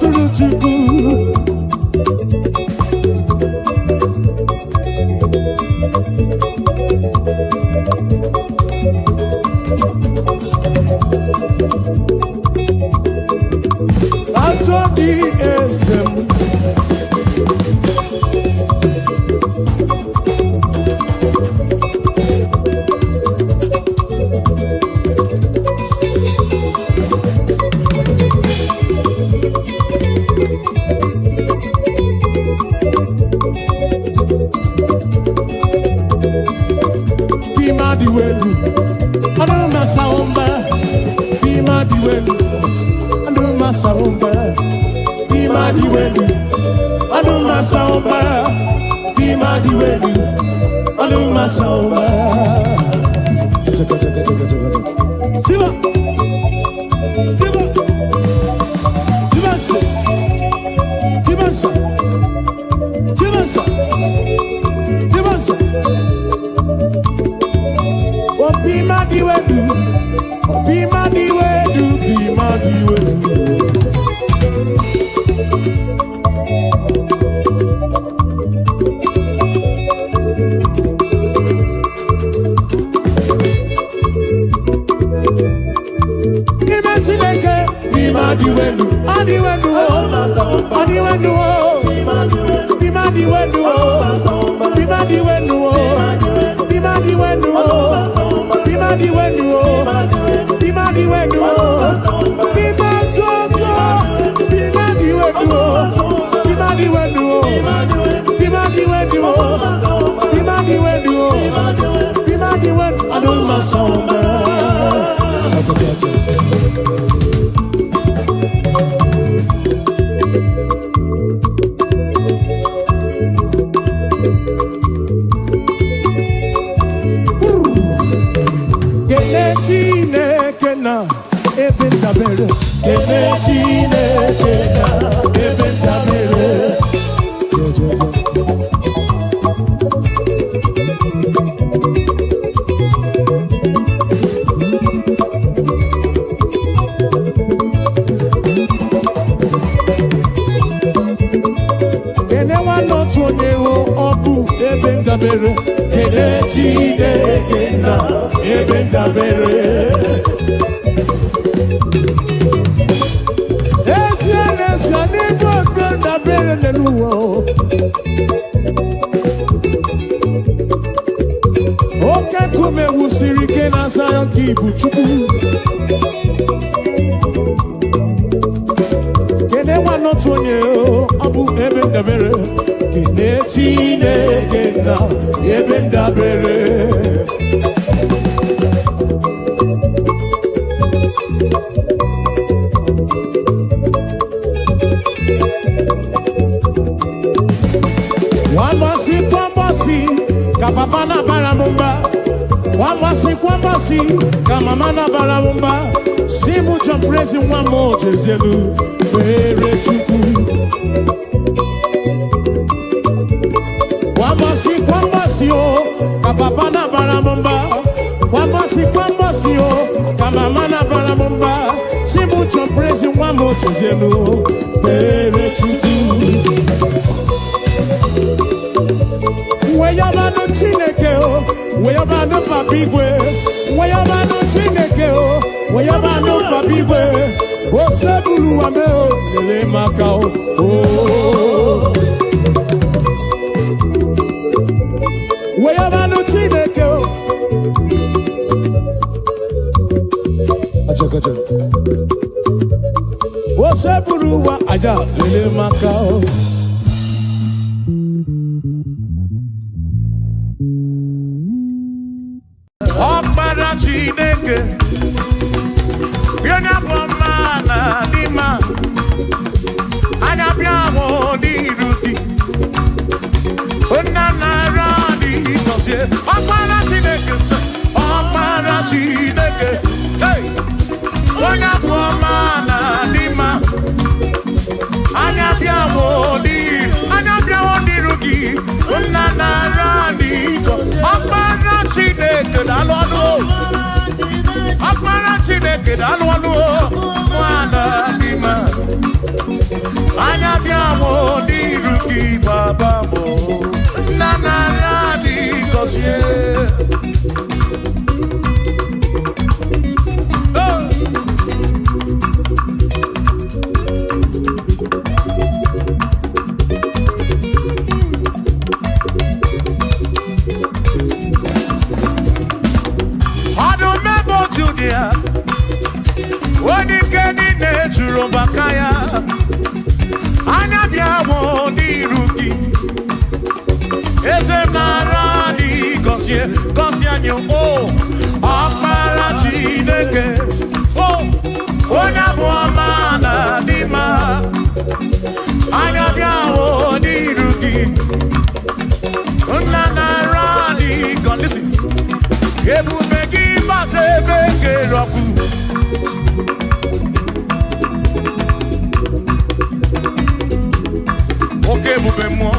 tụrụ Chukwu atọ dị eze m Anya bia wo Baba mo Nana di gosie Judea, when you get in nature, Bakaya, Anabia won't be rookie. Ese Naradi, Gosia, oh, Aparachi, oh, Onabuamana, Dima, Anabia won't be rookie. Naradi, God, listen. Ebu begi base bege roku Oke bube mo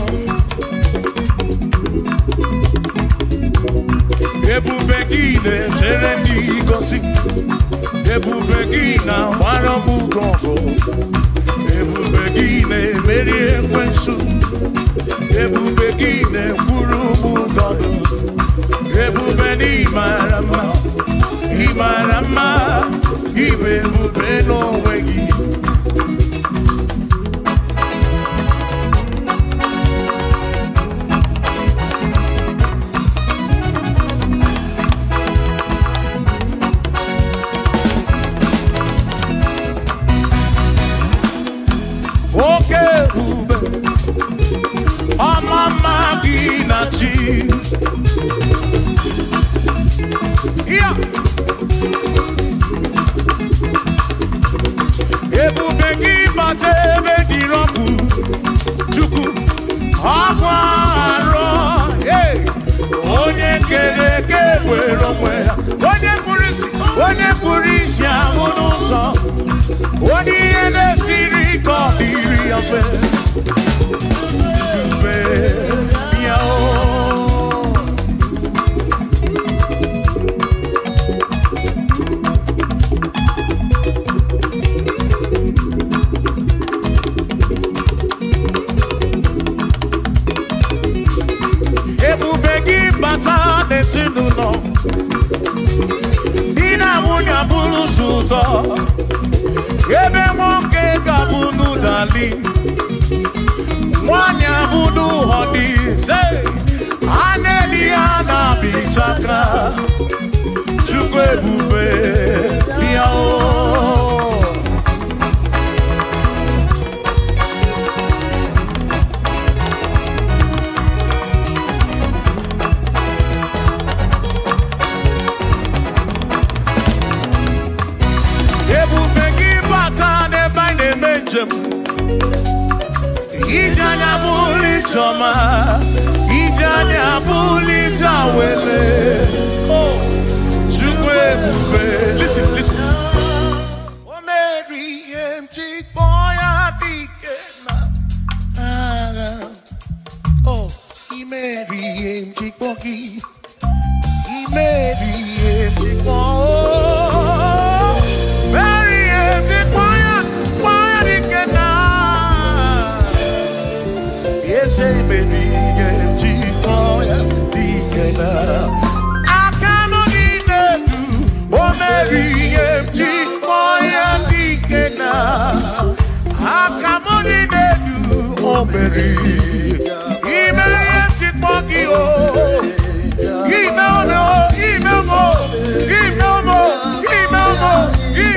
Ebu begi ne terendi gosi Ebu begi na warabu gongo Ebu begi ne meri ekwensu Ebu begi ne kurubu gondo Ebube ni marama, ibebube no wegi. Okay, bube, amama ginachi. Yeah. Ebubegi batebe diroku chuku akwaro hey onye kereke wero onye purisi amunuzo oni ene siri ko diri afe be yao Sinuno Dina munya bulu suto Ebe monke kabunu dali Mwanya budu hodi Say Aneliana bichaka Chukwe bube Yao Ijanya buli choma Ijanya buli jawele Oh, chukwe bube Listen Oh, Mary, empty boy, adikena Oh, Mary, empty boy Mary, empty boy Mary, empty boy Say baby, get you dikena. Akamoni nedu, oh Mary, get dikena. Akamoni nedu, oh Mary, Mary, get oh. Give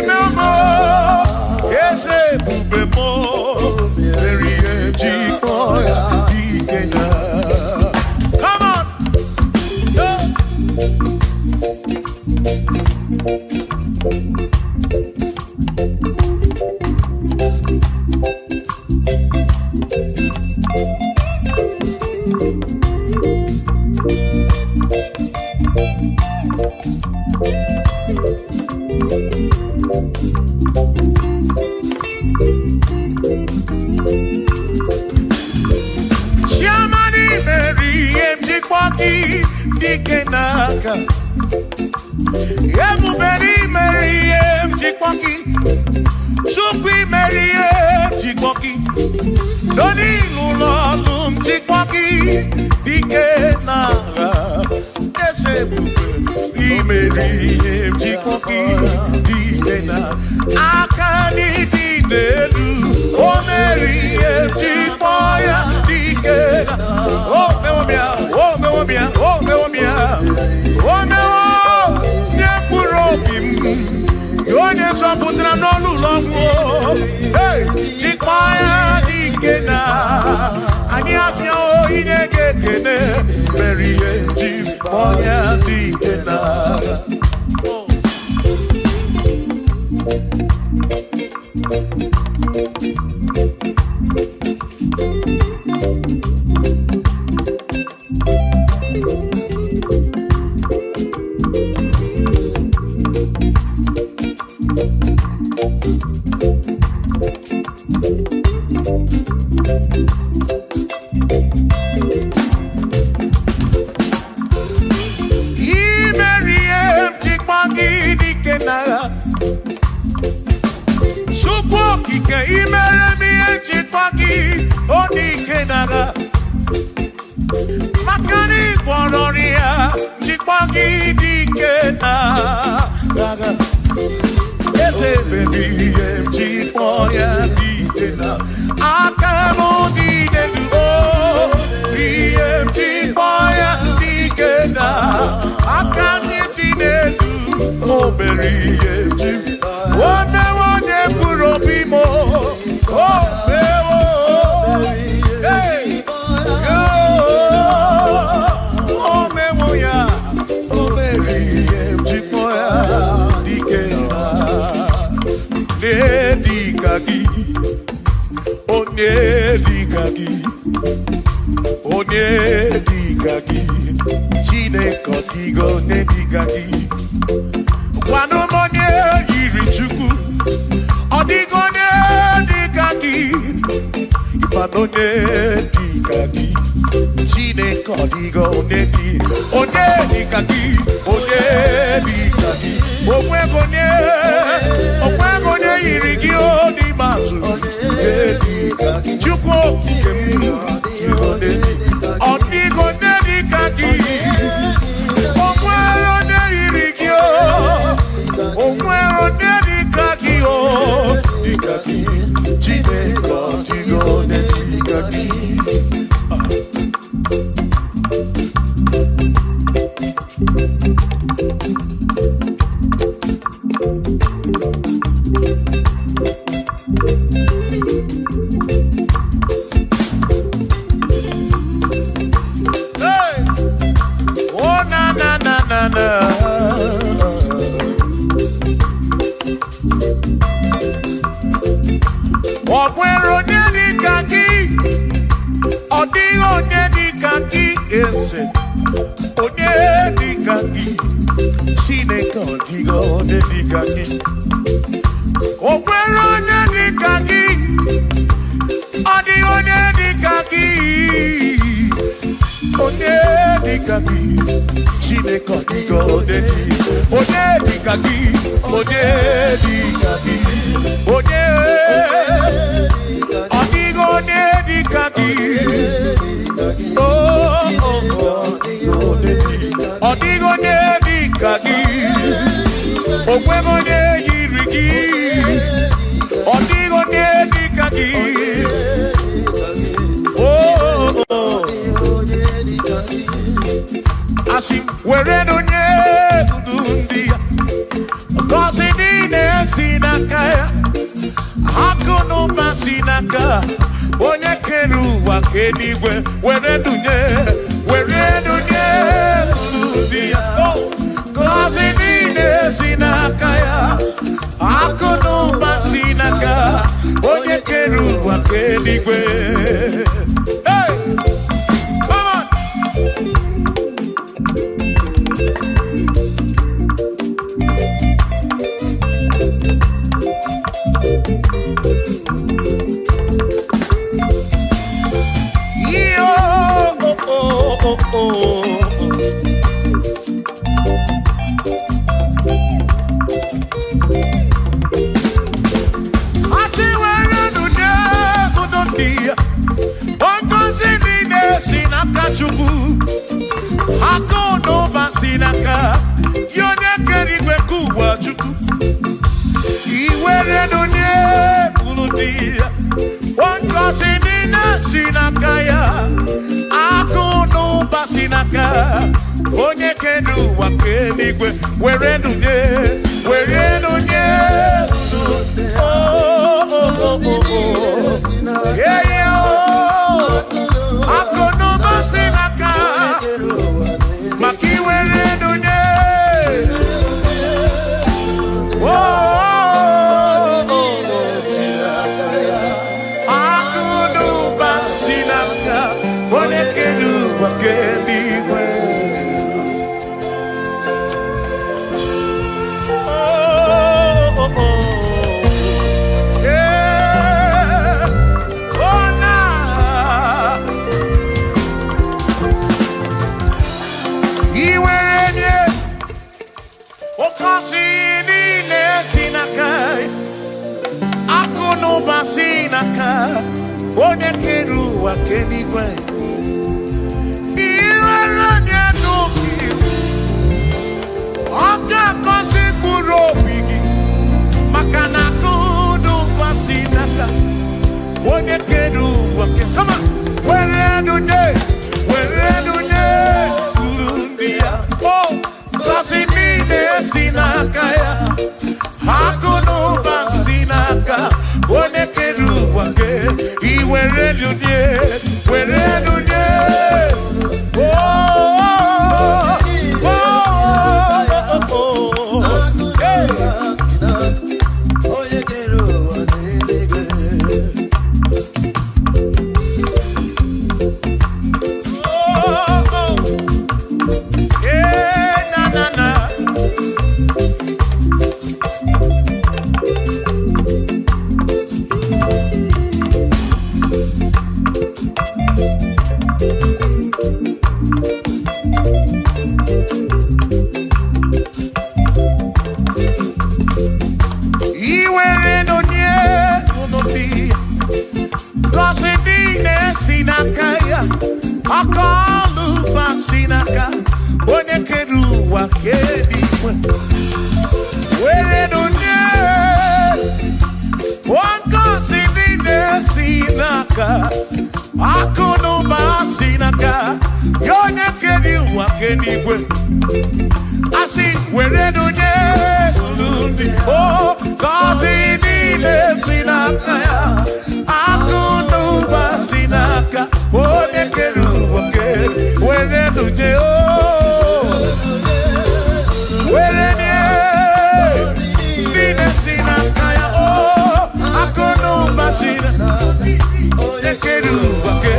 no more. Yes, bube mo, Mary, get come on. Dikenaka Ebuberi Mary Chikwoki Chukwi Mary Chikwoki Doni lulolum chikwaki dike naga esebube imeri chikwaki dike na akani dinelu omeri chikpoya dike na oh mewomia nyepurobim yonye soputra nolulowo hey chikpoya na ani apia o inege kene beriye ji moya dikena Makani Wanoria, Chipagi Dikena, Gaga, Ese baby, Chipoya Dikena, Akamo Dikena, BM Chipoya Dikena, Akani Dikena, Oberi, One Puropimo, oh, Onedikagi, Chine Kotigo, Nedikagi, Wanomonye Yirichuku, Odigo Nedikagi, Ipanonedikagi, Chine Kotigo, Onedikagi, Omwegonye Yirigio di Mazu, Chukwo Kikemu, Odigo Nedikagi, Omwero Nerigio, Omwero Nedikagi, Dikagi, Chineko, Digo Nedikagi. Ogwero Nedikagi, Odigo Nedikagi, ese Onedikagi, Chineko Digo Nedikagi, Ogwero Nedikagi, Odigo Nedikagi, Onedikagi, Chineko Digo Onedikagi, Onedikagi, Odigo Nedikagi, Odigo Nedikagi, Ogwego Yirigi, Odigo Nedikagi, Asim Weredo Nedundia, Gosidine Sinakaya, Hakono Masinaka, Onyekeru Wakeniwe, Weredo Nedundia, Gosidine Sinakaya, Hakono Masinaka, Onyekeru Wakeniwe. Hey! Come on! sinaka. Yone kerigwe kuwa chuku. Iwere donye kuludia. Wanko sinina sinakaya. Akuno basinaka. Onye kedu wakenigwe. Were donye. Were donye. Yeah, yeah, oh. Akuno basinaka. Maki were donye. Sinaka, one keru akeni kwe. Iwaranya noki, aka kosi kuro bigi. Makana kudu pasinaka, one keru akeni. Come on, where do they? Kurundia. Oh, kosi mine sinaka ya. Hakuno basinaka. One keru wake, iwere lunye, were lunye. Oh, oh, oh, hey. Oh, oh, yeah, na na na. Akalu basinaka, one keru wakedi. Where do you? One considine sinaka, akuno basinaka, yone keru wakedi. I see where do you? Oh, considine sinaka, akuno basinaka, one keru. Where do you? Where do you? Nina sinakaya. Oh, akono basina. Nekeru wake.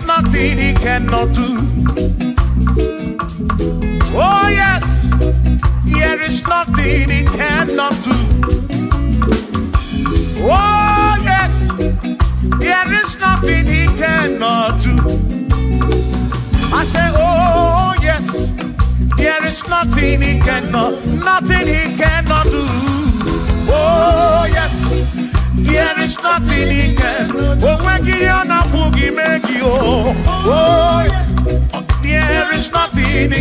Nothing he cannot do. Oh yes, there is nothing he cannot do. Oh yes, there is nothing he cannot do. I say, oh yes, there is nothing he cannot do. Oh yes. There is nothing he can. Oh, when you are not boogie, make you. Oh, there is nothing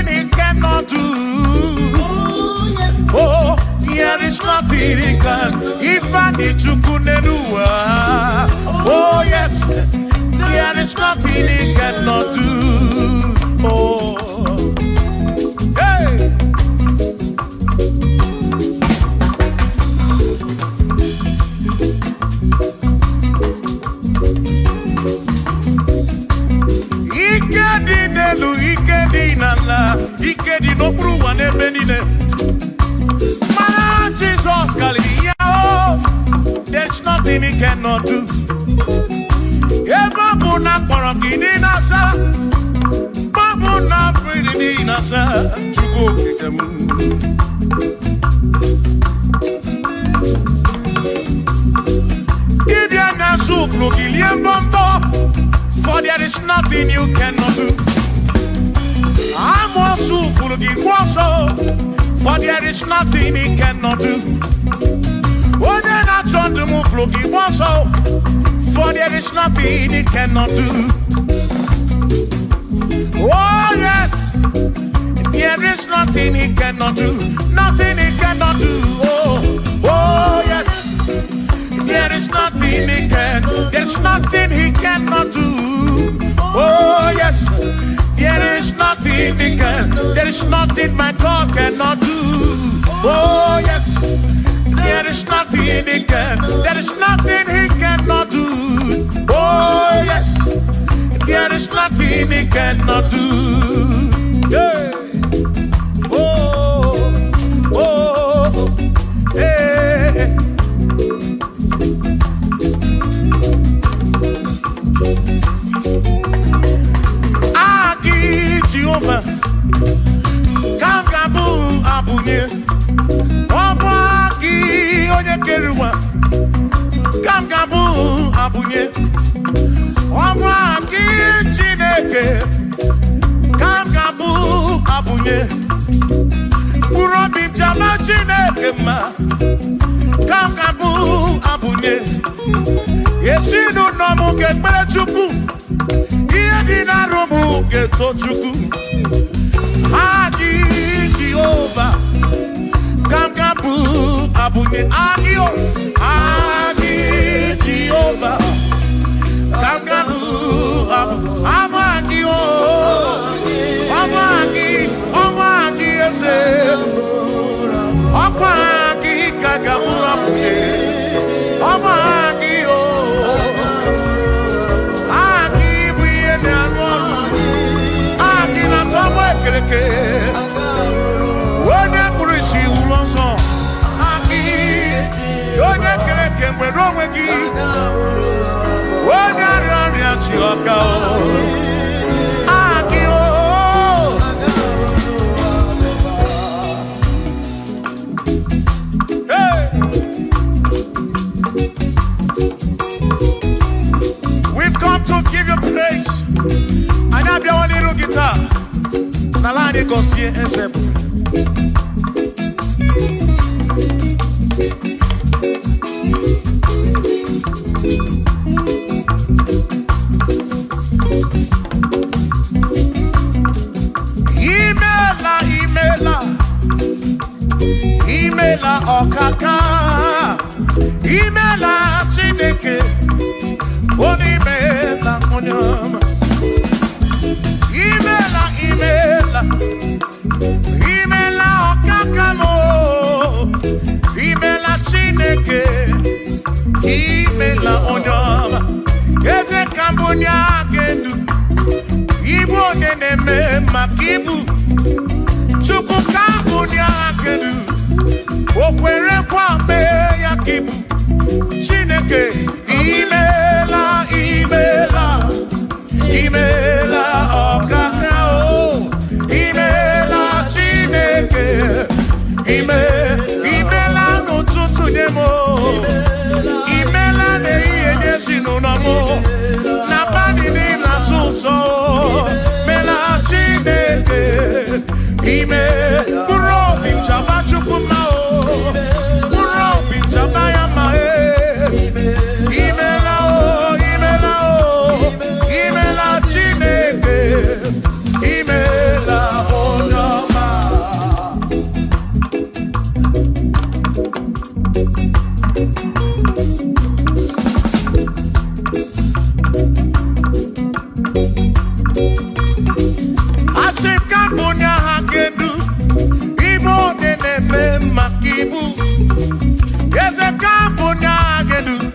he cannot do. Oh, there is nothing he can. If I need to kunenua. Oh, yes, there is nothing he cannot do. Oh, hey. Ikedi no bruwa ne benine. Mana Jesus Galilee, there's nothing he cannot do. Eba buna porokini nasa, Plaza to go kick them. Give your nasu flogilian bombo, for there is nothing you cannot do. I'm also full of for there is nothing he cannot do. Oh, then I turn to move flogi for there is nothing he cannot do. Oh, yes, there is nothing he cannot do. Nothing he cannot do. Oh, yes, there is nothing he can. There's nothing he cannot do. Oh, yes. There is nothing he can. There is nothing my God cannot do. Oh yes. There is nothing he can. There is nothing he cannot do. Oh yes. There is nothing he cannot do. Yeah. Oh, oh, hey. Jehovah, Kamgabu Abunye, Obaki Onyekeruwa, Kamgabu Abunye, Obaki Chineke, Kamgabu Abunye, Urobim Jama Chineke ma, Kamgabu Abunye, Yesinu Nomu Kekmerechuku. Romu geto chuku Agi Jehovah Kamgabu Abunye Agio Agi Jehovah Kamgabu Amagio Amagi ese Amagi Kagabu Abunye Amagio Wone kurishi ulonso Aki Yone kereke mweromegi Wone arani achioka Aki Hey We've come to give you praise And I'm your little guitar Nalani Gosie Ezebu Imela Okaka Imela Chineke Onimela Onyama Imela Okakamo Imela Chineke Imela Onyama Eze Kambonya Gendu Ibu Neneme Makibu Chuku Kambonya Gendu Okwere Kwame Yakibu Chineke Imela Okaka Imela Chineke Imela n'ụtụtụ nye mo Imela n'ihe nye si n'ụlọmụ Na bani dị na nsụnsọ Imela Chineke Mkpụrụ obi nchaba Chukwu ma o Mkpụrụ obi nchaba ya ma Imela o Imela Chineke Imela Onyama Asikambunya hagendu Ibo neneme makibu Yeze kambunya hagendu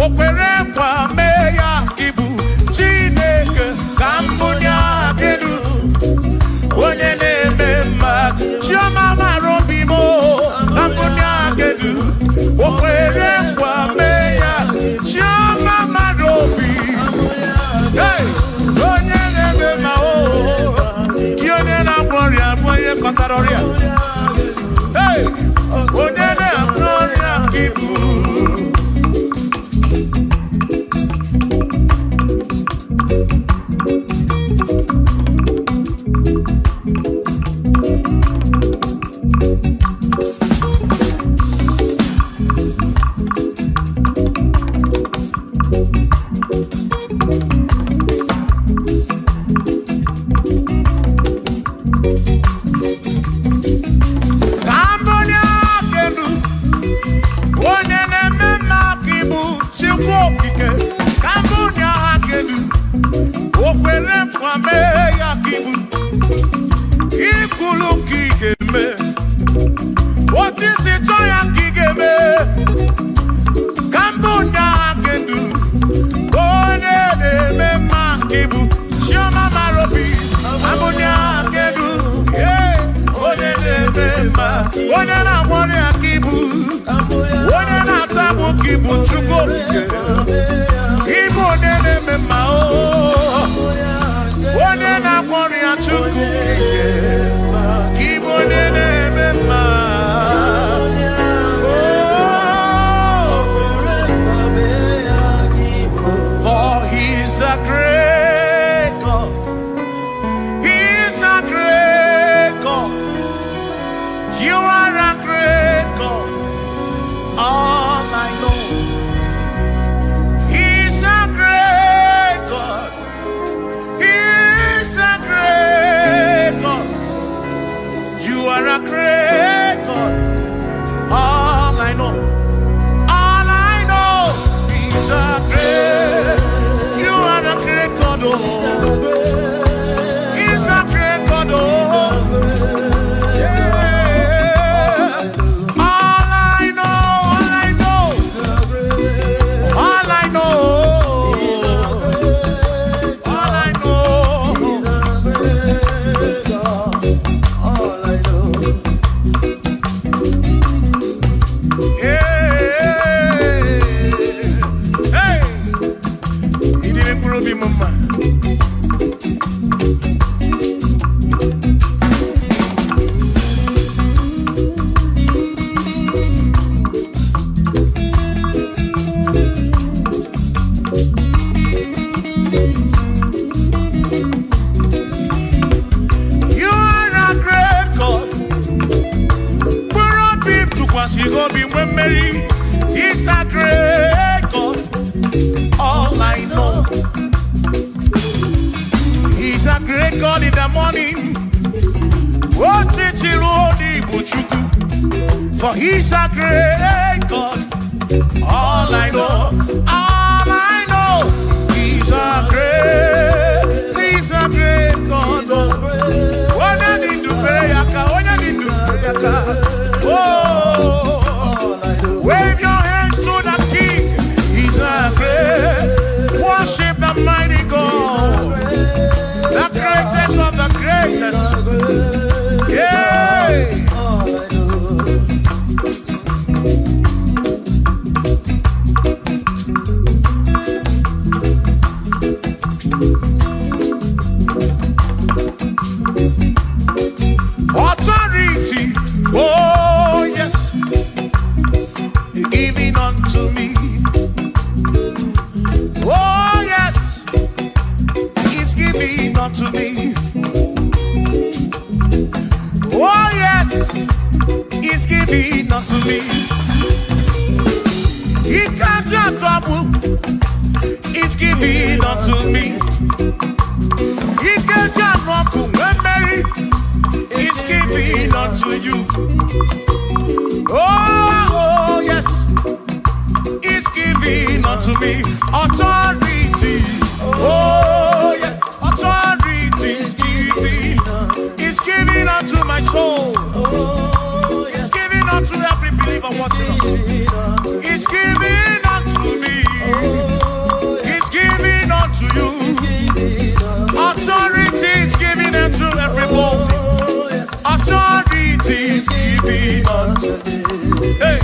Okwere kwa meya kibu Chineke kambunya hagendu Onye neme mak Chioma marobimo Kambunya hagendu Okwere kwa meya Chukokike, Kambunya Hakedu, Okwere Kwame Yakibu, Ikuluki me. What is it to Yakigeme? Kambunya Hakedu, One de Makibu, Shama Marobi, Kambunya Hakedu, yeah, One de Mema, One na One Yakibu. One na tabu kibu chuko Ibo nene me mao One na kwori ya chuko Ibo nene me mao For he's a great God. He's a great God. You are a great God. All I know, He's a great God. He's a great God. You are a great God. All I know, He's a great. You are a great God. Oh, He's a great God. Oh. He's a great God. All I know, He's a great God in the morning. For He's a great God. All I know, He's a great God. What I need to pray, oh. Wave your hands to the King. He's a great. Worship the mighty God, the greatest of the greatest. Yeah. Authority. Oh yes. Giving unto me. Oh yes, He's giving unto me. Oh yes, He's giving unto me. He can't just trouble. He's giving unto me. He can't just walk when Mary. He's giving unto you. Oh yes, He's giving unto me authority. Oh yes, authority is giving. He's giving unto my soul. He's giving unto every believer watching us. He's giving unto me. He's giving unto you. Authority is giving unto everybody. Authority is giving unto me. Hey.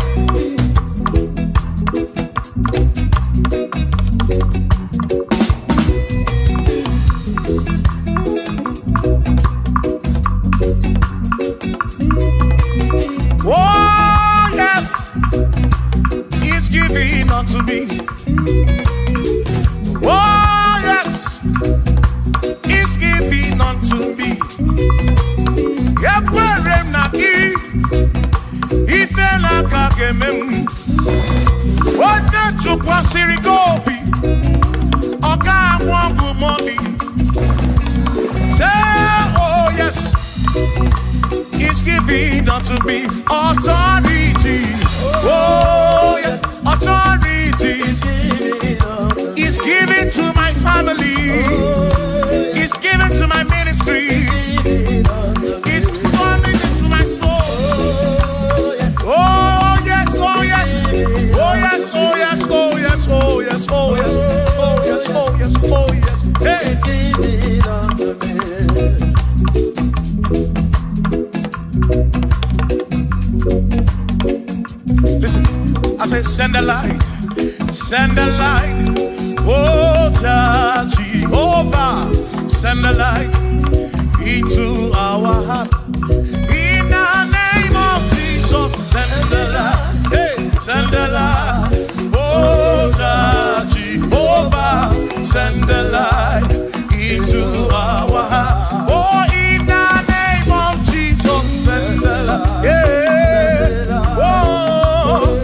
Oh yes, He's giving unto me. Oh yes, He's giving unto me. Yakwere naki, ifela kakemem. Ode chukwa sirigobi, oga wangu money. Say oh yes, He's giving unto me authority. Oh yes, authority is giving. I say, send the light, send the light. Oh, Jehovah, send the light into our heart. In the name of Jesus, send the light. Hey, send the light. Oh, Jehovah, send the light into our heart. Oh, in the name of Jesus, send the light. Yeah. Oh,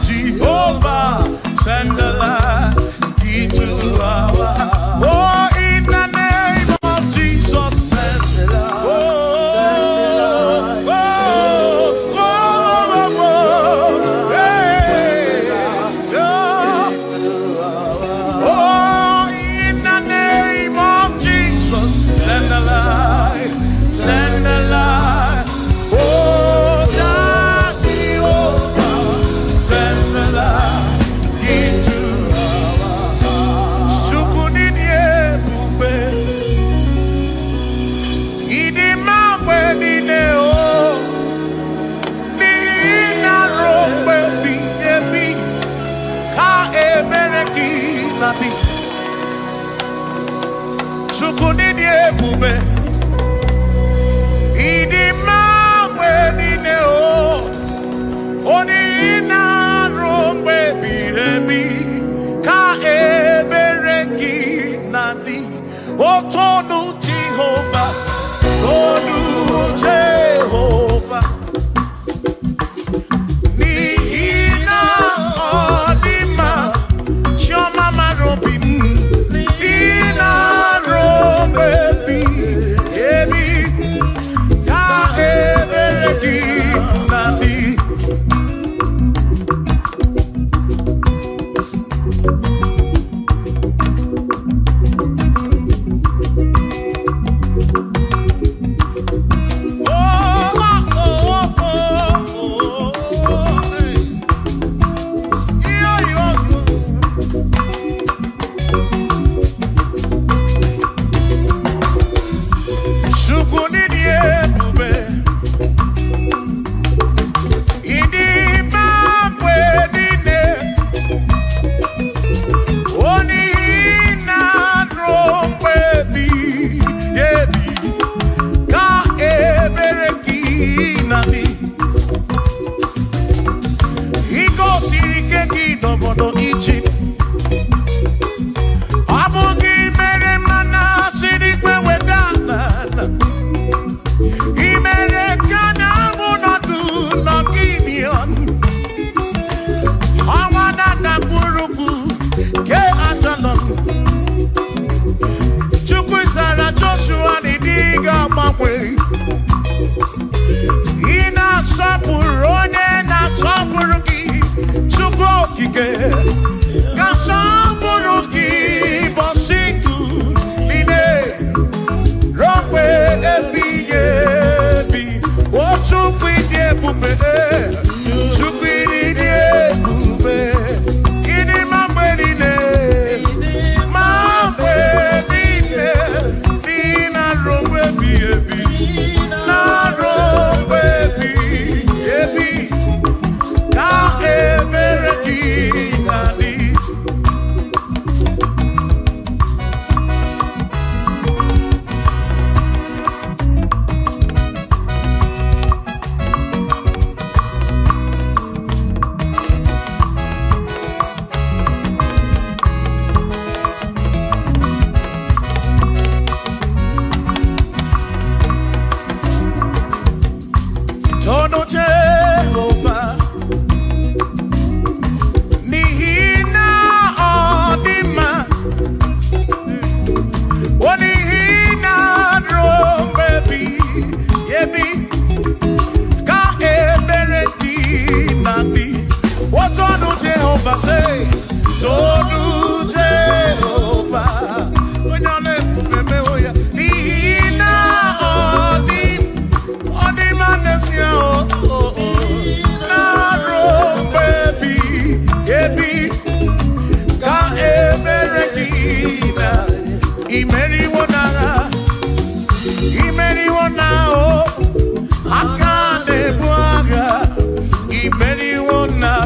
Jehovah, send the light into our heart. Oh, in the name of Jesus, send the light.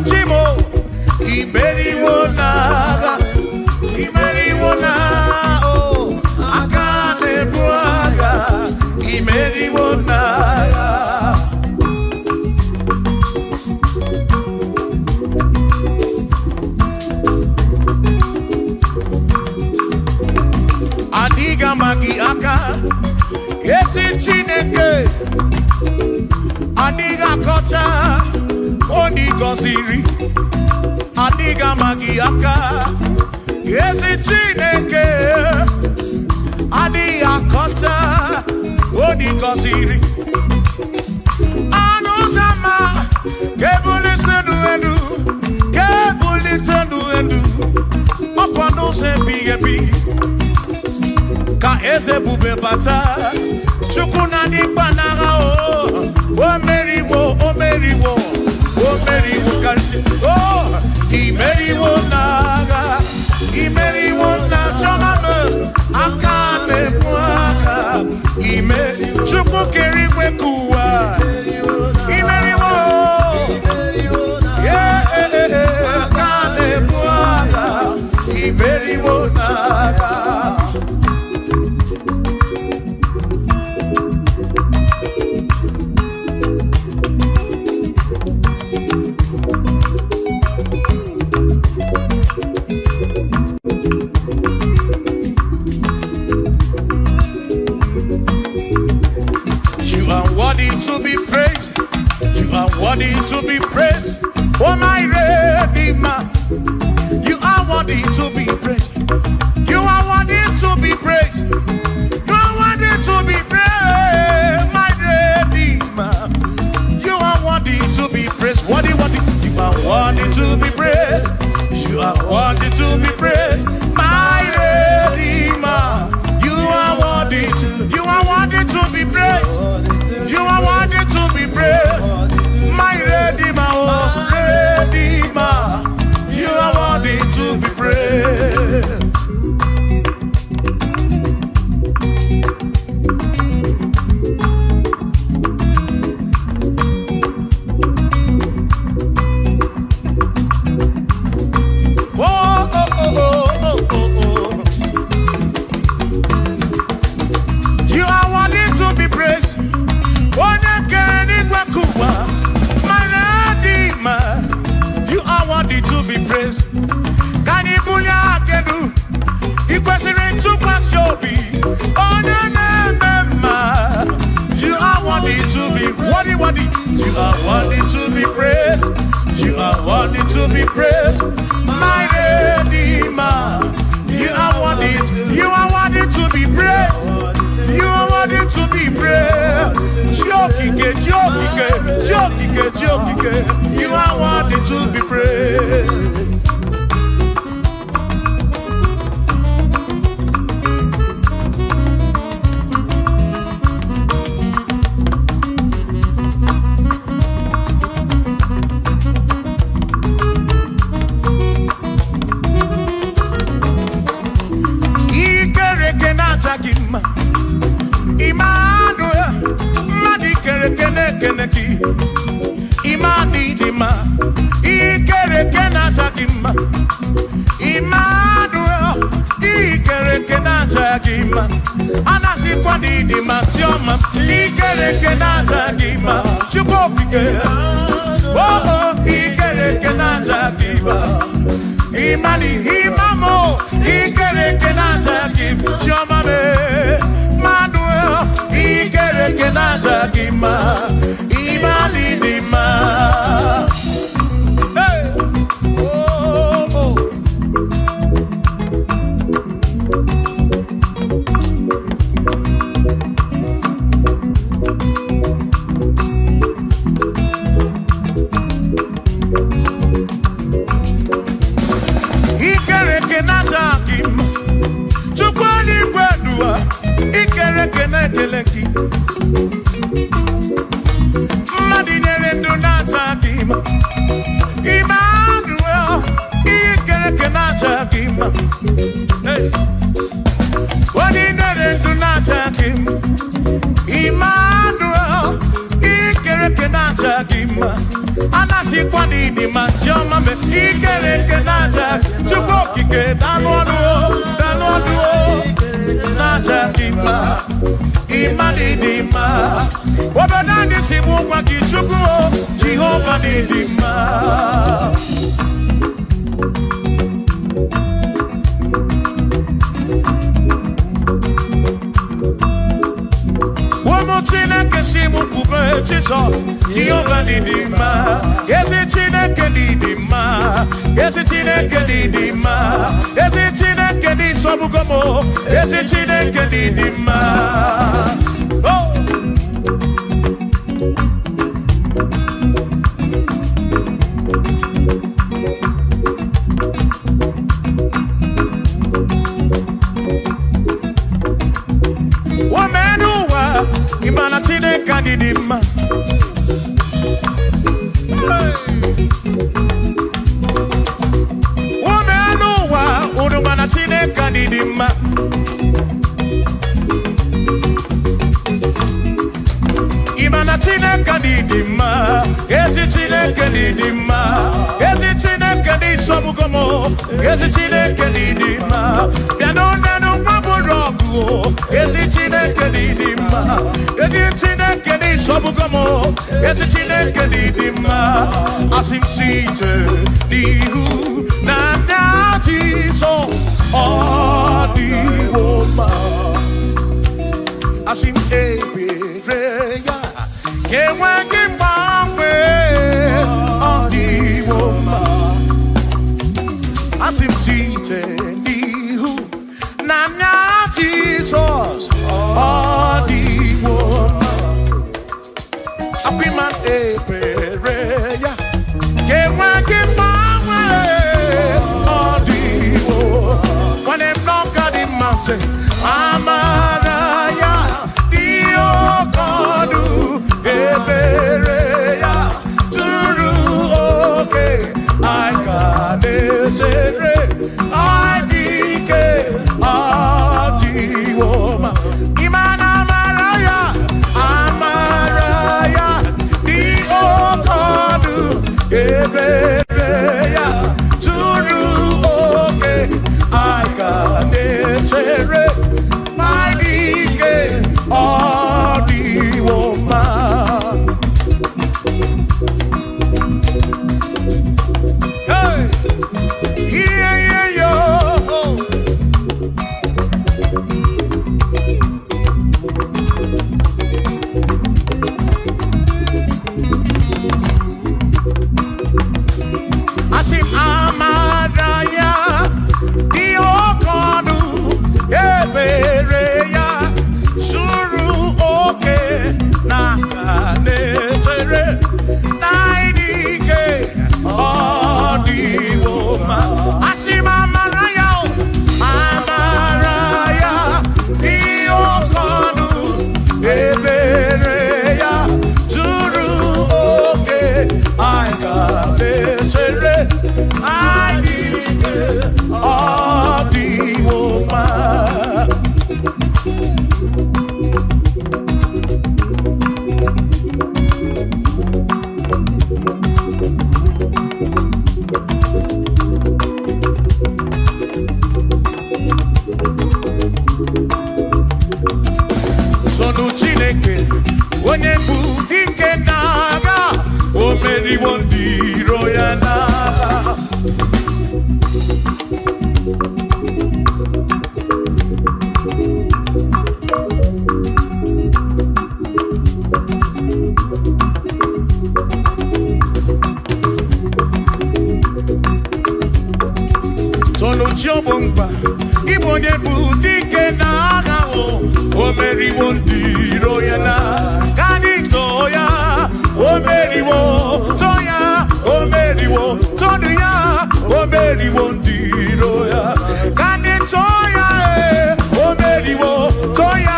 Chima Adiga kocha, onigo siri. Adiga magiaka, yesi chineke. Adiga kocha, onigo siri. Anusama, kebuli sendu endu, kebuli tendu endu. Opano se biyebi, ka ese bube bata. Chukuna di banara o, o meriwo, kansi. Oh, imeriwo naga, imeriwo na choname, akane mwaka, chuku keriwe kuwa, imeriwo, yeah, akane mwaka, imeriwo naga. To be praised, you are worthy to be praised. Oh my Redeemer, you are worthy to be praised. You are worthy to be praised. You are worthy to be praised, my Redeemer. You are worthy to be praised. Worthy. You are worthy to be praised. You are worthy to be praised, my Redeemer. You are worthy to be praised. You are worthy to be praised, my Redeemer, oh Redeemer. You are worthy to be praised. Oh, oh, oh, oh, oh, oh. You are worthy to be praised. My Redeemer, you are worthy to be praised. Can you pull your canoe? You question to pass your be. Oh, no, you are worthy to be worthy. You are worthy to be praised. You are worthy to be praised. My Redeemer, you are worthy to be praised. You are worthy to be praised. Jokike. You are worthy to be praised. Imani dima, ikere kenata dima. Emmanuel, ikere kenata dima. Anasi kwani dima tioma, ikere kenata dima. Chukokike, oh, ikere kenata dima. Imani imamo, ikere kenata dima. Tioma me, Emmanuel, ikere kenata dima. Imani dima. Hey, oh, oh. Ikere kenata dima. Chukwani kwedua, ikere keneteleki. Emmanuel, ikere kenata dima. Hey, what in the tunata kim? Emmanuel, ikere kenata dima. Anasi kwani dima choma me ikere kenata chukoki ke danwanu nata dima. Imani dima. Wabadani simu kwa kichuku Jehovah ni dima. Wamochina kesi Chineke di ma. Ezi Chineke di sobugomo. Ezi Chineke di ma. Oh. Womenuwa imana Chineke di ma. Urumana Chineke di ma. Imana Chineke di ma. Ezi Chineke di ma. Ezi Chineke di sobugomo. Ezi Chineke di ma. Nano maburogu. Ezi Chineke di ma. Ezi Chineke di sobugomo. Ezi Chineke di ma. Asim site dihu na so all the woman asim ebereya kewagi mangwe all the woman asim site nihu na Jesus all the woman apiman ebereya kewagi Amaraya Dio Kodu Ebereya Turu Oke I can I dike Adiwoma Imana Amaraya Dio Kodu Ebereya Turu Oke I can my league, all the woman. Hey, yeah, yo. I see Amadaya, the Okodu. Ebereya suru oke na netere naidike odiwoma asima amaraya diokodu ebereya suru oke aika netere naidike odiwoma. Sonu Chineke onye bụ dike n'agha o meriwo ndị iro ya n'agha. Chiobomba ibonye budike na gawo omeriwo ndiro ya na kanito ya omeriwo toya omeriwo toya omeriwo ndiro ya kanito ya omeriwo toya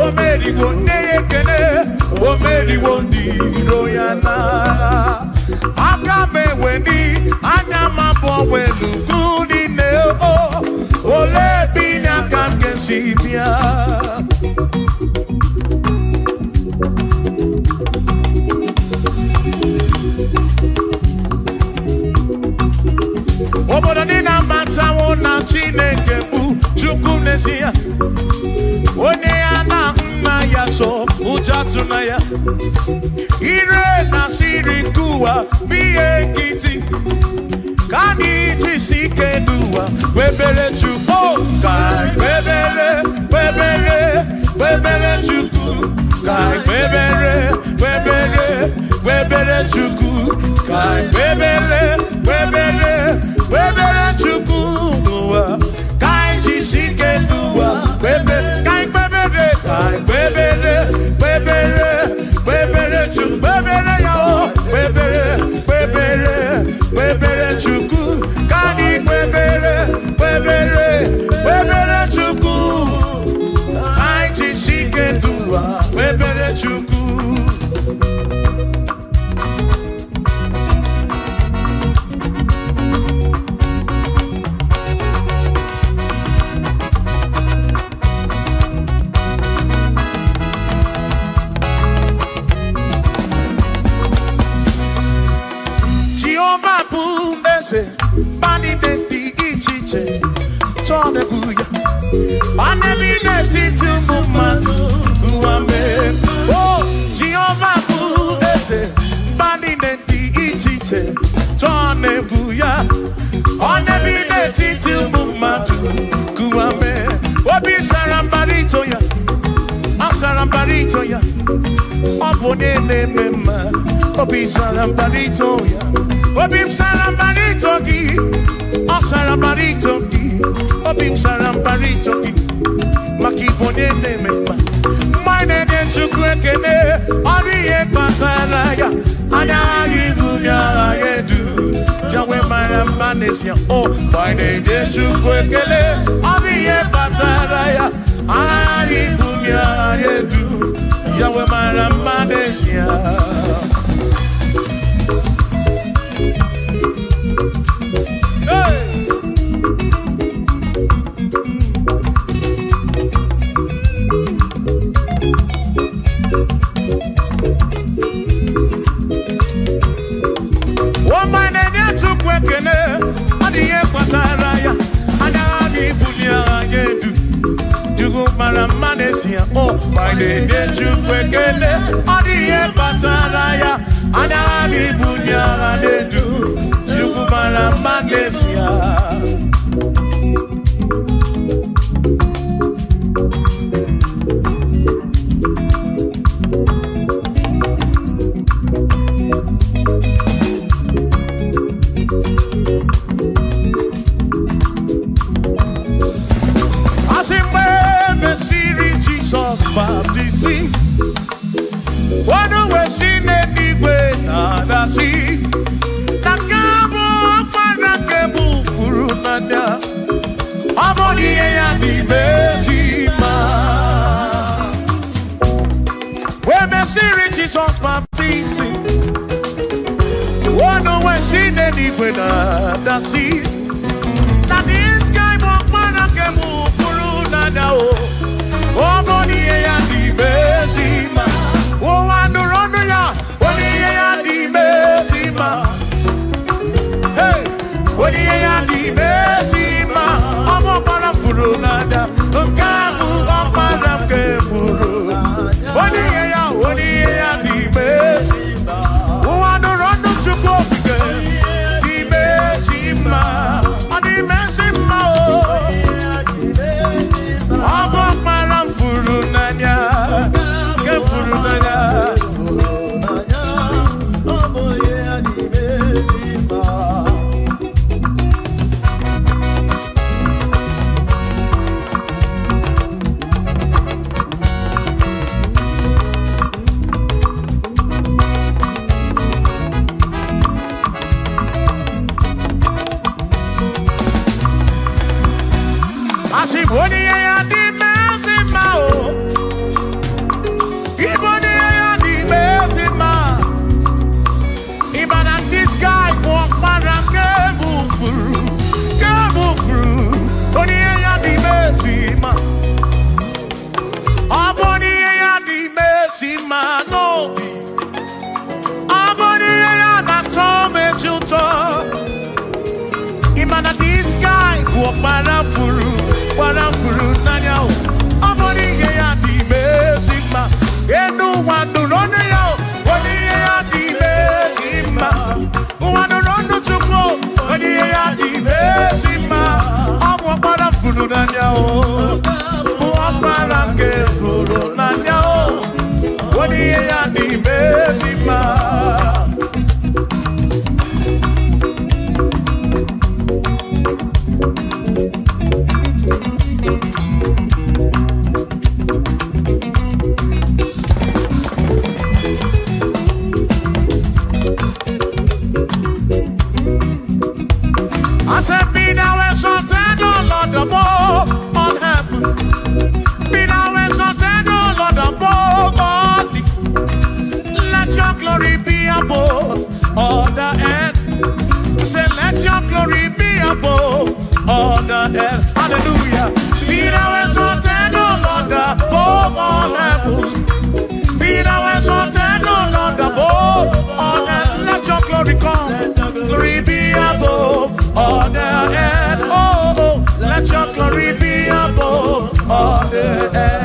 omeriwo neyekene omeriwo ndiro ya na akameweni anyamabo welugu ole binya kanke sibia obodo dị na matawo na Chineke bụ Chukwu n'ezie onye ya na nna ya so ụja tụna ya ire na siri nkuwa biye nkịtị ka anyị jisi ike n'ụwa webere Chukwu ka webere Chukwu ka webere Chukwu ka webere ese bani de di ichiche tone buya ane bi de ti mumadu kuame oh Jehovah bu ese bani de di ichiche tone buya ane bi de ti mumadu kuame obi sarambarito ya sarambarito ya obone ne mema obi sarambarito ya obi sarambarito gi o sarambarito gi obi sarambarito gi makibone ne mema mine de chukwekene ori e pasara ya anya gumya yedu jawe marambanesia oh mine de chukwekele ori e pasara ya anya gumya yedu jawe marambanesia. Oh, my name is Chukwekele, Odiye Pataraya, Anabi Bunya, they do, Yukumara Manesia. Baptisi, wano wesine diwe na dasi, nakabo para kebu furunada, amoni ya dimezima. We mesiri Jesus baptisi, wano wesine diwe na dasi, na this guy para kebu furunada o. Oh, Monie ya di mesima. Oh, rondo ya. Monie ya di mesima. Hey, Monie ya di mesima. Amo para furunada. Kamu para keburu. Monie ya di mesima. Oh, rondo chuko bige. Di mesima. Di mesima. Amo para furunanya, ke furunanya. Asiboni ya di mesima o. Iboni ya di mesima. Ibana this guy walk para kebufuru. Boni ya di mesima. Aboni ya di mesima no bi. Aboni ya na tome chuto. Ibana this guy walk para furu. Para furunanya o. Aboni ya di mesima. Enu wanu rono yo. Boni ya di mesima. Wanu rono chuko. Boni ya di mesima. Amo para furunanya o. Para ke furunanya o. Boni ya di mesima. I said, be thou exalted, O Lord, above on heaven. Be thou exalted, O Lord, above all the. Let your glory be above all the earth. You say, let your glory be above all the earth. Hallelujah. Be thou exalted, O Lord, above all heavens. Be thou exalted, O Lord, above all earth. Let your glory come. Glory be above all the earth. Oh, let your glory be above all the earth.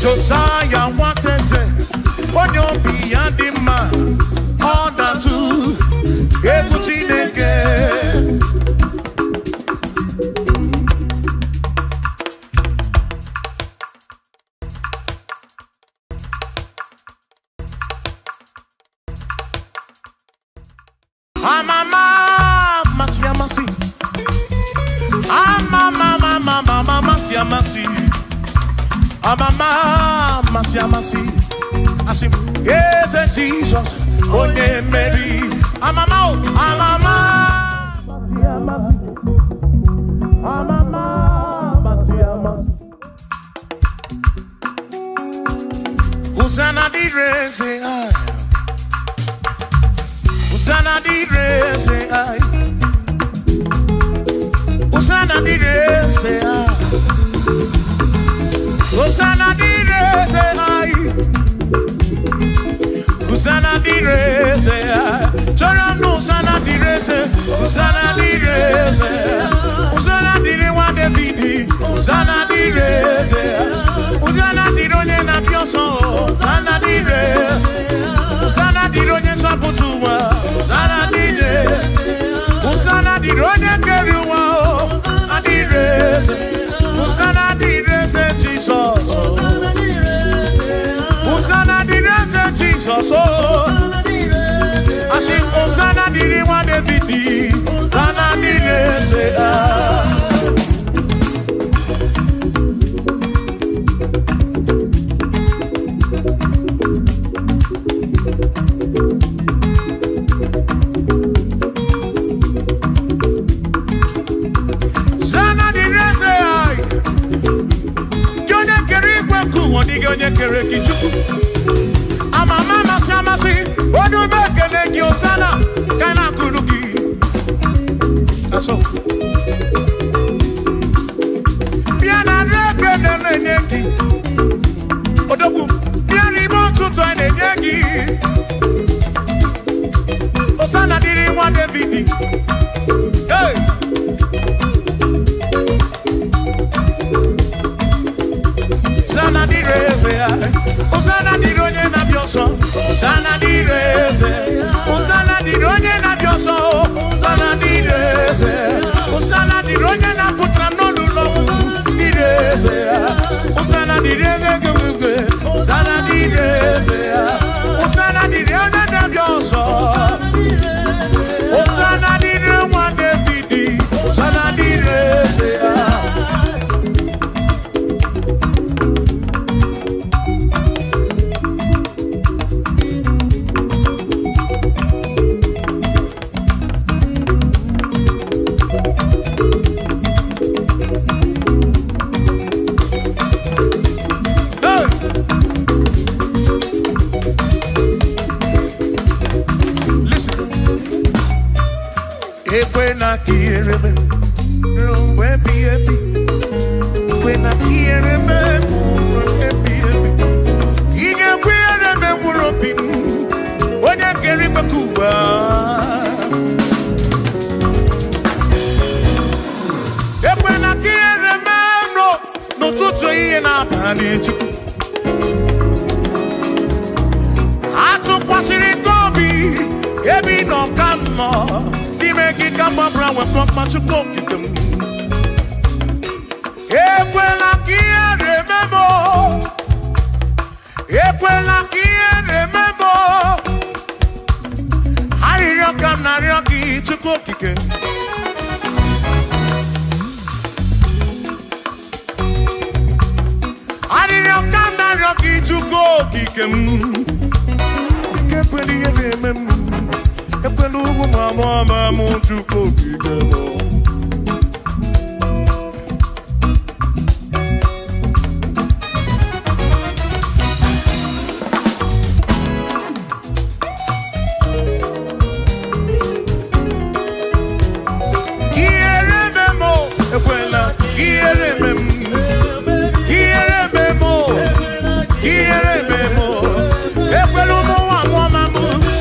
Josiah wanted say, "What you beyond the man, all that too, everything again." I say, yes, Jesus, oh, yeah, Mary. Hosanna di re, say I. Hosanna di re, say I. Hosanna di re, say I. Hosanna di re, say I. Hosanna di re, say I. Chorando Hosanna di re, say. Hosanna di re, say I. Hosanna di re wa David. Hosanna di re, say I. Hosanna di ronye na pioso. Hosanna di re. Hosanna di ronye saputuwa. Hosanna di re. Hosanna di ronye keruwa. Hosanna di re, say. Hosanna di re, say Jesus. Hosanna di re, say Jesus. I sing Hosanna di re wa David. Hosanna di re, say ah. Amama Samasi, what do you make a Hosanna? Kana Kuruki. That's all. Usana di ronya na putra no lulo direse. Usana di reze gumugwe. Usana di reze. Usana di ronya na bioso. Usana di ronya de fidi. Usana di reze. When I hear him, where be a when I hear him, he can wear a memory when I get him a Cuba. When I hear him, no, to say in our manage. I took what's in Gobi, Ebi no come more. Make it come up around with much to poke it. Equela kia remember. Equela kia remember. Harioka narioki to cook it. Harioka narioki to cook it. Equela remember. Epelugu mama muntu kokigemo. Kierememo, ekwela, kierememo, kierememo, kierememo, epelugu mama kierememo.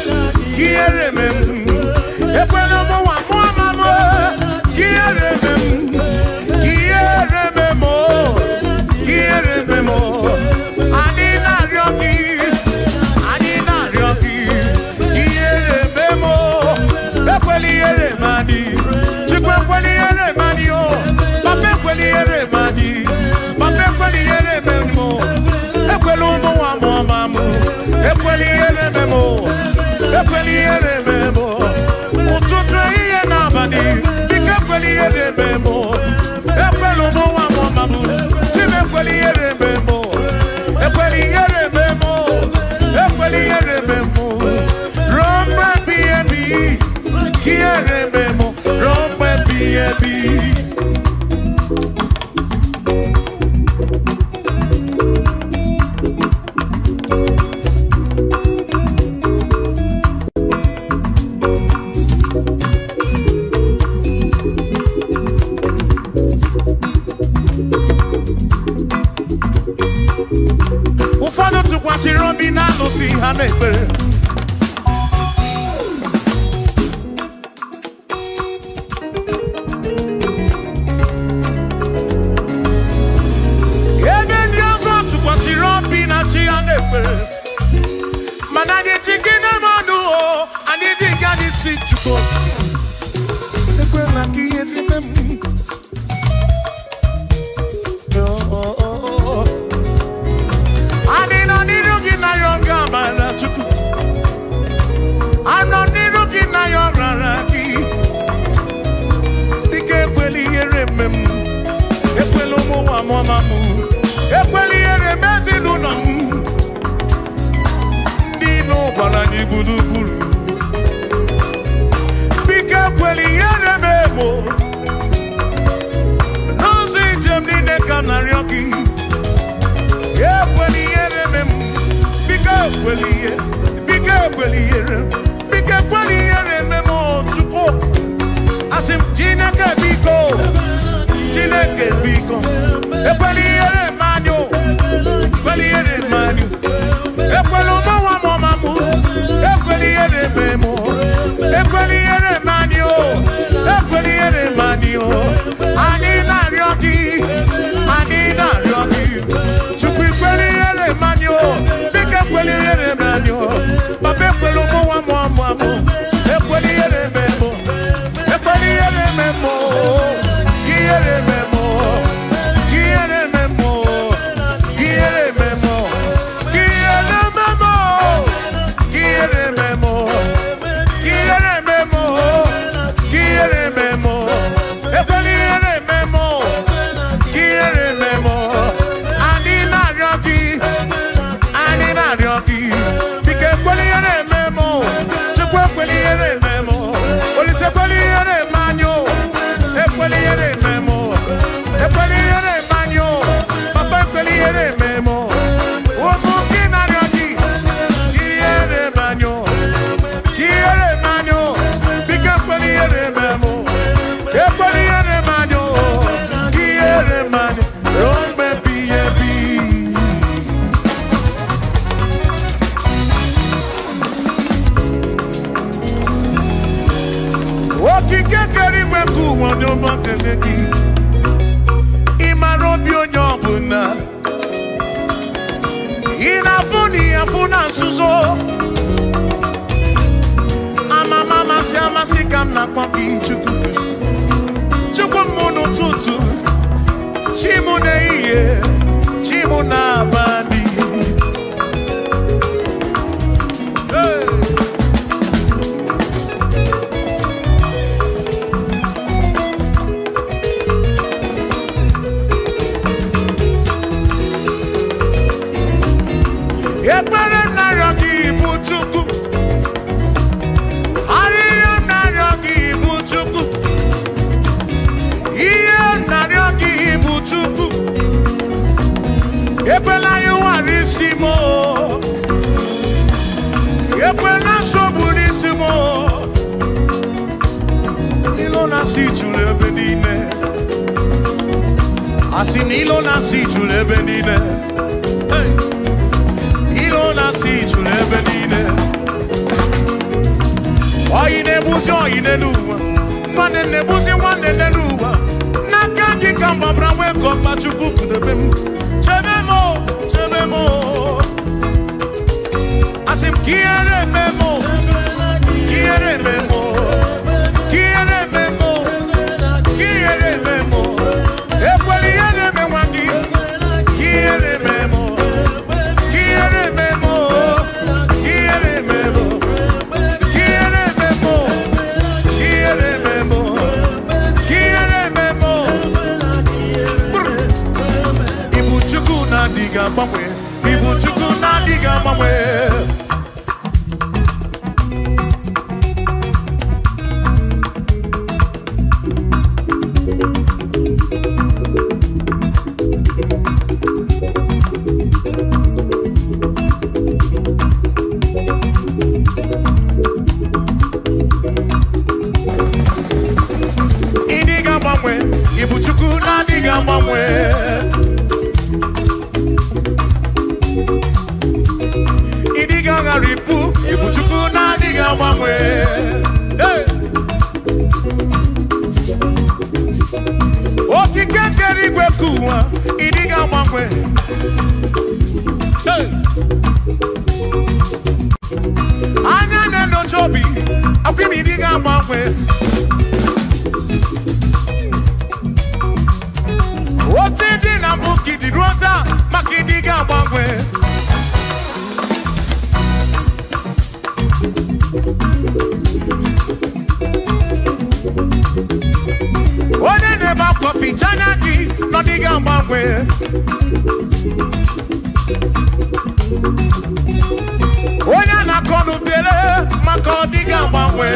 Funa Suzo. Mama Siama Sikam na Paki Chuku. Chukwumono Tutu. Chimune Iye. Chimuna Bandi. Ekwela you arisimo. Ekwela soburisimo. Ilona si chule benine. Asin ilona si chule benine. Hey. Ilona si chule benine. Oine buzi oine luwa. Mwane ne buzi mwane ne luwa. Nakaji kamba brawe komba chukuku de bemu. Chebemo, Asim quiere memo, quiere memo, quiere memo, quiere memo, quiere memo aquí, quiere memo, quiere memo, quiere memo, quiere memo, quiere memo, quiere memo. Diga mamwe, ibu chuku na diga mamwe. Idiga mamwe, ibu chuku na diga mamwe. Ripu, ibuchuku na diga mamwe. Hey. Oki kekeri gwekuwa, idiga mamwe. Hey. Anya nendo chobi, akwimi diga mamwe. Oti dina muki di rota, maki diga mamwe. One never coffee janaki, no diga mamwe. One na konu bele, mako diga mamwe.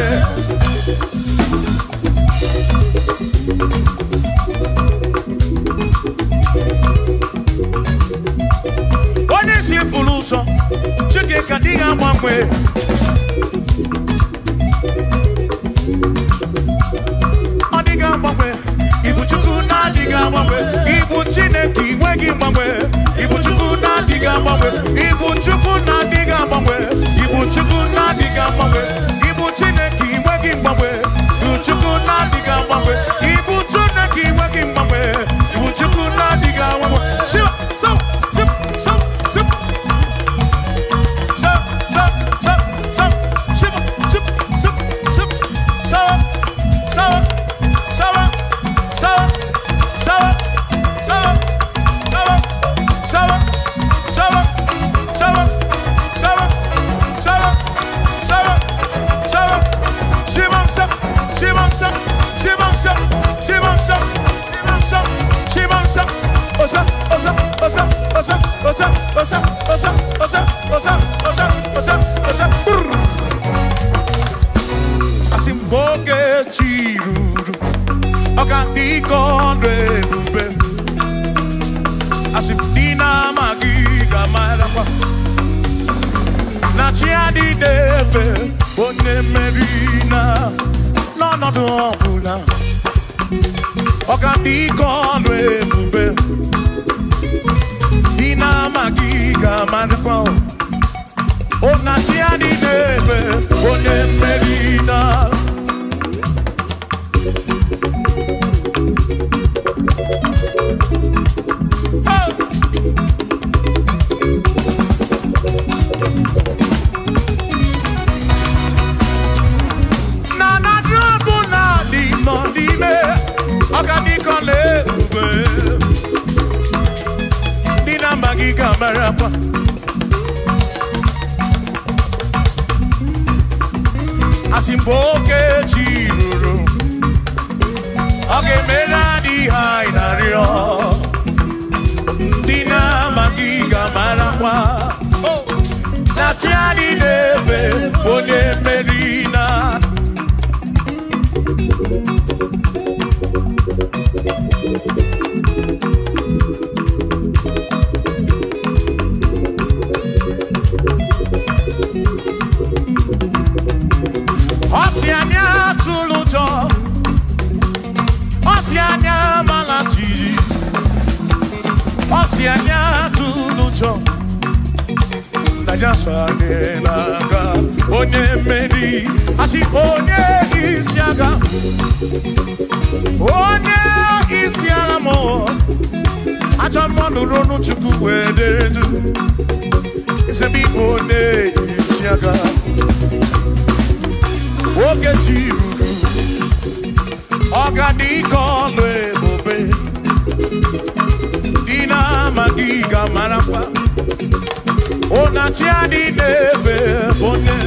One si fuluso, chike kadiga mamwe. Ibu chuku na diga mamwe, ibu chineki wegi mamwe. Ibu chuku na diga mamwe, ibu chuku na diga mamwe. Ibu chuku na diga mamwe, ibu chineki wegi mamwe. Ibu chuku na diga mamwe, ibu chineki wegi mamwe. Ibu chuku na diga mamwe. Shiva, so, sip, so, sip. So, so, so, so, shiva, sip, sip, sip, so, so. Asimboke chiruru, okandi konre bube. Asimdina magiga marapa. Na chiadi defe, one merina, no dobula. Okandi konre bube. Dina magiga marapa. Ona chiadi defe, one merina. marapa. Asimboke chiruru. Oge mera di hainario. Dina magiga marapa. Natiani neve one merina. Oceania tulujo, Oceania malati, Oceania tulujo. Naija naga, onye meri, asi onye isiaga mo. Acha mmadụ ronu chukwu wederedu, isebi onye isiaga. Oge jiruru, ọgadika ọlụ ebube, dina magiga marapa. Ona tiani neve bonne,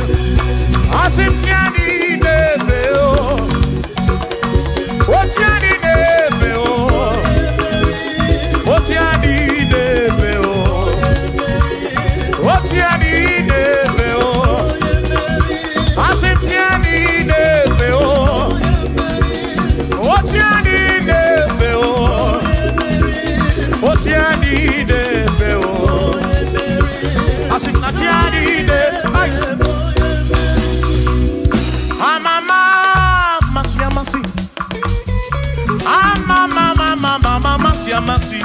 asim tiani neve o, o tiani neve o, o tiani neve o, o tiani neve o, asim tiani neve o, o tiani neve o, o tiani neve o. Amama masiamasi, amama masiamasi,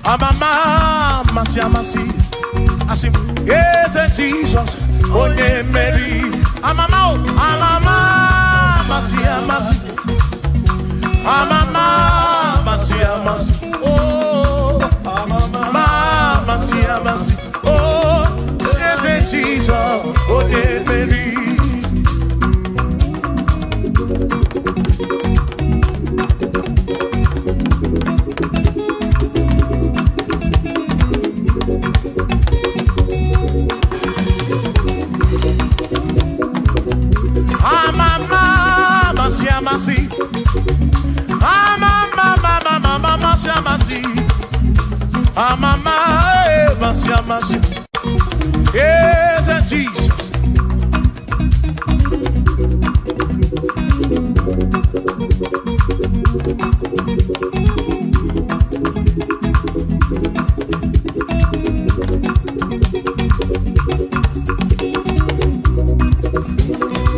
amama masiamasi. Asim yes Jesus, onye Mary. Amama masiamasi, amama masiamasi. Oh, amama masiamasi. Oh, yes Jesus, onye Mary. Yes, Jesus.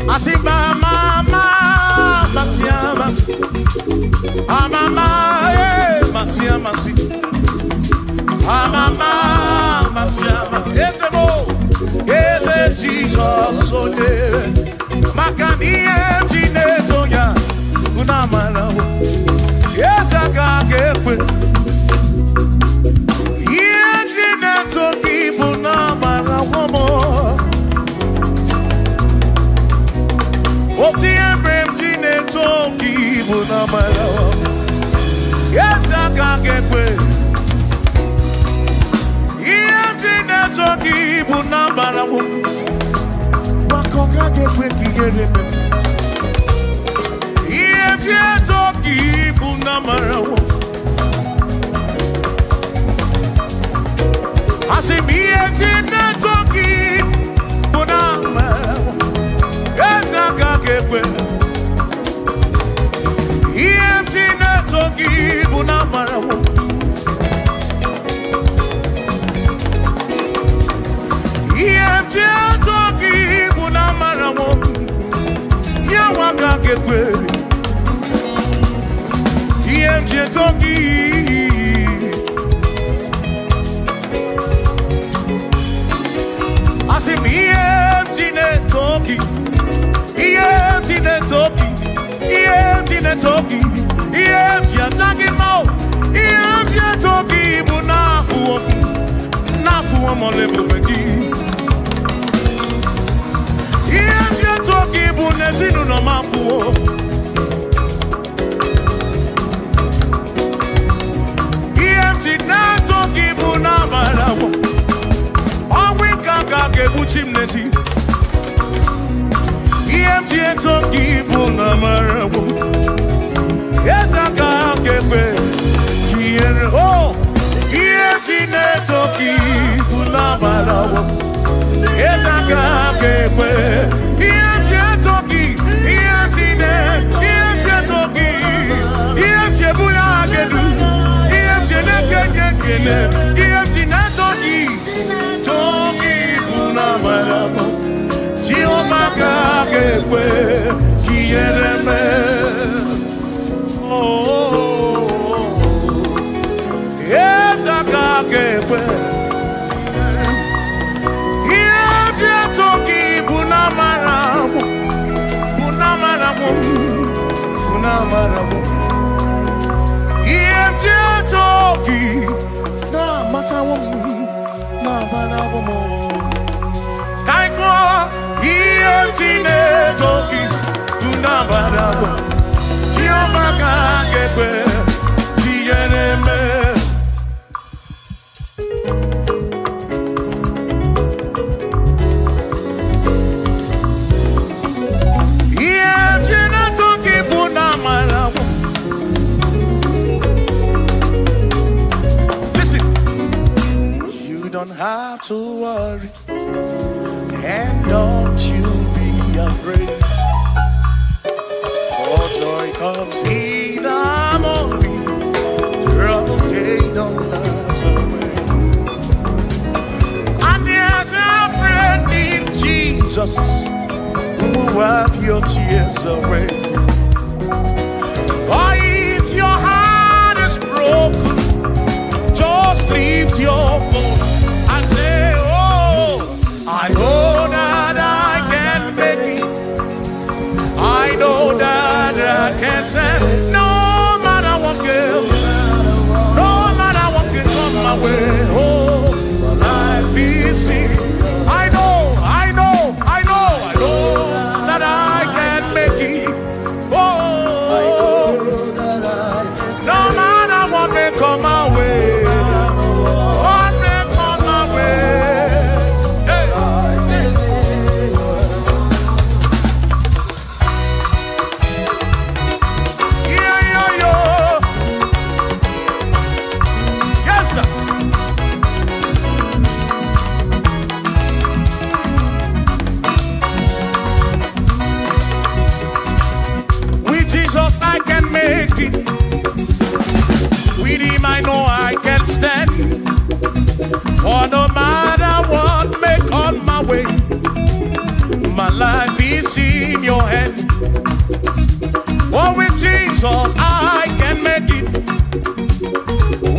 Asimba mama masiamasi, amama masiamasi, amama masiama. Ese mo, ese Jesus ole, makani etineto ya, unamala wo, ese kakekwe, etineto kibu namala wo mo. Oti embrem tineto kibu namala wo, ese kakekwe. Toki buna barawo, makoka gekwe kigereme. Iye toki buna barawo, asimiye tine toki buna barawo. Ezaka gekwe, iye tine toki buna barawo. Toki buna marawo, ya waka gekwe. Toki, asim tine toki, tine toki, tine toki, toki mo, toki buna fuo, na fuo mo lebeki. Toki bunezinu no mafuo. Toki bunamara. mesi. EMT toki buna marabu. Ezaka kepe. Kiere oh. EMT toki buna marabu. Ezaka kepe. EMT toki. EMT toki. EMT buna gedu. EMT nekekekele. EMT toki. Toki buna marabu. Jehovah kakekwe kiyereme. Oh, yes, kakekwe. Iye toki bunamaramu, bunamaramu, bunamaramu. Iye toki na matamu, na banamu. Kaikwa iye toki tunabarago Jehovah kakekwe kiyereme. Iye toki bunamarago. Listen, you don't have to worry. And don't you be afraid, for joy comes in the morning, trouble they don't last away. And there's a friend in Jesus who will wipe your tears away. For if your heart is broken, just lift your voice and say, oh, I know that I can make it. I know that I can stand. No matter what comes, no matter what can come my way. Oh, life is easy. I know that I can make it. Oh, no matter what may come my way. What may come my way. With him I know I can stand. For no matter what may come my way, my life is in your hands. Oh, with Jesus I can make it.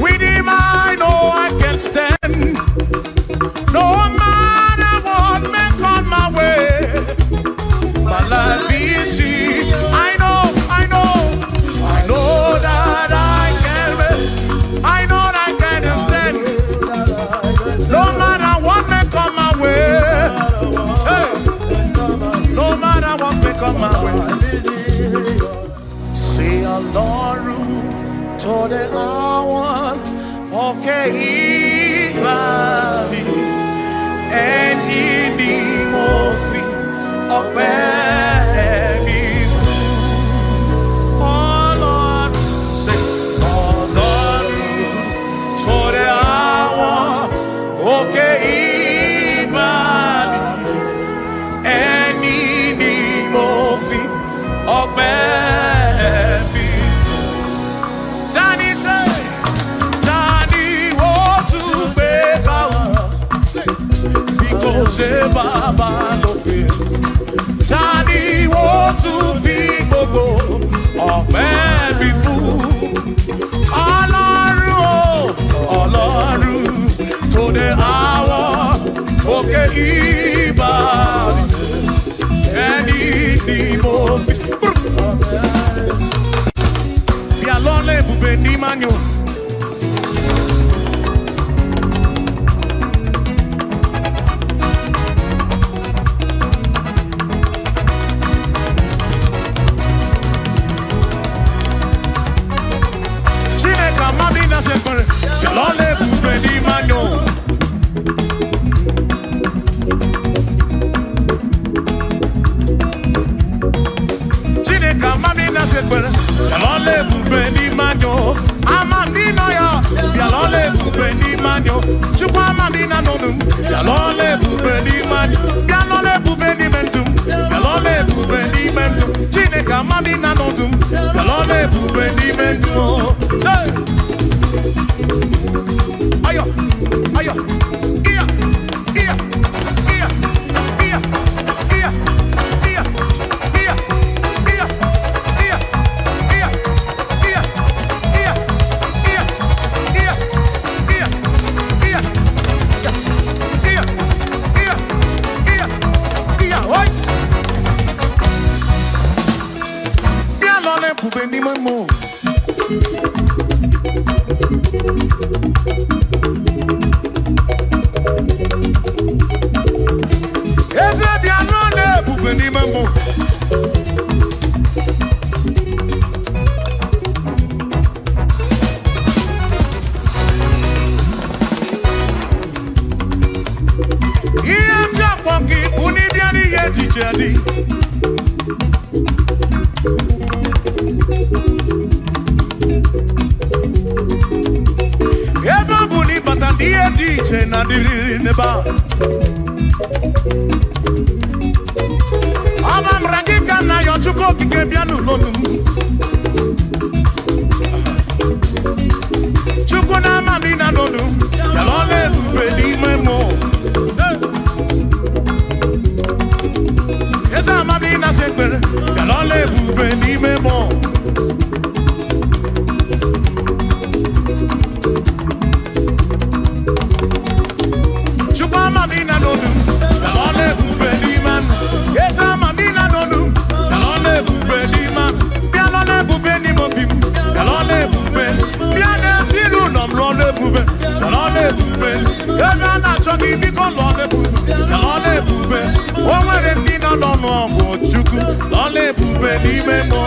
With him I know I can stand. No matter what may come my way, my life is in. I know that I can make. I know that I can stand. No matter what may come my way. Hey. No matter what may come my way. Say Ọlọ́run tó dé àwọn òkè ìgbà mi. Ẹni ni mo fi ọpẹ́ mi fún. Ọlọ́run, say Ọlọ́run tó dé àwọn òkè ìgbà mi. Ẹni ni mo fi ọpẹ́ mi fún. Dani say, Dani ó tún gbé káwọn. Because Baba lókè. Tani ó tún fi gbogbo ọpẹ́ mi fún. Ọlọ́run o, Ọlọ́run tó dé àwọn òkè ìbàdí. Ẹni ni mo fi. Bí alọ́lẹ̀ ibùgbé ní Mányo. manyo. Chukwa mamina nodum. Yalole bube ni manyo. Yalole bube ni mendum. Yalole bube ni mendum. Chineka mamina nodum. Yalole bube ni mendum. Say. Ayo, ayo. Iya, iya, iya, iya, iya, iya, iya, iya, iya, iya, iya, iya, iya, iya, iya, iya, iya, iya, iya, oi. Bien l'on est pour venir mon mot. Eze bien l'on est pour venir mon mot. Jadi Eba buni batandi DJ na diri neba Aba mragika na yochuko kike bianu lonu Chuko na mamina lonu Yalole bube di memo Esa mamina sekbere Yalole bube di memo Chukwa mamina nonu Yalole bube di man Esa mamina nonu Yalole bube di man Yalole bube ni mobim Yalole bube Yane siru nom lole bube Yalole bube Yane na choki biko lole bube Yalole bube Owere ndina nono mo chuku Lole bube ni memo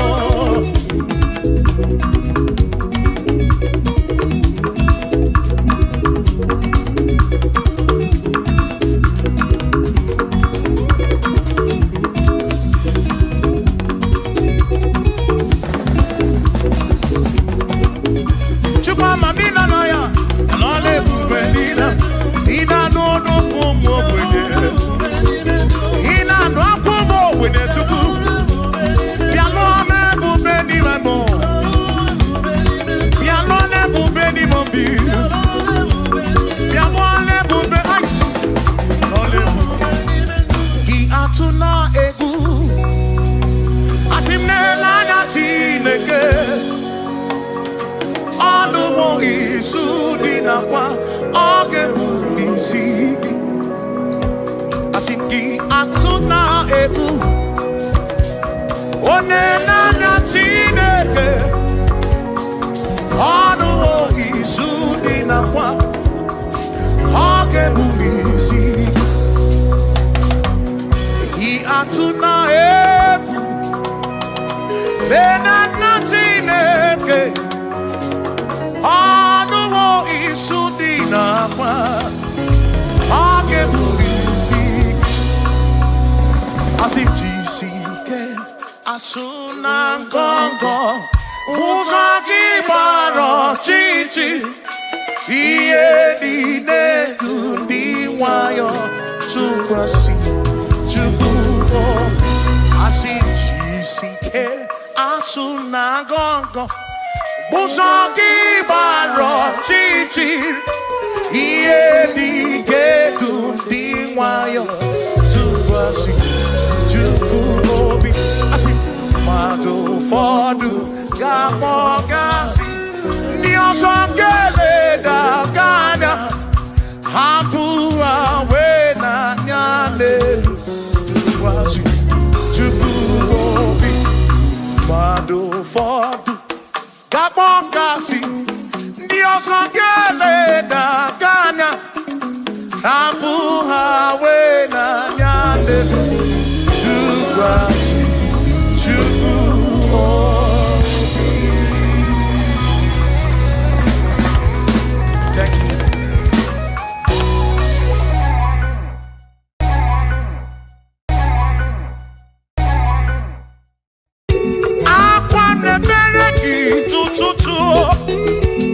Tutu,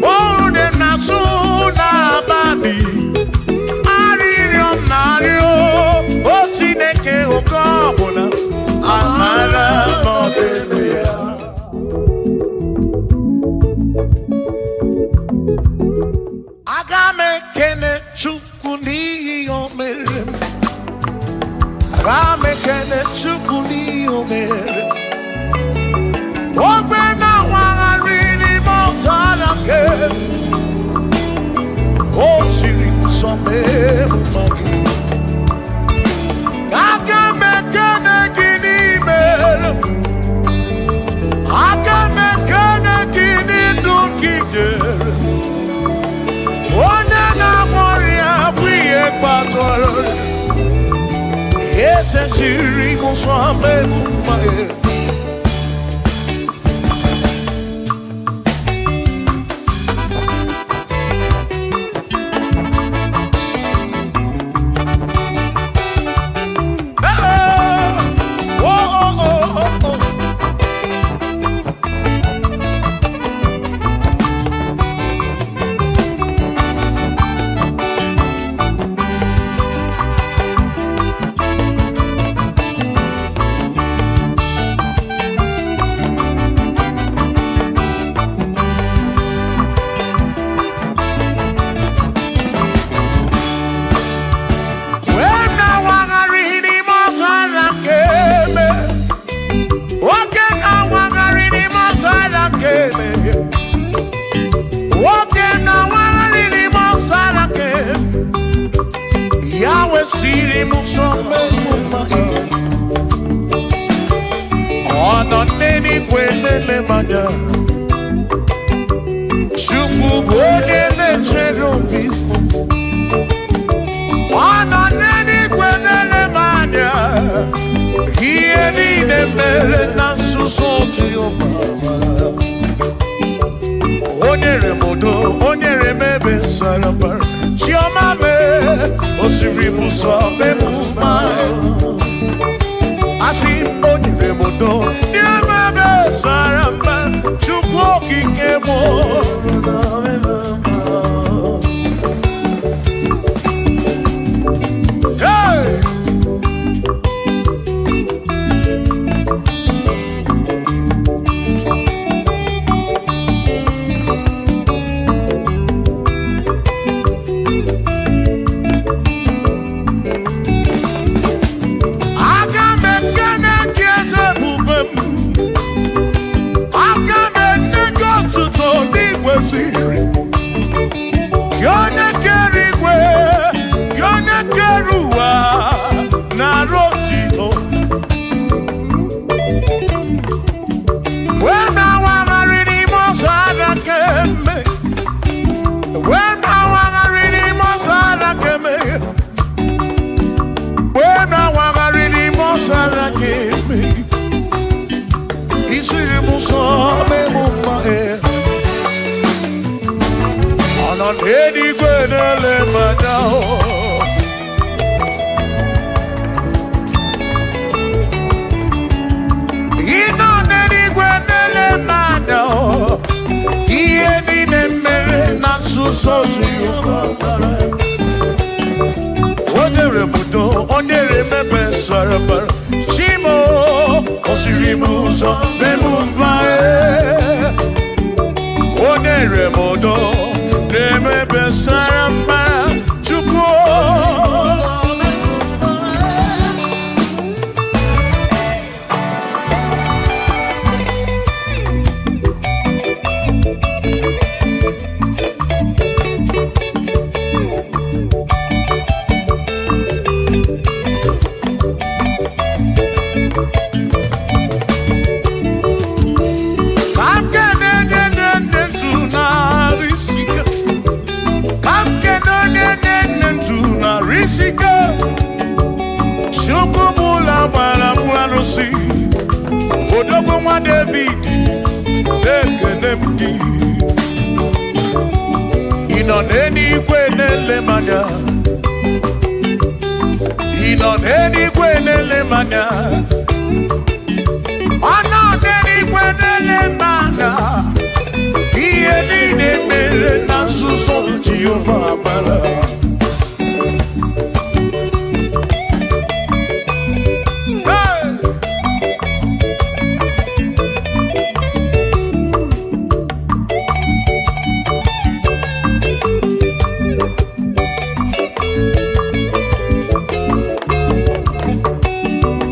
oh, de nasu. obi arịrịọ m na-arịọ o Chineke oke ọbụla amara n'ọdịbe ya aga m ekene Chukwu n'ihi o mere m aga m ekene Chukwu n'ihi o mere m ogbe na-awagharị n'ime ọzara nke o siri m nsọ mma gị aga m ekene gị n'ime aga m ekene gị n'ndụ gị nyere onye na-amụrịa bụ ihe kpatara eze siri m nsọ mma gị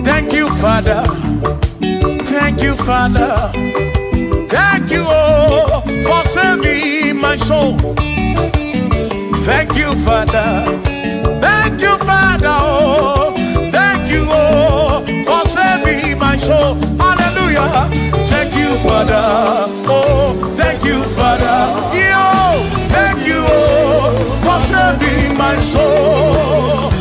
Thank you, Father. Thank you, Father. Thank you, oh, for saving my soul. Thank you, Father. Thank you, Father. Oh, thank you, oh, for saving my soul. Hallelujah. Thank you, Father. Oh, thank you, Father. Yo, thank you, oh, for saving my soul.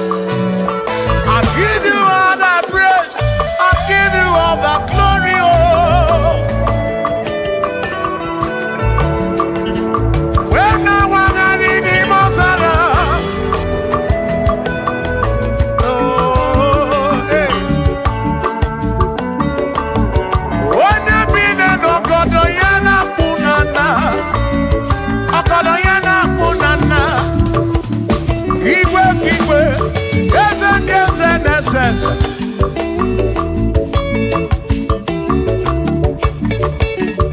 I give you all the praise, I give you all the glory, oh. When I want to read him, oh, hey. When I be the Lokogoma punana, Lokogoma punana.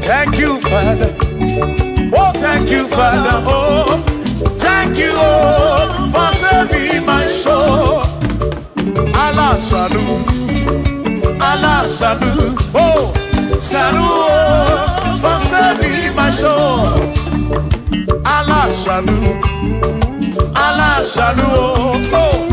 Thank you, Father. Oh, thank you, Father. Oh, thank you, oh, for saving my soul. Allah salut, Allah salut. Oh, salut, oh, for saving my soul. Allah salut, Allah salut. Oh.